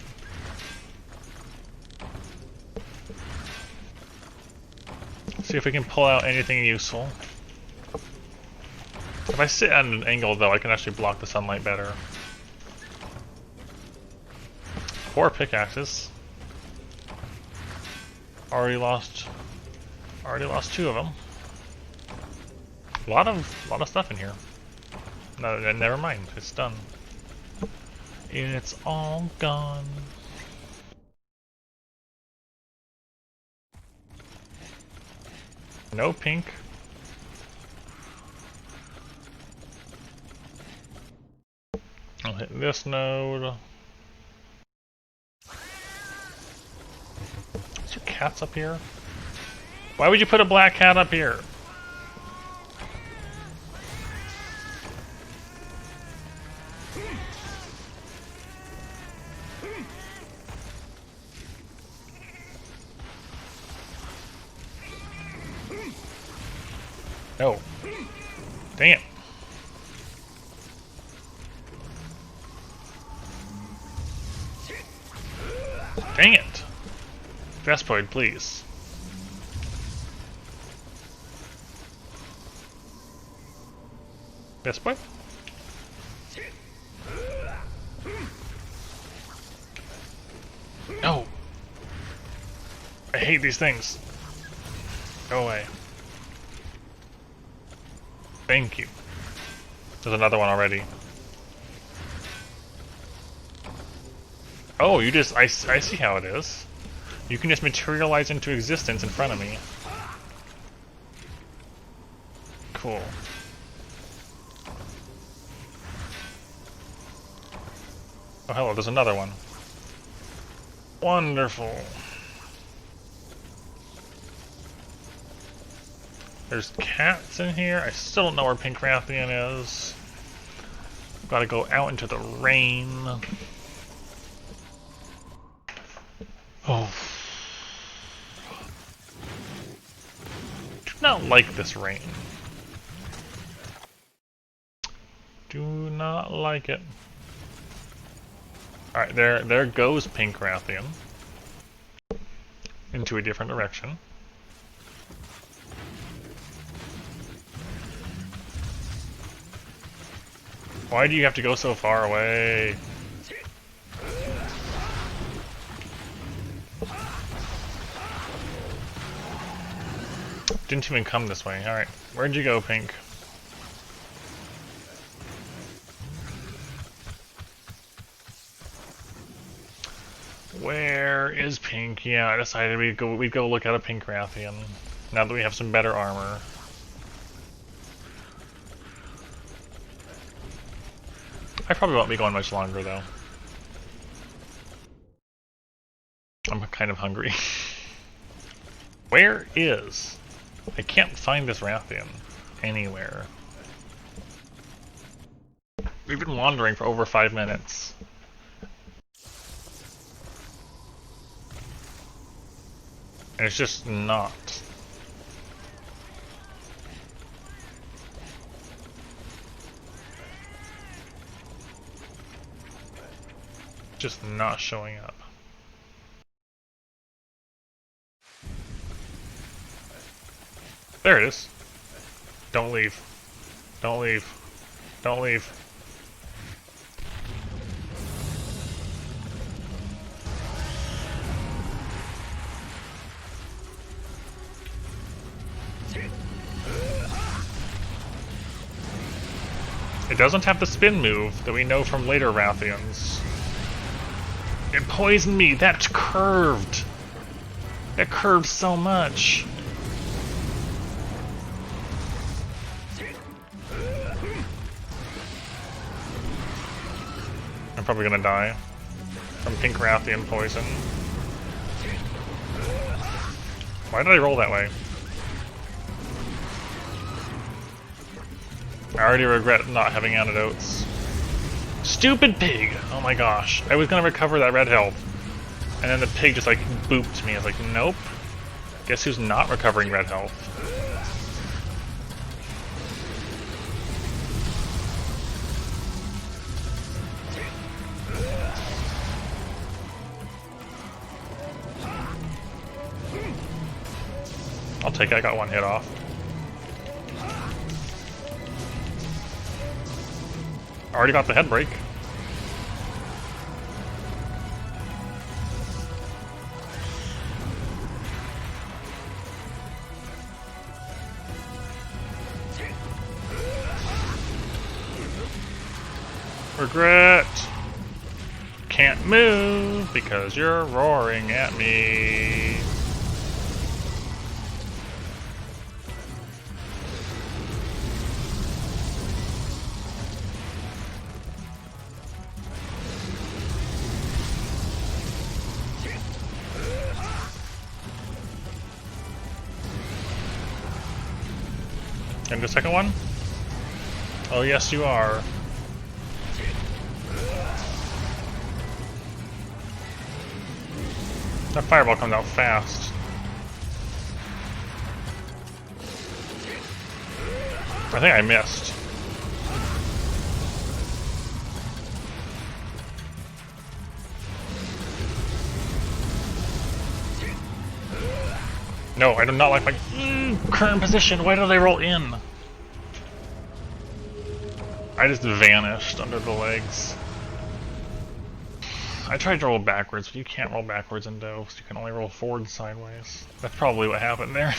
See if we can pull out anything useful. If I sit at an angle, though, I can actually block the sunlight better. 4 pickaxes. Already lost 2 of them. A lot of stuff in here. No, never mind. It's done. It's all gone. No pink. I'll hit this node. Is there cats up here? Why would you put a black cat up here? Dang it. Dang it. Vespoid, please. Vespoid? No. I hate these things. Go away. Thank you. There's another one already. Oh, you just... I see how it is. You can just materialize into existence in front of me. Cool. Oh, hello, there's another one. Wonderful. There's cats in here. I still don't know where Pink Rathian is. Gotta go out into the rain. Oh. Do not like this rain. Do not like it. Alright, there goes Pink Rathian. Into a different direction. Why do you have to go so far away? Didn't even come this way. Alright, where'd you go, Pink? Where is Pink? Yeah, I decided we'd go look at a Pink Rathian. Now that we have some better armor. I probably won't be going much longer, though. I'm kind of hungry. Where is? I can't find this Rathian anywhere. We've been wandering for over 5 minutes. And it's just not. Just not showing up. There it is. Don't leave. Don't leave. Don't leave. It doesn't have the spin move that we know from later Rathians. It poisoned me! That's curved! That curved so much! I'm probably gonna die from Pink Rathian poison. Why did I roll that way? I already regret not having antidotes. Stupid pig! Oh my gosh. I was gonna recover that red health. And then the pig just like booped me. I was like, nope. Guess who's not recovering red health? I'll take it, I got one hit off. Already got the head break. Regret. Can't move because you're roaring at me. And the second one? Oh yes you are. That fireball comes out fast. I think I missed. No, I do not like my current position. Why do they roll in? I just vanished under the legs. I tried to roll backwards, but you can't roll backwards in Dos. You can only roll forward and sideways. That's probably what happened there.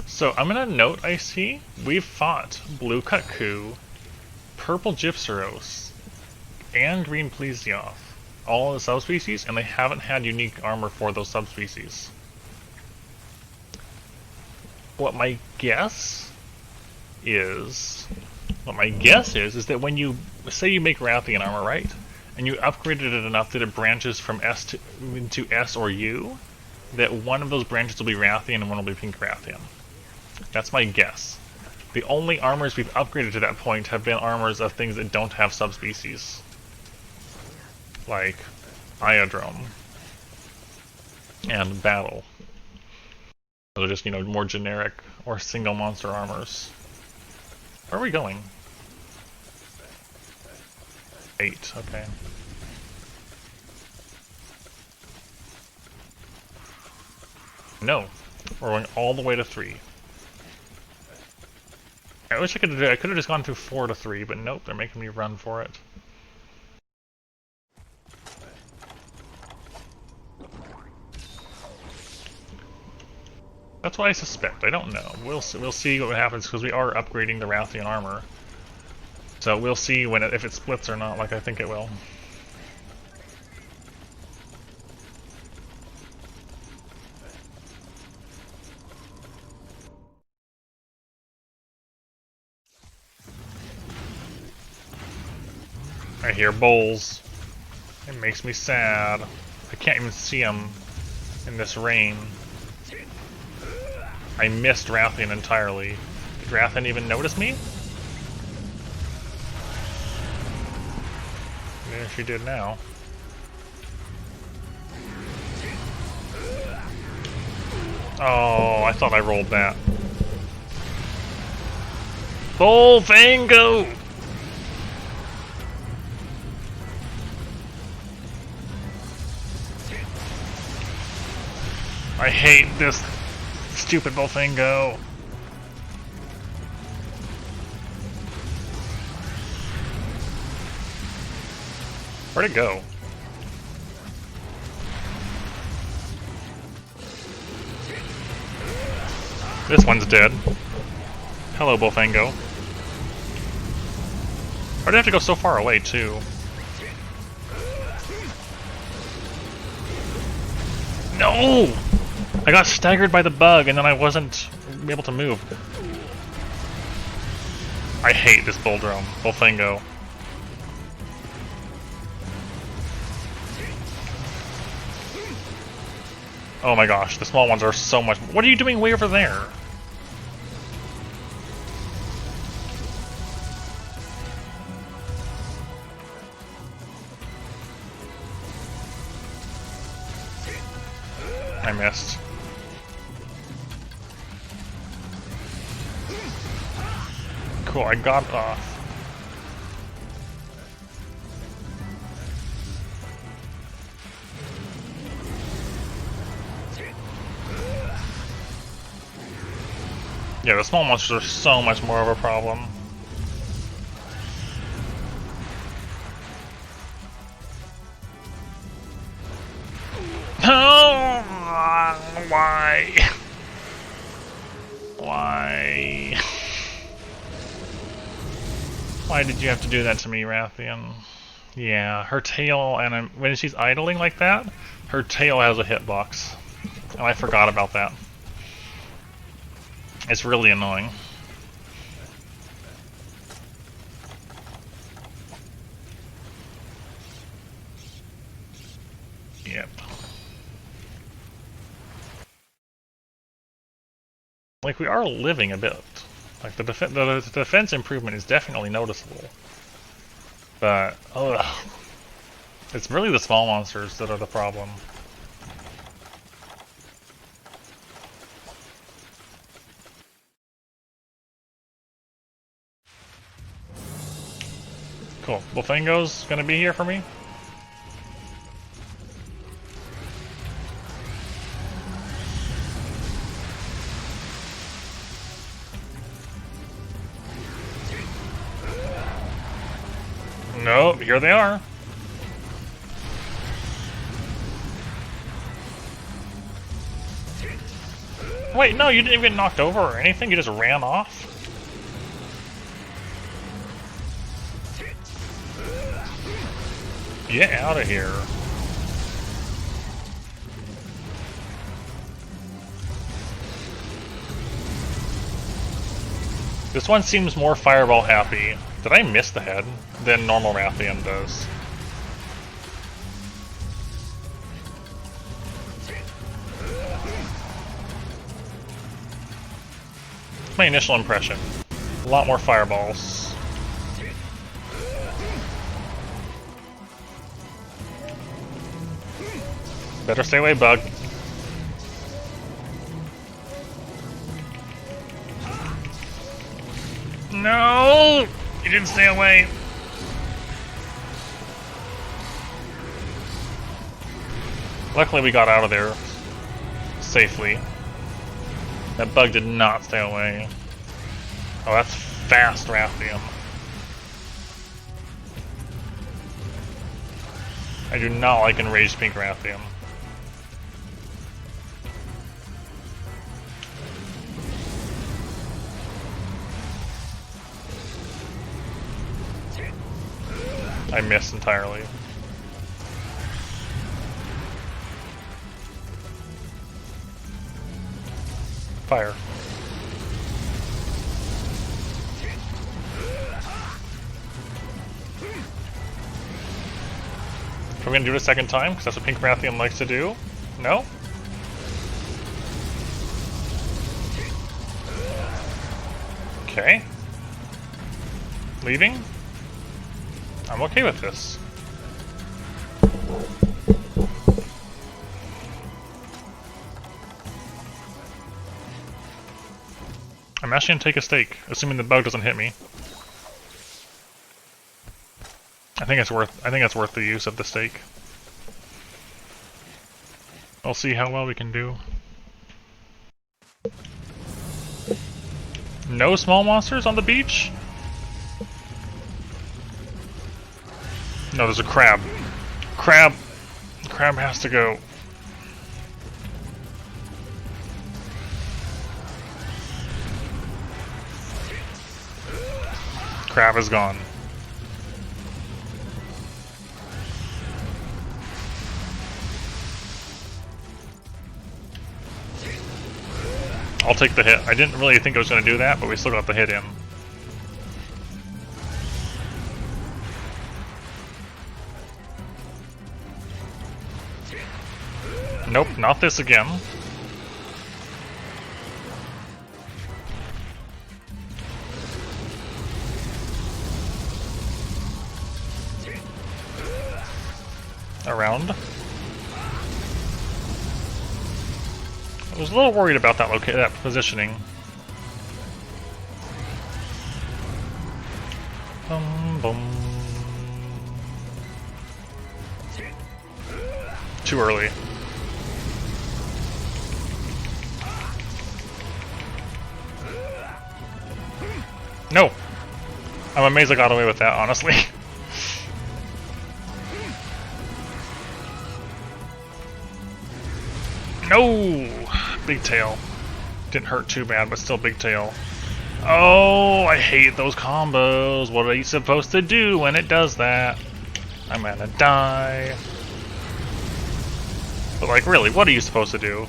So I'm gonna note I see we've fought Blue Kutku, Purple Gypceros, and Green Plesioth, all the subspecies, and they haven't had unique armor for those subspecies. What my guess is that when you say you make Rathian armor, right, and you upgraded it enough that it branches from S into S or U, that one of those branches will be Rathian and one will be Pink Rathian. That's my guess. The only armors we've upgraded to that point have been armors of things that don't have subspecies. Like Iodrome and Battle. They're just, you know, more generic or single monster armors. Where are we going? 8, okay. No, we're going all the way to 3. I wish I could have just gone through 4 to 3, but nope, they're making me run for it. That's what I suspect. I don't know. We'll see what happens because we are upgrading the Rathian armor. So we'll see when if it splits or not, like I think it will. I hear bowls. It makes me sad. I can't even see them in this rain. I missed Rathian entirely. Did Rathian even notice me? Yeah, she did now. Oh, I thought I rolled that. Bullfango! I hate this stupid Bullfango. Where'd it go? This one's dead. Hello, Bullfango. Why'd I have to go so far away, too? No! I got staggered by the bug, and then I wasn't able to move. I hate this Bullfango. Oh my gosh, the small ones are so much. What are you doing way over there? I missed. Cool, I got it off. Yeah, the small monsters are so much more of a problem. Oh, why? Why? Why did you have to do that to me, Rathian? Yeah, her tail, and when she's idling like that, her tail has a hitbox. And I forgot about that. It's really annoying. Yep. Like, we are living a bit. Like, the defense improvement is definitely noticeable. But, ugh. It's really the small monsters that are the problem. Cool. Wolfango's gonna be here for me. No, here they are. Wait, no, you didn't even get knocked over or anything, you just ran off? Get out of here. This one seems more fireball happy. Did I miss the head? Than normal Rathian does. My initial impression. A lot more fireballs. Better stay away, bug. No! You didn't stay away. Luckily we got out of there safely. That bug did not stay away. Oh, that's fast Rathian. I do not like Enraged Pink Rathian. I missed entirely. Fire. Are we gonna do it a second time? Because that's what Pink Rathian likes to do? No? Okay. Leaving? I'm okay with this. I'm actually gonna take a stake, assuming the bug doesn't hit me. I think it's worth the use of the stake. We'll see how well we can do. No small monsters on the beach? No, there's a crab. Crab has to go. Crab is gone. I'll take the hit. I didn't really think I was going to do that, but we still got the hit in. Nope, not this again. Around. I was a little worried about that positioning. Boom. Too early. No! I'm amazed I got away with that, honestly. No! Big tail. Didn't hurt too bad, but still big tail. Oh, I hate those combos. What are you supposed to do when it does that? I'm gonna die. But like, really, what are you supposed to do?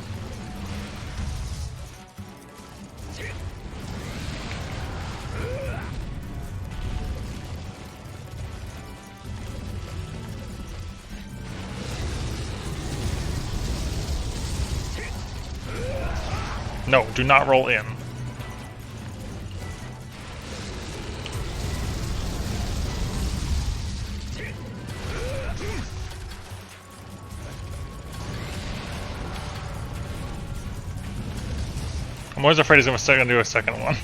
No, do not roll in. I'm always afraid he's going to do a second one.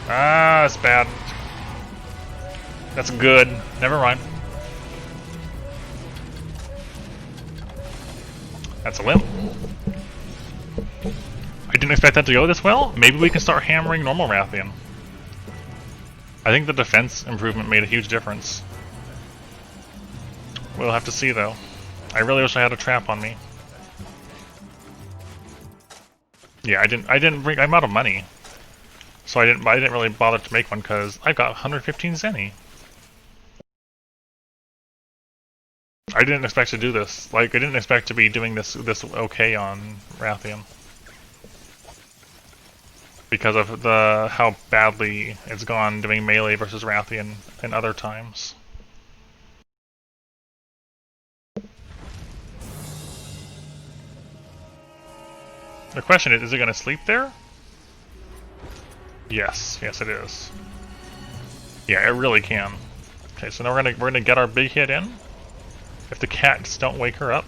Ah, that's bad. That's good. Never mind. That's a wimp. I didn't expect that to go this well. Maybe we can start hammering normal Rathian. I think the defense improvement made a huge difference. We'll have to see though. I really wish I had a trap on me. Yeah, I didn't bring. I'm out of money, so I didn't really bother to make one because I've got 115 zenny. I didn't expect to do this. Like, I didn't expect to be doing this okay on Rathian. Because of how badly it's gone doing melee versus Rathian in other times. The question is it going to sleep there? Yes, yes it is. Yeah, it really can. Okay, so now we're gonna get our big hit in. If the cats don't wake her up.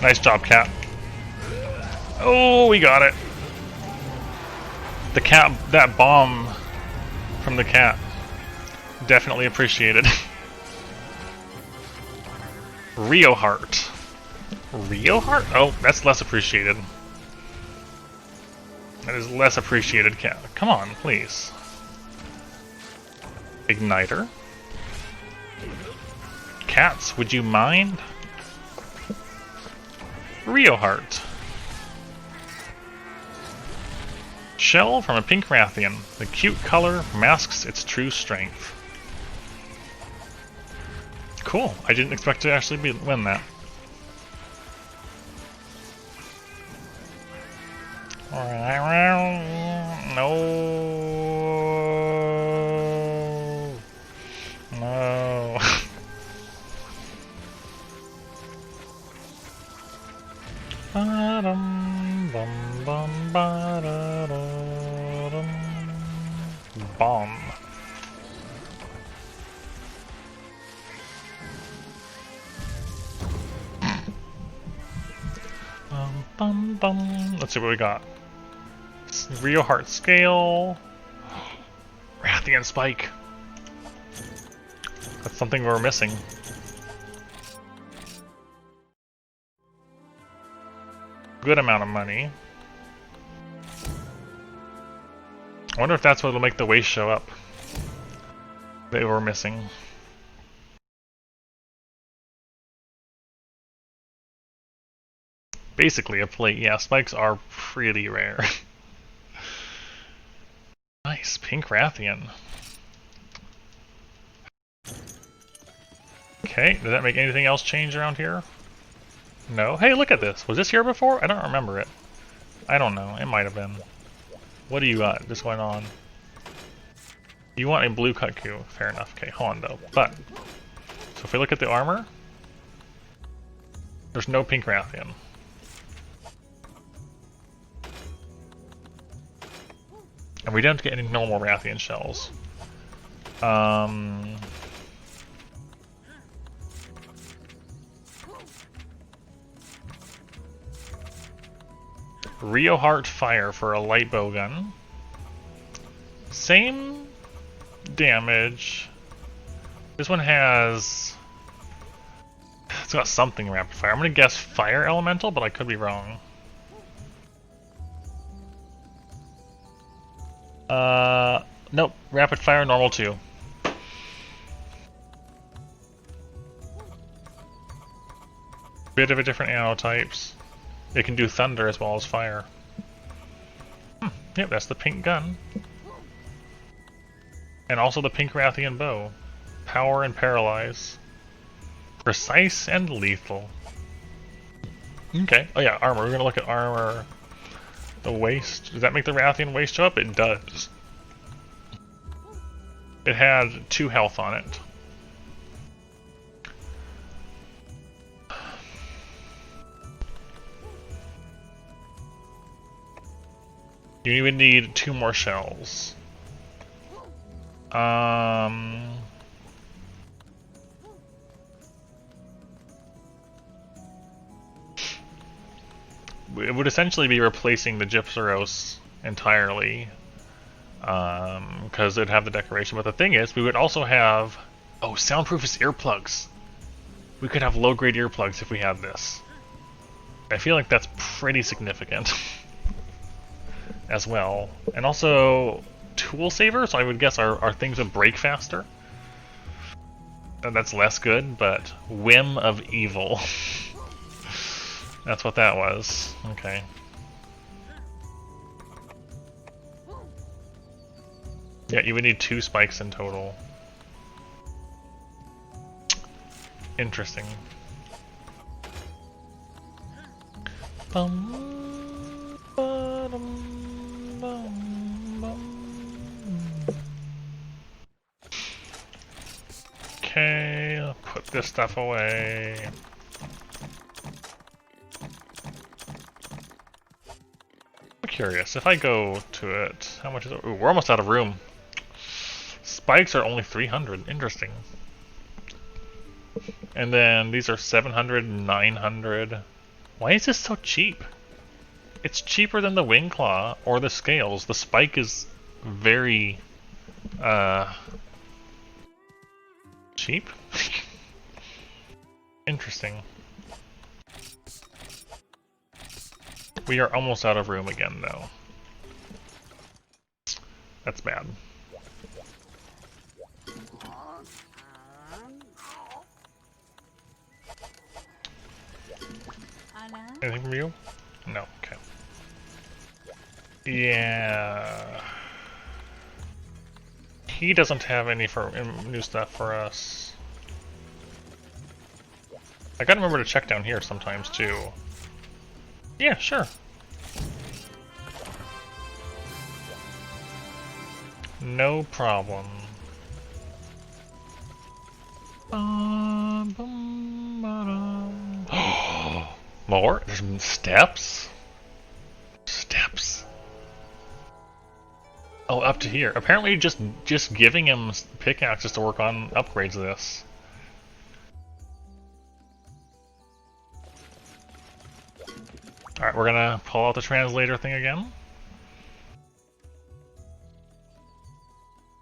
Nice job, cat. Oh, we got it. The cat, that bomb from the cat, definitely appreciated. Rio Heart. Rio Heart? Oh, that's less appreciated. That is less appreciated, cat. Come on, please. Igniter. Cats, would you mind? Rio Heart. Shell from a pink Rathian. The cute color masks its true strength. Cool. I didn't expect to actually win that. No. No. Bomb. Let's see what we got. Rio Heart Scale. Rathian Spike. That's something we're missing. Good amount of money. I wonder if that's what will make the waste show up. They were missing. Basically a plate. Yeah, spikes are pretty rare. Nice, pink Rathian. Okay, did that make anything else change around here? No? Hey, look at this. Was this here before? I don't remember it. I don't know. It might have been. What do you got? What's going on? You want a blue Kutku. Fair enough. Okay, hold on though. But, so if we look at the armor, there's no pink Rathian. And we don't get any normal Rathian shells. Rio Heart Fire for a light bow gun. Same damage. This one has... It's got something rapid fire. I'm gonna guess fire elemental, but I could be wrong. Nope. Rapid fire normal 2. Bit of a different ammo types. It can do thunder as well as fire. Yep, that's the pink gun. And also the pink Rathian bow. Power and paralyze. Precise and lethal. Okay. Oh yeah, armor. We're gonna look at armor. The waist. Does that make the Rathian waist show up? It does. It had 2 health on it. You even need 2 more shells. It would essentially be replacing the Gypseros entirely, because it'd have the decoration. But the thing is, we would also have, oh, soundproofless earplugs. We could have low-grade earplugs if we had this. I feel like that's pretty significant as well. And also, tool savers, I would guess, are things that break faster. And that's less good, but Whim of Evil. That's what that was. Okay. Yeah, you would need 2 spikes in total. Interesting. Bum, ba-dum, bum, bum. Okay, I'll put this stuff away. I'm curious, if I go to it, how much is it? Ooh, we're almost out of room. Spikes are only 300. Interesting. And then these are 700, 900. Why is this so cheap? It's cheaper than the wing claw or the scales. The spike is very cheap. Interesting. We are almost out of room again, though. That's bad. Anything from you? No, okay. Yeah. He doesn't have any new stuff for us. I gotta remember to check down here sometimes, too. Yeah, sure. No problem. More? There's some steps? Steps. Oh, up to here. Apparently just giving him pickaxes to work on upgrades of this. Alright, we're gonna pull out the translator thing again.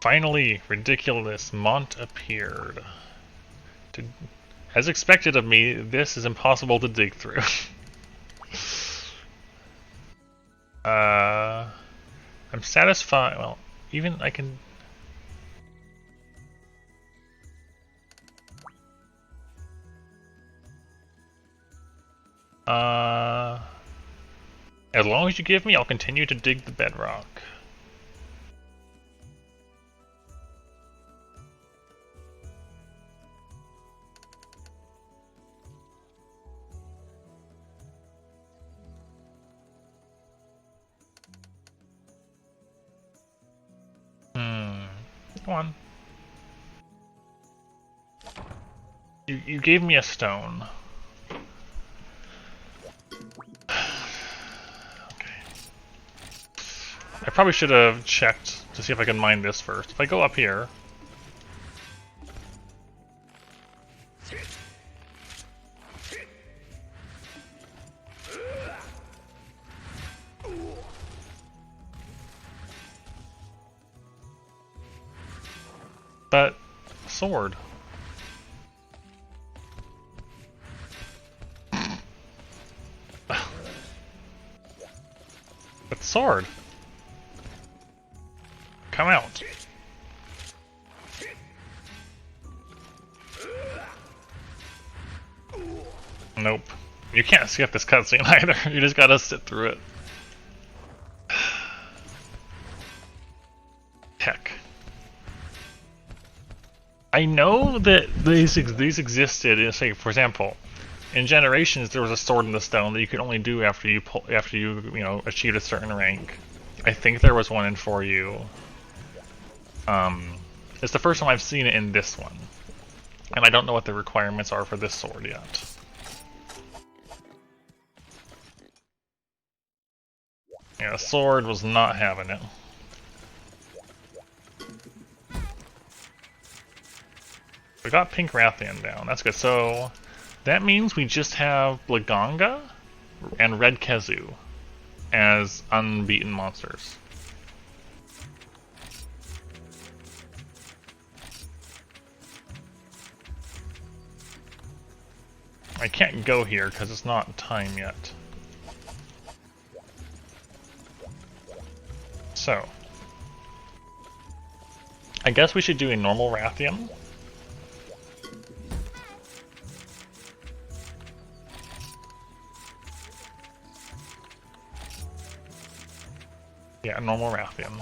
Finally, ridiculous Mont appeared. As expected of me, this is impossible to dig through. I'm satisfied. Well, even I can. As long as you give me, I'll continue to dig the bedrock. Come on. You gave me a stone. Okay. I probably should have checked to see if I can mine this first. If I go up here... But... sword. But sword. Come out. Nope. You can't skip this cutscene either. You just gotta sit through it. Heck. I know that these existed. In, say, for example, in Generations, there was a sword in the stone that you could only do after you achieved a certain rank. I think there was one in 4U. It's the first time I've seen it in this one, and I don't know what the requirements are for this sword yet. Yeah, sword was not having it. We got Pink Rathian down. That's good. So that means we just have Blaganga and Red Kezu as unbeaten monsters. I can't go here because it's not time yet. So, I guess we should do a normal Rathian. Yeah, a normal Rathian.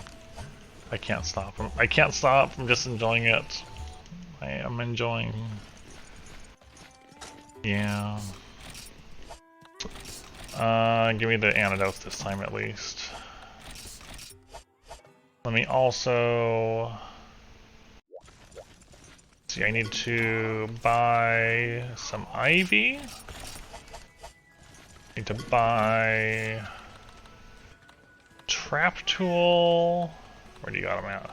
I can't stop him. I can't stop. I'm just enjoying it. I am enjoying. Yeah. Give me the antidotes this time at least. Let me also... see, I need to buy some ivy. Need to buy... trap tool. Where do you got them at?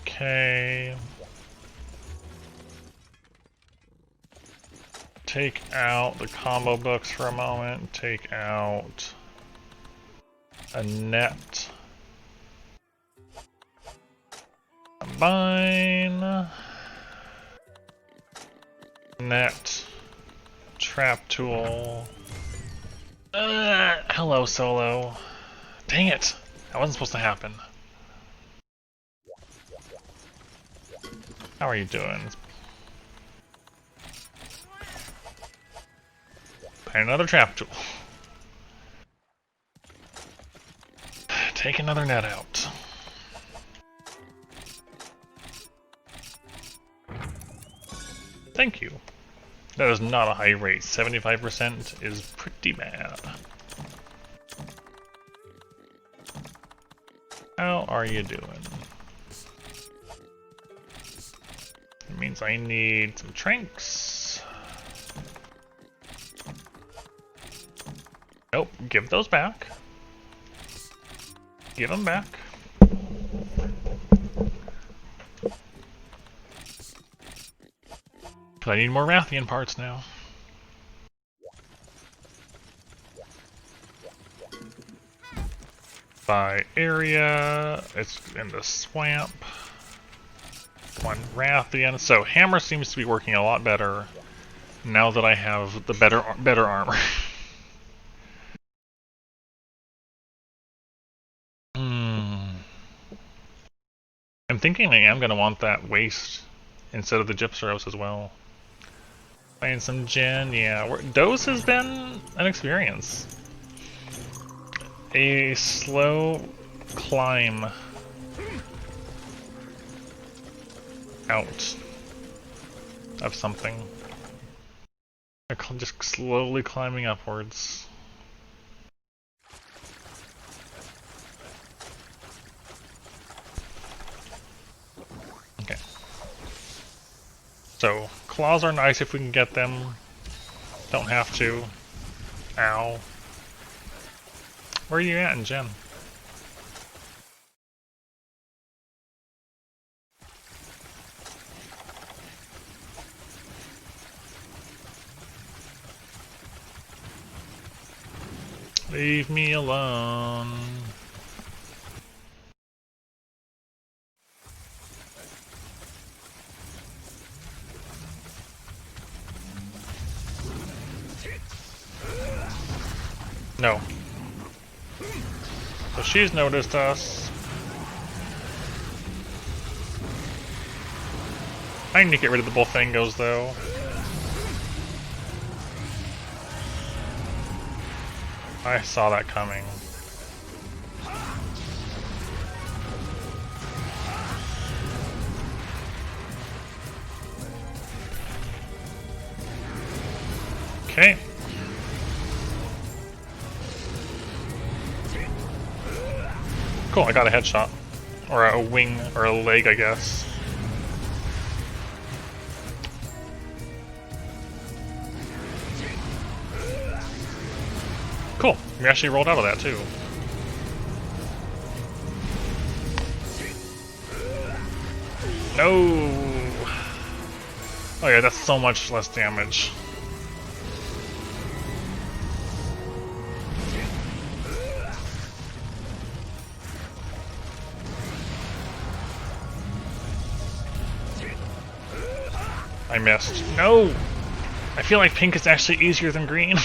Okay. Take out the combo books for a moment. Take out a net. Combine. Net. Trap tool. Hello, Solo. Dang it! That wasn't supposed to happen. How are you doing? Buy another trap tool. Take another net out. Thank you. That is not a high rate. 75% is pretty bad. How are you doing? It means I need some tranks. Nope, give those back. Give them back. Cause I need more Rathian parts now. By area, it's in the swamp. One Rathian. So hammer seems to be working a lot better now that I have the better armor. I'm thinking I am gonna want that waist instead of the Gypseros as well. Playing some Jin, yeah. Dos has been an experience. A slow climb out of something. Just slowly climbing upwards. Okay. So, claws are nice if we can get them. Don't have to. Ow. Where are you at in Gen? Leave me alone. No. So she's noticed us. I need to get rid of the Bullfangos though. I saw that coming. Okay. Cool, I got a headshot. Or a wing, or a leg, I guess. Cool. We actually rolled out of that too. No. Oh yeah, that's so much less damage. I missed. No! I feel like pink is actually easier than green.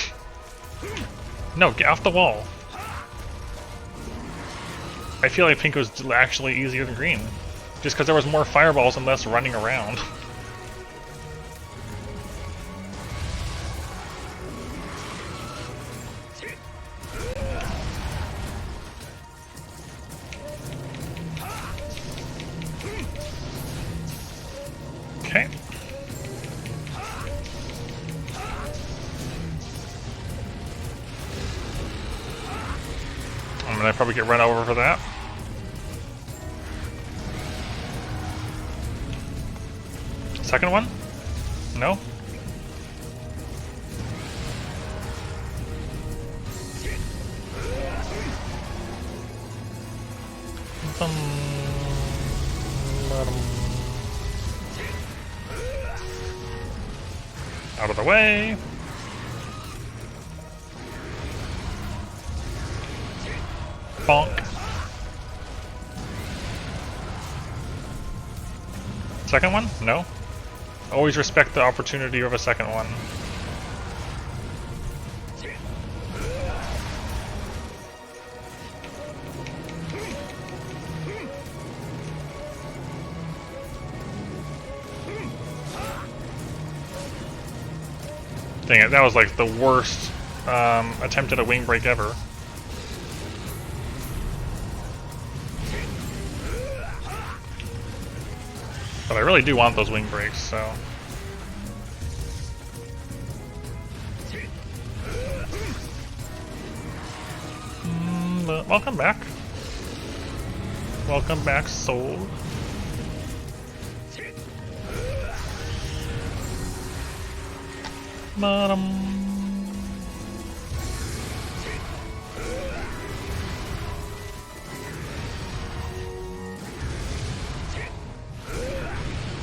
No, get off the wall. I feel like pink was actually easier than green. Just because there was more fireballs and less running around. Okay. I'm gonna probably get run over for that. Second one? No? Out of the way. Bonk. Second one? No. Always respect the opportunity of a second one. Dang it, that was like the worst attempt at a wing break ever. But I really do want those wing breaks, so... But welcome back. Welcome back, soul.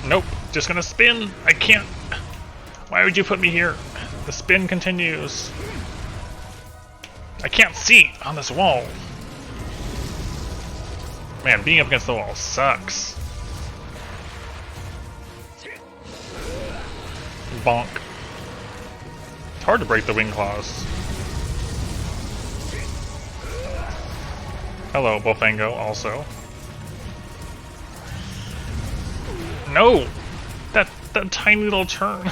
Nope, just gonna spin. I can't. Why would you put me here? The spin continues. I can't see on this wall. Man, being up against the wall sucks. Bonk. It's hard to break the wing claws. Hello, Bofango, also. No! That tiny little turn.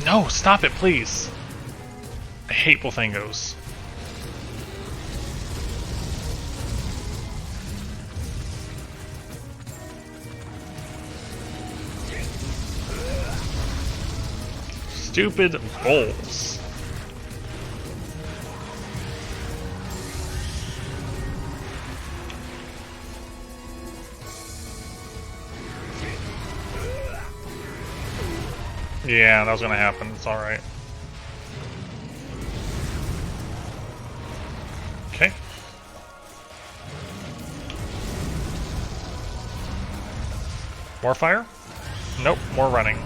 No, stop it, please. I hate Bofangos. Stupid bulls. Yeah, that was gonna happen. It's alright. Okay. More fire? Nope, more running.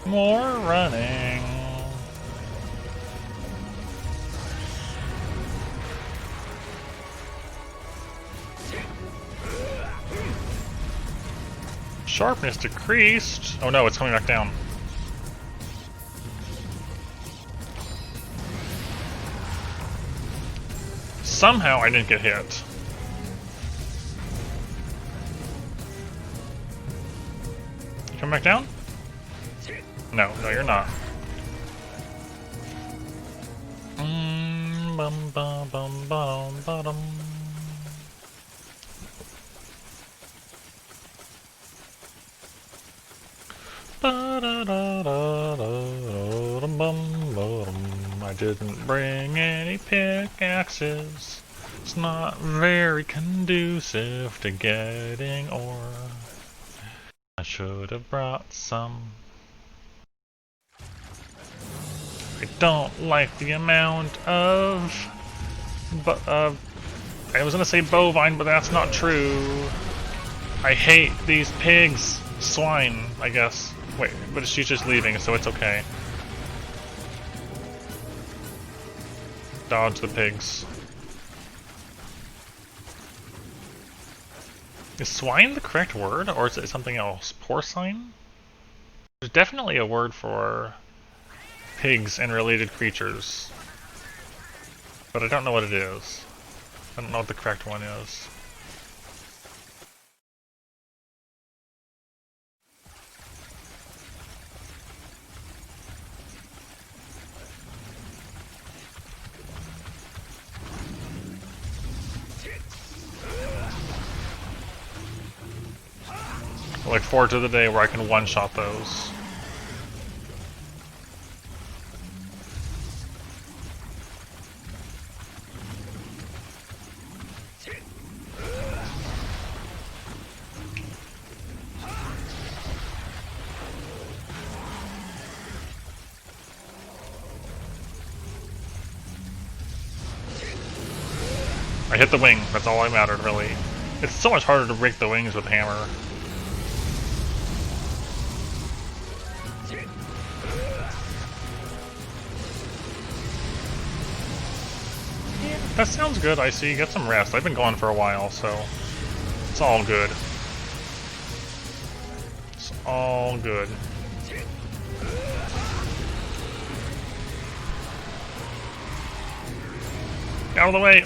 More running. Sharpness decreased. Oh no, it's coming back down. Somehow I didn't get hit. You come back down? No, no, you're not. Bum bum bum bum bum. I didn't bring any pickaxes. It's not very conducive to getting ore. I should have brought some. I don't like the amount of... But, I was gonna say bovine, but that's not true. I hate these pigs. Swine, I guess. Wait, but she's just leaving, so it's okay. Dodge the pigs. Is swine the correct word, or is it something else? Porcine? There's definitely a word for pigs and related creatures, but I don't know what it is. I don't know what the correct one is. I look forward to the day where I can one-shot those. I hit the wing, that's all that mattered, really. It's so much harder to break the wings with hammer. That sounds good, I see. Get some rest. I've been gone for a while, so it's all good. It's all good. Out of the way!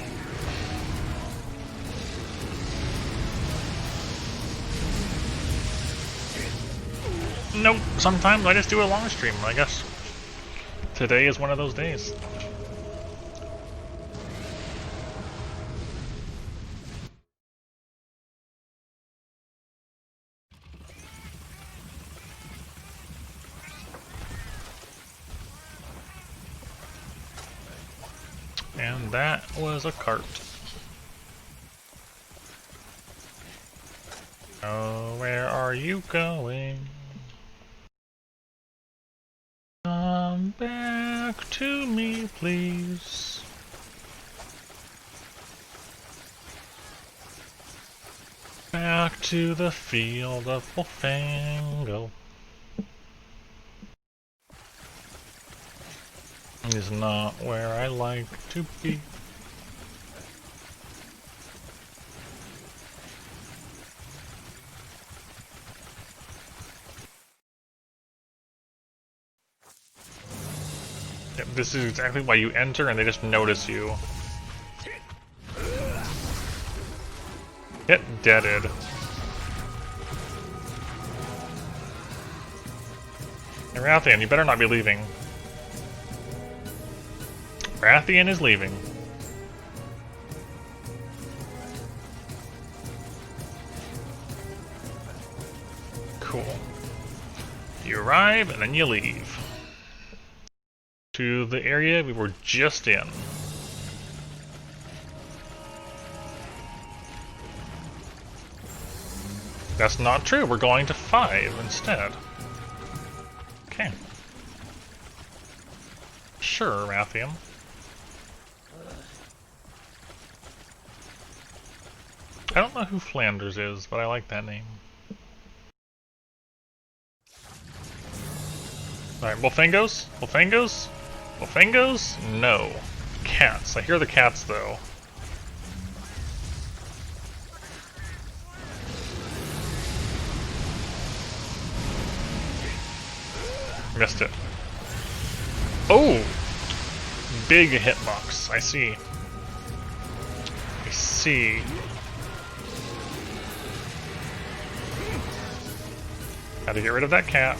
Nope, sometimes I just do a long stream, I guess. Today is one of those days. And that was a cart. Oh, where are you going? Come back to me, please. Back to the field of Wolfango. Is not where I like to be. Yep, this is exactly why you enter and they just notice you. Get deaded. Hey, Rathian, you better not be leaving. Rathian is leaving. Cool. You arrive and then you leave. To the area we were just in. That's not true, we're going to 5 instead. Okay. Sure, Rathian. I don't know who Flanders is, but I like that name. Alright, Wolfangos? Wolfangos? Wolfangos? No. Cats. I hear the cats, though. Missed it. Oh! Big hitbox. I see. I see. Had to get rid of that cat.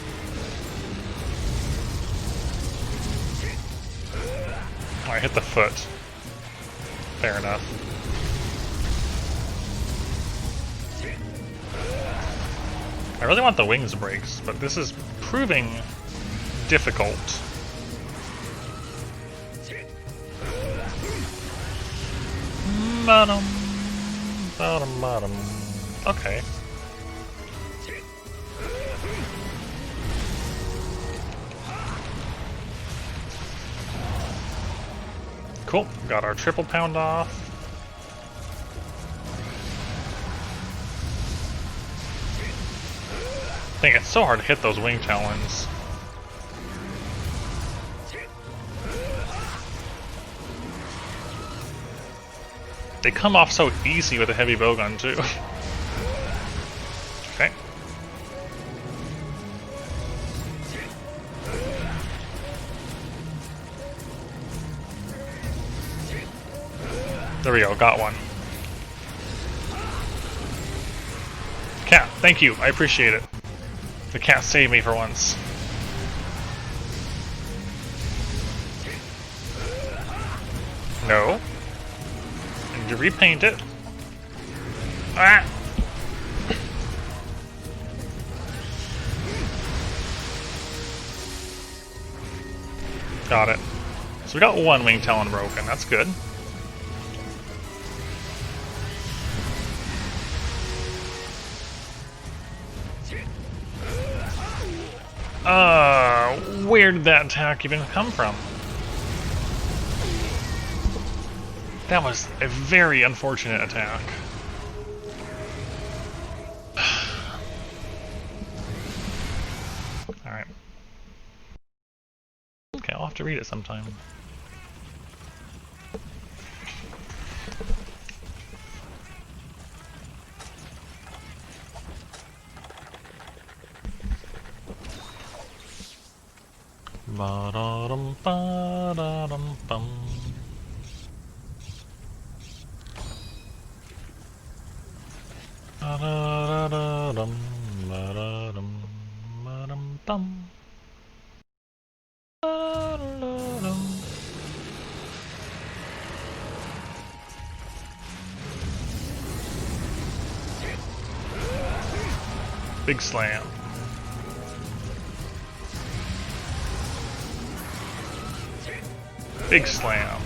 Oh, I hit the foot. Fair enough. I really want the wings breaks, but this is proving difficult. Bottom, bottom, bottom. Okay. Cool, got our triple pound off. Dang, it's so hard to hit those wing talons. They come off so easy with a heavy bowgun too. Okay. There we go, got one. Cat, thank you, I appreciate it. The cat saved me for once. No. And you repaint it. Ah! Got it. So we got one wing talon broken, that's good. Where did that attack even come from? That was a very unfortunate attack. Alright. Okay, I'll have to read it sometime. Ba-da-dum, ba-da-dum, bum. Ba-da-da-da-dum, ba-da-dum, ba-dum, bum. Ba-da-da-dum. Big slam. Big slam.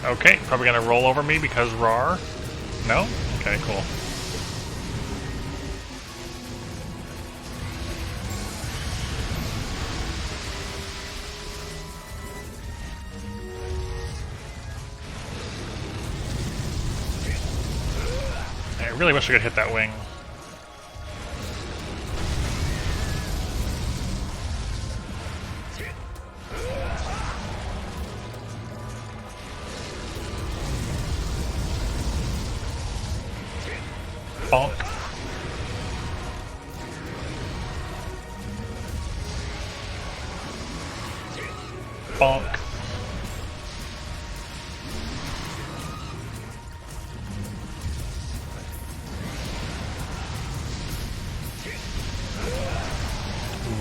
Okay, probably gonna roll over me because RAR. No? Okay, cool. I really wish I could hit that wing. Bonk. Bonk.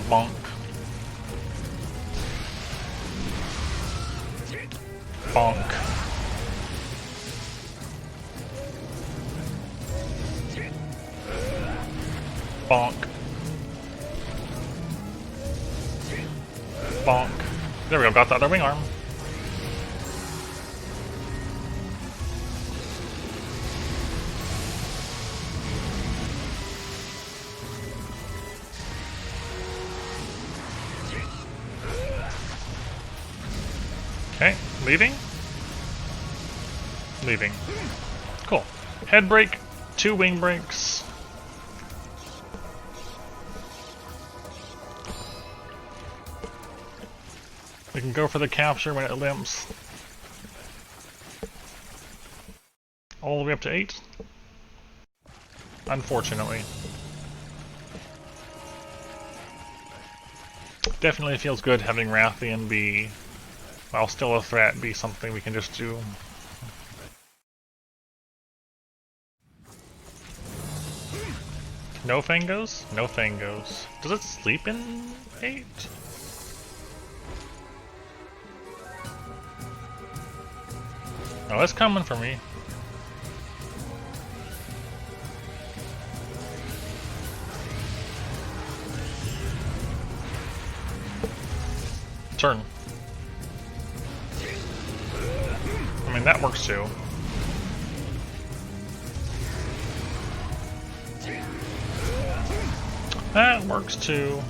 Bonk. Bonk. Bonk. Bonk. There we go, got the other wing arm. Okay, leaving? Leaving. Cool. Head break, 2 wing breaks. We can go for the capture when it limps. All the way up to 8. Unfortunately. Definitely feels good having Rathian be, while still a threat, be something we can just do. No Fangos? No Fangos. Does it sleep in 8? Oh, it's coming for me. Turn. fine. That works too. That works too.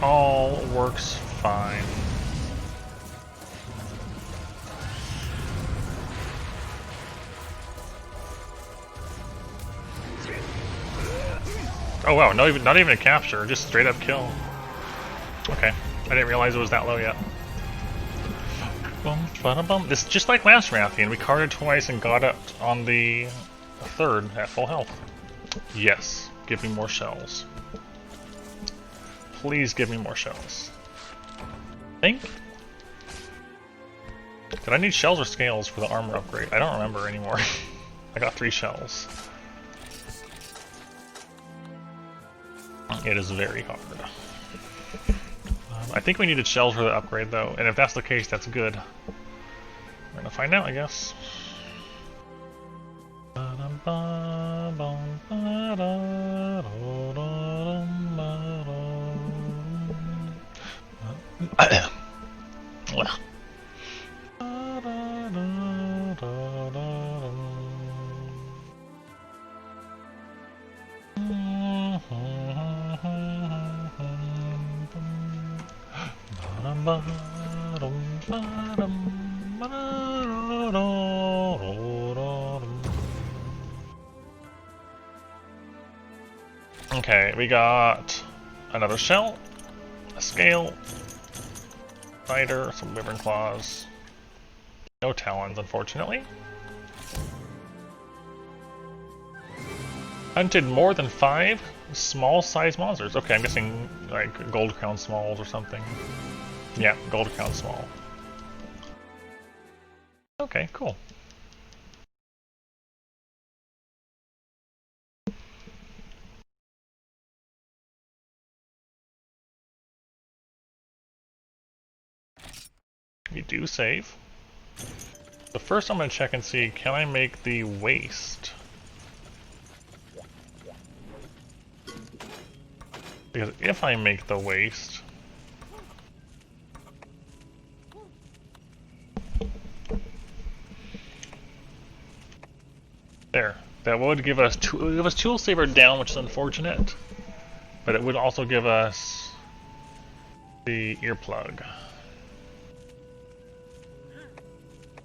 All works fine. Oh wow, not even a capture, just straight up kill. Okay, I didn't realize it was that low yet. This is just like last Rathian, we carded twice and got it on the third at full health. Yes, give me more shells. Please give me more shells. Think? Did I need shells or scales for the armor upgrade? I don't remember anymore. I got 3 shells. It is very hard. I think we needed shells for the upgrade though, and if that's the case, that's good. We're gonna find out, I guess. Okay, we got another shell, a scale, spider, some wyvern claws. No talons, unfortunately. Hunted more than 5 small-sized monsters. Okay, I'm guessing like gold crown smalls or something. Yeah, gold crown small. Okay, cool. We do save. So first I'm going to check and see, can I make the waste? Because if I make the waste... There. That would give us Tool Saver down, which is unfortunate. But it would also give us the earplug.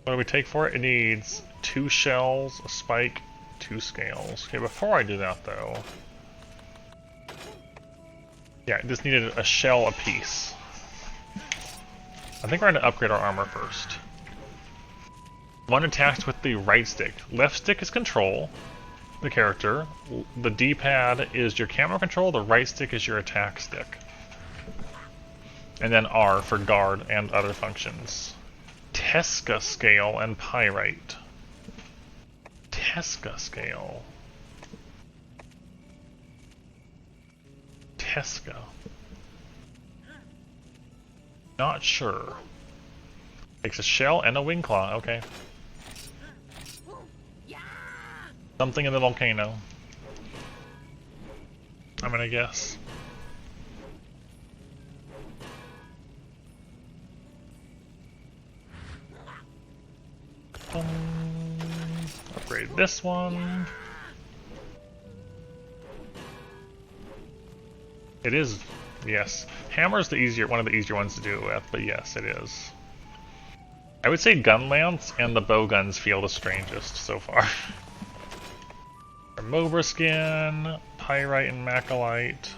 What do we take for it? It needs 2 shells, a spike, 2 scales. Okay, before I do that though... Yeah, this needed a shell apiece. I think we're going to upgrade our armor first. One attacks with the right stick. Left stick is control, the character. The D-pad is your camera control, the right stick is your attack stick. And then R for guard and other functions. Tesca scale and pyrite. Tesca scale. Tesca. Not sure. Takes a shell and a wing claw, okay. Something in the volcano. I'm gonna guess. Upgrade this one. It is, yes. Hammer's the one of the easier ones to do it with, but yes, it is. I would say gun lance and the bow guns feel the strangest so far. Mobra skin, pyrite and macalite.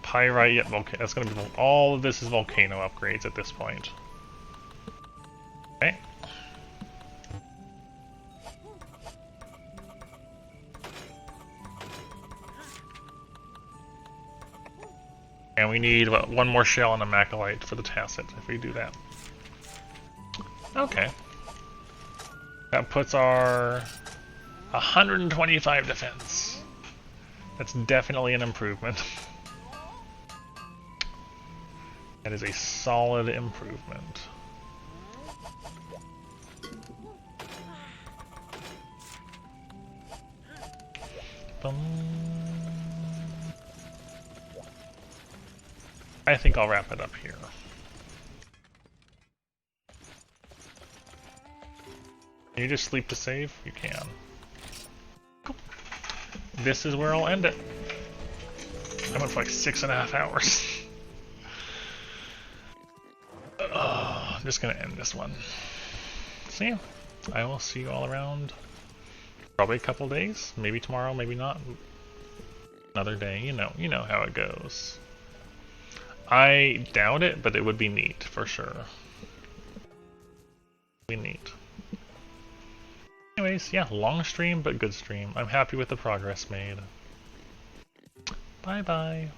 Pyrite, yet that's gonna be all of this is volcano upgrades at this point. Okay. And we need what, 1 more shell and a macalite for the tacit if we do that. Okay. That puts our 125 defense. That's definitely an improvement. That is a solid improvement. I think I'll wrap it up here. Can you just sleep to save? You can. Cool. This is where I'll end it. I went for like 6.5 hours. I'm just gonna end this one. So yeah, I will see you all around probably a couple days, maybe tomorrow, maybe not. Another day, you know how it goes. I doubt it, but it would be neat for sure. Be neat. Anyways, yeah, long stream, but good stream. I'm happy with the progress made. Bye bye.